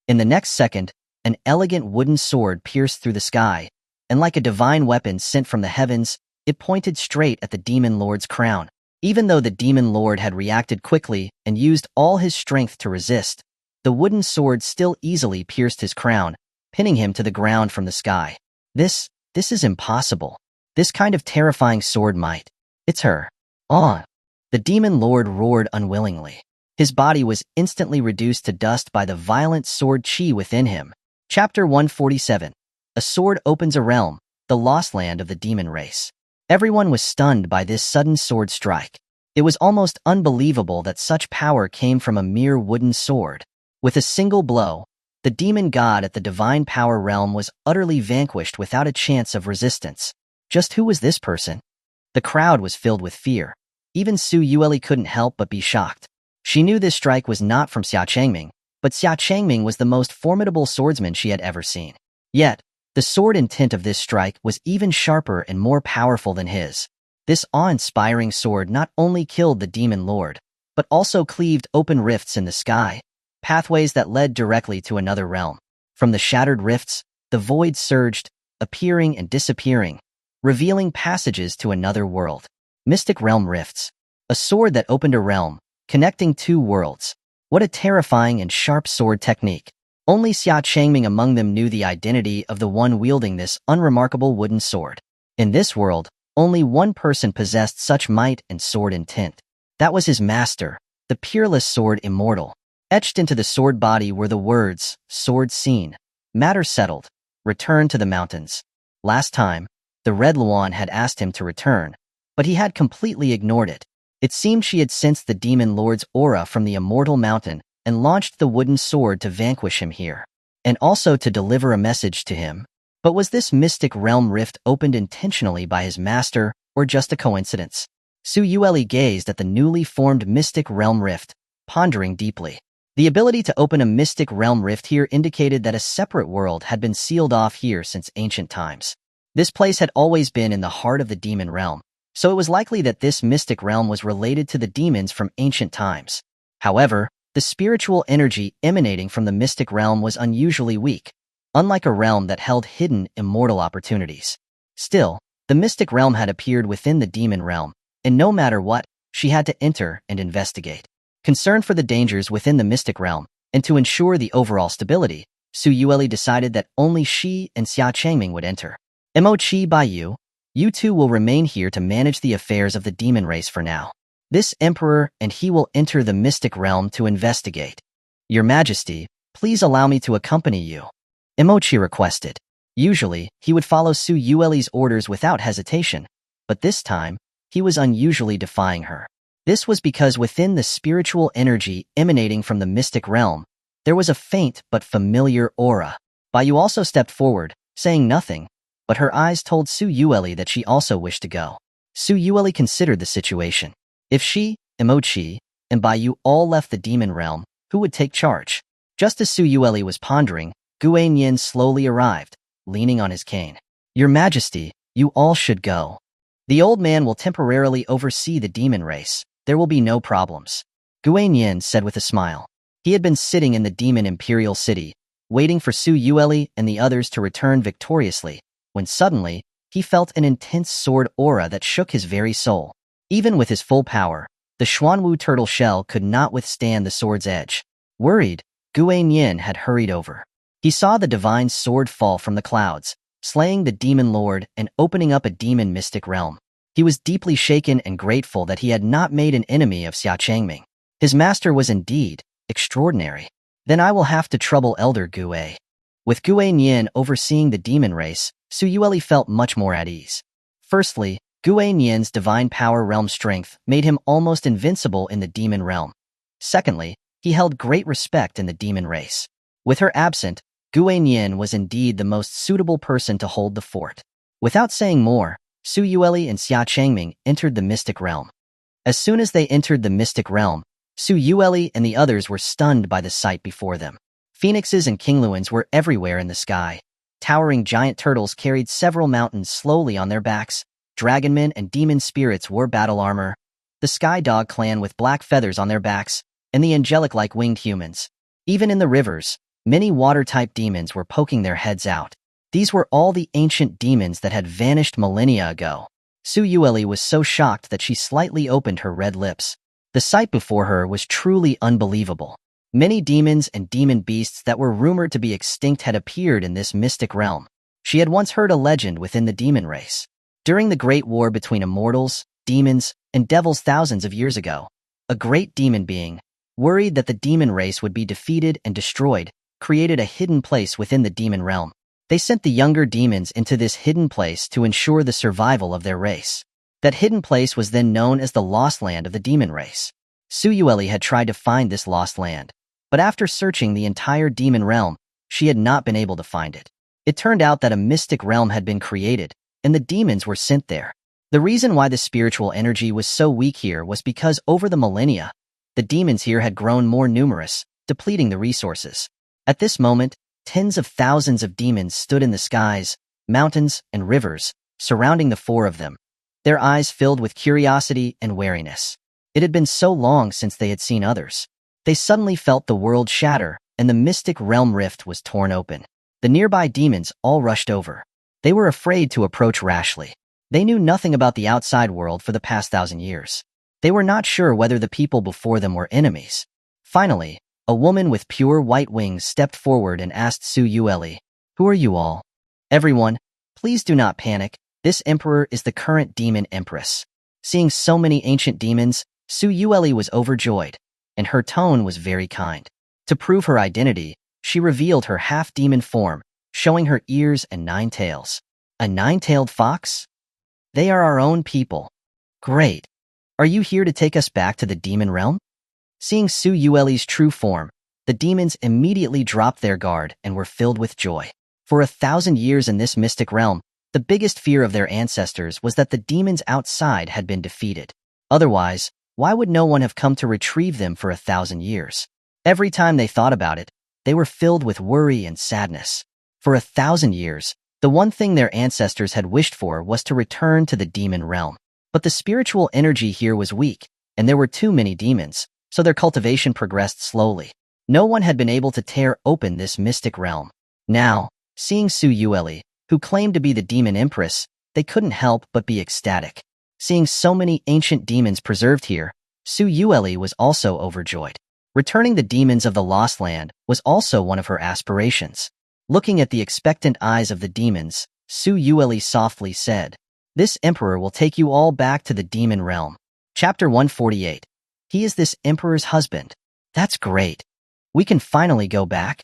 In the next second, an elegant wooden sword pierced through the sky, and like a divine weapon sent from the heavens, it pointed straight at the demon lord's crown. Even though the demon lord had reacted quickly and used all his strength to resist, the wooden sword still easily pierced his crown, pinning him to the ground from the sky. This is impossible. This kind of terrifying sword might. It's her. Ah! The demon lord roared unwillingly. His body was instantly reduced to dust by the violent sword chi within him. Chapter 147. A sword opens a realm, the lost land of the demon race. Everyone was stunned by this sudden sword strike. It was almost unbelievable that such power came from a mere wooden sword. With a single blow, the demon god at the divine power realm was utterly vanquished without a chance of resistance. Just who was this person? The crowd was filled with fear. Even Su Yueli couldn't help but be shocked. She knew this strike was not from Xia Changming, but Xia Changming was the most formidable swordsman she had ever seen. Yet, the sword intent of this strike was even sharper and more powerful than his. This awe-inspiring sword not only killed the demon lord, but also cleaved open rifts in the sky, pathways that led directly to another realm. From the shattered rifts, the void surged, appearing and disappearing, revealing passages to another world. Mystic Realm Rifts. A sword that opened a realm, connecting two worlds. What a terrifying and sharp sword technique. Only Xia Changming among them knew the identity of the one wielding this unremarkable wooden sword. In this world, only one person possessed such might and sword intent. That was his master, the peerless Sword Immortal. Etched into the sword body were the words, "Sword seen. Matter settled. Return to the mountains." Last time, the Red Luan had asked him to return, but he had completely ignored it. It seemed she had sensed the demon lord's aura from the immortal mountain and launched the wooden sword to vanquish him here, and also to deliver a message to him. But was this mystic realm rift opened intentionally by his master, or just a coincidence? Su Yueli gazed at the newly formed mystic realm rift, pondering deeply. The ability to open a mystic realm rift here indicated that a separate world had been sealed off here since ancient times. This place had always been in the heart of the demon realm, so it was likely that this mystic realm was related to the demons from ancient times. However, the spiritual energy emanating from the mystic realm was unusually weak, unlike a realm that held hidden, immortal opportunities. Still, the mystic realm had appeared within the demon realm, and no matter what, she had to enter and investigate. Concerned for the dangers within the mystic realm, and to ensure the overall stability, Su Yueli decided that only she and Xia Changming would enter. Mo-chi by you two will remain here to manage the affairs of the demon race for now. This emperor and he will enter the mystic realm to investigate. Your Majesty, please allow me to accompany you. Mo-chi requested. Usually, he would follow Su Yueli's orders without hesitation, but this time, he was unusually defying her. This was because within the spiritual energy emanating from the mystic realm, there was a faint but familiar aura. Baiyu also stepped forward, saying nothing, but her eyes told Su Yueli that she also wished to go. Su Yueli considered the situation. If she, Mo-chi, and Baiyu all left the demon realm, who would take charge? Just as Su Yueli was pondering, Guanyin slowly arrived, leaning on his cane. Your Majesty, you all should go. The old man will temporarily oversee the demon race. There will be no problems. Guanyin said with a smile. He had been sitting in the demon imperial city, waiting for Su Yueli and the others to return victoriously, when suddenly, he felt an intense sword aura that shook his very soul. Even with his full power, the Xuanhuan turtle shell could not withstand the sword's edge. Worried, Guanyin had hurried over. He saw the divine sword fall from the clouds, slaying the demon lord and opening up a demon mystic realm. He was deeply shaken and grateful that he had not made an enemy of Xia Changming. His master was indeed extraordinary. Then I will have to trouble Elder Gue. With Guanyin overseeing the demon race, Su Yueli felt much more at ease. Firstly, Guanyin's divine power realm strength made him almost invincible in the demon realm. Secondly, he held great respect in the demon race. With her absent, Guanyin was indeed the most suitable person to hold the fort. Without saying more, Su Yueli and Xia Changming entered the mystic realm. As soon as they entered the mystic realm, Su Yueli and the others were stunned by the sight before them. Phoenixes and kingluans were everywhere in the sky. Towering giant turtles carried several mountains slowly on their backs. Dragonmen and demon spirits wore battle armor. The Sky Dog clan with black feathers on their backs, and the angelic-like winged humans. Even in the rivers, many water-type demons were poking their heads out. These were all the ancient demons that had vanished millennia ago. Su Yueli was so shocked that she slightly opened her red lips. The sight before her was truly unbelievable. Many demons and demon beasts that were rumored to be extinct had appeared in this mystic realm. She had once heard a legend within the demon race. During the great war between immortals, demons, and devils thousands of years ago, a great demon being, worried that the demon race would be defeated and destroyed, created a hidden place within the demon realm. They sent the younger demons into this hidden place to ensure the survival of their race. That hidden place was then known as the Lost Land of the demon race. Su Yueli had tried to find this lost land, but after searching the entire demon realm, she had not been able to find it. It turned out that a mystic realm had been created, and the demons were sent there. The reason why the spiritual energy was so weak here was because over the millennia, the demons here had grown more numerous, depleting the resources. At this moment, tens of thousands of demons stood in the skies, mountains, and rivers, surrounding the four of them, their eyes filled with curiosity and wariness. It had been so long since they had seen others. They suddenly felt the world shatter, and the mystic realm rift was torn open. The nearby demons all rushed over. They were afraid to approach rashly. They knew nothing about the outside world for the past 1,000 years. They were not sure whether the people before them were enemies. Finally, a woman with pure white wings stepped forward and asked Su Yueli, "Who are you all?" "Everyone, please do not panic. This emperor is the current Demon Empress." Seeing so many ancient demons, Su Yueli was overjoyed, and her tone was very kind. To prove her identity, she revealed her half-demon form, showing her ears and 9 tails. A 9-tailed fox? They are our own people. Great. Are you here to take us back to the demon realm? Seeing Su Yueli's true form, the demons immediately dropped their guard and were filled with joy. For 1,000 years in this mystic realm, the biggest fear of their ancestors was that the demons outside had been defeated. Otherwise, why would no one have come to retrieve them for 1,000 years? Every time they thought about it, they were filled with worry and sadness. For 1,000 years, the one thing their ancestors had wished for was to return to the demon realm. But the spiritual energy here was weak, and there were too many demons, so their cultivation progressed slowly. No one had been able to tear open this mystic realm. Now, seeing Su Yueli, who claimed to be the Demon Empress, they couldn't help but be ecstatic. Seeing so many ancient demons preserved here, Su Yueli was also overjoyed. Returning the demons of the Lost Land was also one of her aspirations. Looking at the expectant eyes of the demons, Su Yueli softly said, "This emperor will take you all back to the demon realm." Chapter 148. He is this emperor's husband. That's great. We can finally go back.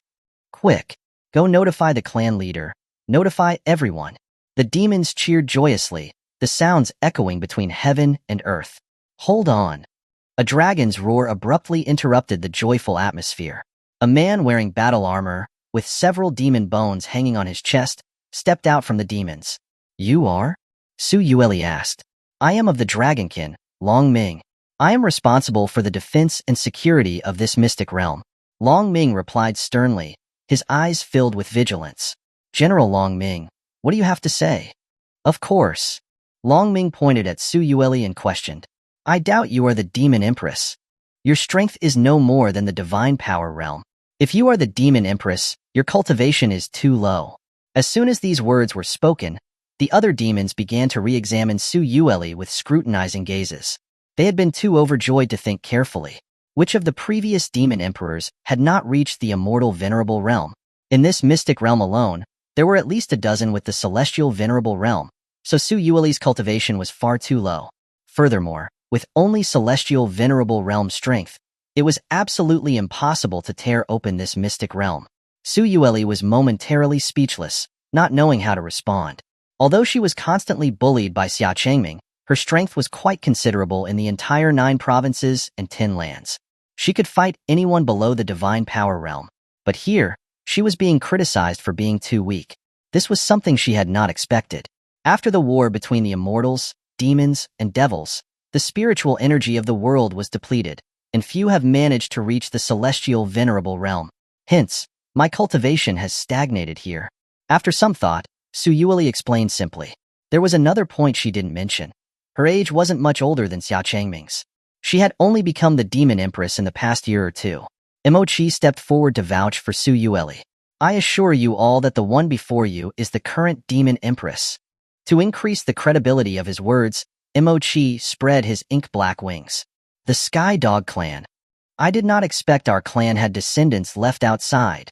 Quick, go notify the clan leader. Notify everyone. The demons cheered joyously, the sounds echoing between heaven and earth. Hold on. A dragon's roar abruptly interrupted the joyful atmosphere. A man wearing battle armor, with several demon bones hanging on his chest, stepped out from the demons. "You are?" Su Yueli asked. "I am of the Dragonkin, Long Ming. I am responsible for the defense and security of this mystic realm." Long Ming replied sternly, his eyes filled with vigilance. "General Long Ming, what do you have to say?" "Of course." Long Ming pointed at Su Yueli and questioned. "I doubt you are the Demon Empress. Your strength is no more than the divine power realm. If you are the Demon Empress, your cultivation is too low." As soon as these words were spoken, the other demons began to re-examine Su Yueli with scrutinizing gazes. They had been too overjoyed to think carefully. Which of the previous demon emperors had not reached the immortal venerable realm? In this mystic realm alone, there were at least a dozen with the celestial venerable realm, so Su Yueli's cultivation was far too low. Furthermore, with only celestial venerable realm strength, it was absolutely impossible to tear open this mystic realm. Su Yueli was momentarily speechless, not knowing how to respond. Although she was constantly bullied by Xia Changming, her strength was quite considerable in the entire 9 provinces and 10 lands. She could fight anyone below the divine power realm. But here, She was being criticized for being too weak. This was something she had not expected. After the war between the immortals, demons, and devils, the spiritual energy of the world was depleted, and few have managed to reach the celestial venerable realm. Hence, my cultivation has stagnated here. After some thought, Xuanhuan explained simply. There was another point she didn't mention. Her age wasn't much older than Xia Changming's. She had only become the Demon Empress in the past year or two. Mochi stepped forward to vouch for Xuanhuan. I assure you all that the one before you is the current Demon Empress. To increase the credibility of his words, Mochi spread his ink-black wings. The Sky Dog Clan. I did not expect our clan had descendants left outside.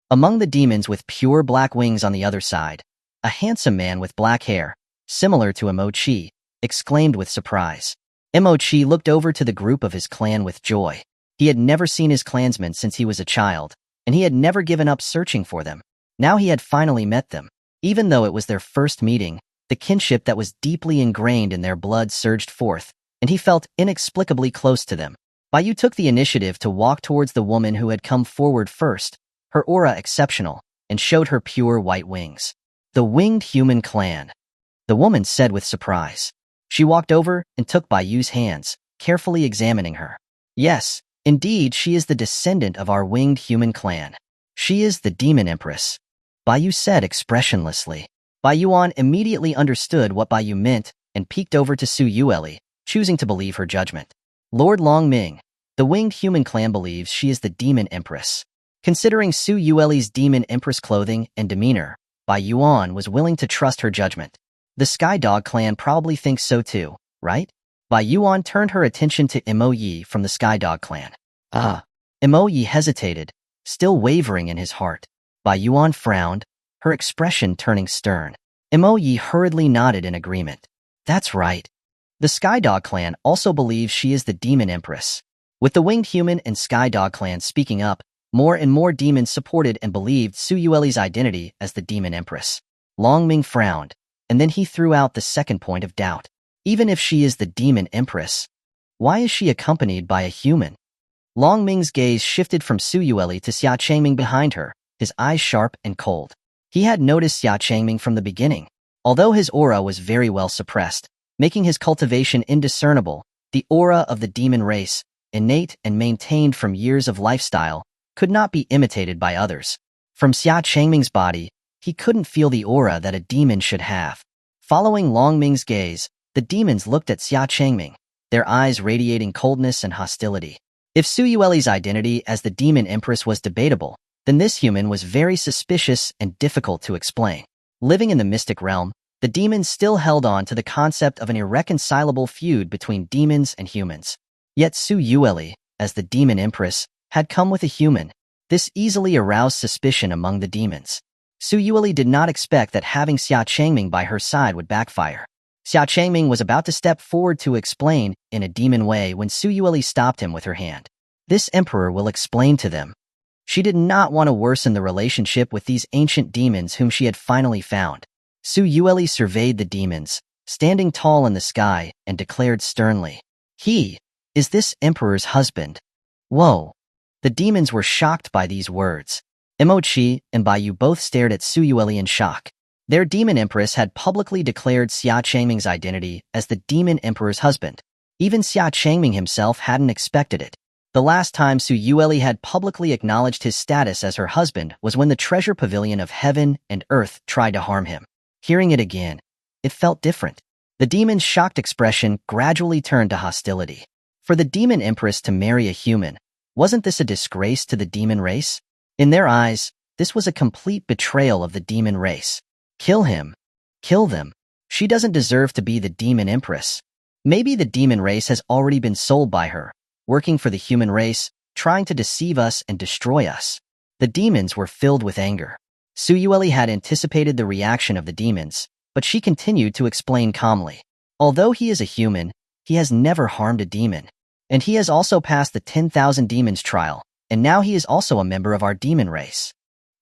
Among the demons with pure black wings on the other side, a handsome man with black hair, similar to Mochi, exclaimed with surprise. Mochi looked over to the group of his clan with joy. He had never seen his clansmen since he was a child, and he had never given up searching for them. Now he had finally met them. Even though it was their first meeting, the kinship that was deeply ingrained in their blood surged forth, and he felt inexplicably close to them. Baiyu took the initiative to walk towards the woman who had come forward first, her aura exceptional, and showed her pure white wings. The Winged Human Clan, the woman said with surprise. She walked over and took Baiyu's hands, carefully examining her. Yes, indeed, she is the descendant of our Winged Human Clan. She is the Demon Empress, Baiyu said expressionlessly. Baiyuan immediately understood what Baiyu meant and peeked over to Xuanhuan, choosing to believe her judgment. Lord Longming, the Winged Human Clan believes she is the Demon Empress. Considering Xuanhuan's Demon Empress clothing and demeanor, Baiyuan was willing to trust her judgment. The Sky Dog Clan probably thinks so too, right? Baiyuan turned her attention to Imoyi from the Sky Dog Clan. Imoyi hesitated, still wavering in his heart. Baiyuan frowned, her expression turning stern. Imoyi hurriedly nodded in agreement. That's right. The Sky Dog Clan also believes she is the Demon Empress. With the Winged Human and Sky Dog Clan speaking up, more and more demons supported and believed Xuanhuan's identity as the Demon Empress. Longming frowned, and then he threw out the second point of doubt. Even if she is the Demon Empress, why is she accompanied by a human? Longming's gaze shifted from Xuanhuan to Xia Changming behind her, his eyes sharp and cold. He had noticed Xia Changming from the beginning. Although his aura was very well suppressed, making his cultivation indiscernible, the aura of the demon race, innate and maintained from years of lifestyle, could not be imitated by others. From Xia Changming's body, he couldn't feel the aura that a demon should have. Following Longming's gaze, the demons looked at Xia Changming, their eyes radiating coldness and hostility. If Xuanhuan's identity as the Demon Empress was debatable, then this human was very suspicious and difficult to explain. Living in the mystic realm, the demons still held on to the concept of an irreconcilable feud between demons and humans. Yet Xuanhuan, as the Demon Empress, had come with a human. This easily aroused suspicion among the demons. Xuanhuan did not expect that having Xia Changming by her side would backfire. Xia Changming was about to step forward to explain in a demon way when Xuanhuan stopped him with her hand. This emperor will explain to them. She did not want to worsen the relationship with these ancient demons whom she had finally found. Xuanhuan surveyed the demons, standing tall in the sky, and declared sternly, "He is this emperor's husband." Whoa! The demons were shocked by these words. Mochi and Baiyu both stared at Xuanhuan in shock. Their Demon Empress had publicly declared Xia Changming's identity as the Demon Emperor's husband. Even Xia Changming himself hadn't expected it. The last time Xuanhuan had publicly acknowledged his status as her husband was when the treasure pavilion of heaven and earth tried to harm him. Hearing it again, it felt different. The demon's shocked expression gradually turned to hostility. For the Demon Empress to marry a human, wasn't this a disgrace to the demon race? In their eyes, this was a complete betrayal of the demon race. Kill him. Kill them. She doesn't deserve to be the Demon Empress. Maybe the demon race has already been sold by her, working for the human race, trying to deceive us and destroy us. The demons were filled with anger. Xuanhuan had anticipated the reaction of the demons, but she continued to explain calmly. Although he is a human, he has never harmed a demon. And he has also passed the 10,000 demons trial, and now he is also a member of our demon race.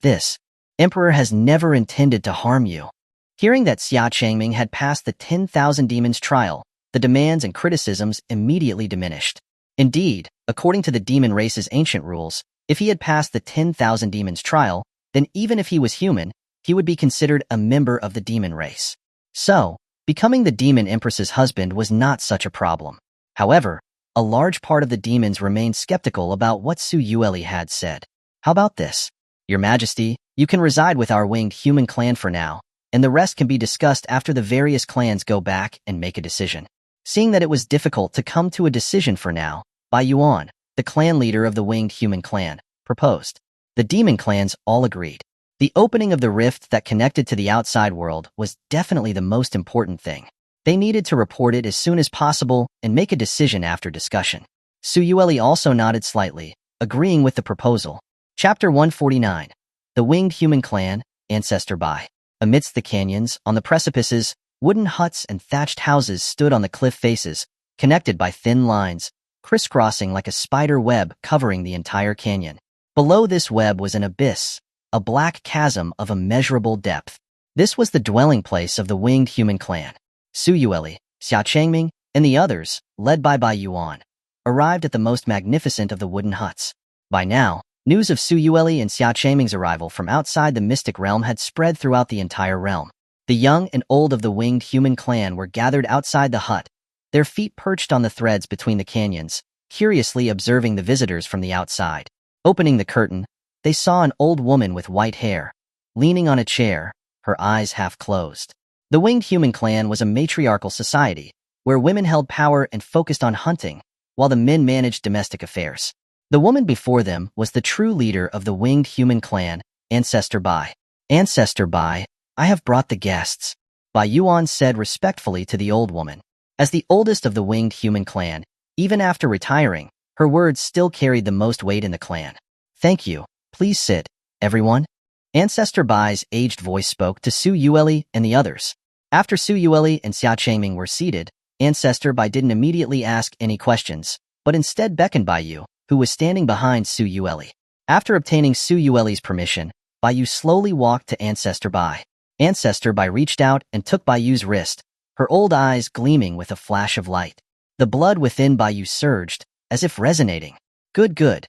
This emperor has never intended to harm you. Hearing that Xia Changming had passed the 10,000 demons trial, the demands and criticisms immediately diminished. Indeed, according to the demon race's ancient rules, if he had passed the 10,000 demons trial, then even if he was human, he would be considered a member of the demon race. So, becoming the Demon Empress's husband was not such a problem. However, a large part of the demons remained skeptical about what Su Yueli had said. How about this? Your Majesty, you can reside with our winged human clan for now, and the rest can be discussed after the various clans go back and make a decision. Seeing that it was difficult to come to a decision for now, Bai Yuan, the clan leader of the winged human clan, proposed. The demon clans all agreed. The opening of the rift that connected to the outside world was definitely the most important thing. They needed to report it as soon as possible and make a decision after discussion. Su Yueli also nodded slightly, agreeing with the proposal. Chapter 149. The Winged Human Clan, Ancestor Bai. Amidst the canyons, on the precipices, wooden huts and thatched houses stood on the cliff faces, connected by thin lines, crisscrossing like a spider web covering the entire canyon. Below this web was an abyss, a black chasm of immeasurable depth. This was the dwelling place of the Winged Human Clan. Su Yueli, Xia Changming, and the others, led by Bai Yuan, arrived at the most magnificent of the wooden huts. By now, news of Su Yueli and Xia Changming's arrival from outside the mystic realm had spread throughout the entire realm. The young and old of the Winged Human Clan were gathered outside the hut, their feet perched on the threads between the canyons, curiously observing the visitors from the outside. Opening the curtain, they saw an old woman with white hair, leaning on a chair, her eyes half closed. The Winged Human Clan was a matriarchal society, where women held power and focused on hunting, while the men managed domestic affairs. The woman before them was the true leader of the Winged Human Clan, Ancestor Bai. Ancestor Bai, I have brought the guests, Bai Yuan said respectfully to the old woman. As the oldest of the Winged Human Clan, even after retiring, her words still carried the most weight in the clan. Thank you. Please sit, everyone. Ancestor Bai's aged voice spoke to Su Yueli and the others. After Su Yueli and Xia Changming were seated, Ancestor Bai didn't immediately ask any questions, but instead beckoned Bai Yu, who was standing behind Su Yueli. After obtaining Su Yueli's permission, Bai Yu slowly walked to Ancestor Bai. Ancestor Bai reached out and took Bai Yu's wrist, her old eyes gleaming with a flash of light. The blood within Bai Yu surged, as if resonating. Good.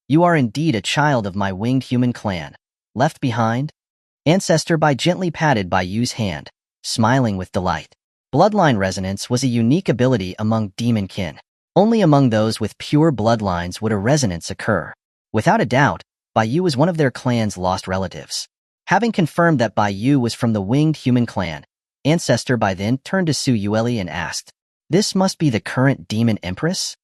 You are indeed a child of my Winged Human Clan. Left behind? Ancestor Bai gently patted Bai Yu's hand, smiling with delight. Bloodline resonance was a unique ability among demon kin. Only among those with pure bloodlines would a resonance occur. Without a doubt, Bai Yu was one of their clan's lost relatives. Having confirmed that Bai Yu was from the Winged Human Clan, Ancestor Bai then turned to Su Yueli and asked, "This must be the current Demon Empress?"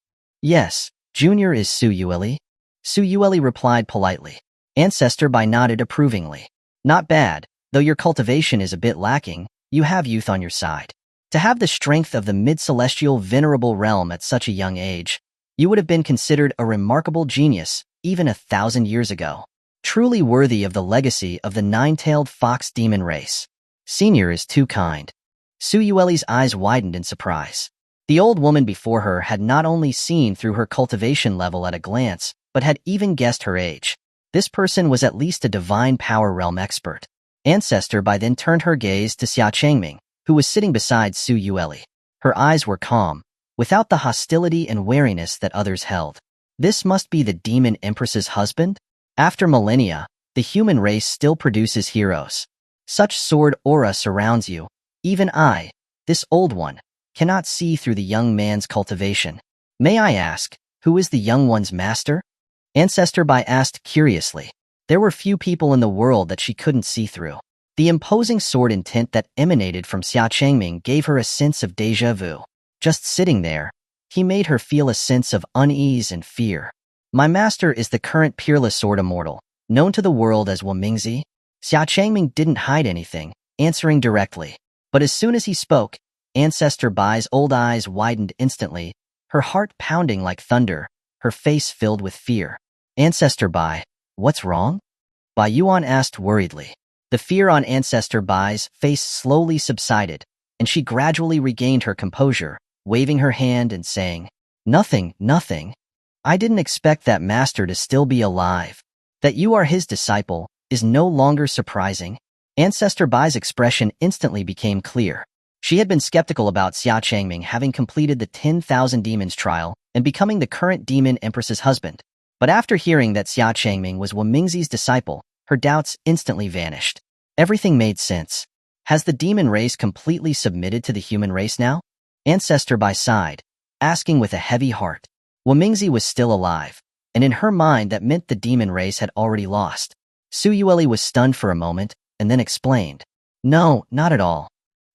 "Yes, Junior is Su Yueli." Su Yueli replied politely. Ancestor Bai nodded approvingly. "Not bad, though your cultivation is a bit lacking, you have youth on your side. To have the strength of the mid-celestial venerable realm at such a young age, you would have been considered a remarkable genius even 1,000 years ago. Truly worthy of the legacy of the nine-tailed fox demon race. Senior is too kind." Su Yueli's eyes widened in surprise. The old woman before her had not only seen through her cultivation level at a glance, but had even guessed her age. This person was at least a divine power realm expert. Ancestor Bai then turned her gaze to Xia Changming, who was sitting beside Su Yueli. Her eyes were calm, without the hostility and wariness that others held. This must be the Demon Empress's husband? After millennia, the human race still produces heroes. Such sword aura surrounds you. Even I, this old one, cannot see through the young man's cultivation. May I ask, who is the young one's master? Ancestor Bai asked curiously. There were few people in the world that she couldn't see through. The imposing sword intent that emanated from Xia Changming gave her a sense of déjà vu. Just sitting there, he made her feel a sense of unease and fear. My master is the current peerless Sword Immortal, known to the world as Wumingzi. Xia Changming didn't hide anything, answering directly. But as soon as he spoke, Ancestor Bai's old eyes widened instantly, her heart pounding like thunder, her face filled with fear. Ancestor Bai, what's wrong? Bai Yuan asked worriedly. The fear on Ancestor Bai's face slowly subsided, and she gradually regained her composure, waving her hand and saying, Nothing. I didn't expect that master to still be alive. That you are his disciple is no longer surprising." Ancestor Bai's expression instantly became clear. She had been skeptical about Xia Changming having completed the 10,000 Demons trial and becoming the current Demon Empress's husband. But after hearing that Xia Changming was Wumingzi's disciple, her doubts instantly vanished. Everything made sense. Has the demon race completely submitted to the human race now? Ancestor Bai sighed, asking with a heavy heart. Wamingzi was still alive, and in her mind that meant the demon race had already lost. Su Yueli was stunned for a moment, and then explained. No, not at all.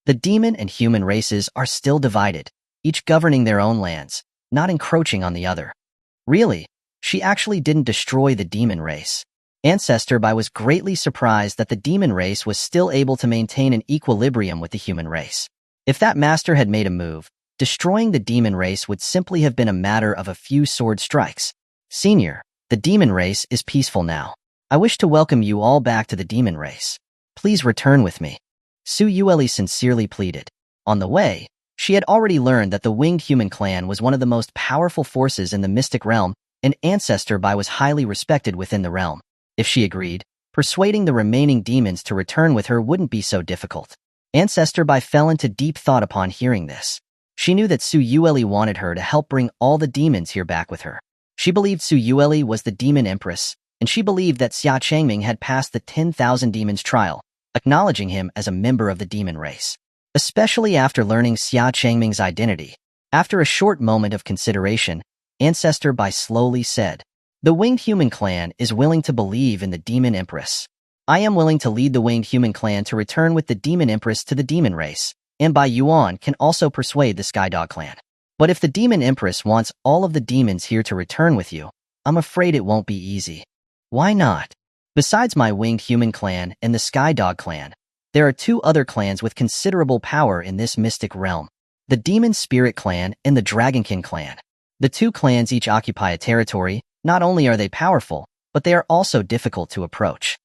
The demon and human races are still divided, each governing their own lands, not encroaching on the other. Really? She actually didn't destroy the demon race. Ancestor Bai was greatly surprised that the demon race was still able to maintain an equilibrium with the human race. If that master had made a move, destroying the demon race would simply have been a matter of a few sword strikes. Senior, the demon race is peaceful now. I wish to welcome you all back to the demon race. Please return with me. Su Yueli sincerely pleaded. On the way, she had already learned that the winged human clan was one of the most powerful forces in the mystic realm, and Ancestor Bai was highly respected within the realm. If she agreed, persuading the remaining demons to return with her wouldn't be so difficult. Ancestor Bai fell into deep thought upon hearing this. She knew that Su Yueli wanted her to help bring all the demons here back with her. She believed Su Yueli was the Demon Empress, and she believed that Xia Changming had passed the 10,000 demons trial, acknowledging him as a member of the demon race. Especially after learning Xia Changming's identity. After a short moment of consideration, Ancestor Bai slowly said, the winged human clan is willing to believe in the Demon Empress. I am willing to lead the winged human clan to return with the Demon Empress to the demon race, and Bai Yuan can also persuade the Skydog clan. But if the Demon Empress wants all of the demons here to return with you, I'm afraid it won't be easy. Why not? Besides my winged human clan and the Skydog clan, there are two other clans with considerable power in this mystic realm. The Demon Spirit clan and the Dragonkin clan. The two clans each occupy a territory. Not only are they powerful, but they are also difficult to approach.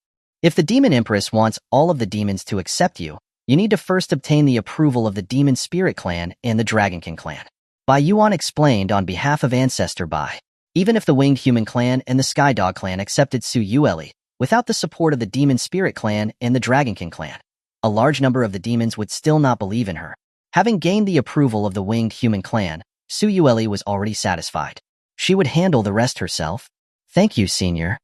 If the Demon Empress wants all of the demons to accept you, you need to first obtain the approval of the Demon Spirit clan and the Dragonkin clan. Bai Yuan explained on behalf of Ancestor Bai. Even if the Winged Human clan and the Skydog clan accepted Su Yueli, without the support of the Demon Spirit clan and the Dragonkin clan, a large number of the demons would still not believe in her. Having gained the approval of the Winged Human clan, Su Yueli was already satisfied. She would handle the rest herself. Thank you, Senior.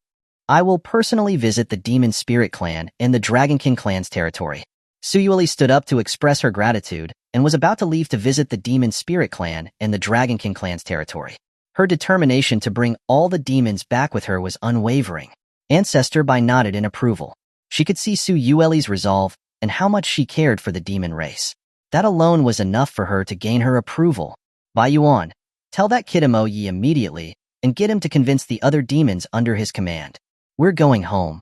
I will personally visit the Demon Spirit clan and the Dragonkin clan's territory. Su Yueli stood up to express her gratitude and was about to leave to visit the Demon Spirit clan and the Dragonkin clan's territory. Her determination to bring all the demons back with her was unwavering. Ancestor Bai nodded in approval. She could see Su Yueli's resolve and how much she cared for the demon race. That alone was enough for her to gain her approval. Bai Yuan, tell that kid Mo Yi immediately and get him to convince the other demons under his command. We're going home.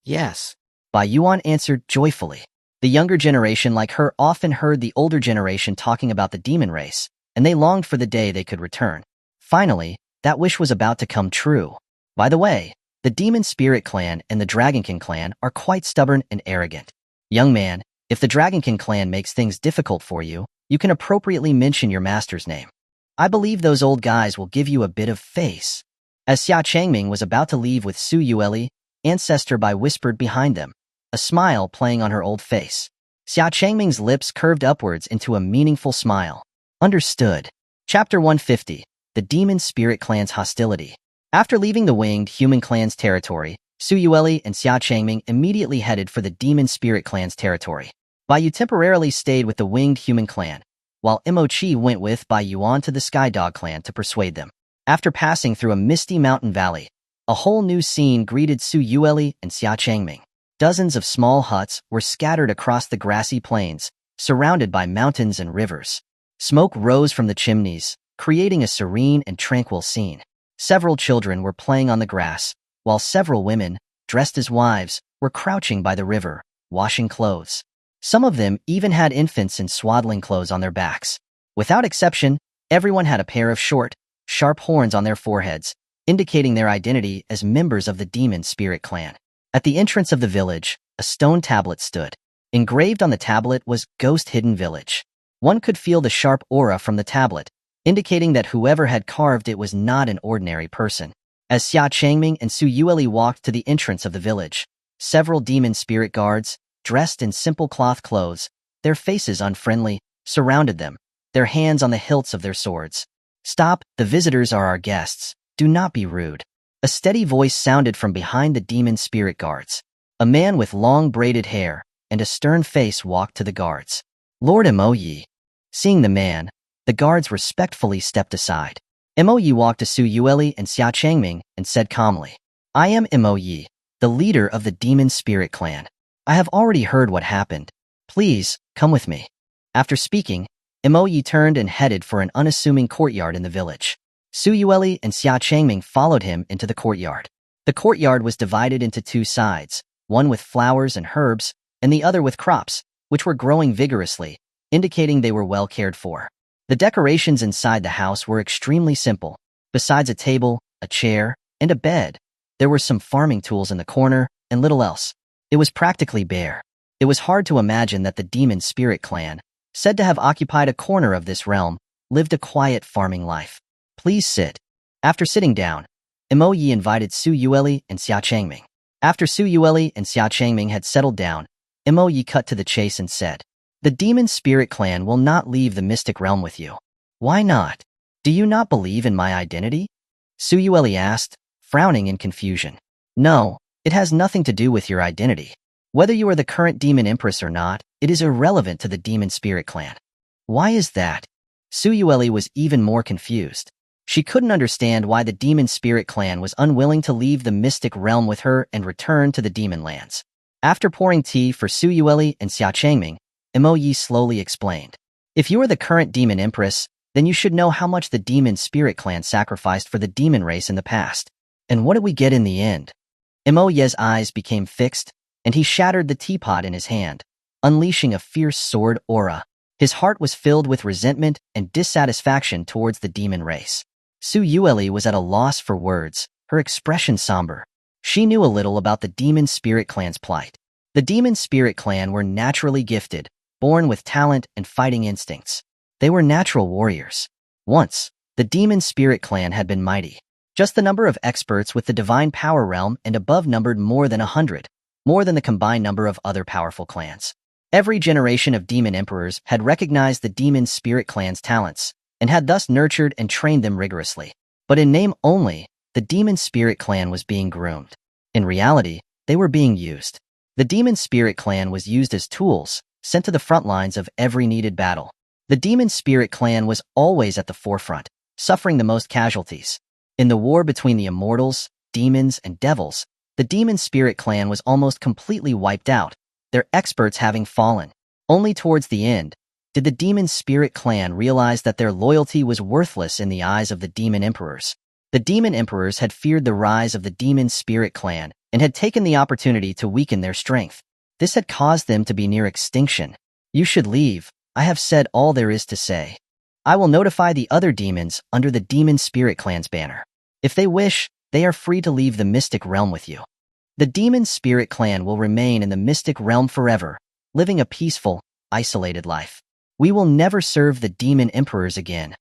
Yes. Bai Yuan answered joyfully. The younger generation like her often heard the older generation talking about the demon race, and they longed for the day they could return. Finally, that wish was about to come true. By the way, the Demon Spirit clan and the Dragonkin clan are quite stubborn and arrogant. Young man, if the Dragonkin clan makes things difficult for you, you can appropriately mention your master's name. I believe those old guys will give you a bit of face. As Xia Changming was about to leave with Su Yueli, Ancestor Bai whispered behind them, a smile playing on her old face. Xia Changming's lips curved upwards into a meaningful smile. Understood. Chapter 150. The Demon Spirit Clan's Hostility. After leaving the Winged Human Clan's territory, Su Yueli and Xia Changming immediately headed for the Demon Spirit Clan's territory. Bai Yu temporarily stayed with the Winged Human Clan, while Mo Chi went with Bai Yuan to the Skydog clan to persuade them. After passing through a misty mountain valley, a whole new scene greeted Su Yueli and Xia Changming. Dozens of small huts were scattered across the grassy plains, surrounded by mountains and rivers. Smoke rose from the chimneys, creating a serene and tranquil scene. Several children were playing on the grass, while several women, dressed as wives, were crouching by the river, washing clothes. Some of them even had infants in swaddling clothes on their backs. Without exception, everyone had a pair of short, sharp horns on their foreheads, indicating their identity as members of the Demon Spirit clan. At the entrance of the village, a stone tablet stood. Engraved on the tablet was Ghost Hidden Village. One could feel the sharp aura from the tablet, indicating that whoever had carved it was not an ordinary person. As Xia Changming and Su Yueli walked to the entrance of the village, several demon spirit guards, dressed in simple cloth clothes, their faces unfriendly, surrounded them, their hands on the hilts of their swords. Stop, the visitors are our guests. Do not be rude. A steady voice sounded from behind the demon spirit guards. A man with long braided hair and a stern face walked to the guards. Lord Imoyi. Seeing the man, the guards respectfully stepped aside. Imoyi walked to Su Yueli and Xia Changming and said calmly, I am Imoyi, the leader of the Demon Spirit Clan. I have already heard what happened. Please, come with me. After speaking, Imoyi turned and headed for an unassuming courtyard in the village. Su Yueli and Xia Changming followed him into the courtyard. The courtyard was divided into two sides, one with flowers and herbs, and the other with crops, which were growing vigorously, indicating they were well cared for. The decorations inside the house were extremely simple. Besides a table, a chair, and a bed, there were some farming tools in the corner, and little else. It was practically bare. It was hard to imagine that the Demon Spirit Clan, said to have occupied a corner of this realm, lived a quiet farming life. Please sit. After sitting down, Imoyi invited Su Yueli and Xia Changming. After Su Yueli and Xia Changming had settled down, Imoyi cut to the chase and said, The Demon Spirit Clan will not leave the mystic realm with you. Why not? Do you not believe in my identity? Su Yueli asked, frowning in confusion. No, it has nothing to do with your identity. Whether you are the current Demon Empress or not, it is irrelevant to the Demon Spirit Clan. Why is that? Su Yueli was even more confused. She couldn't understand why the Demon Spirit Clan was unwilling to leave the mystic realm with her and return to the Demon Lands. After pouring tea for Su Yueli and Xia Changming, Imoyi slowly explained. If you are the current Demon Empress, then you should know how much the Demon Spirit Clan sacrificed for the demon race in the past. And what did we get in the end? Imoyi's eyes became fixed, and he shattered the teapot in his hand, unleashing a fierce sword aura. His heart was filled with resentment and dissatisfaction towards the demon race. Su Yueli was at a loss for words, her expression somber. She knew a little about the Demon Spirit Clan's plight. The Demon Spirit Clan were naturally gifted, born with talent and fighting instincts. They were natural warriors. Once, the Demon Spirit Clan had been mighty. Just the number of experts with the Divine Power Realm and above numbered more than 100, more than the combined number of other powerful clans. Every generation of Demon Emperors had recognized the Demon Spirit Clan's talents, and had thus nurtured and trained them rigorously. But in name only, the Demon Spirit Clan was being groomed. In reality, they were being used. The Demon Spirit Clan was used as tools, sent to the front lines of every needed battle. The Demon Spirit Clan was always at the forefront, suffering the most casualties. In the war between the immortals, demons, and devils, the Demon Spirit Clan was almost completely wiped out, their experts having fallen. Only towards the end did the Demon Spirit Clan realize that their loyalty was worthless in the eyes of the Demon Emperors. The Demon Emperors had feared the rise of the Demon Spirit Clan and had taken the opportunity to weaken their strength. This had caused them to be near extinction. You should leave. I have said all there is to say. I will notify the other demons under the Demon Spirit Clan's banner. If they wish, they are free to leave the Mystic Realm with you. The Demon Spirit Clan will remain in the Mystic Realm forever, living a peaceful, isolated life. We will never serve the Demon Emperors again.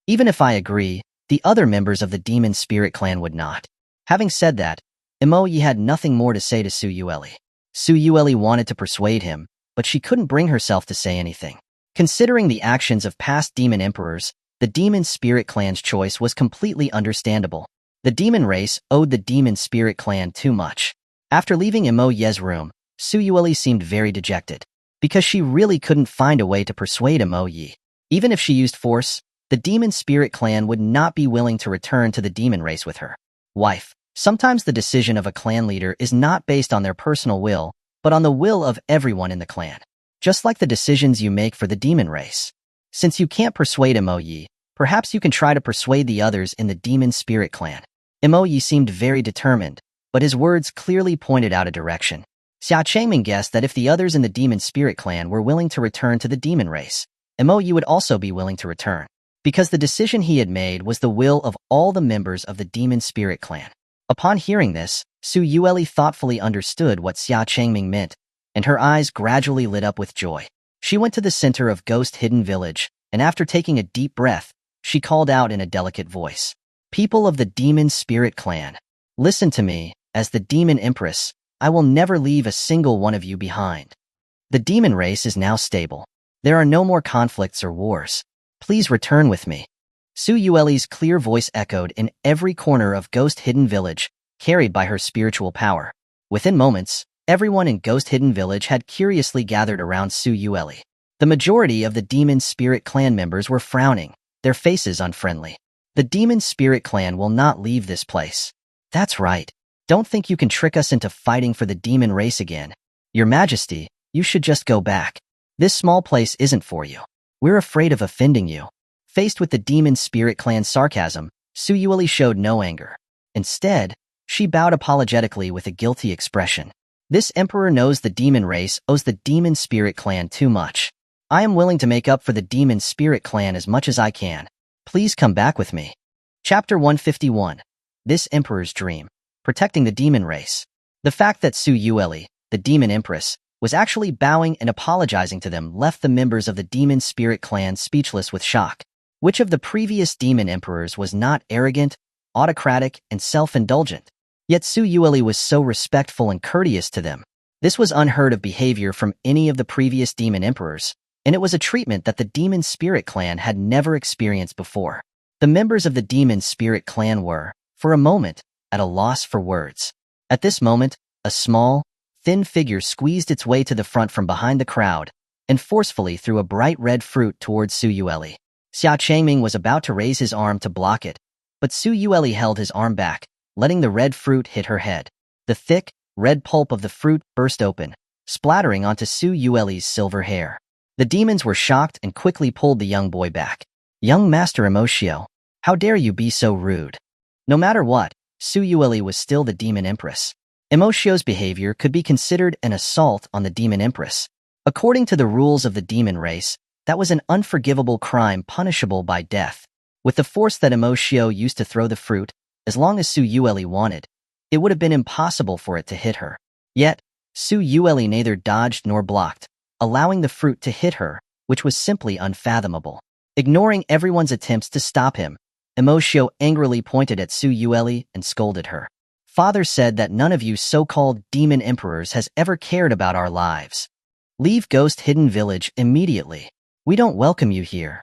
Even if I agree, the other members of the Demon Spirit Clan would not. Having said that, Imoyi had nothing more to say to Su Yueli. Su Yueli wanted to persuade him, but she couldn't bring herself to say anything. Considering the actions of past Demon Emperors, the Demon Spirit Clan's choice was completely understandable. The demon race owed the Demon Spirit Clan too much. After leaving Imoyi's room, Su Yueli seemed very dejected, because she really couldn't find a way to persuade Imoyi. Even if she used force, the Demon Spirit Clan would not be willing to return to the demon race with her. Wife, sometimes the decision of a clan leader is not based on their personal will, but on the will of everyone in the clan. Just like the decisions you make for the demon race. Since you can't persuade Imoyi, perhaps you can try to persuade the others in the Demon Spirit Clan. Imoyi seemed very determined, but his words clearly pointed out a direction. Xia Changming guessed that if the others in the Demon Spirit Clan were willing to return to the demon race, Imoyi would also be willing to return, because the decision he had made was the will of all the members of the Demon Spirit Clan. Upon hearing this, Su Yueli thoughtfully understood what Xia Changming meant, and her eyes gradually lit up with joy. She went to the center of Ghost Hidden Village, and after taking a deep breath, she called out in a delicate voice, "People of the Demon Spirit Clan, listen to me. As the Demon Empress, I will never leave a single one of you behind. The demon race is now stable. There are no more conflicts or wars. Please return with me." Su Yueli's clear voice echoed in every corner of Ghost Hidden Village, carried by her spiritual power. Within moments, Everyone in Ghost Hidden Village had curiously gathered around Su Yueli. The majority of the Demon Spirit Clan members were frowning, their faces unfriendly. The Demon Spirit Clan will not leave this place. That's right. Don't think you can trick us into fighting for the demon race again. Your Majesty, you should just go back. This small place isn't for you. We're afraid of offending you. Faced with the Demon Spirit Clan's sarcasm, Su Yueli showed no anger. Instead, she bowed apologetically with a guilty expression. This emperor knows the demon race owes the Demon Spirit Clan too much. I am willing to make up for the Demon Spirit Clan as much as I can. Please come back with me. Chapter 151. This Emperor's Dream. Protecting the Demon Race. The fact that Su Yueli, the Demon Empress, was actually bowing and apologizing to them left the members of the Demon Spirit Clan speechless with shock. Which of the previous Demon Emperors was not arrogant, autocratic, and self-indulgent? Yet Su Yueli was so respectful and courteous to them. This was unheard of behavior from any of the previous Demon Emperors, and it was a treatment that the Demon Spirit Clan had never experienced before. The members of the Demon Spirit Clan were, for a moment, at a loss for words. At this moment, a small, thin figure squeezed its way to the front from behind the crowd and forcefully threw a bright red fruit towards Su Yueli. Xia Changming was about to raise his arm to block it, but Su Yueli held his arm back, letting the red fruit hit her head. The thick, red pulp of the fruit burst open, splattering onto Su Yueli's silver hair. The demons were shocked and quickly pulled the young boy back. Young Master Emoshio, how dare you be so rude? No matter what, Su Yueli was still the Demon Empress. Emoshio's behavior could be considered an assault on the Demon Empress. According to the rules of the demon race, that was an unforgivable crime punishable by death. With the force that Emoshio used to throw the fruit, as long as Su Yueli wanted, it would have been impossible for it to hit her. Yet, Su Yueli neither dodged nor blocked, allowing the fruit to hit her, which was simply unfathomable. Ignoring everyone's attempts to stop him, Emoshio angrily pointed at Su Yueli and scolded her. Father said that none of you so-called demon emperors has ever cared about our lives. Leave Ghost Hidden Village immediately. We don't welcome you here.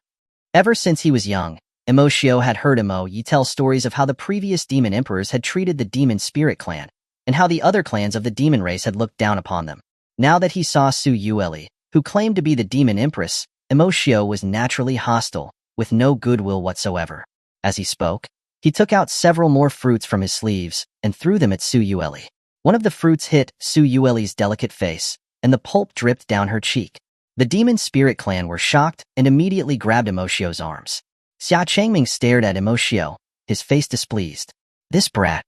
Ever since he was young, Emoshio had heard Emo-yi tell stories of how the previous demon emperors had treated the Demon Spirit Clan, and how the other clans of the demon race had looked down upon them. Now that he saw Su Yueli, who claimed to be the Demon Empress, Emoshio was naturally hostile, with no goodwill whatsoever. As he spoke, he took out several more fruits from his sleeves and threw them at Su Yueli. One of the fruits hit Su Yueli's delicate face, and the pulp dripped down her cheek. The Demon Spirit Clan were shocked and immediately grabbed Emoshio's arms. Xia Changming stared at Emoshio, his face displeased. This brat,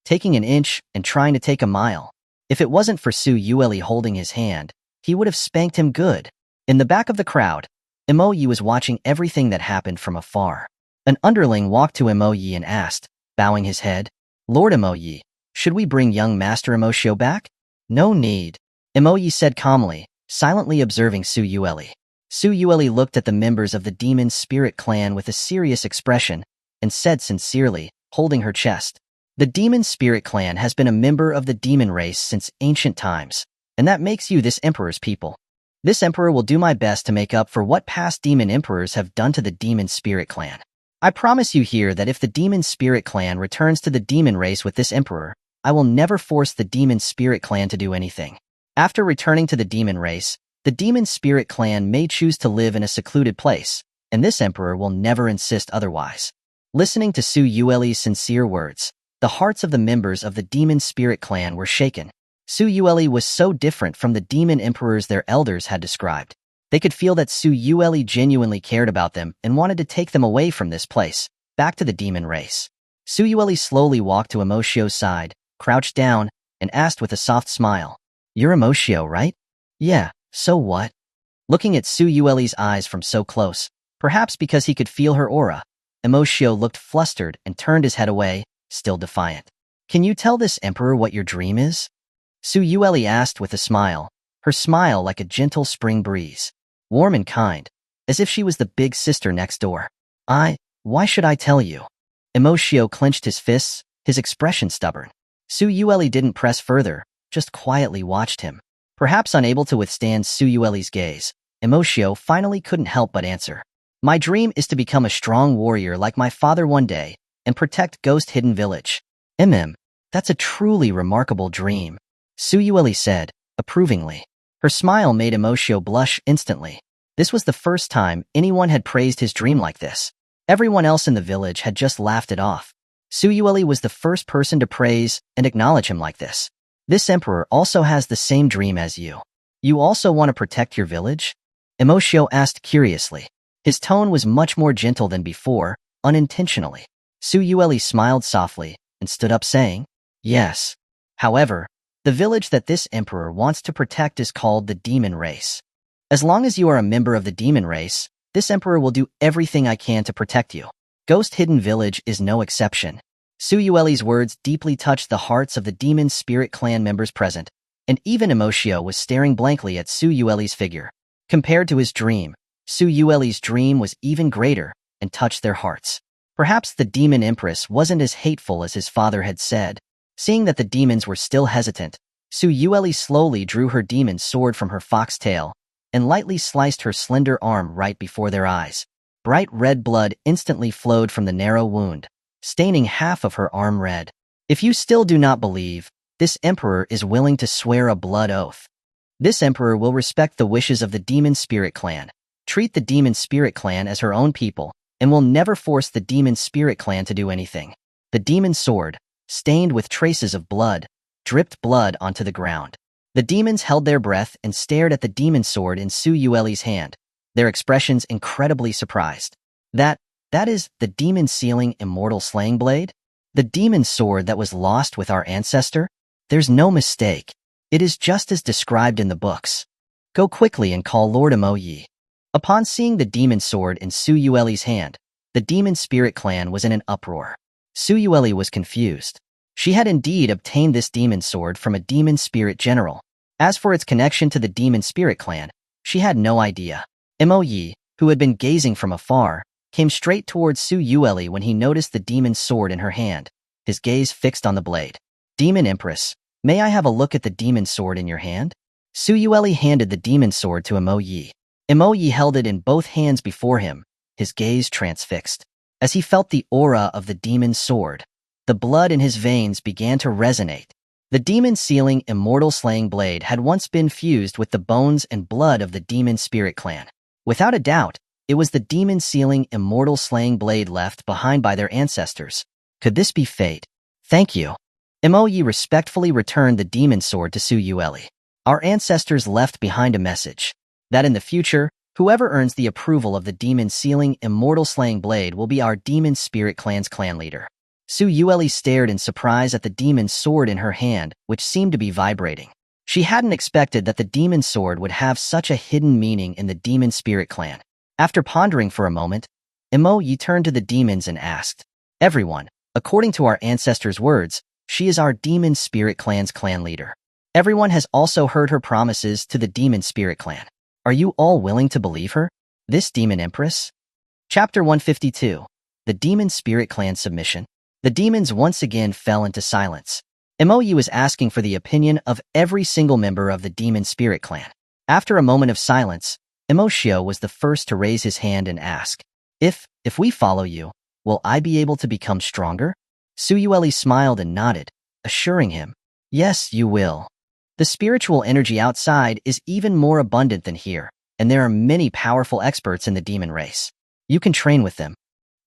taking an inch and trying to take a mile. If it wasn't for Su Yueli holding his hand, he would have spanked him good. In the back of the crowd, Emo-yi was watching everything that happened from afar. An underling walked to Emo-yi and asked, bowing his head, Lord Emo-yi, should we bring young Master Emoshio back? No need. Emo-yi said calmly, silently observing Su Yueli. Su Yueli looked at the members of the Demon Spirit Clan with a serious expression and said sincerely, holding her chest, the Demon Spirit Clan has been a member of the demon race since ancient times, and that makes you this emperor's people. This emperor will do my best to make up for what past demon emperors have done to the Demon Spirit Clan. I promise you here that if the Demon Spirit Clan returns to the demon race with this emperor, I will never force the Demon Spirit Clan to do anything. After returning to the demon race, the Demon Spirit Clan may choose to live in a secluded place, and this emperor will never insist otherwise. Listening to Su Yueli's sincere words, the hearts of the members of the Demon Spirit Clan were shaken. Su Yueli was so different from the demon emperors their elders had described. They could feel that Su Yueli genuinely cared about them and wanted to take them away from this place, back to the demon race. Su Yueli slowly walked to Emoshio's side, crouched down, and asked with a soft smile, You're Emoshio, right? Yeah, so what? Looking at Su Yueli's eyes from so close, perhaps because he could feel her aura, Emoshio looked flustered and turned his head away, still defiant. Can you tell this emperor what your dream is? Su Yueli asked with a smile, her smile like a gentle spring breeze, warm and kind, as if she was the big sister next door. Why should I tell you? Emoshio clenched his fists, his expression stubborn. Su Yueli didn't press further, just quietly watched him. Perhaps unable to withstand Su Yueli's gaze, Emoshio finally couldn't help but answer. My dream is to become a strong warrior like my father one day, and protect Ghost Hidden Village. That's a truly remarkable dream. Su Yueli said, approvingly. Her smile made Emoshio blush instantly. This was the first time anyone had praised his dream like this. Everyone else in the village had just laughed it off. Su Yueli was the first person to praise and acknowledge him like this. This emperor also has the same dream as you. You also want to protect your village? Emoshio asked curiously. His tone was much more gentle than before, unintentionally. Su Yueli smiled softly and stood up saying, yes. However, the village that this emperor wants to protect is called the demon race. As long as you are a member of the demon race, this emperor will do everything I can to protect you. Ghost Hidden Village is no exception. Su Yueli's words deeply touched the hearts of the demon spirit clan members present, and even Emoshio was staring blankly at Su Yueli's figure. Compared to his dream, Su Yueli's dream was even greater and touched their hearts. Perhaps the Demon Empress wasn't as hateful as his father had said. Seeing that the demons were still hesitant, Su Yueli slowly drew her demon sword from her foxtail and lightly sliced her slender arm right before their eyes. Bright red blood instantly flowed from the narrow wound, staining half of her arm red. If you still do not believe, this emperor is willing to swear a blood oath. This emperor will respect the wishes of the Demon Spirit Clan, treat the Demon Spirit Clan as her own people, and will never force the Demon Spirit Clan to do anything. The demon sword, stained with traces of blood, dripped blood onto the ground. The demons held their breath and stared at the demon sword in Su Yueli's hand, their expressions incredibly surprised. That is the demon sealing immortal slaying blade? The demon sword that was lost with our ancestor? There's no mistake. It is just as described in the books. Go quickly and call Lord Emo-Yi. Upon seeing the demon sword in Su Yueli's hand, the demon spirit clan was in an uproar. Su Yueli was confused. She had indeed obtained this demon sword from a demon spirit general. As for its connection to the demon spirit clan, she had no idea. Emo-Yi, who had been gazing from afar, came straight towards Su Yueli when he noticed the demon sword in her hand, his gaze fixed on the blade. Demon Empress, may I have a look at the demon sword in your hand? Su Yueli handed the demon sword to Emo-Yi. Emo-Yi held it in both hands before him, his gaze transfixed. As he felt the aura of the demon sword, the blood in his veins began to resonate. The demon-sealing, immortal-slaying blade had once been fused with the bones and blood of the demon spirit clan. Without a doubt, it was the demon-sealing, immortal-slaying blade left behind by their ancestors. Could this be fate? Thank you. Emo-Yi respectfully returned the demon sword to Su Yueli. Our ancestors left behind a message that in the future, whoever earns the approval of the demon-sealing, immortal-slaying blade will be our demon spirit clan's clan leader. Su Yueli stared in surprise at the demon sword in her hand, which seemed to be vibrating. She hadn't expected that the demon sword would have such a hidden meaning in the demon spirit clan. After pondering for a moment, Emo-Yi turned to the demons and asked, everyone, according to our ancestors' words, she is our demon spirit clan's clan leader. Everyone has also heard her promises to the demon spirit clan. Are you all willing to believe her? This demon empress? Chapter 152. The Demon Spirit Clan Submission. The demons once again fell into silence. Emo-Yi was asking for the opinion of every single member of the Demon Spirit Clan. After a moment of silence, Emoshio was the first to raise his hand and ask, If we follow you, will I be able to become stronger? Su Yueli smiled and nodded, assuring him, yes, you will. The spiritual energy outside is even more abundant than here, and there are many powerful experts in the demon race. You can train with them.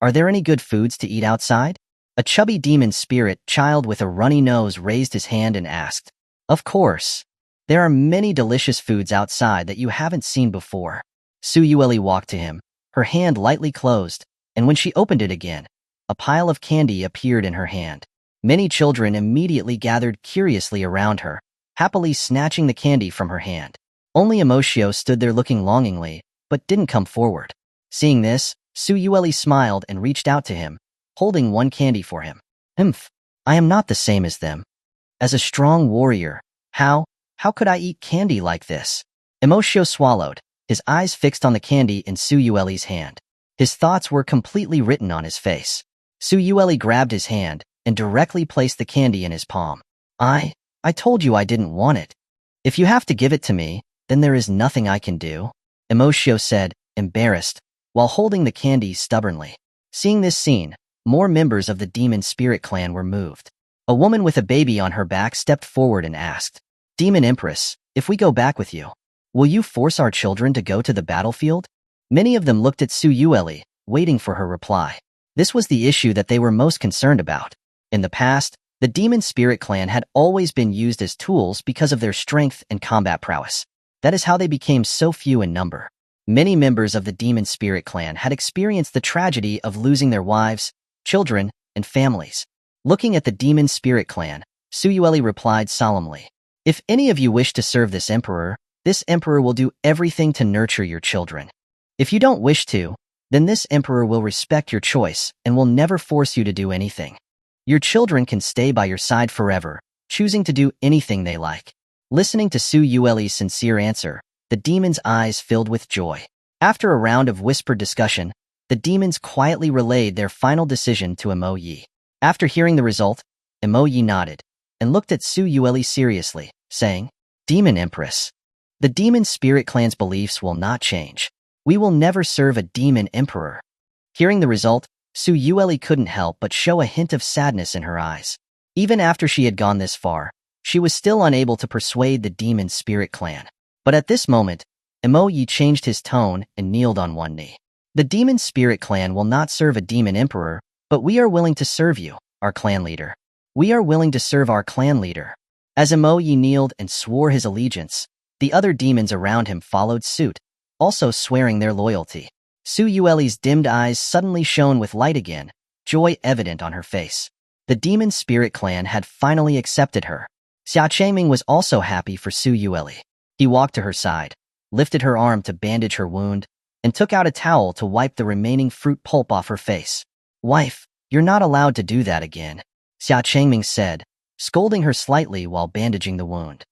Are there any good foods to eat outside? A chubby demon spirit child with a runny nose raised his hand and asked, Of course. There are many delicious foods outside that you haven't seen before. Su Yueli walked to him, her hand lightly closed, and when she opened it again, a pile of candy appeared in her hand. Many children immediately gathered curiously around her, happily snatching the candy from her hand. Only Emoshio stood there looking longingly, but didn't come forward. Seeing this, Su Yueli smiled and reached out to him, holding one candy for him. I am not the same as them. As a strong warrior, how could I eat candy like this? Emoshio swallowed, his eyes fixed on the candy in Su Yueli's hand. His thoughts were completely written on his face. Su Yueli grabbed his hand and directly placed the candy in his palm. I told you I didn't want it. If you have to give it to me, then there is nothing I can do, Emoshio said, embarrassed, while holding the candy stubbornly. Seeing this scene, more members of the Demon Spirit Clan were moved. A woman with a baby on her back stepped forward and asked, Demon Empress, if we go back with you, will you force our children to go to the battlefield? Many of them looked at Su Yueli, waiting for her reply. This was the issue that they were most concerned about. In the past, the Demon Spirit Clan had always been used as tools because of their strength and combat prowess. That is how they became so few in number. Many members of the Demon Spirit Clan had experienced the tragedy of losing their wives, children, and families. Looking at the Demon Spirit Clan, Su Yueli replied solemnly, "If any of you wish to serve this emperor will do everything to nurture your children. If you don't wish to, then this emperor will respect your choice and will never force you to do anything. Your children can stay by your side forever, choosing to do anything they like." Listening to Su Yueli's sincere answer, the demon's eyes filled with joy. After a round of whispered discussion, the demons quietly relayed their final decision to Emo Yi. After hearing the result, Emo Yi nodded and looked at Su Yueli seriously, saying, "Demon Empress, the Demon Spirit Clan's beliefs will not change. We will never serve a demon emperor." Hearing the result, Su Yueli couldn't help but show a hint of sadness in her eyes. Even after she had gone this far, she was still unable to persuade the Demon Spirit Clan. But at this moment, Emo Yi changed his tone and kneeled on one knee. "The Demon Spirit Clan will not serve a demon emperor, but we are willing to serve you, our clan leader. We are willing to serve our clan leader." As Emo Yi kneeled and swore his allegiance, the other demons around him followed suit, also swearing their loyalty. Su Yueli's dimmed eyes suddenly shone with light again, joy evident on her face. The Demon Spirit Clan had finally accepted her. Xia Changming was also happy for Su Yueli. He walked to her side, lifted her arm to bandage her wound, and took out a towel to wipe the remaining fruit pulp off her face. "Wife, you're not allowed to do that again," Xia Changming said, scolding her slightly while bandaging the wound.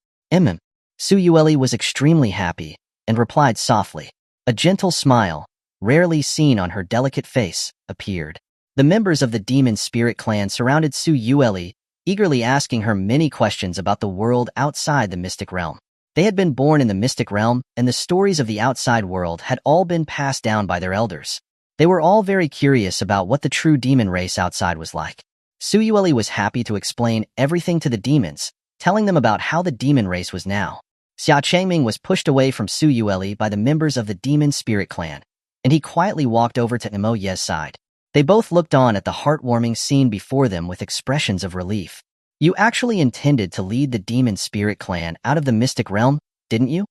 Su Yueli was extremely happy and replied softly. A gentle smile, rarely seen on her delicate face, appeared. The members of the Demon Spirit Clan surrounded Su Yueli, eagerly asking her many questions about the world outside the mystic realm. They had been born in the mystic realm, and the stories of the outside world had all been passed down by their elders. They were all very curious about what the true demon race outside was like. Su Yueli was happy to explain everything to the demons, telling them about how the demon race was now. Xia Changming was pushed away from Su Yueli by the members of the Demon Spirit Clan, and he quietly walked over to Emo Ye's side. They both looked on at the heartwarming scene before them with expressions of relief. "You actually intended to lead the Demon Spirit Clan out of the mystic realm, didn't you?"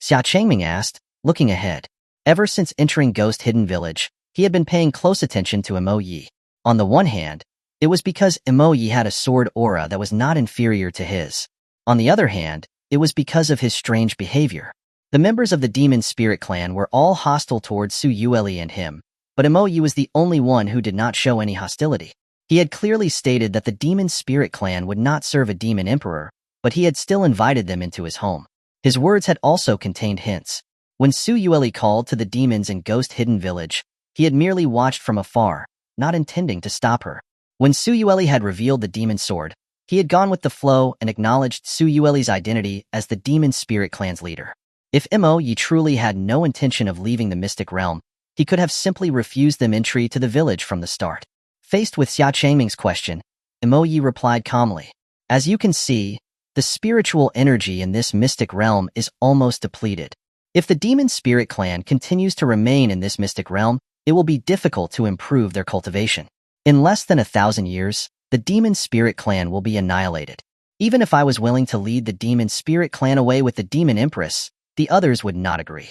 Xia Changming asked, looking ahead. Ever since entering Ghost Hidden Village, he had been paying close attention to Emo Yi. On the one hand, it was because Emo Yi had a sword aura that was not inferior to his. On the other hand, it was because of his strange behavior. The members of the Demon Spirit Clan were all hostile towards Su Yueli and him, but Emo Yi was the only one who did not show any hostility. He had clearly stated that the Demon Spirit Clan would not serve a demon emperor, but he had still invited them into his home. His words had also contained hints. When Su Yueli called to the demons in Ghost Hidden Village, he had merely watched from afar, not intending to stop her. When Su Yueli had revealed the demon sword, he had gone with the flow and acknowledged Su Yueli's identity as the Demon Spirit Clan's leader. If Emo Yi truly had no intention of leaving the mystic realm, he could have simply refused them entry to the village from the start. Faced with Xia Changming's question, Emo Yi replied calmly, "As you can see, the spiritual energy in this mystic realm is almost depleted. If the Demon Spirit Clan continues to remain in this mystic realm, it will be difficult to improve their cultivation. In less than 1,000 years, the Demon Spirit Clan will be annihilated. Even if I was willing to lead the Demon Spirit Clan away with the Demon Empress, the others would not agree."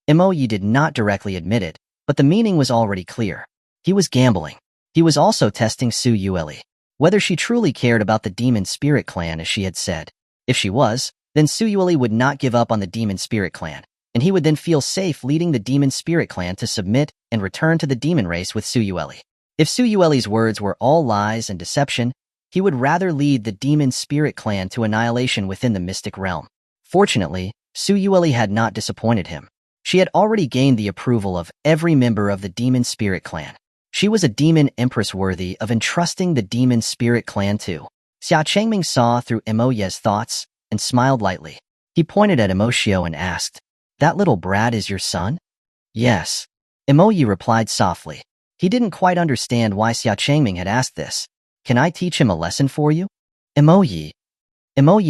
Emo Yi did not directly admit it, but the meaning was already clear. He was gambling. He was also testing Su Yueli, whether she truly cared about the Demon Spirit Clan as she had said. If she was, then Su Yueli would not give up on the Demon Spirit Clan, and he would then feel safe leading the Demon Spirit Clan to submit and return to the demon race with Su Yueli. If Su Yueli's words were all lies and deception, he would rather lead the Demon Spirit Clan to annihilation within the mystic realm. Fortunately, Su Yueli had not disappointed him. She had already gained the approval of every member of the Demon Spirit Clan. She was a Demon Empress worthy of entrusting the Demon Spirit Clan to. Xia Changming saw through Emo Ye's thoughts and smiled lightly. He pointed at Emo Shio and asked, "That little brat is your son?" "Yes." Emo Yi replied softly. He didn't quite understand why Xia Changming had asked this. "Can I teach him a lesson for you?" Emo Yi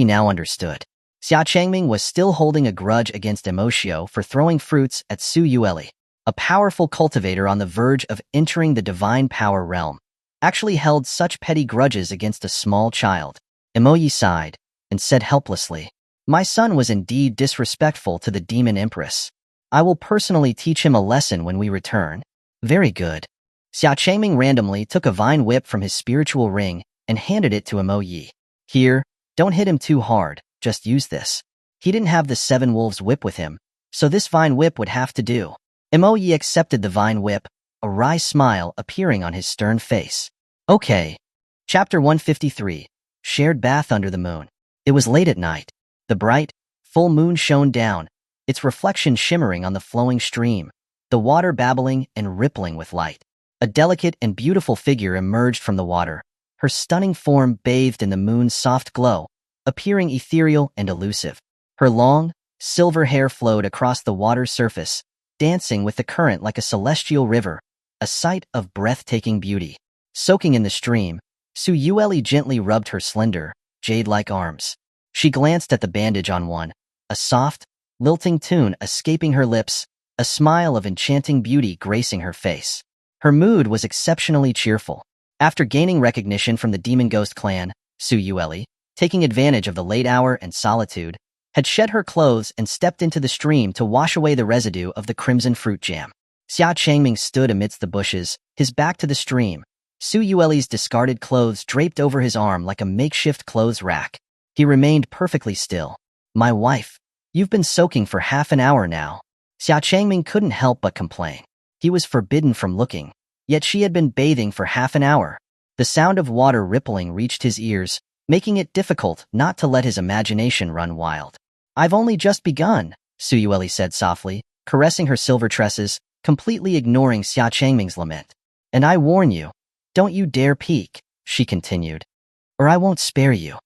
now understood. Xia Changming was still holding a grudge against Emotio for throwing fruits at Su Yueli, a powerful cultivator on the verge of entering the divine power realm. Actually held such petty grudges against a small child. Emoyi sighed and said helplessly, "My son was indeed disrespectful to the Demon Empress. I will personally teach him a lesson when we return." Very good. Xia Changming randomly took a vine whip from his spiritual ring and handed it to Emoyi. "Here, don't hit him too hard, just use this." He didn't have the Seven Wolves whip with him, so this vine whip would have to do. Emoyi accepted the vine whip, a wry smile appearing on his stern face. Okay. Chapter 153. Shared Bath Under the Moon. It was late at night. The bright, full moon shone down, its reflection shimmering on the flowing stream, the water babbling and rippling with light. A delicate and beautiful figure emerged from the water, her stunning form bathed in the moon's soft glow, appearing ethereal and elusive. Her long, silver hair flowed across the water's surface, dancing with the current like a celestial river, a sight of breathtaking beauty. Soaking in the stream, Su Yueli gently rubbed her slender, jade-like arms. She glanced at the bandage on one, a soft, lilting tune escaping her lips, a smile of enchanting beauty gracing her face. Her mood was exceptionally cheerful. After gaining recognition from the Demon Ghost clan, Su Yueli, taking advantage of the late hour and solitude, had shed her clothes and stepped into the stream to wash away the residue of the crimson fruit jam. Xia Changming stood amidst the bushes, his back to the stream, Su Yueli's discarded clothes draped over his arm like a makeshift clothes rack. He remained perfectly still. "My wife, you've been soaking for half an hour now." Xia Changming couldn't help but complain. He was forbidden from looking, yet she had been bathing for half an hour. The sound of water rippling reached his ears, making it difficult not to let his imagination run wild. "I've only just begun," Su Yueli said softly, caressing her silver tresses, completely ignoring Xia Changming's lament. "And I warn you, don't you dare peek," she continued, "or I won't spare you."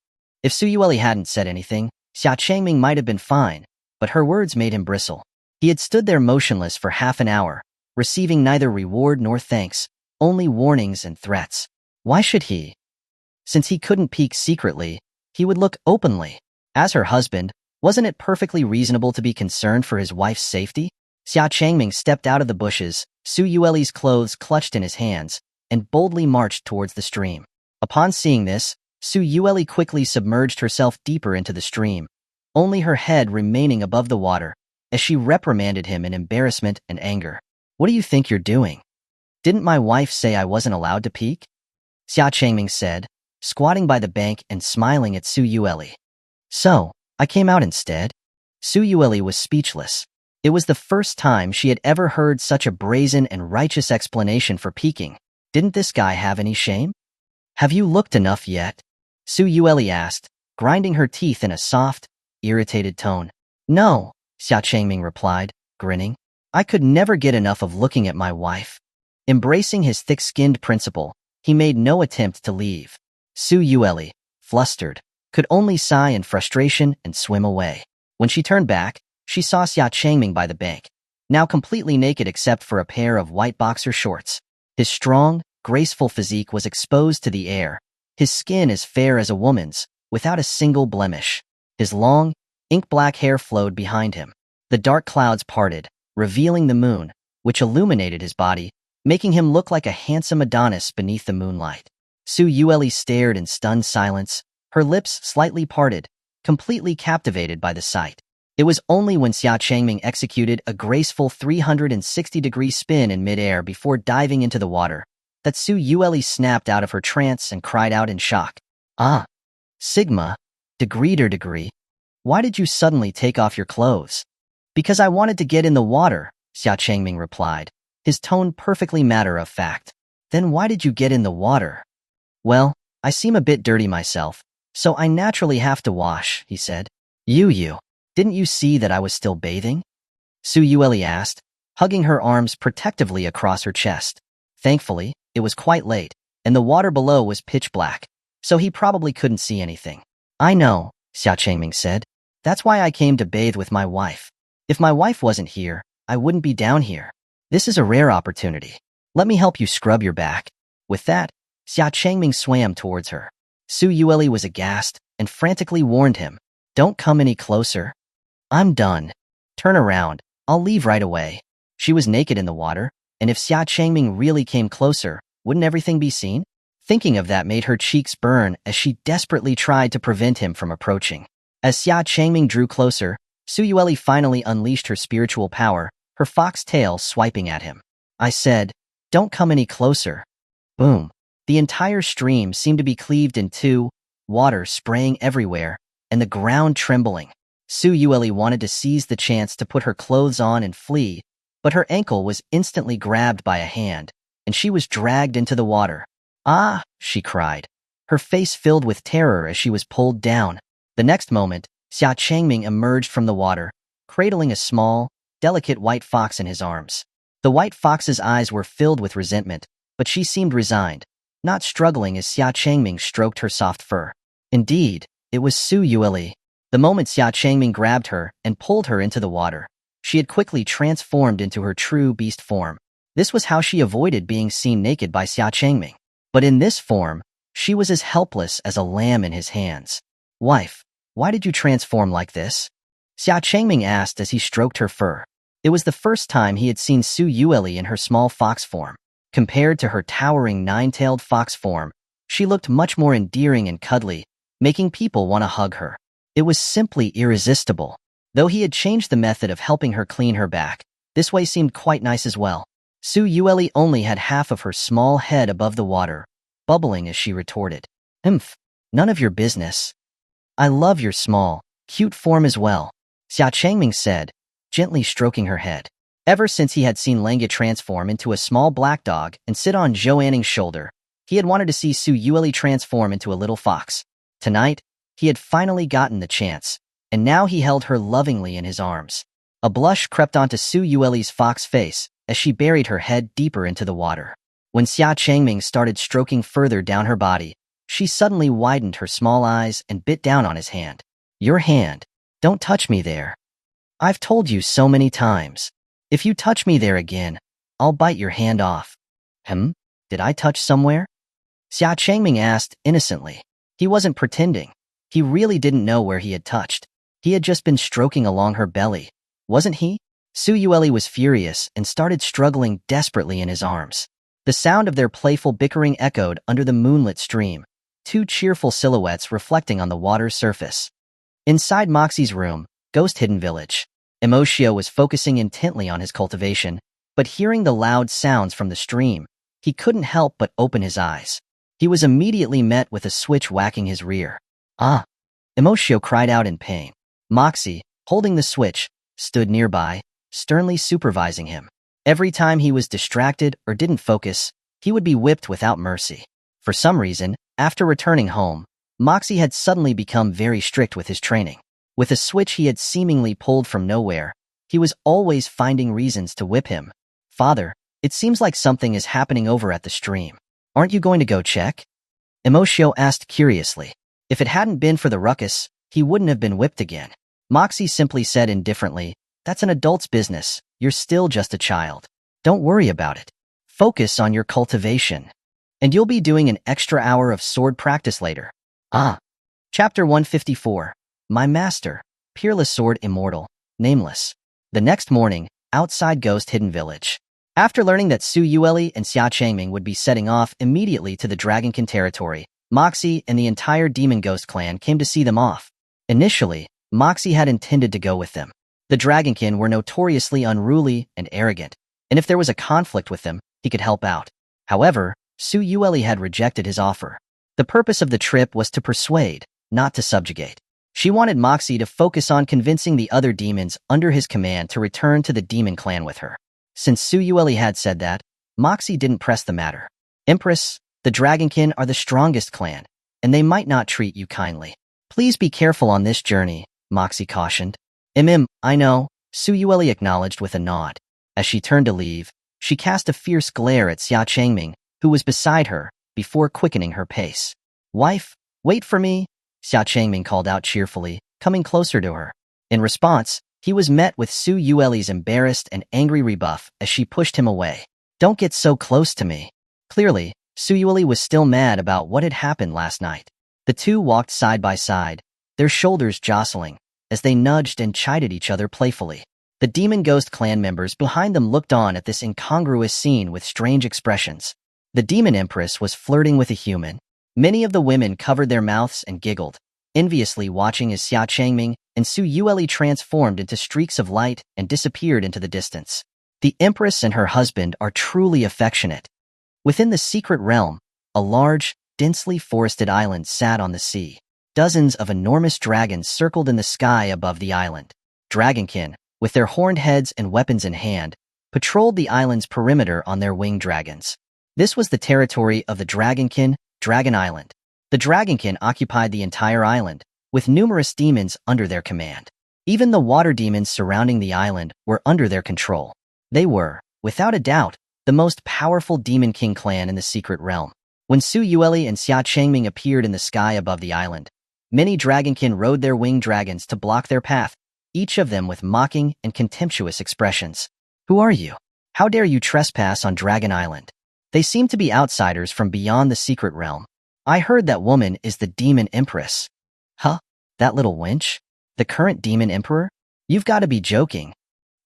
If Su Yueli hadn't said anything, Xia Changming might have been fine, but her words made him bristle. He had stood there motionless for half an hour, receiving neither reward nor thanks, only warnings and threats. Why should he? Since he couldn't peek secretly, he would look openly. As her husband, wasn't it perfectly reasonable to be concerned for his wife's safety? Xia Changming stepped out of the bushes, Su Yueli's clothes clutched in his hands, and boldly marched towards the stream. Upon seeing this, Su Yueli quickly submerged herself deeper into the stream, only her head remaining above the water, as she reprimanded him in embarrassment and anger. "What do you think you're doing? Didn't my wife say I wasn't allowed to peek?" Xia Changming said, squatting by the bank and smiling at Su Yueli. "So, I came out instead?" Su Yueli was speechless. It was the first time she had ever heard such a brazen and righteous explanation for peeking. Didn't this guy have any shame? "Have you looked enough yet?" Su Yueli asked, grinding her teeth in a soft, irritated tone. "No," Xia Changming replied, grinning. "I could never get enough of looking at my wife." Embracing his thick-skinned principle, he made no attempt to leave. Su Yueli, flustered, could only sigh in frustration and swim away. When she turned back, she saw Xia Changming by the bank, now completely naked except for a pair of white boxer shorts. His strong, graceful physique was exposed to the air, his skin as fair as a woman's, without a single blemish. His long, ink-black hair flowed behind him. The dark clouds parted, revealing the moon, which illuminated his body, making him look like a handsome Adonis beneath the moonlight. Su Yueli stared in stunned silence, her lips slightly parted, completely captivated by the sight. It was only when Xia Changming executed a graceful 360-degree spin in midair before diving into the water that Su Yueli snapped out of her trance and cried out in shock. "Ah, Sigma, degree. Why did you suddenly take off your clothes?" "Because I wanted to get in the water," Xia Changming replied, his tone perfectly matter-of-fact. "Then why did you get in the water?" "Well, I seem a bit dirty myself, so I naturally have to wash," he said. You, didn't you see that I was still bathing?" Su Yueli asked, hugging her arms protectively across her chest. Thankfully, it was quite late, and the water below was pitch black, so he probably couldn't see anything. "I know," Xia Changming said. "That's why I came to bathe with my wife. If my wife wasn't here, I wouldn't be down here. This is a rare opportunity. Let me help you scrub your back." With that, Xia Changming swam towards her. Su Yueli was aghast and frantically warned him, Don't come any closer. I'm done. Turn around. I'll leave right away. She was naked in the water, and if Xia Changming really came closer, wouldn't everything be seen? Thinking of that made her cheeks burn as she desperately tried to prevent him from approaching. As Xia Changming drew closer, Suyueli finally unleashed her spiritual power, her fox tail swiping at him. I said, don't come any closer. Boom. The entire stream seemed to be cleaved in two, water spraying everywhere, and the ground trembling. Suyueli wanted to seize the chance to put her clothes on and flee, but her ankle was instantly grabbed by a hand, and she was dragged into the water. Ah, she cried, her face filled with terror as she was pulled down. The next moment, Xia Changming emerged from the water, cradling a small, delicate white fox in his arms. The white fox's eyes were filled with resentment, but she seemed resigned, not struggling as Xia Changming stroked her soft fur. Indeed, it was Suyueli. The moment Xia Changming grabbed her and pulled her into the water, she had quickly transformed into her true beast form. This was how she avoided being seen naked by Xia Changming. But in this form, she was as helpless as a lamb in his hands. Wife, why did you transform like this? Xia Changming asked as he stroked her fur. It was the first time he had seen Suyueli in her small fox form. Compared to her towering nine-tailed fox form, she looked much more endearing and cuddly, making people want to hug her. It was simply irresistible. Though he had changed the method of helping her clean her back, this way seemed quite nice as well. Suyueli only had half of her small head above the water, bubbling as she retorted. None of your business. I love your small, cute form as well, Xia Changming said, gently stroking her head. Ever since he had seen Manga transform into a small black dog and sit on Xuanhuan's shoulder, he had wanted to see Suyueli transform into a little fox. Tonight, he had finally gotten the chance, and now he held her lovingly in his arms. A blush crept onto Suyueli's fox face as she buried her head deeper into the water. When Xia Changming started stroking further down her body, she suddenly widened her small eyes and bit down on his hand. Your hand. Don't touch me there. I've told you so many times. If you touch me there again, I'll bite your hand off. Did I touch somewhere? Xia Changming asked innocently. He wasn't pretending. He really didn't know where he had touched. He had just been stroking along her belly, wasn't he? Suyueli was furious and started struggling desperately in his arms. The sound of their playful bickering echoed under the moonlit stream, two cheerful silhouettes reflecting on the water's surface. Inside Moxie's room, Ghost Hidden Village, Emoshio was focusing intently on his cultivation, but hearing the loud sounds from the stream, he couldn't help but open his eyes. He was immediately met with a switch whacking his rear. Ah! Emoshio cried out in pain. Moxie, holding the switch, stood nearby, sternly supervising him. Every time he was distracted or didn't focus, he would be whipped without mercy. For some reason, after returning home, Moxie had suddenly become very strict with his training. With a switch he had seemingly pulled from nowhere, he was always finding reasons to whip him. Father, it seems like something is happening over at the stream. Aren't you going to go check? Emoshio asked curiously. If it hadn't been for the ruckus, he wouldn't have been whipped again. Moxie simply said indifferently, that's an adult's business. You're still just a child. Don't worry about it. Focus on your cultivation. And you'll be doing an extra hour of sword practice later. Ah. Chapter 154. My Master, Peerless Sword Immortal, Nameless. The next morning, outside Ghost Hidden Village. After learning that Suyueli and Xia Changming would be setting off immediately to the Dragonkin territory, Moxie and the entire Demon Ghost clan came to see them off. Initially, Moxie had intended to go with them. The Dragonkin were notoriously unruly and arrogant, and if there was a conflict with them, he could help out. However, Suyueli had rejected his offer. The purpose of the trip was to persuade, not to subjugate. She wanted Moxie to focus on convincing the other demons under his command to return to the demon clan with her. Since Suyueli had said that, Moxie didn't press the matter. Empress, the Dragonkin are the strongest clan, and they might not treat you kindly. Please be careful on this journey, Moxie cautioned. I know, Suyueli acknowledged with a nod. As she turned to leave, she cast a fierce glare at Xia Changming, who was beside her, before quickening her pace. Wife, wait for me, Xia Changming called out cheerfully, coming closer to her. In response, he was met with Suyueli's embarrassed and angry rebuff as she pushed him away. Don't get so close to me. Clearly, Suyueli was still mad about what had happened last night. The two walked side by side, their shoulders jostling, as they nudged and chided each other playfully. The Demon Ghost clan members behind them looked on at this incongruous scene with strange expressions. The Demon Empress was flirting with a human. Many of the women covered their mouths and giggled, enviously watching as Xia Changming and Su Yueli transformed into streaks of light and disappeared into the distance. The Empress and her husband are truly affectionate. Within the secret realm, a large, densely forested island sat on the sea. Dozens of enormous dragons circled in the sky above the island. Dragonkin, with their horned heads and weapons in hand, patrolled the island's perimeter on their winged dragons. This was the territory of the Dragonkin, Dragon Island. The Dragonkin occupied the entire island, with numerous demons under their command. Even the water demons surrounding the island were under their control. They were, without a doubt, the most powerful Demon King clan in the secret realm. When Su Yueli and Xia Changming appeared in the sky above the island, many Dragonkin rode their winged dragons to block their path, each of them with mocking and contemptuous expressions. Who are you? How dare you trespass on Dragon Island? They seem to be outsiders from beyond the secret realm. I heard that woman is the Demon Empress. Huh? That little wench? The current Demon Emperor? You've got to be joking.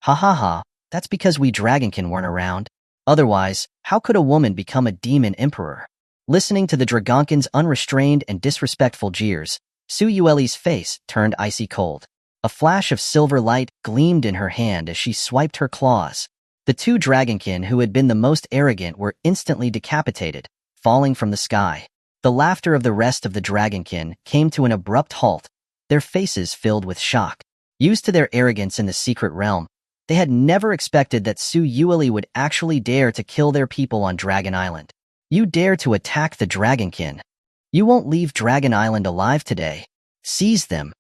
Ha ha ha, that's because we Dragonkin weren't around. Otherwise, how could a woman become a Demon Emperor? Listening to the Dragonkin's unrestrained and disrespectful jeers, Su Yueli's face turned icy cold. A flash of silver light gleamed in her hand as she swiped her claws. The two Dragonkin who had been the most arrogant were instantly decapitated, falling from the sky. The laughter of the rest of the Dragonkin came to an abrupt halt, their faces filled with shock. Used to their arrogance in the secret realm, they had never expected that Su Yueli would actually dare to kill their people on Dragon Island. You dare to attack the Dragonkin. You won't leave Dragon Island alive today. Seize them.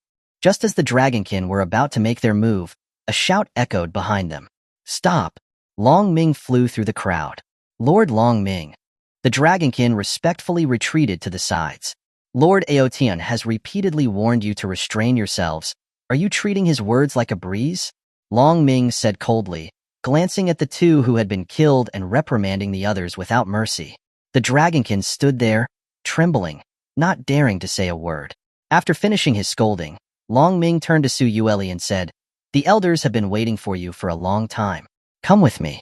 Just as the Dragonkin were about to make their move, a shout echoed behind them. Stop! Long Ming flew through the crowd. Lord Long Ming. The Dragonkin respectfully retreated to the sides. Lord Aotian has repeatedly warned you to restrain yourselves. Are you treating his words like a breeze? Long Ming said coldly, glancing at the two who had been killed and reprimanding the others without mercy. The Dragonkin stood there, trembling, not daring to say a word. After finishing his scolding, Long Ming turned to Su Yueli and said, The elders have been waiting for you for a long time. Come with me.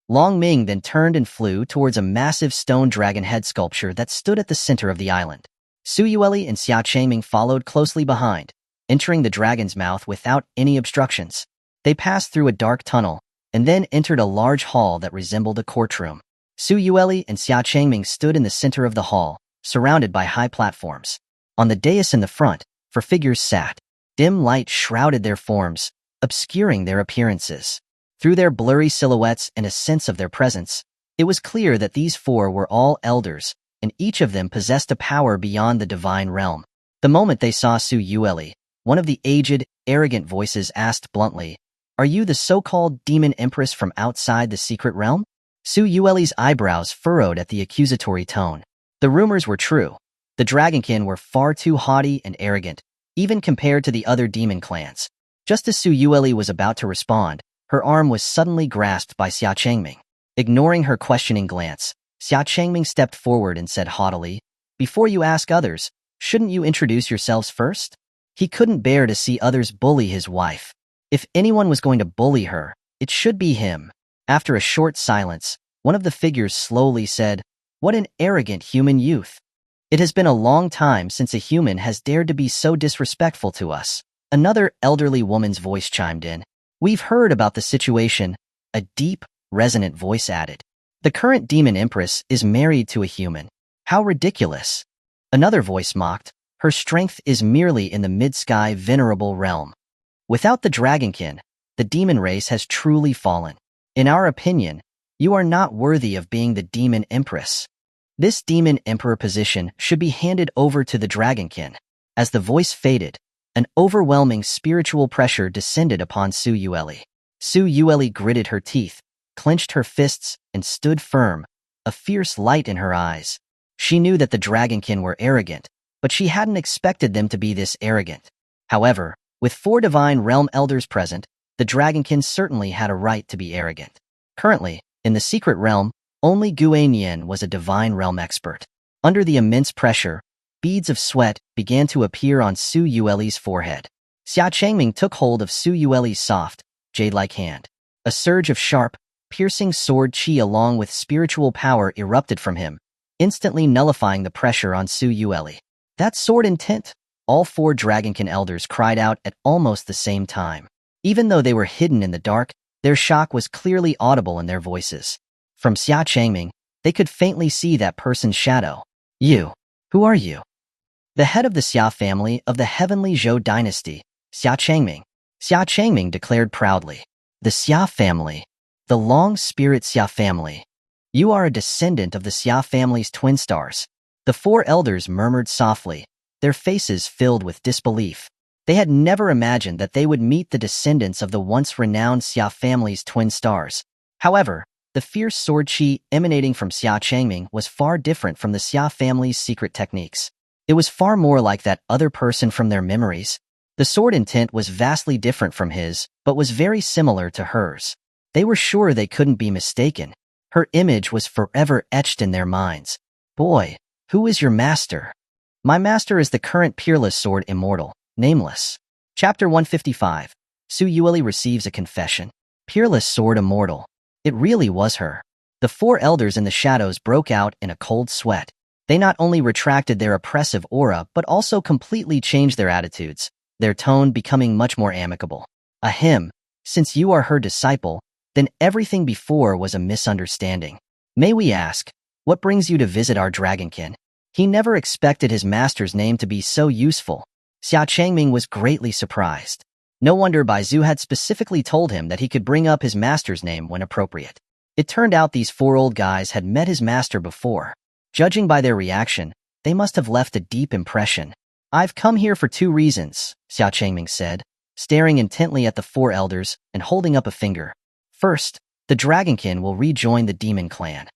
Long Ming then turned and flew towards a massive stone dragon head sculpture that stood at the center of the island. Su Yueli and Xia Changming followed closely behind, entering the dragon's mouth without any obstructions. They passed through a dark tunnel, and then entered a large hall that resembled a courtroom. Su Yueli and Xia Changming stood in the center of the hall, surrounded by high platforms. On the dais in the front, 4 figures sat. Dim light shrouded their forms, obscuring their appearances. Through their blurry silhouettes and a sense of their presence, it was clear that these 4 were all elders, and each of them possessed a power beyond the divine realm. The moment they saw Su Yueli, one of the aged, arrogant voices asked bluntly, Are you the so-called Demon Empress from outside the secret realm? Su Yueli's eyebrows furrowed at the accusatory tone. The rumors were true. The Dragonkin were far too haughty and arrogant, even compared to the other demon clans. Just as Su Yueli was about to respond, her arm was suddenly grasped by Xia Changming. Ignoring her questioning glance, Xia Changming stepped forward and said haughtily, Before you ask others, shouldn't you introduce yourselves first? He couldn't bear to see others bully his wife. If anyone was going to bully her, it should be him. After a short silence, one of the figures slowly said, What an arrogant human youth. It has been a long time since a human has dared to be so disrespectful to us. Another elderly woman's voice chimed in. We've heard about the situation, a deep, resonant voice added. The current Demon Empress is married to a human. How ridiculous. Another voice mocked. Her strength is merely in the mid-sky venerable realm. Without the Dragonkin, the demon race has truly fallen. In our opinion, you are not worthy of being the Demon Empress. This Demon Emperor position should be handed over to the Dragonkin. As the voice faded, an overwhelming spiritual pressure descended upon Su Yueli. Su Yueli gritted her teeth, clenched her fists, and stood firm, a fierce light in her eyes. She knew that the Dragonkin were arrogant, but she hadn't expected them to be this arrogant. However, with 4 divine realm elders present, the Dragonkin certainly had a right to be arrogant. Currently, in the secret realm, only Guanyin was a divine realm expert. Under the immense pressure, beads of sweat began to appear on Su Yueli's forehead. Xia Changming took hold of Su Yueli's soft, jade-like hand. A surge of sharp, piercing sword chi along with spiritual power erupted from him, instantly nullifying the pressure on Su Yueli. That sword intent! All 4 Dragonkin elders cried out at almost the same time. Even though they were hidden in the dark, their shock was clearly audible in their voices. From Xia Changming, they could faintly see that person's shadow. You. Who are you? The head of the Xia family of the heavenly Zhou Dynasty, Xia Changming. Xia Changming declared proudly. The Xia family. The long-spirit Xia family. You are a descendant of the Xia family's twin stars. The 4 elders murmured softly, their faces filled with disbelief. They had never imagined that they would meet the descendants of the once renowned Xia family's twin stars. However, the fierce sword chi emanating from Xia Changming was far different from the Xia family's secret techniques. It was far more like that other person from their memories. The sword intent was vastly different from his, but was very similar to hers. They were sure they couldn't be mistaken. Her image was forever etched in their minds. Boy, who is your master? My master is the current peerless Sword Immortal, nameless. Chapter 155. Su Yueli receives a confession. Peerless Sword Immortal. It really was her. The 4 elders in the shadows broke out in a cold sweat. They not only retracted their oppressive aura but also completely changed their attitudes, their tone becoming much more amicable. Ahem, since you are her disciple, then everything before was a misunderstanding. May we ask, what brings you to visit our Dragonkin? He never expected his master's name to be so useful. Xia Changming was greatly surprised. No wonder Baizu had specifically told him that he could bring up his master's name when appropriate. It turned out these 4 old guys had met his master before. Judging by their reaction, they must have left a deep impression. I've come here for 2 reasons, Xia Changming said, staring intently at the 4 elders and holding up a finger. First, the Dragonkin will rejoin the demon clan.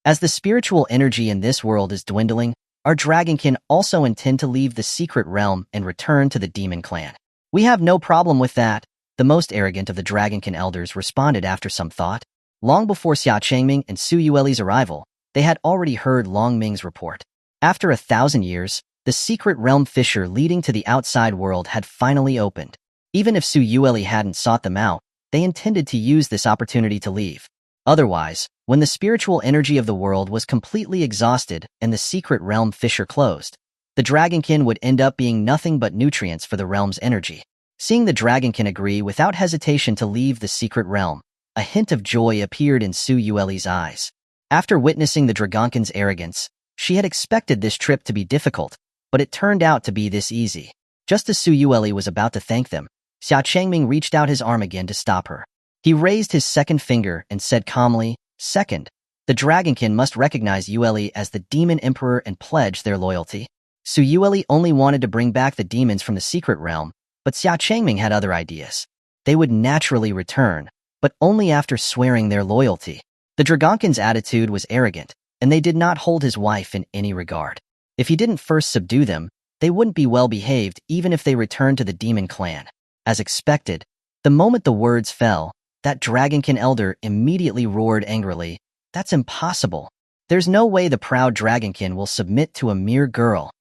As the spiritual energy in this world is dwindling, our Dragonkin also intend to leave the secret realm and return to the demon clan. We have no problem with that, the most arrogant of the Dragonkin elders responded after some thought. Long before Xia Changming and Su Yueli's arrival, they had already heard Long Ming's report. After 1,000 years, the secret realm fissure leading to the outside world had finally opened. Even if Su Yueli hadn't sought them out, they intended to use this opportunity to leave. Otherwise, when the spiritual energy of the world was completely exhausted and the secret realm fissure closed, the Dragonkin would end up being nothing but nutrients for the realm's energy. Seeing the Dragonkin agree without hesitation to leave the secret realm, a hint of joy appeared in Su Yueli's eyes. After witnessing the Dragonkin's arrogance, she had expected this trip to be difficult, but it turned out to be this easy. Just as Su Yueli was about to thank them, Xia Changming reached out his arm again to stop her. He raised his second finger and said calmly, "Second, the Dragonkin must recognize Yueli as the Demon Emperor and pledge their loyalty." Su Yueli only wanted to bring back the demons from the secret realm, but Xia Changming had other ideas. They would naturally return, but only after swearing their loyalty. The Dragonkin's attitude was arrogant, and they did not hold his wife in any regard. If he didn't first subdue them, they wouldn't be well behaved even if they returned to the demon clan. As expected, the moment the words fell, that Dragonkin elder immediately roared angrily, "That's impossible. There's no way the proud Dragonkin will submit to a mere girl."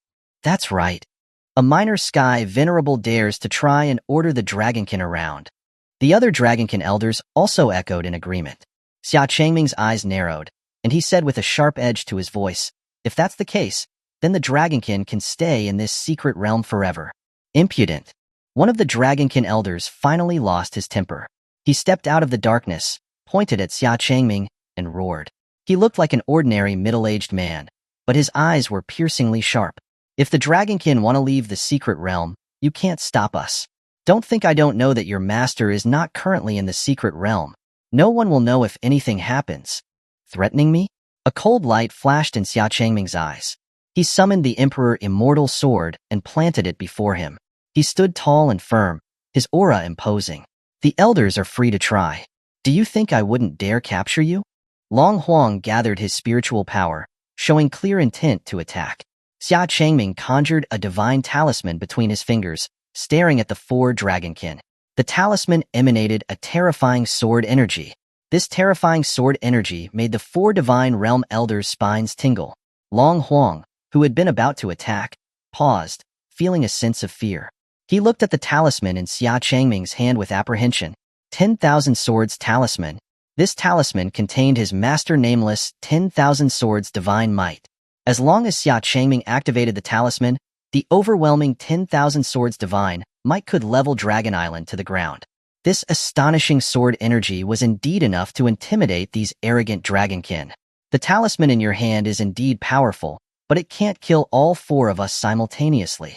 That's right. A minor sky venerable dares to try and order the Dragonkin around. The other Dragonkin elders also echoed in agreement. Xia Changming's eyes narrowed, and he said with a sharp edge to his voice, "If that's the case, then the Dragonkin can stay in this secret realm forever." Impudent. One of the Dragonkin elders finally lost his temper. He stepped out of the darkness, pointed at Xia Changming, and roared. He looked like an ordinary middle-aged man, but his eyes were piercingly sharp. "If the Dragonkin want to leave the secret realm, you can't stop us. Don't think I don't know that your master is not currently in the secret realm. No one will know if anything happens." Threatening me? A cold light flashed in Xia Changming's eyes. He summoned the Emperor Immortal Sword and planted it before him. He stood tall and firm, his aura imposing. "The elders are free to try. Do you think I wouldn't dare capture you?" Long Huang gathered his spiritual power, showing clear intent to attack. Xia Changming conjured a divine talisman between his fingers, staring at the 4 Dragonkin. The talisman emanated a terrifying sword energy. This terrifying sword energy made the 4 divine realm elders' spines tingle. Long Huang, who had been about to attack, paused, feeling a sense of fear. He looked at the talisman in Xia Changming's hand with apprehension. 10,000 Swords Talisman. This talisman contained his master nameless 10,000 Swords Divine Might. As long as Xia Changming activated the talisman, the overwhelming 10,000 Swords Divine Might could level Dragon Island to the ground. This astonishing sword energy was indeed enough to intimidate these arrogant dragonkin. The talisman in your hand is indeed powerful, but it can't kill all four of us simultaneously.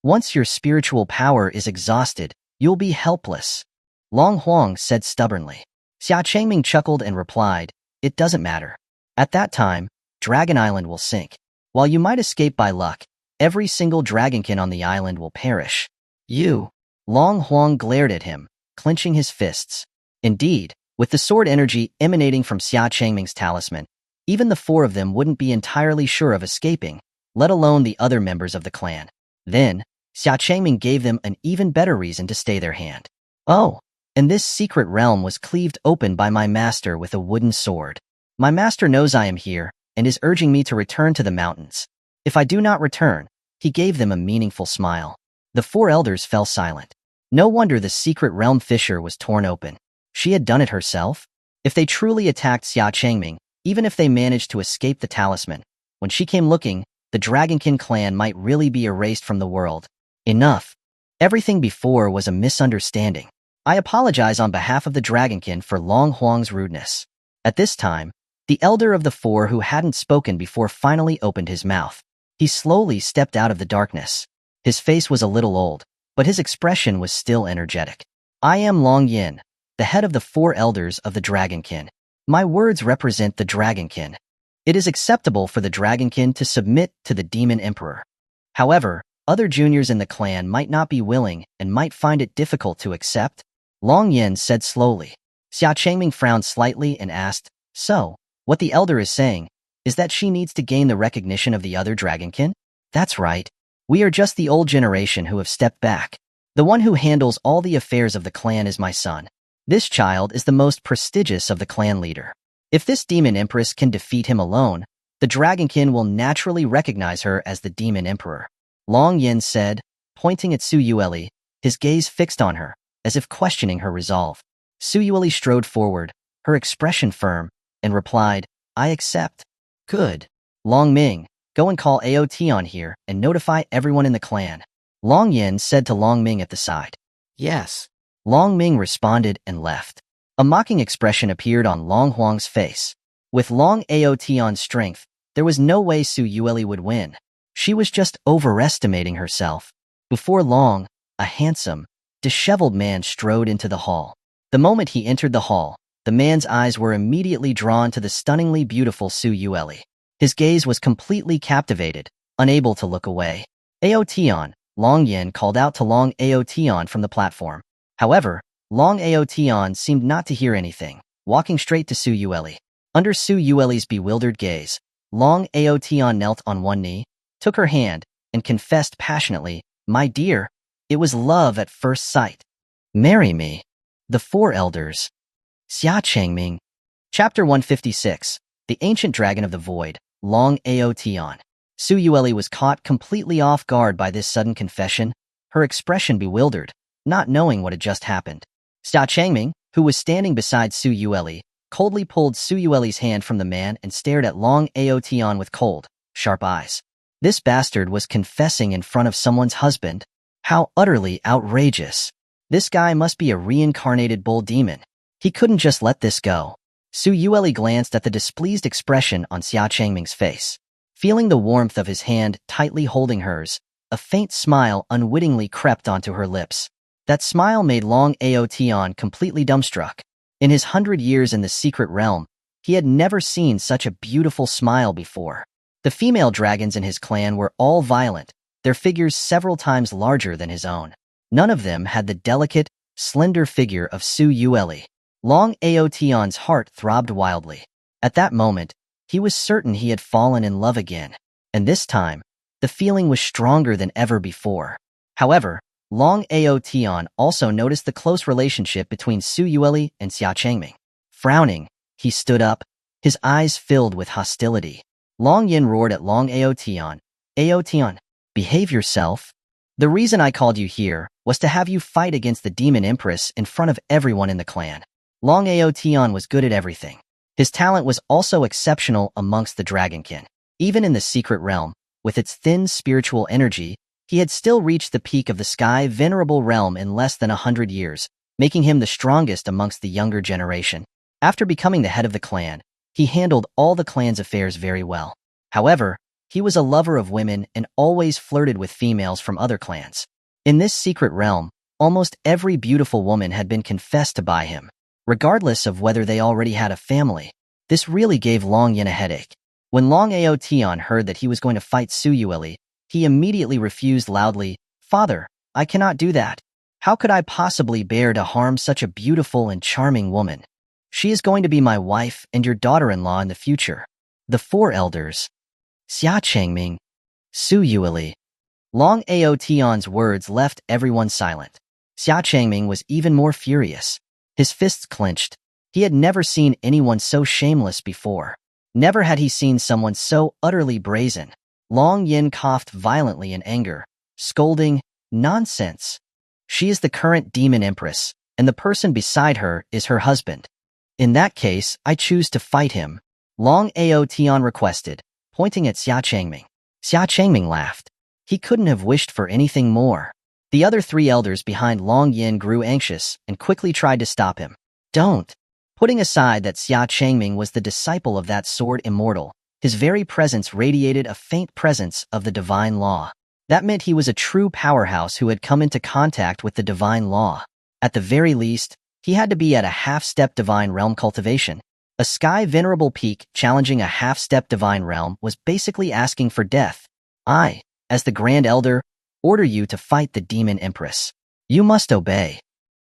Once your spiritual power is exhausted, you'll be helpless. Long Huang said stubbornly. Xia Changming chuckled and replied, "It doesn't matter. At that time, Dragon Island will sink. While you might escape by luck, every single dragonkin on the island will perish." You. Long Huang glared at him, clenching his fists. Indeed, with the sword energy emanating from Xia Changming's talisman, even the four of them wouldn't be entirely sure of escaping, let alone the other members of the clan. Then, Xia Changming gave them an even better reason to stay their hand. "Oh, and this secret realm was cleaved open by my master with a wooden sword. My master knows I am here and is urging me to return to the mountains. If I do not return," he gave them a meaningful smile. The four elders fell silent. No wonder the secret realm fissure was torn open. She had done it herself? If they truly attacked Xia Changming, even if they managed to escape the talisman, when she came looking, the Dragonkin clan might really be erased from the world. Enough. Everything before was a misunderstanding. I apologize on behalf of the Dragonkin for Long Huang's rudeness. At this time, the elder of the four who hadn't spoken before finally opened his mouth. He slowly stepped out of the darkness. His face was a little old, but his expression was still energetic. "I am Long Yin, the head of the four elders of the Dragonkin. My words represent the Dragonkin. It is acceptable for the Dragonkin to submit to the Demon Emperor. However, other juniors in the clan might not be willing and might find it difficult to accept," Long Yin said slowly. Xia Changming frowned slightly and asked, "So, what the elder is saying is that she needs to gain the recognition of the other Dragonkin?" "That's right. We are just the old generation who have stepped back. The one who handles all the affairs of the clan is my son. This child is the most prestigious of the clan leader. If this Demon Empress can defeat him alone, the Dragonkin will naturally recognize her as the Demon Emperor," Long Yin said, pointing at Su Yueli, his gaze fixed on her, as if questioning her resolve. Su Yueli strode forward, her expression firm, and replied, "I accept." "Good. Long Ming, go and call Aotion here and notify everyone in the clan," Long Yin said to Long Ming at the side. "Yes." Long Ming responded and left. A mocking expression appeared on Long Huang's face. With Long Aotion's strength, there was no way Su Yueli would win. She was just overestimating herself. Before long, a handsome, disheveled man strode into the hall. The moment he entered the hall, the man's eyes were immediately drawn to the stunningly beautiful Su Yueli. His gaze was completely captivated, unable to look away. "Aotion," Long Yin called out to Long Aotion from the platform. However, Long Aotion seemed not to hear anything, walking straight to Su Yueli. Under Su Yueli's bewildered gaze, Long Aotion knelt on one knee, took her hand, and confessed passionately, "My dear, it was love at first sight. Marry me." The Four Elders. Xia Changming. Chapter 156. The Ancient Dragon of the Void, Long Aotion. Su Yueli was caught completely off guard by this sudden confession, her expression bewildered, not knowing what had just happened. Xia Changming, who was standing beside Su Yueli, coldly pulled Su Yueli's hand from the man and stared at Long Aotion with cold, sharp eyes. This bastard was confessing in front of someone's husband. How utterly outrageous. This guy must be a reincarnated bull demon. He couldn't just let this go. Su Yueli glanced at the displeased expression on Xia Changming's face. Feeling the warmth of his hand tightly holding hers, a faint smile unwittingly crept onto her lips. That smile made Long Aotion completely dumbstruck. In his 100 years in the secret realm, he had never seen such a beautiful smile before. The female dragons in his clan were all violent, their figures several times larger than his own. None of them had the delicate, slender figure of Su Yueli. Long Aotion's heart throbbed wildly. At that moment, he was certain he had fallen in love again, and this time, the feeling was stronger than ever before. However, Long Aotion also noticed the close relationship between Su Yueli and Xia Changming. Frowning, he stood up, his eyes filled with hostility. Long Yin roared at Long Aotion, Aotian, behave yourself. The reason I called you here was to have you fight against the Demon Empress in front of everyone in the clan. Long Aotian was good at everything. His talent was also exceptional amongst the Dragonkin. Even in the secret realm, with its thin spiritual energy, he had still reached the peak of the Sky Venerable Realm in less than 100 years, making him the strongest amongst the younger generation. After becoming the head of the clan, he handled all the clan's affairs very well. However, he was a lover of women and always flirted with females from other clans. In this secret realm, almost every beautiful woman had been confessed by him, regardless of whether they already had a family. This really gave Long Yin a headache. When Long Aotian heard that he was going to fight Su Yueli, he immediately refused loudly, "Father, I cannot do that. How could I possibly bear to harm such a beautiful and charming woman? She is going to be my wife and your daughter-in-law in the future." The four elders, Xia Changming, Su Yueli. Long Aotian's words left everyone silent. Xia Changming was even more furious. His fists clenched. He had never seen anyone so shameless before. Never had he seen someone so utterly brazen. Long Yin coughed violently in anger, scolding, "Nonsense. She is the current Demon Empress, and the person beside her is her husband. In that case, I choose to fight him," Long Aotian requested, pointing at Xia Changming. Xia Changming laughed. He couldn't have wished for anything more. The other three elders behind Long Yin grew anxious and quickly tried to stop him. "Don't." Putting aside that Xia Changming was the disciple of that Sword Immortal, his very presence radiated a faint presence of the divine law. That meant he was a true powerhouse who had come into contact with the divine law. At the very least, he had to be at a half-step divine realm cultivation. A Sky Venerable peak challenging a half-step divine realm was basically asking for death. "I, as the Grand Elder, order you to fight the Demon Empress. You must obey,"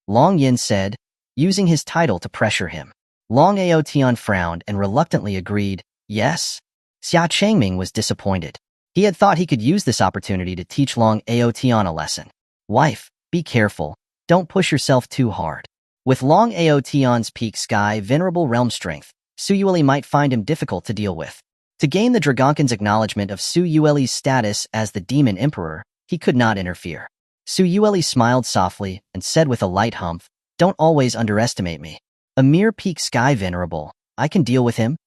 Long Yin said, using his title to pressure him. Long Aotian frowned and reluctantly agreed, "Yes." Xia Changming was disappointed. He had thought he could use this opportunity to teach Long Aotian a lesson. "Wife, be careful. Don't push yourself too hard." With Long Aotian's peak Sky Venerable Realm strength, Su Yueli might find him difficult to deal with. To gain the Dragonkin's acknowledgement of Su Yueli's status as the Demon Emperor, he could not interfere. Su Yueli smiled softly and said with a light humph, "Don't always underestimate me. A mere peak Sky Venerable, I can deal with him."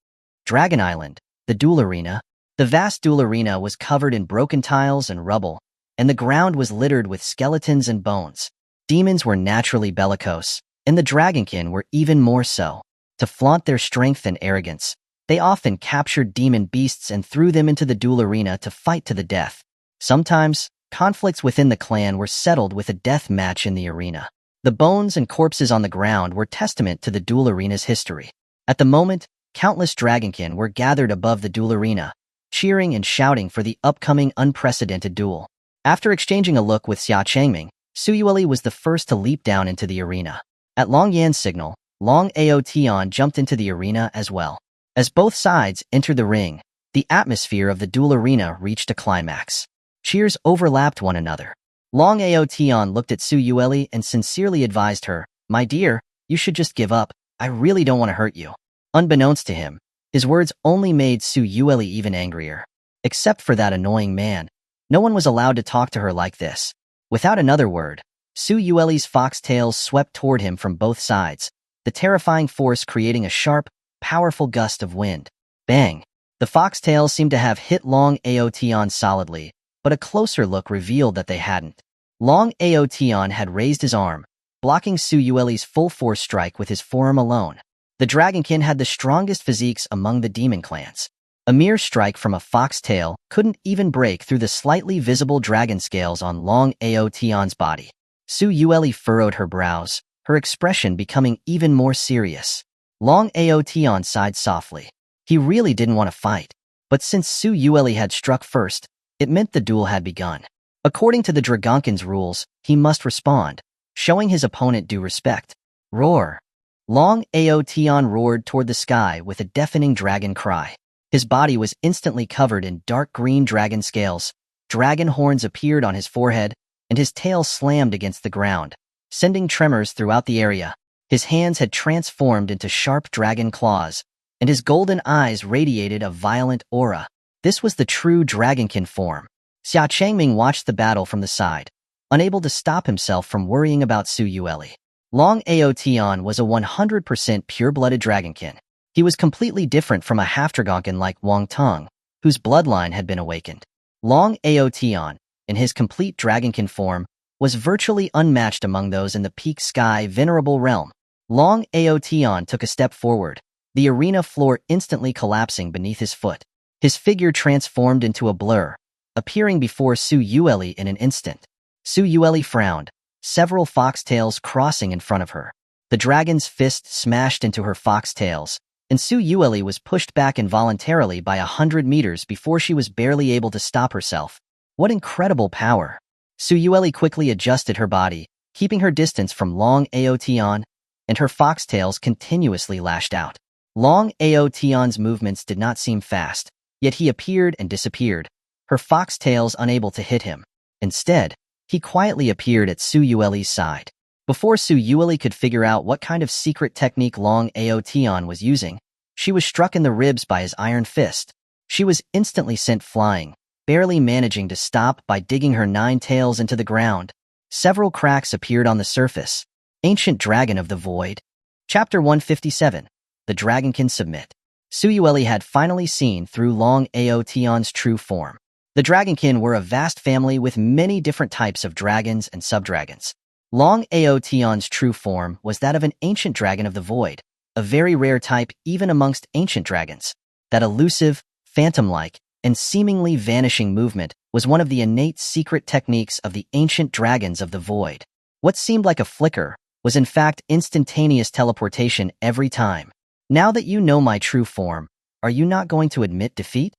Dragon Island, the duel arena. The vast duel arena was covered in broken tiles and rubble, and the ground was littered with skeletons and bones. Demons were naturally bellicose, and the Dragonkin were even more so. To flaunt their strength and arrogance, they often captured demon beasts and threw them into the duel arena to fight to the death. Sometimes, conflicts within the clan were settled with a death match in the arena. The bones and corpses on the ground were testament to the duel arena's history. At the moment, countless Dragonkin were gathered above the duel arena, cheering and shouting for the upcoming unprecedented duel. After exchanging a look with Xia Changming, Su Yueli was the first to leap down into the arena. At Long Yan's signal, Long Aotian jumped into the arena as well. As both sides entered the ring, the atmosphere of the duel arena reached a climax. Cheers overlapped one another. Long Aotian looked at Su Yueli and sincerely advised her, "My dear, you should just give up. I really don't want to hurt you." Unbeknownst to him, his words only made Su Yueli even angrier. Except for that annoying man, no one was allowed to talk to her like this. Without another word, Su Yueli's foxtails swept toward him from both sides, the terrifying force creating a sharp, powerful gust of wind. Bang! The foxtails seemed to have hit Long Aotian solidly, but a closer look revealed that they hadn't. Long Aotian had raised his arm, blocking Su Yueli's full-force strike with his forearm alone. The Dragonkin had the strongest physiques among the demon clans. A mere strike from a foxtail couldn't even break through the slightly visible dragon scales on Long Aotian's body. Su Yueli furrowed her brows, her expression becoming even more serious. Long Aotian sighed softly. He really didn't want to fight, but since Su Yueli had struck first, it meant the duel had begun. According to the Dragonkin's rules, he must respond, showing his opponent due respect. Roar! Long Aotian roared toward the sky with a deafening dragon cry. His body was instantly covered in dark green dragon scales. Dragon horns appeared on his forehead, and his tail slammed against the ground, sending tremors throughout the area. His hands had transformed into sharp dragon claws, and his golden eyes radiated a violent aura. This was the true Dragonkin form. Xia Changming watched the battle from the side, unable to stop himself from worrying about Su Yueli. Long Aotian was a 100% pure-blooded dragonkin. He was completely different from a half-dragonkin like Wang Tong, whose bloodline had been awakened. Long Aotian, in his complete dragonkin form, was virtually unmatched among those in the peak sky venerable realm. Long Aotian took a step forward, the arena floor instantly collapsing beneath his foot. His figure transformed into a blur, appearing before Su Yueli in an instant. Su Yueli frowned, several foxtails crossing in front of her. The dragon's fist smashed into her foxtails, and Su Yueli was pushed back involuntarily by 100 meters before she was barely able to stop herself. What incredible power! Su Yueli quickly adjusted her body, keeping her distance from Long Aotian, and her foxtails continuously lashed out. Long Aotian's movements did not seem fast, yet he appeared and disappeared, her foxtails unable to hit him. Instead, he quietly appeared at Su Yueli's side. Before Su Yueli could figure out what kind of secret technique Long Aotian was using, she was struck in the ribs by his iron fist. She was instantly sent flying, barely managing to stop by digging her 9 tails into the ground. Several cracks appeared on the surface. Ancient Dragon of the Void. Chapter 157. The Dragonkin Submit. Su Yueli had finally seen through Long Aotian's true form. The Dragonkin were a vast family with many different types of dragons and subdragons. Long Aotian's true form was that of an ancient dragon of the void, a very rare type even amongst ancient dragons. That elusive, phantom-like, and seemingly vanishing movement was one of the innate secret techniques of the ancient dragons of the void. What seemed like a flicker was in fact instantaneous teleportation every time. Now that you know my true form, are you not going to admit defeat?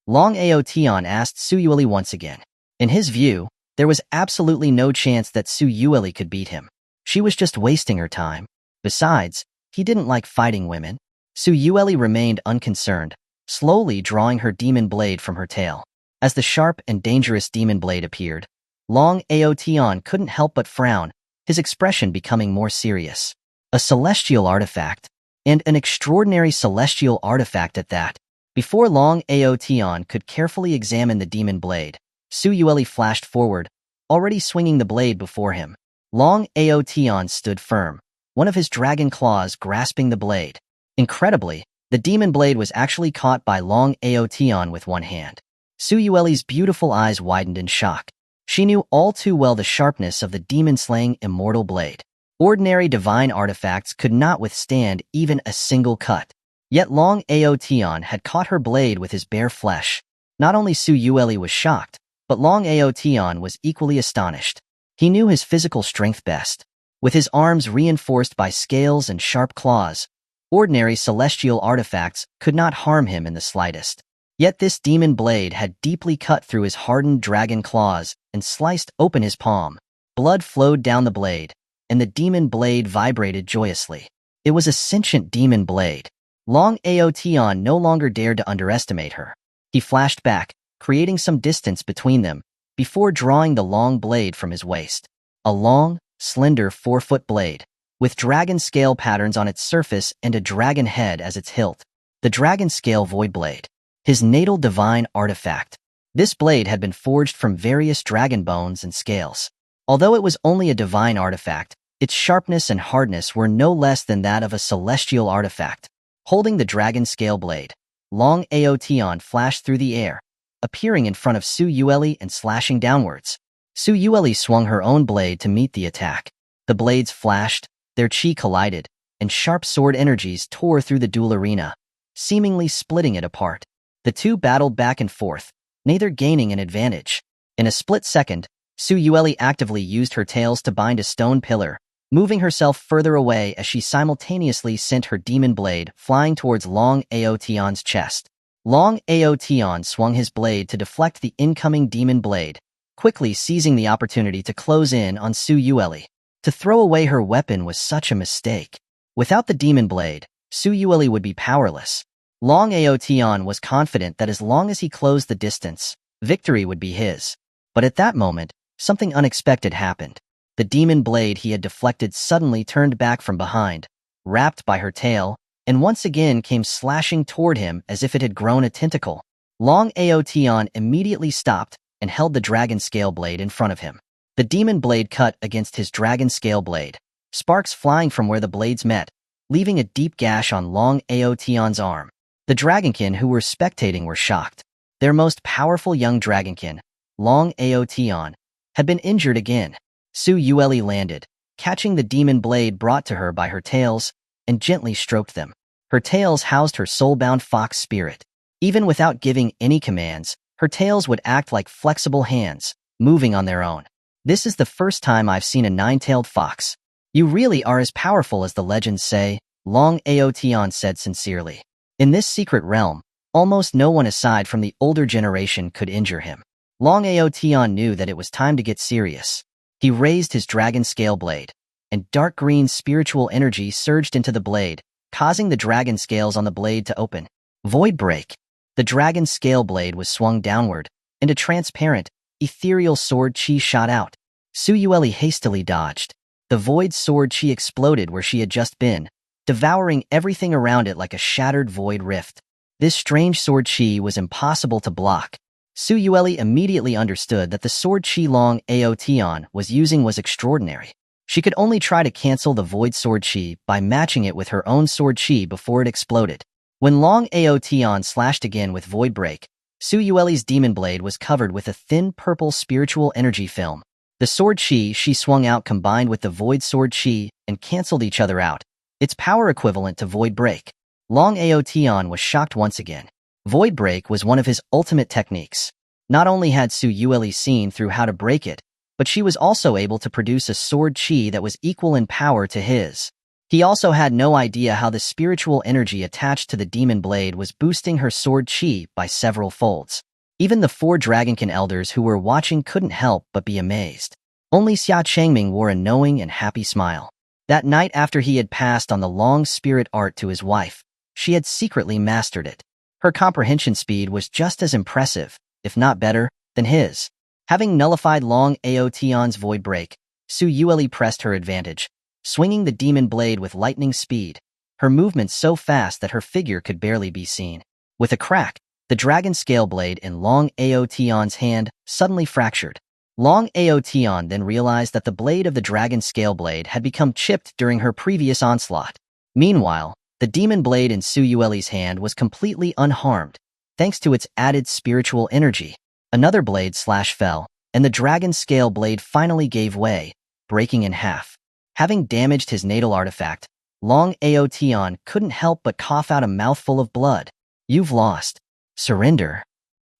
Long Aotian asked Su Yueli once again. In his view, there was absolutely no chance that Su Yueli could beat him. She was just wasting her time. Besides, he didn't like fighting women. Su Yueli remained unconcerned, slowly drawing her demon blade from her tail. As the sharp and dangerous demon blade appeared, Long Aotian couldn't help but frown, his expression becoming more serious. A celestial artifact, and an extraordinary celestial artifact at that. Before Long Aotian could carefully examine the demon blade, Su Yueli flashed forward, already swinging the blade before him. Long Aotian stood firm, one of his dragon claws grasping the blade. Incredibly, the demon blade was actually caught by Long Aotian with one hand. Su Yueli's beautiful eyes widened in shock. She knew all too well the sharpness of the demon-slaying immortal blade. Ordinary divine artifacts could not withstand even a single cut. Yet Long Aotian had caught her blade with his bare flesh. Not only Su Yueli was shocked, but Long Aotian was equally astonished. He knew his physical strength best. With his arms reinforced by scales and sharp claws, ordinary celestial artifacts could not harm him in the slightest. Yet this demon blade had deeply cut through his hardened dragon claws and sliced open his palm. Blood flowed down the blade, and the demon blade vibrated joyously. It was a sentient demon blade. Long Aotian no longer dared to underestimate her. He flashed back, creating some distance between them, before drawing the long blade from his waist. A long, slender 4-foot blade, with dragon scale patterns on its surface and a dragon head as its hilt. The dragon scale void blade. His natal divine artifact. This blade had been forged from various dragon bones and scales. Although it was only a divine artifact, its sharpness and hardness were no less than that of a celestial artifact. Holding the dragon scale blade, Long Aotian flashed through the air, appearing in front of Su Yueli and slashing downwards. Su Yueli swung her own blade to meet the attack. The blades flashed, their chi collided, and sharp sword energies tore through the duel arena, seemingly splitting it apart. The two battled back and forth, neither gaining an advantage. In a split second, Su Yueli actively used her tails to bind a stone pillar, moving herself further away as she simultaneously sent her demon blade flying towards Long Aotian's chest. Long Aotian swung his blade to deflect the incoming demon blade, quickly seizing the opportunity to close in on Su Yueli. To throw away her weapon was such a mistake. Without the demon blade, Su Yueli would be powerless. Long Aotian was confident that as long as he closed the distance, victory would be his. But at that moment, something unexpected happened. The demon blade he had deflected suddenly turned back from behind, wrapped by her tail, and once again came slashing toward him as if it had grown a tentacle. Long Aotian immediately stopped, and held the dragon scale blade in front of him. The demon blade cut against his dragon scale blade, sparks flying from where the blades met, leaving a deep gash on Long Aotion's arm. The dragonkin who were spectating were shocked. Their most powerful young dragonkin, Long Aotion, had been injured again. Su Yueli landed, catching the demon blade brought to her by her tails, and gently stroked them. Her tails housed her soul-bound fox spirit. Even without giving any commands, her tails would act like flexible hands, moving on their own. This is the first time I've seen a nine-tailed fox. You really are as powerful as the legends say, Long Aotion said sincerely. In this secret realm, almost no one aside from the older generation could injure him. Long Aotion knew that it was time to get serious. He raised his dragon scale blade, and dark green spiritual energy surged into the blade, causing the dragon scales on the blade to open. Void break. The dragon scale blade was swung downward, and a transparent, ethereal sword chi shot out. Su Yueli hastily dodged. The void sword chi exploded where she had just been, devouring everything around it like a shattered void rift. This strange sword chi was impossible to block. Su Yueli immediately understood that the sword chi Long Aotion was using was extraordinary. She could only try to cancel the void sword chi by matching it with her own sword chi before it exploded. When Long Aotion slashed again with void break, Su Yueli's demon blade was covered with a thin purple spiritual energy film. The sword chi she swung out combined with the void sword chi and canceled each other out, its power equivalent to void break. Long Aotion was shocked once again. Void break was one of his ultimate techniques. Not only had Su Yueli seen through how to break it, but she was also able to produce a sword chi that was equal in power to his. He also had no idea how the spiritual energy attached to the demon blade was boosting her sword chi by several folds. Even the 4 dragonkin elders who were watching couldn't help but be amazed. Only Xia Changming wore a knowing and happy smile. That night after he had passed on the long spirit art to his wife, she had secretly mastered it. Her comprehension speed was just as impressive, if not better, than his. Having nullified Long Aotion's void break, Su Yueli pressed her advantage, swinging the demon blade with lightning speed, her movements so fast that her figure could barely be seen. With a crack, the dragon scale blade in Long Aotion's hand suddenly fractured. Long Aotion then realized that the blade of the dragon scale blade had become chipped during her previous onslaught. Meanwhile, the demon blade in Su Yueli's hand was completely unharmed, thanks to its added spiritual energy. Another blade slash fell, and the dragon scale blade finally gave way, breaking in half. Having damaged his natal artifact, Long Aotion couldn't help but cough out a mouthful of blood. You've lost. Surrender.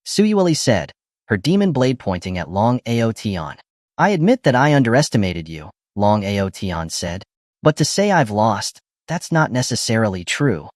Su Yueli said, her demon blade pointing at Long Aotion. I admit that I underestimated you, Long Aotion said. But to say I've lost, that's not necessarily true.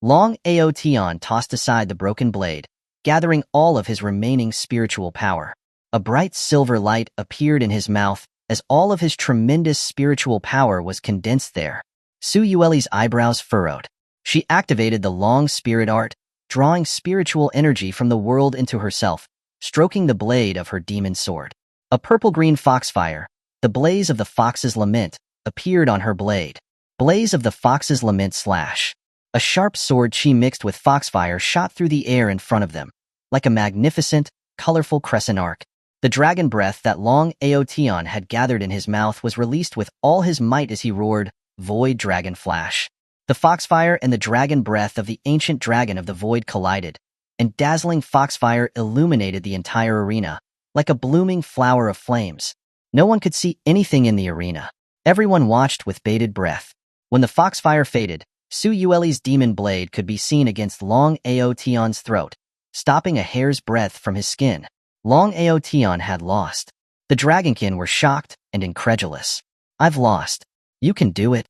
Long Aotion tossed aside the broken blade, gathering all of his remaining spiritual power. A bright silver light appeared in his mouth as all of his tremendous spiritual power was condensed there. Su Yueli's eyebrows furrowed. She activated the long spirit art, drawing spiritual energy from the world into herself, stroking the blade of her demon sword. A purple-green foxfire, the blaze of the fox's lament, appeared on her blade. Blaze of the fox's lament slash. A sharp sword chi mixed with foxfire shot through the air in front of them, like a magnificent, colorful crescent arc. The dragon breath that Long Aotion had gathered in his mouth was released with all his might as he roared, Void Dragon Flash. The foxfire and the dragon breath of the ancient dragon of the void collided, and dazzling foxfire illuminated the entire arena, like a blooming flower of flames. No one could see anything in the arena. Everyone watched with bated breath. When the foxfire faded, Su Yueli's demon blade could be seen against Long Aotion's throat, stopping a hair's breadth from his skin. Long Aotion had lost. The dragonkin were shocked and incredulous. I've lost. You can do it.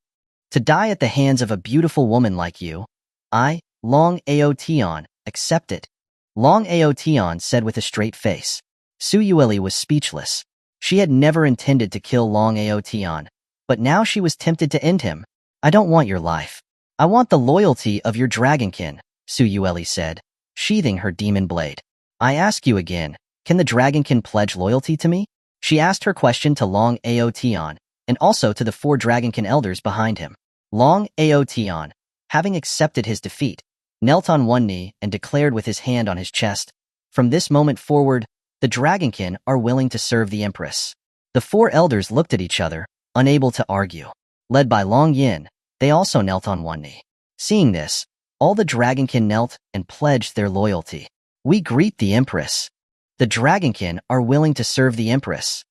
To die at the hands of a beautiful woman like you, I, Long Aotion, accept it. Long Aotion said with a straight face. Su Yueli was speechless. She had never intended to kill Long Aotion, but now she was tempted to end him. I don't want your life. I want the loyalty of your dragonkin, Su Yueli said, sheathing her demon blade. I ask you again, can the dragonkin pledge loyalty to me? She asked her question to Long Aotion, and also to the 4 dragonkin elders behind him. Long Aotion, having accepted his defeat, knelt on one knee and declared with his hand on his chest, from this moment forward, The Dragonkin are willing to serve the Empress. The four elders looked at each other, unable to argue. Led by Long Yin, they also knelt on one knee. Seeing this, all the Dragonkin knelt and pledged their loyalty. We greet the Empress. The Dragonkin are willing to serve the Empress.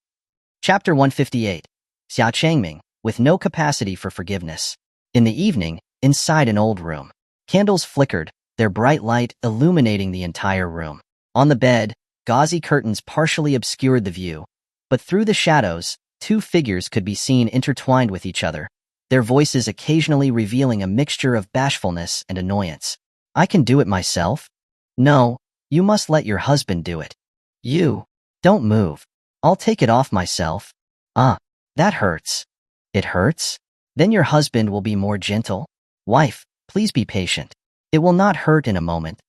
Chapter 158. Xia Changming, with no capacity for forgiveness. In the evening, inside an old room, candles flickered, their bright light illuminating the entire room. On the bed, gauzy curtains partially obscured the view, but through the shadows, two figures could be seen intertwined with each other, their voices occasionally revealing a mixture of bashfulness and annoyance. I can do it myself? No, you must let your husband do it. You, don't move. I'll take it off myself. Ah, that hurts. It hurts? Then your husband will be more gentle. Wife, please be patient. It will not hurt in a moment.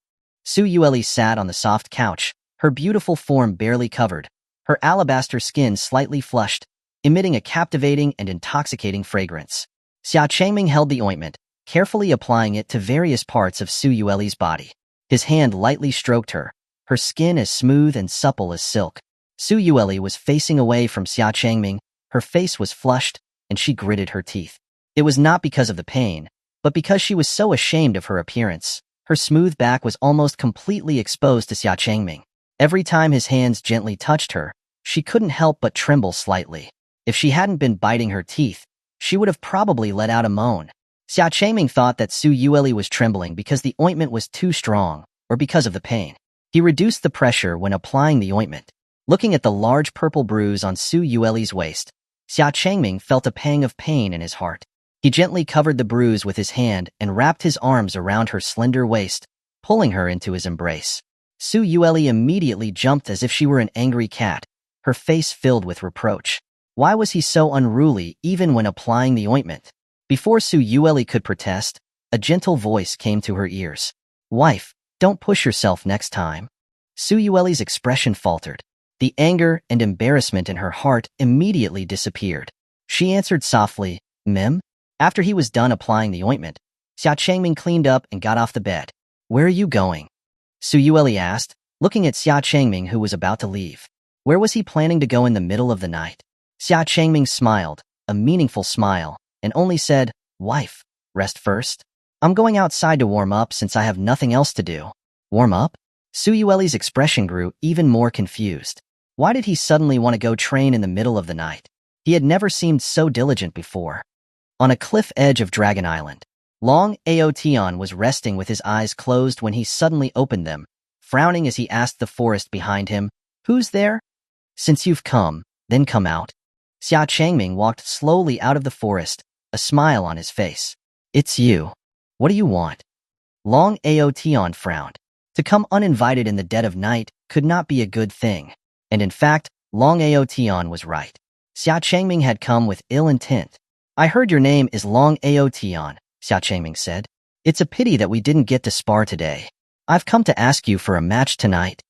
Su Yue sat on the soft couch, her beautiful form barely covered, her alabaster skin slightly flushed, emitting a captivating and intoxicating fragrance. Xia Changming held the ointment, carefully applying it to various parts of Su Yue's body. His hand lightly stroked her skin as smooth and supple as silk. Su Yue was facing away from Xia Changming, her face was flushed, and she gritted her teeth. It was not because of the pain, but because she was so ashamed of her appearance. Her smooth back was almost completely exposed to Xia Changming. Every time his hands gently touched her, she couldn't help but tremble slightly. If she hadn't been biting her teeth, she would have probably let out a moan. Xia Changming thought that Su Yue was trembling because the ointment was too strong, or because of the pain. He reduced the pressure when applying the ointment. Looking at the large purple bruise on Su Yue's waist, Xia Changming felt a pang of pain in his heart. He gently covered the bruise with his hand and wrapped his arms around her slender waist, pulling her into his embrace. Su Yue immediately jumped as if she were an angry cat, her face filled with reproach. Why was he so unruly even when applying the ointment? Before Su Yue could protest, a gentle voice came to her ears. Wife, don't push yourself next time. Su Yue's expression faltered. The anger and embarrassment in her heart immediately disappeared. She answered softly, Mem? After he was done applying the ointment, Xia Changming cleaned up and got off the bed. Where are you going? Su Yue asked, looking at Xia Changming who was about to leave. Where was he planning to go in the middle of the night? Xia Changming smiled, a meaningful smile, and only said, Wife, rest first. I'm going outside to warm up since I have nothing else to do. Warm up? Su Yue's expression grew even more confused. Why did he suddenly want to go train in the middle of the night? He had never seemed so diligent before. On a cliff edge of Dragon Island, Long Aotian was resting with his eyes closed when he suddenly opened them, frowning as he asked the forest behind him, Who's there? Since you've come, then come out. Xia Changming walked slowly out of the forest, a smile on his face. It's you. What do you want? Long Aotian frowned. To come uninvited in the dead of night could not be a good thing. And in fact, Long Aotian was right. Xia Changming had come with ill intent. I heard your name is Long Aotian, Xia Changming said. It's a pity that we didn't get to spar today. I've come to ask you for a match tonight.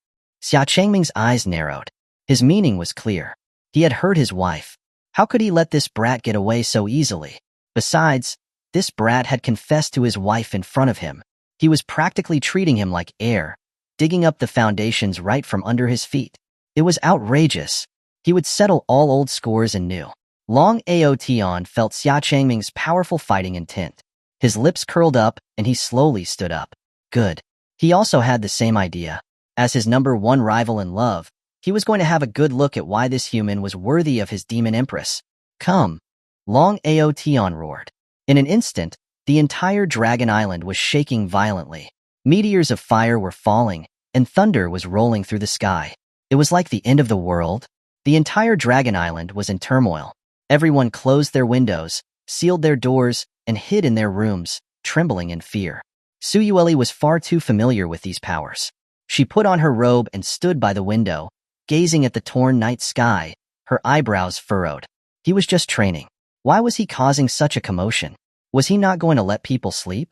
Xia Changming's eyes narrowed. His meaning was clear. He had hurt his wife. How could he let this brat get away so easily? Besides, this brat had confessed to his wife in front of him. He was practically treating him like air, digging up the foundations right from under his feet. It was outrageous. He would settle all old scores anew. Long Aotian felt Xia Changming's powerful fighting intent. His lips curled up and he slowly stood up. Good. He also had the same idea. As his #1 rival in love, he was going to have a good look at why this human was worthy of his Demon Empress. Come. Long Aotian roared. In an instant, the entire Dragon Island was shaking violently. Meteors of fire were falling, and thunder was rolling through the sky. It was like the end of the world. The entire Dragon Island was in turmoil. Everyone closed their windows, sealed their doors, and hid in their rooms, trembling in fear. Su Yue was far too familiar with these powers. She put on her robe and stood by the window, gazing at the torn night sky, her eyebrows furrowed. He was just training. Why was he causing such a commotion? Was he not going to let people sleep?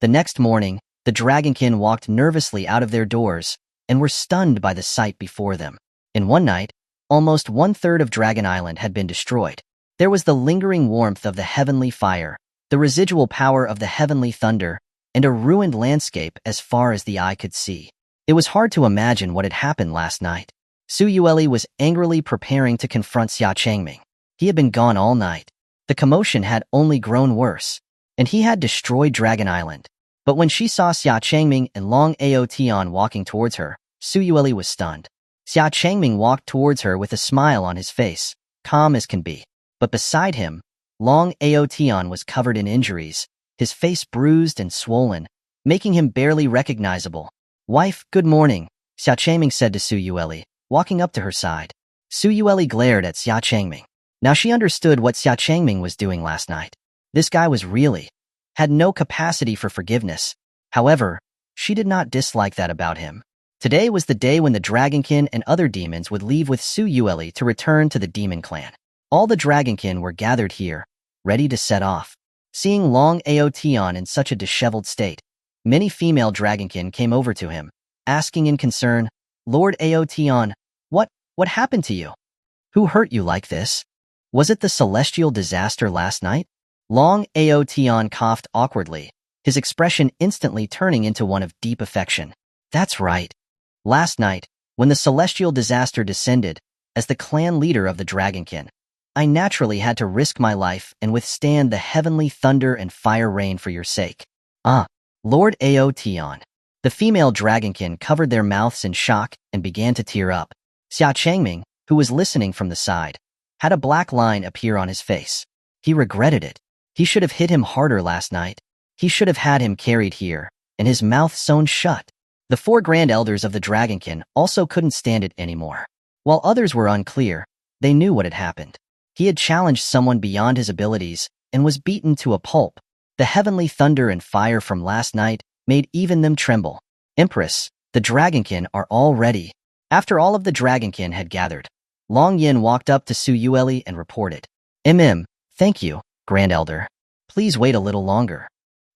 The next morning, the Dragonkin walked nervously out of their doors and were stunned by the sight before them. In one night, almost 1/3 of Dragon Island had been destroyed. There was the lingering warmth of the heavenly fire, the residual power of the heavenly thunder, and a ruined landscape as far as the eye could see. It was hard to imagine what had happened last night. Su Yueli was angrily preparing to confront Xia Changming. He had been gone all night. The commotion had only grown worse, and he had destroyed Dragon Island. But when she saw Xia Changming and Long Aotian walking towards her, Su Yueli was stunned. Xia Changming walked towards her with a smile on his face, calm as can be. But beside him, Long Aotian was covered in injuries, his face bruised and swollen, making him barely recognizable. "Wife, good morning," Xia Changming said to Su Yueli, walking up to her side. Su Yueli glared at Xia Changming. Now she understood what Xia Changming was doing last night. This guy had no capacity for forgiveness. However, she did not dislike that about him. Today was the day when the Dragonkin and other demons would leave with Su Yueli to return to the demon clan. All the Dragonkin were gathered here, ready to set off. Seeing Long Aotian in such a disheveled state, many female Dragonkin came over to him, asking in concern, "Lord Aotian, what happened to you? Who hurt you like this? Was it the celestial disaster last night?" Long Aotian coughed awkwardly, his expression instantly turning into one of deep affection. "That's right. Last night, when the celestial disaster descended, as the clan leader of the Dragonkin, I naturally had to risk my life and withstand the heavenly thunder and fire rain for your sake." "Ah, Lord Aotian." The female Dragonkin covered their mouths in shock and began to tear up. Xia Changming, who was listening from the side, had a black line appear on his face. He regretted it. He should have hit him harder last night. He should have had him carried here, and his mouth sewn shut. The 4 Grand Elders of the Dragonkin also couldn't stand it anymore. While others were unclear, they knew what had happened. He had challenged someone beyond his abilities and was beaten to a pulp. The heavenly thunder and fire from last night made even them tremble. "Empress, the Dragonkin are all ready." After all of the Dragonkin had gathered, Long Yin walked up to Su Yueli and reported, Thank you, Grand Elder. Please wait a little longer."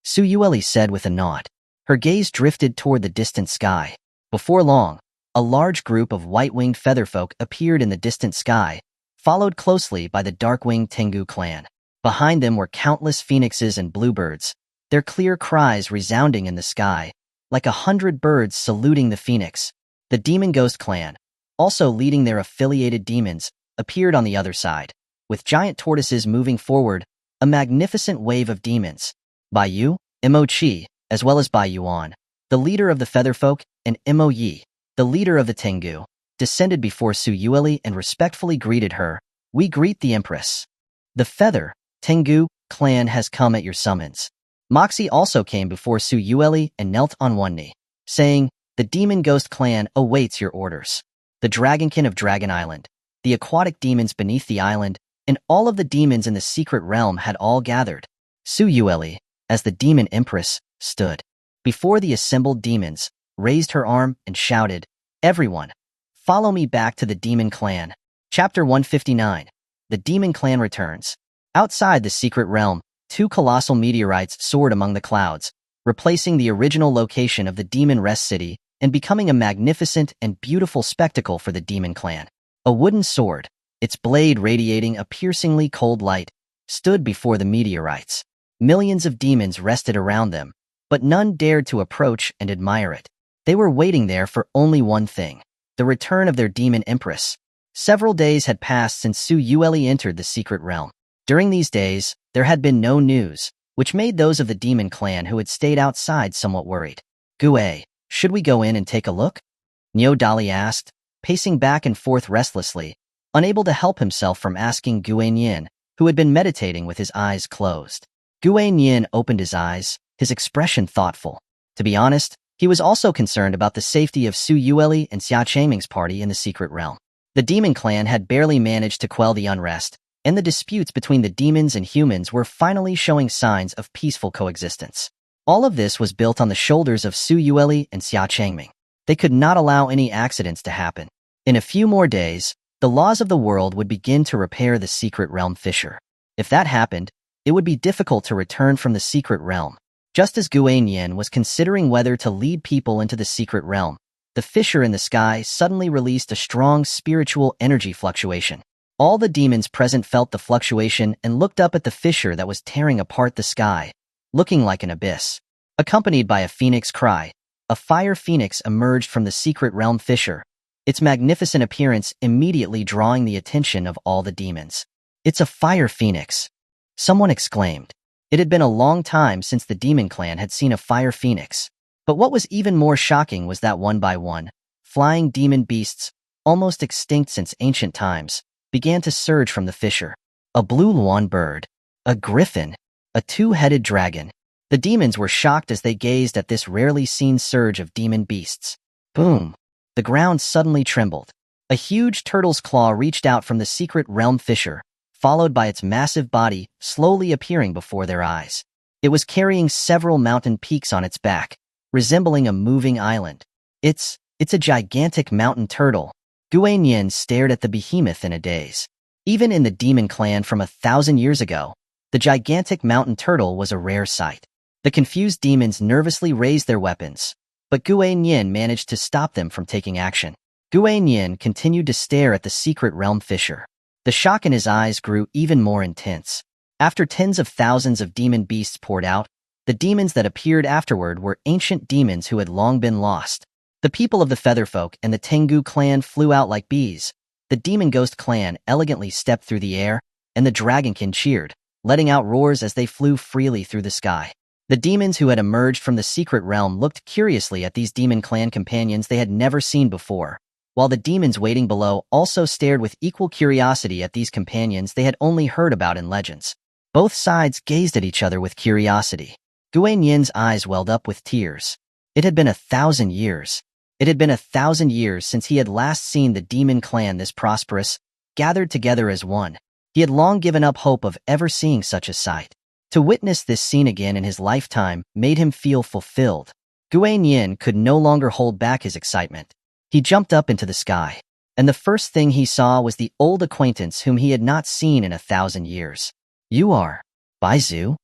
Su Yueli said with a nod. Her gaze drifted toward the distant sky. Before long, a large group of white-winged featherfolk appeared in the distant sky, followed closely by the dark-winged Tengu clan. Behind them were countless phoenixes and bluebirds, their clear cries resounding in the sky, like 100 birds saluting the phoenix. The Demon Ghost clan, also leading their affiliated demons, appeared on the other side, with giant tortoises moving forward, a magnificent wave of demons. Bai Yu, Mo Qi, as well as Bai Yuan, the leader of the Featherfolk, and Mo Yi, the leader of the Tengu, descended before Su Yueli and respectfully greeted her. "We greet the Empress. The Feather, Tengu, clan has come at your summons." Moxie also came before Su Yueli and knelt on one knee, saying, "The Demon Ghost clan awaits your orders." The Dragonkin of Dragon Island, the aquatic demons beneath the island, and all of the demons in the secret realm had all gathered. Su Yueli, as the Demon Empress, stood before the assembled demons, raised her arm, and shouted, "Everyone, follow me back to the Demon Clan." Chapter 159. The Demon Clan returns. Outside the secret realm, 2 colossal meteorites soared among the clouds, replacing the original location of the Demon Rest City and becoming a magnificent and beautiful spectacle for the Demon Clan. A wooden sword, its blade radiating a piercingly cold light, stood before the meteorites. Millions of demons rested around them, but none dared to approach and admire it. They were waiting there for only one thing: the return of their Demon Empress. Several days had passed since Su Yueli entered the secret realm. During these days, there had been no news, which made those of the Demon Clan who had stayed outside somewhat worried. "Gue, should we go in and take a look?" Niu Dali asked, pacing back and forth restlessly, unable to help himself from asking Gue Nian, who had been meditating with his eyes closed. Gue Nian opened his eyes, his expression thoughtful. To be honest, he was also concerned about the safety of Su Yueli and Xia Changming's party in the secret realm. The Demon Clan had barely managed to quell the unrest, and the disputes between the demons and humans were finally showing signs of peaceful coexistence. All of this was built on the shoulders of Su Yueli and Xia Changming. They could not allow any accidents to happen. In a few more days, the laws of the world would begin to repair the secret realm fissure. If that happened, it would be difficult to return from the secret realm. Just as Gue Nian was considering whether to lead people into the secret realm, the fissure in the sky suddenly released a strong spiritual energy fluctuation. All the demons present felt the fluctuation and looked up at the fissure that was tearing apart the sky, looking like an abyss. Accompanied by a phoenix cry, a fire phoenix emerged from the secret realm fissure. its magnificent appearance immediately drawing the attention of all the demons. "It's a fire phoenix," someone exclaimed. It had been a long time since the demon clan had seen a fire phoenix. But what was even more shocking was that one by one, flying demon beasts, almost extinct since ancient times, began to surge from the fissure. A blue luan bird, a griffin, a two-headed dragon. The demons were shocked as they gazed at this rarely seen surge of demon beasts. Boom! The ground suddenly trembled. A huge turtle's claw reached out from the secret realm fissure, followed by its massive body slowly appearing before their eyes. It was carrying several mountain peaks on its back, resembling a moving island. It's a gigantic mountain turtle. Xuanhuan stared at the behemoth in a daze. Even in the demon clan from 1,000 years ago, the gigantic mountain turtle was a rare sight. The confused demons nervously raised their weapons, but Xuanhuan managed to stop them from taking action. Xuanhuan continued to stare at the secret realm fissure. The shock in his eyes grew even more intense. After tens of thousands of demon beasts poured out, the demons that appeared afterward were ancient demons who had long been lost. The people of the Featherfolk and the Tengu clan flew out like bees. The Demon Ghost clan elegantly stepped through the air, and the Dragonkin cheered, letting out roars as they flew freely through the sky. The demons who had emerged from the secret realm looked curiously at these demon clan companions they had never seen before, while the demons waiting below also stared with equal curiosity at these companions they had only heard about in legends. Both sides gazed at each other with curiosity. Xuanhuan's eyes welled up with tears. It had been 1,000 years. It had been 1,000 years since he had last seen the demon clan this prosperous, gathered together as one. He had long given up hope of ever seeing such a sight. To witness this scene again in his lifetime made him feel fulfilled. Xuanhuan could no longer hold back his excitement. He jumped up into the sky, and the first thing he saw was the old acquaintance whom he had not seen in 1,000 years. "You are Baizu?"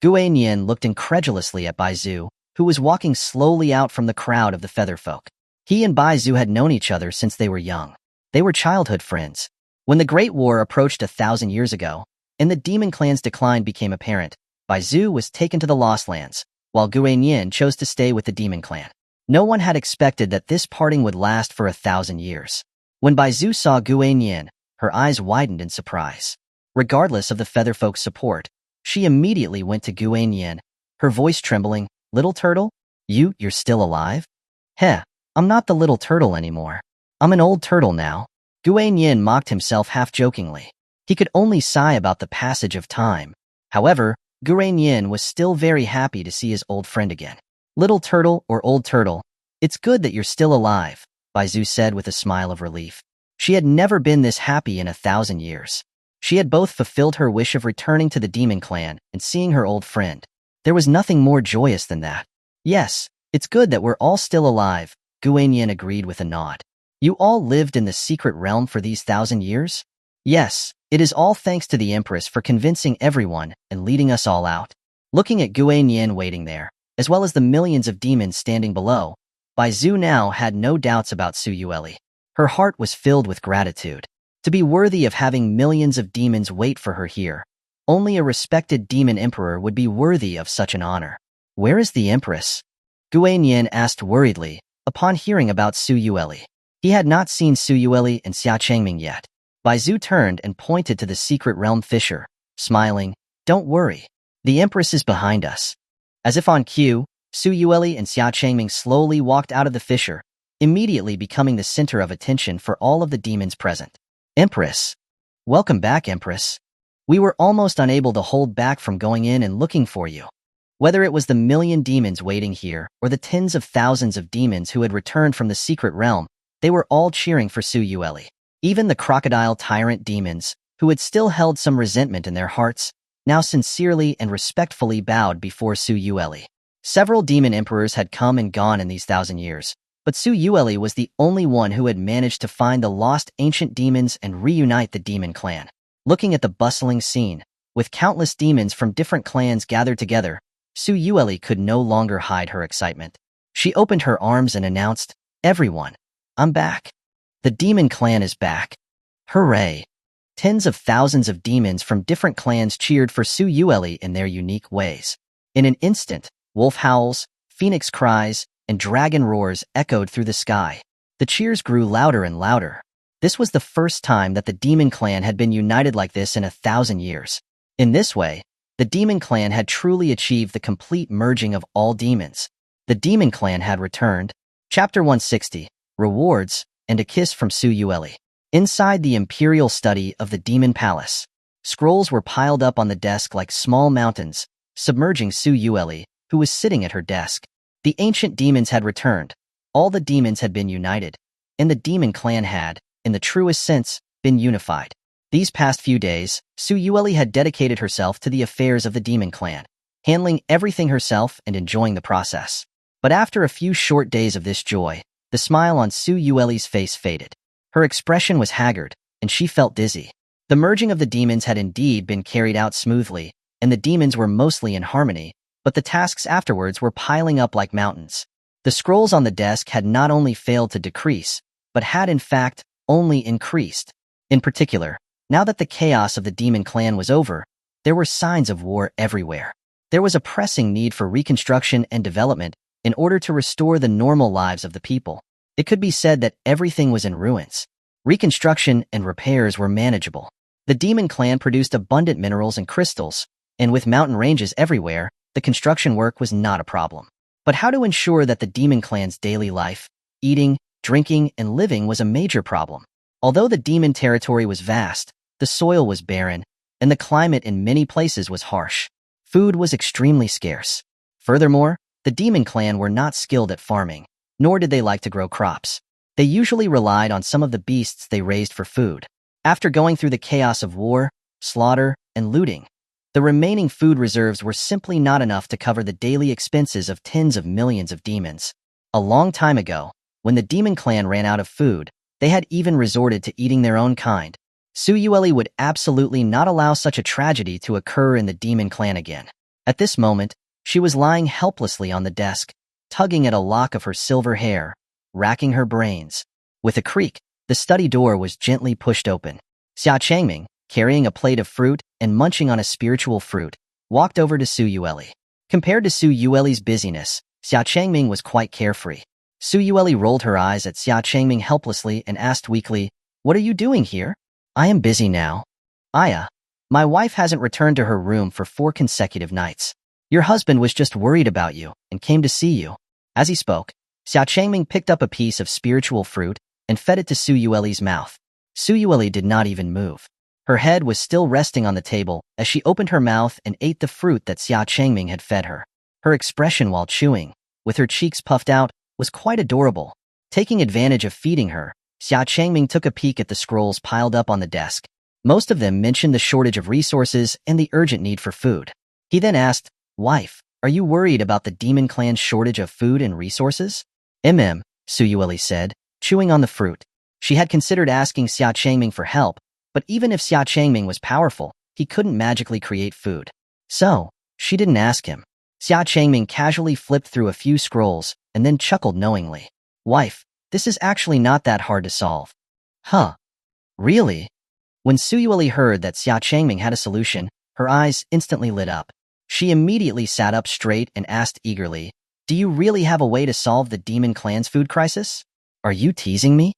Xuanhuan looked incredulously at Baizu, who was walking slowly out from the crowd of the Featherfolk. He and Baizu had known each other since they were young. They were childhood friends. When the Great War approached 1,000 years ago, and the demon clan's decline became apparent, Baizu was taken to the Lost Lands, while Xuanhuan chose to stay with the demon clan. No one had expected that this parting would last for 1,000 years. When Baizu saw Xuanhuan, her eyes widened in surprise. Regardless of the Featherfolk's support, she immediately went to Xuanhuan, her voice trembling. "Little turtle? You're still alive?" "Heh, I'm not the little turtle anymore. I'm an old turtle now." Xuanhuan mocked himself half-jokingly. He could only sigh about the passage of time. However, Xuanhuan was still very happy to see his old friend again. "Little turtle or old turtle, it's good that you're still alive," Baizu said with a smile of relief. She had never been this happy in 1,000 years. She had both fulfilled her wish of returning to the demon clan and seeing her old friend. There was nothing more joyous than that. "Yes, it's good that we're all still alive," Xuanhuan agreed with a nod. "You all lived in the secret realm for these 1,000 years?" "Yes, it is all thanks to the Empress for convincing everyone and leading us all out." Looking at Xuanhuan waiting there, as well as the millions of demons standing below, Baizu now had no doubts about Xuanhuan. Her heart was filled with gratitude. To be worthy of having millions of demons wait for her here, only a respected demon emperor would be worthy of such an honor. "Where is the Empress?" Xuanhuan asked worriedly, upon hearing about Xuanhuan. He had not seen Xuanhuan and Xia Changming yet. Baizu turned and pointed to the secret realm fissure, smiling. "Don't worry. The Empress is behind us." As if on cue, Xuanhuan and Xia Changming slowly walked out of the fissure, immediately becoming the center of attention for all of the demons present. "Empress. Welcome back, Empress. We were almost unable to hold back from going in and looking for you." Whether it was the million demons waiting here or the tens of thousands of demons who had returned from the secret realm, they were all cheering for Xuanhuan. Even the crocodile tyrant demons, who had still held some resentment in their hearts, now sincerely and respectfully bowed before Xuanhuan. Several demon emperors had come and gone in these 1,000 years, but Xuanhuan was the only one who had managed to find the lost ancient demons and reunite the demon clan. Looking at the bustling scene, with countless demons from different clans gathered together, Xuanhuan could no longer hide her excitement. She opened her arms and announced, "Everyone, I'm back. The demon clan is back. Hooray!" Tens of thousands of demons from different clans cheered for Xuanhuan in their unique ways. In an instant, wolf howls, phoenix cries, and dragon roars echoed through the sky. The cheers grew louder and louder. This was the first time that the demon clan had been united like this in 1,000 years. In this way, the demon clan had truly achieved the complete merging of all demons. The demon clan had returned. Chapter 160, Rewards, and a Kiss from Su Yueli. Inside the imperial study of the demon palace, scrolls were piled up on the desk like small mountains, submerging Su Yueli, who was sitting at her desk. The ancient demons had returned. All the demons had been united, and the demon clan had, in the truest sense, been unified. These past few days, Su Yueli had dedicated herself to the affairs of the demon clan, handling everything herself and enjoying the process. But after a few short days of this joy, the smile on Su Yueli's face faded. Her expression was haggard, and she felt dizzy. The merging of the demons had indeed been carried out smoothly, and the demons were mostly in harmony, but the tasks afterwards were piling up like mountains. The scrolls on the desk had not only failed to decrease, but had in fact only increased. In particular, now that the chaos of the demon clan was over, there were signs of war everywhere. There was a pressing need for reconstruction and development in order to restore the normal lives of the people. It could be said that everything was in ruins. Reconstruction and repairs were manageable. The demon clan produced abundant minerals and crystals, and with mountain ranges everywhere, the construction work was not a problem. But how to ensure that the demon clan's daily life, eating, drinking, and living was a major problem? Although the demon territory was vast, the soil was barren, and the climate in many places was harsh. Food was extremely scarce. Furthermore, the demon clan were not skilled at farming, nor did they like to grow crops. They usually relied on some of the beasts they raised for food. After going through the chaos of war, slaughter, and looting, the remaining food reserves were simply not enough to cover the daily expenses of tens of millions of demons. A long time ago, when the demon clan ran out of food, they had even resorted to eating their own kind. Su Yueli would absolutely not allow such a tragedy to occur in the demon clan again. At this moment, she was lying helplessly on the desk, tugging at a lock of her silver hair, racking her brains. With a creak, the study door was gently pushed open. Xia Changming, carrying a plate of fruit and munching on a spiritual fruit, walked over to Su Yueli. Compared to Su Yueli's busyness, Xia Changming was quite carefree. Su Yueli rolled her eyes at Xia Changming helplessly and asked weakly, "What are you doing here?" "I am busy now. Aya, my wife hasn't returned to her room for 4 consecutive nights. Your husband was just worried about you and came to see you." As he spoke, Xia Changming picked up a piece of spiritual fruit and fed it to Su Yueli's mouth. Su Yueli did not even move. Her head was still resting on the table as she opened her mouth and ate the fruit that Xia Changming had fed her. Her expression while chewing, with her cheeks puffed out, was quite adorable. Taking advantage of feeding her, Xia Changming took a peek at the scrolls piled up on the desk. Most of them mentioned the shortage of resources and the urgent need for food. He then asked, "Wife, are you worried about the demon clan's shortage of food and resources?" Su Yueli said, chewing on the fruit. She had considered asking Xia Changming for help, but even if Xia Changming was powerful, he couldn't magically create food. So, she didn't ask him. Xia Changming casually flipped through a few scrolls and then chuckled knowingly. "Wife, this is actually not that hard to solve." "Huh? Really?" When Su Yueli heard that Xia Changming had a solution, her eyes instantly lit up. She immediately sat up straight and asked eagerly, "Do you really have a way to solve the demon clan's food crisis? Are you teasing me?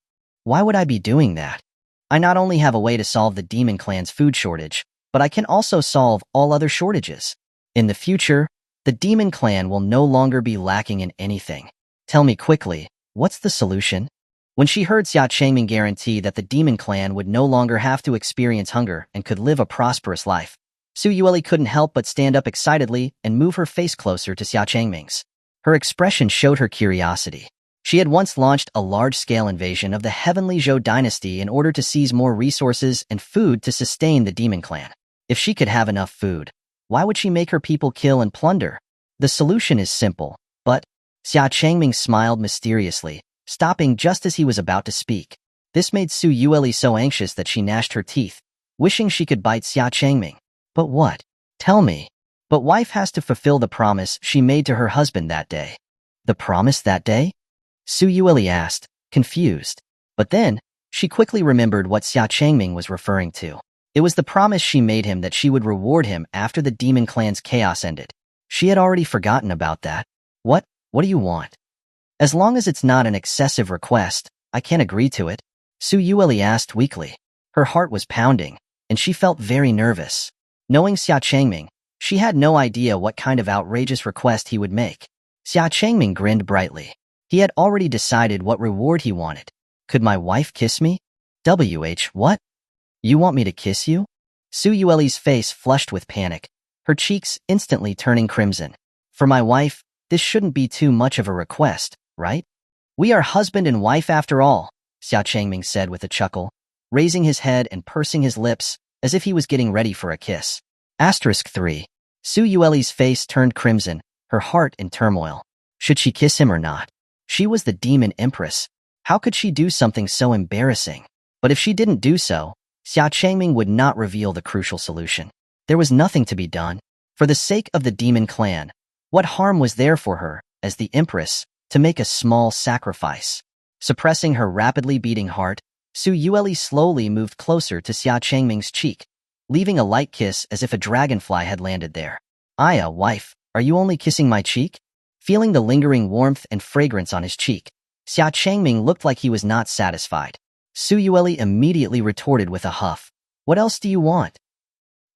Why would I be doing that? I not only have a way to solve the demon clan's food shortage, but I can also solve all other shortages. In the future, the demon clan will no longer be lacking in anything. Tell me quickly, what's the solution?" When she heard Xia Changming guarantee that the demon clan would no longer have to experience hunger and could live a prosperous life, Su Yueli couldn't help but stand up excitedly and move her face closer to Xia Changming's. Her expression showed her curiosity. She had once launched a large-scale invasion of the Tianzhou Dynasty in order to seize more resources and food to sustain the demon clan. If she could have enough food, why would she make her people kill and plunder? The solution is simple, but Xia Changming smiled mysteriously, stopping just as he was about to speak. This made Su Yueli so anxious that she gnashed her teeth, wishing she could bite Xia Changming. "But what? Tell me." "But wife has to fulfill the promise she made to her husband that day." "The promise that day?" Su Yueli asked, confused. But then, she quickly remembered what Xia Changming was referring to. It was the promise she made him that she would reward him after the demon clan's chaos ended. She had already forgotten about that. What do you want?" "As long as it's not an excessive request, I can't agree to it. Su Yueli asked weakly. Her heart was pounding, and she felt very nervous. Knowing Xia Changming, she had no idea what kind of outrageous request he would make. Xia Changming grinned brightly. He had already decided what reward he wanted. Could my wife kiss me? What? You want me to kiss you? Su Yueli's face flushed with panic, her cheeks instantly turning crimson. For my wife, this shouldn't be too much of a request, right? We are husband and wife after all, Xia Changming said with a chuckle, raising his head and pursing his lips as if he was getting ready for a kiss. Asterisk 3. Su Yueli's face turned crimson, her heart in turmoil. Should she kiss him or not? She was the Demon Empress. How could she do something so embarrassing? But if she didn't do so, Xia Changming would not reveal the crucial solution. There was nothing to be done. For the sake of the demon clan, what harm was there for her, as the Empress, to make a small sacrifice? Suppressing her rapidly beating heart, Su Yueli slowly moved closer to Xia Changming's cheek, leaving a light kiss as if a dragonfly had landed there. Aya, wife, are you only kissing my cheek? Feeling the lingering warmth and fragrance on his cheek, Xia Changming looked like he was not satisfied. Su Yueli immediately retorted with a huff. What else do you want?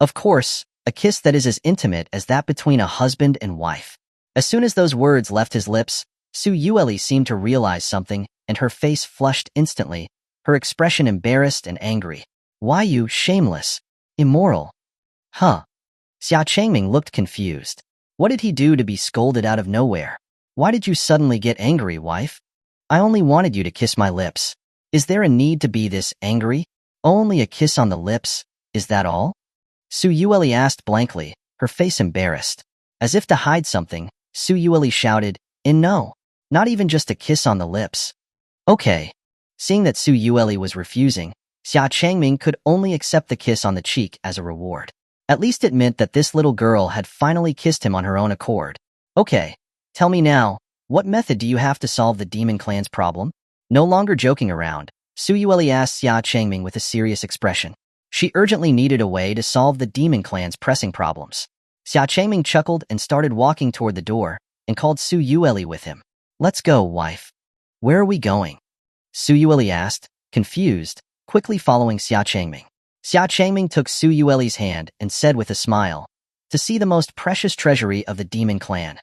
Of course, a kiss that is as intimate as that between a husband and wife. As soon as those words left his lips, Su Yueli seemed to realize something, and her face flushed instantly, her expression embarrassed and angry. Why you, shameless, immoral? Huh? Xia Changming looked confused. What did he do to be scolded out of nowhere? Why did you suddenly get angry, wife? I only wanted you to kiss my lips. Is there a need to be this angry? Only a kiss on the lips, is that all? Su Yueli asked blankly, her face embarrassed. As if to hide something, Su Yueli shouted, no, not even just a kiss on the lips. Okay. Seeing that Su Yueli was refusing, Xia Changming could only accept the kiss on the cheek as a reward. At least it meant that this little girl had finally kissed him on her own accord. Okay, tell me now, what method do you have to solve the demon clan's problem? No longer joking around, Su Yueli asked Xia Changming with a serious expression. She urgently needed a way to solve the demon clan's pressing problems. Xia Changming chuckled and started walking toward the door, and called Su Yueli with him. Let's go, wife. Where are we going? Su Yueli asked, confused, quickly following Xia Changming. Xia Changming took Su Yueli's hand and said with a smile, to see the most precious treasury of the demon clan.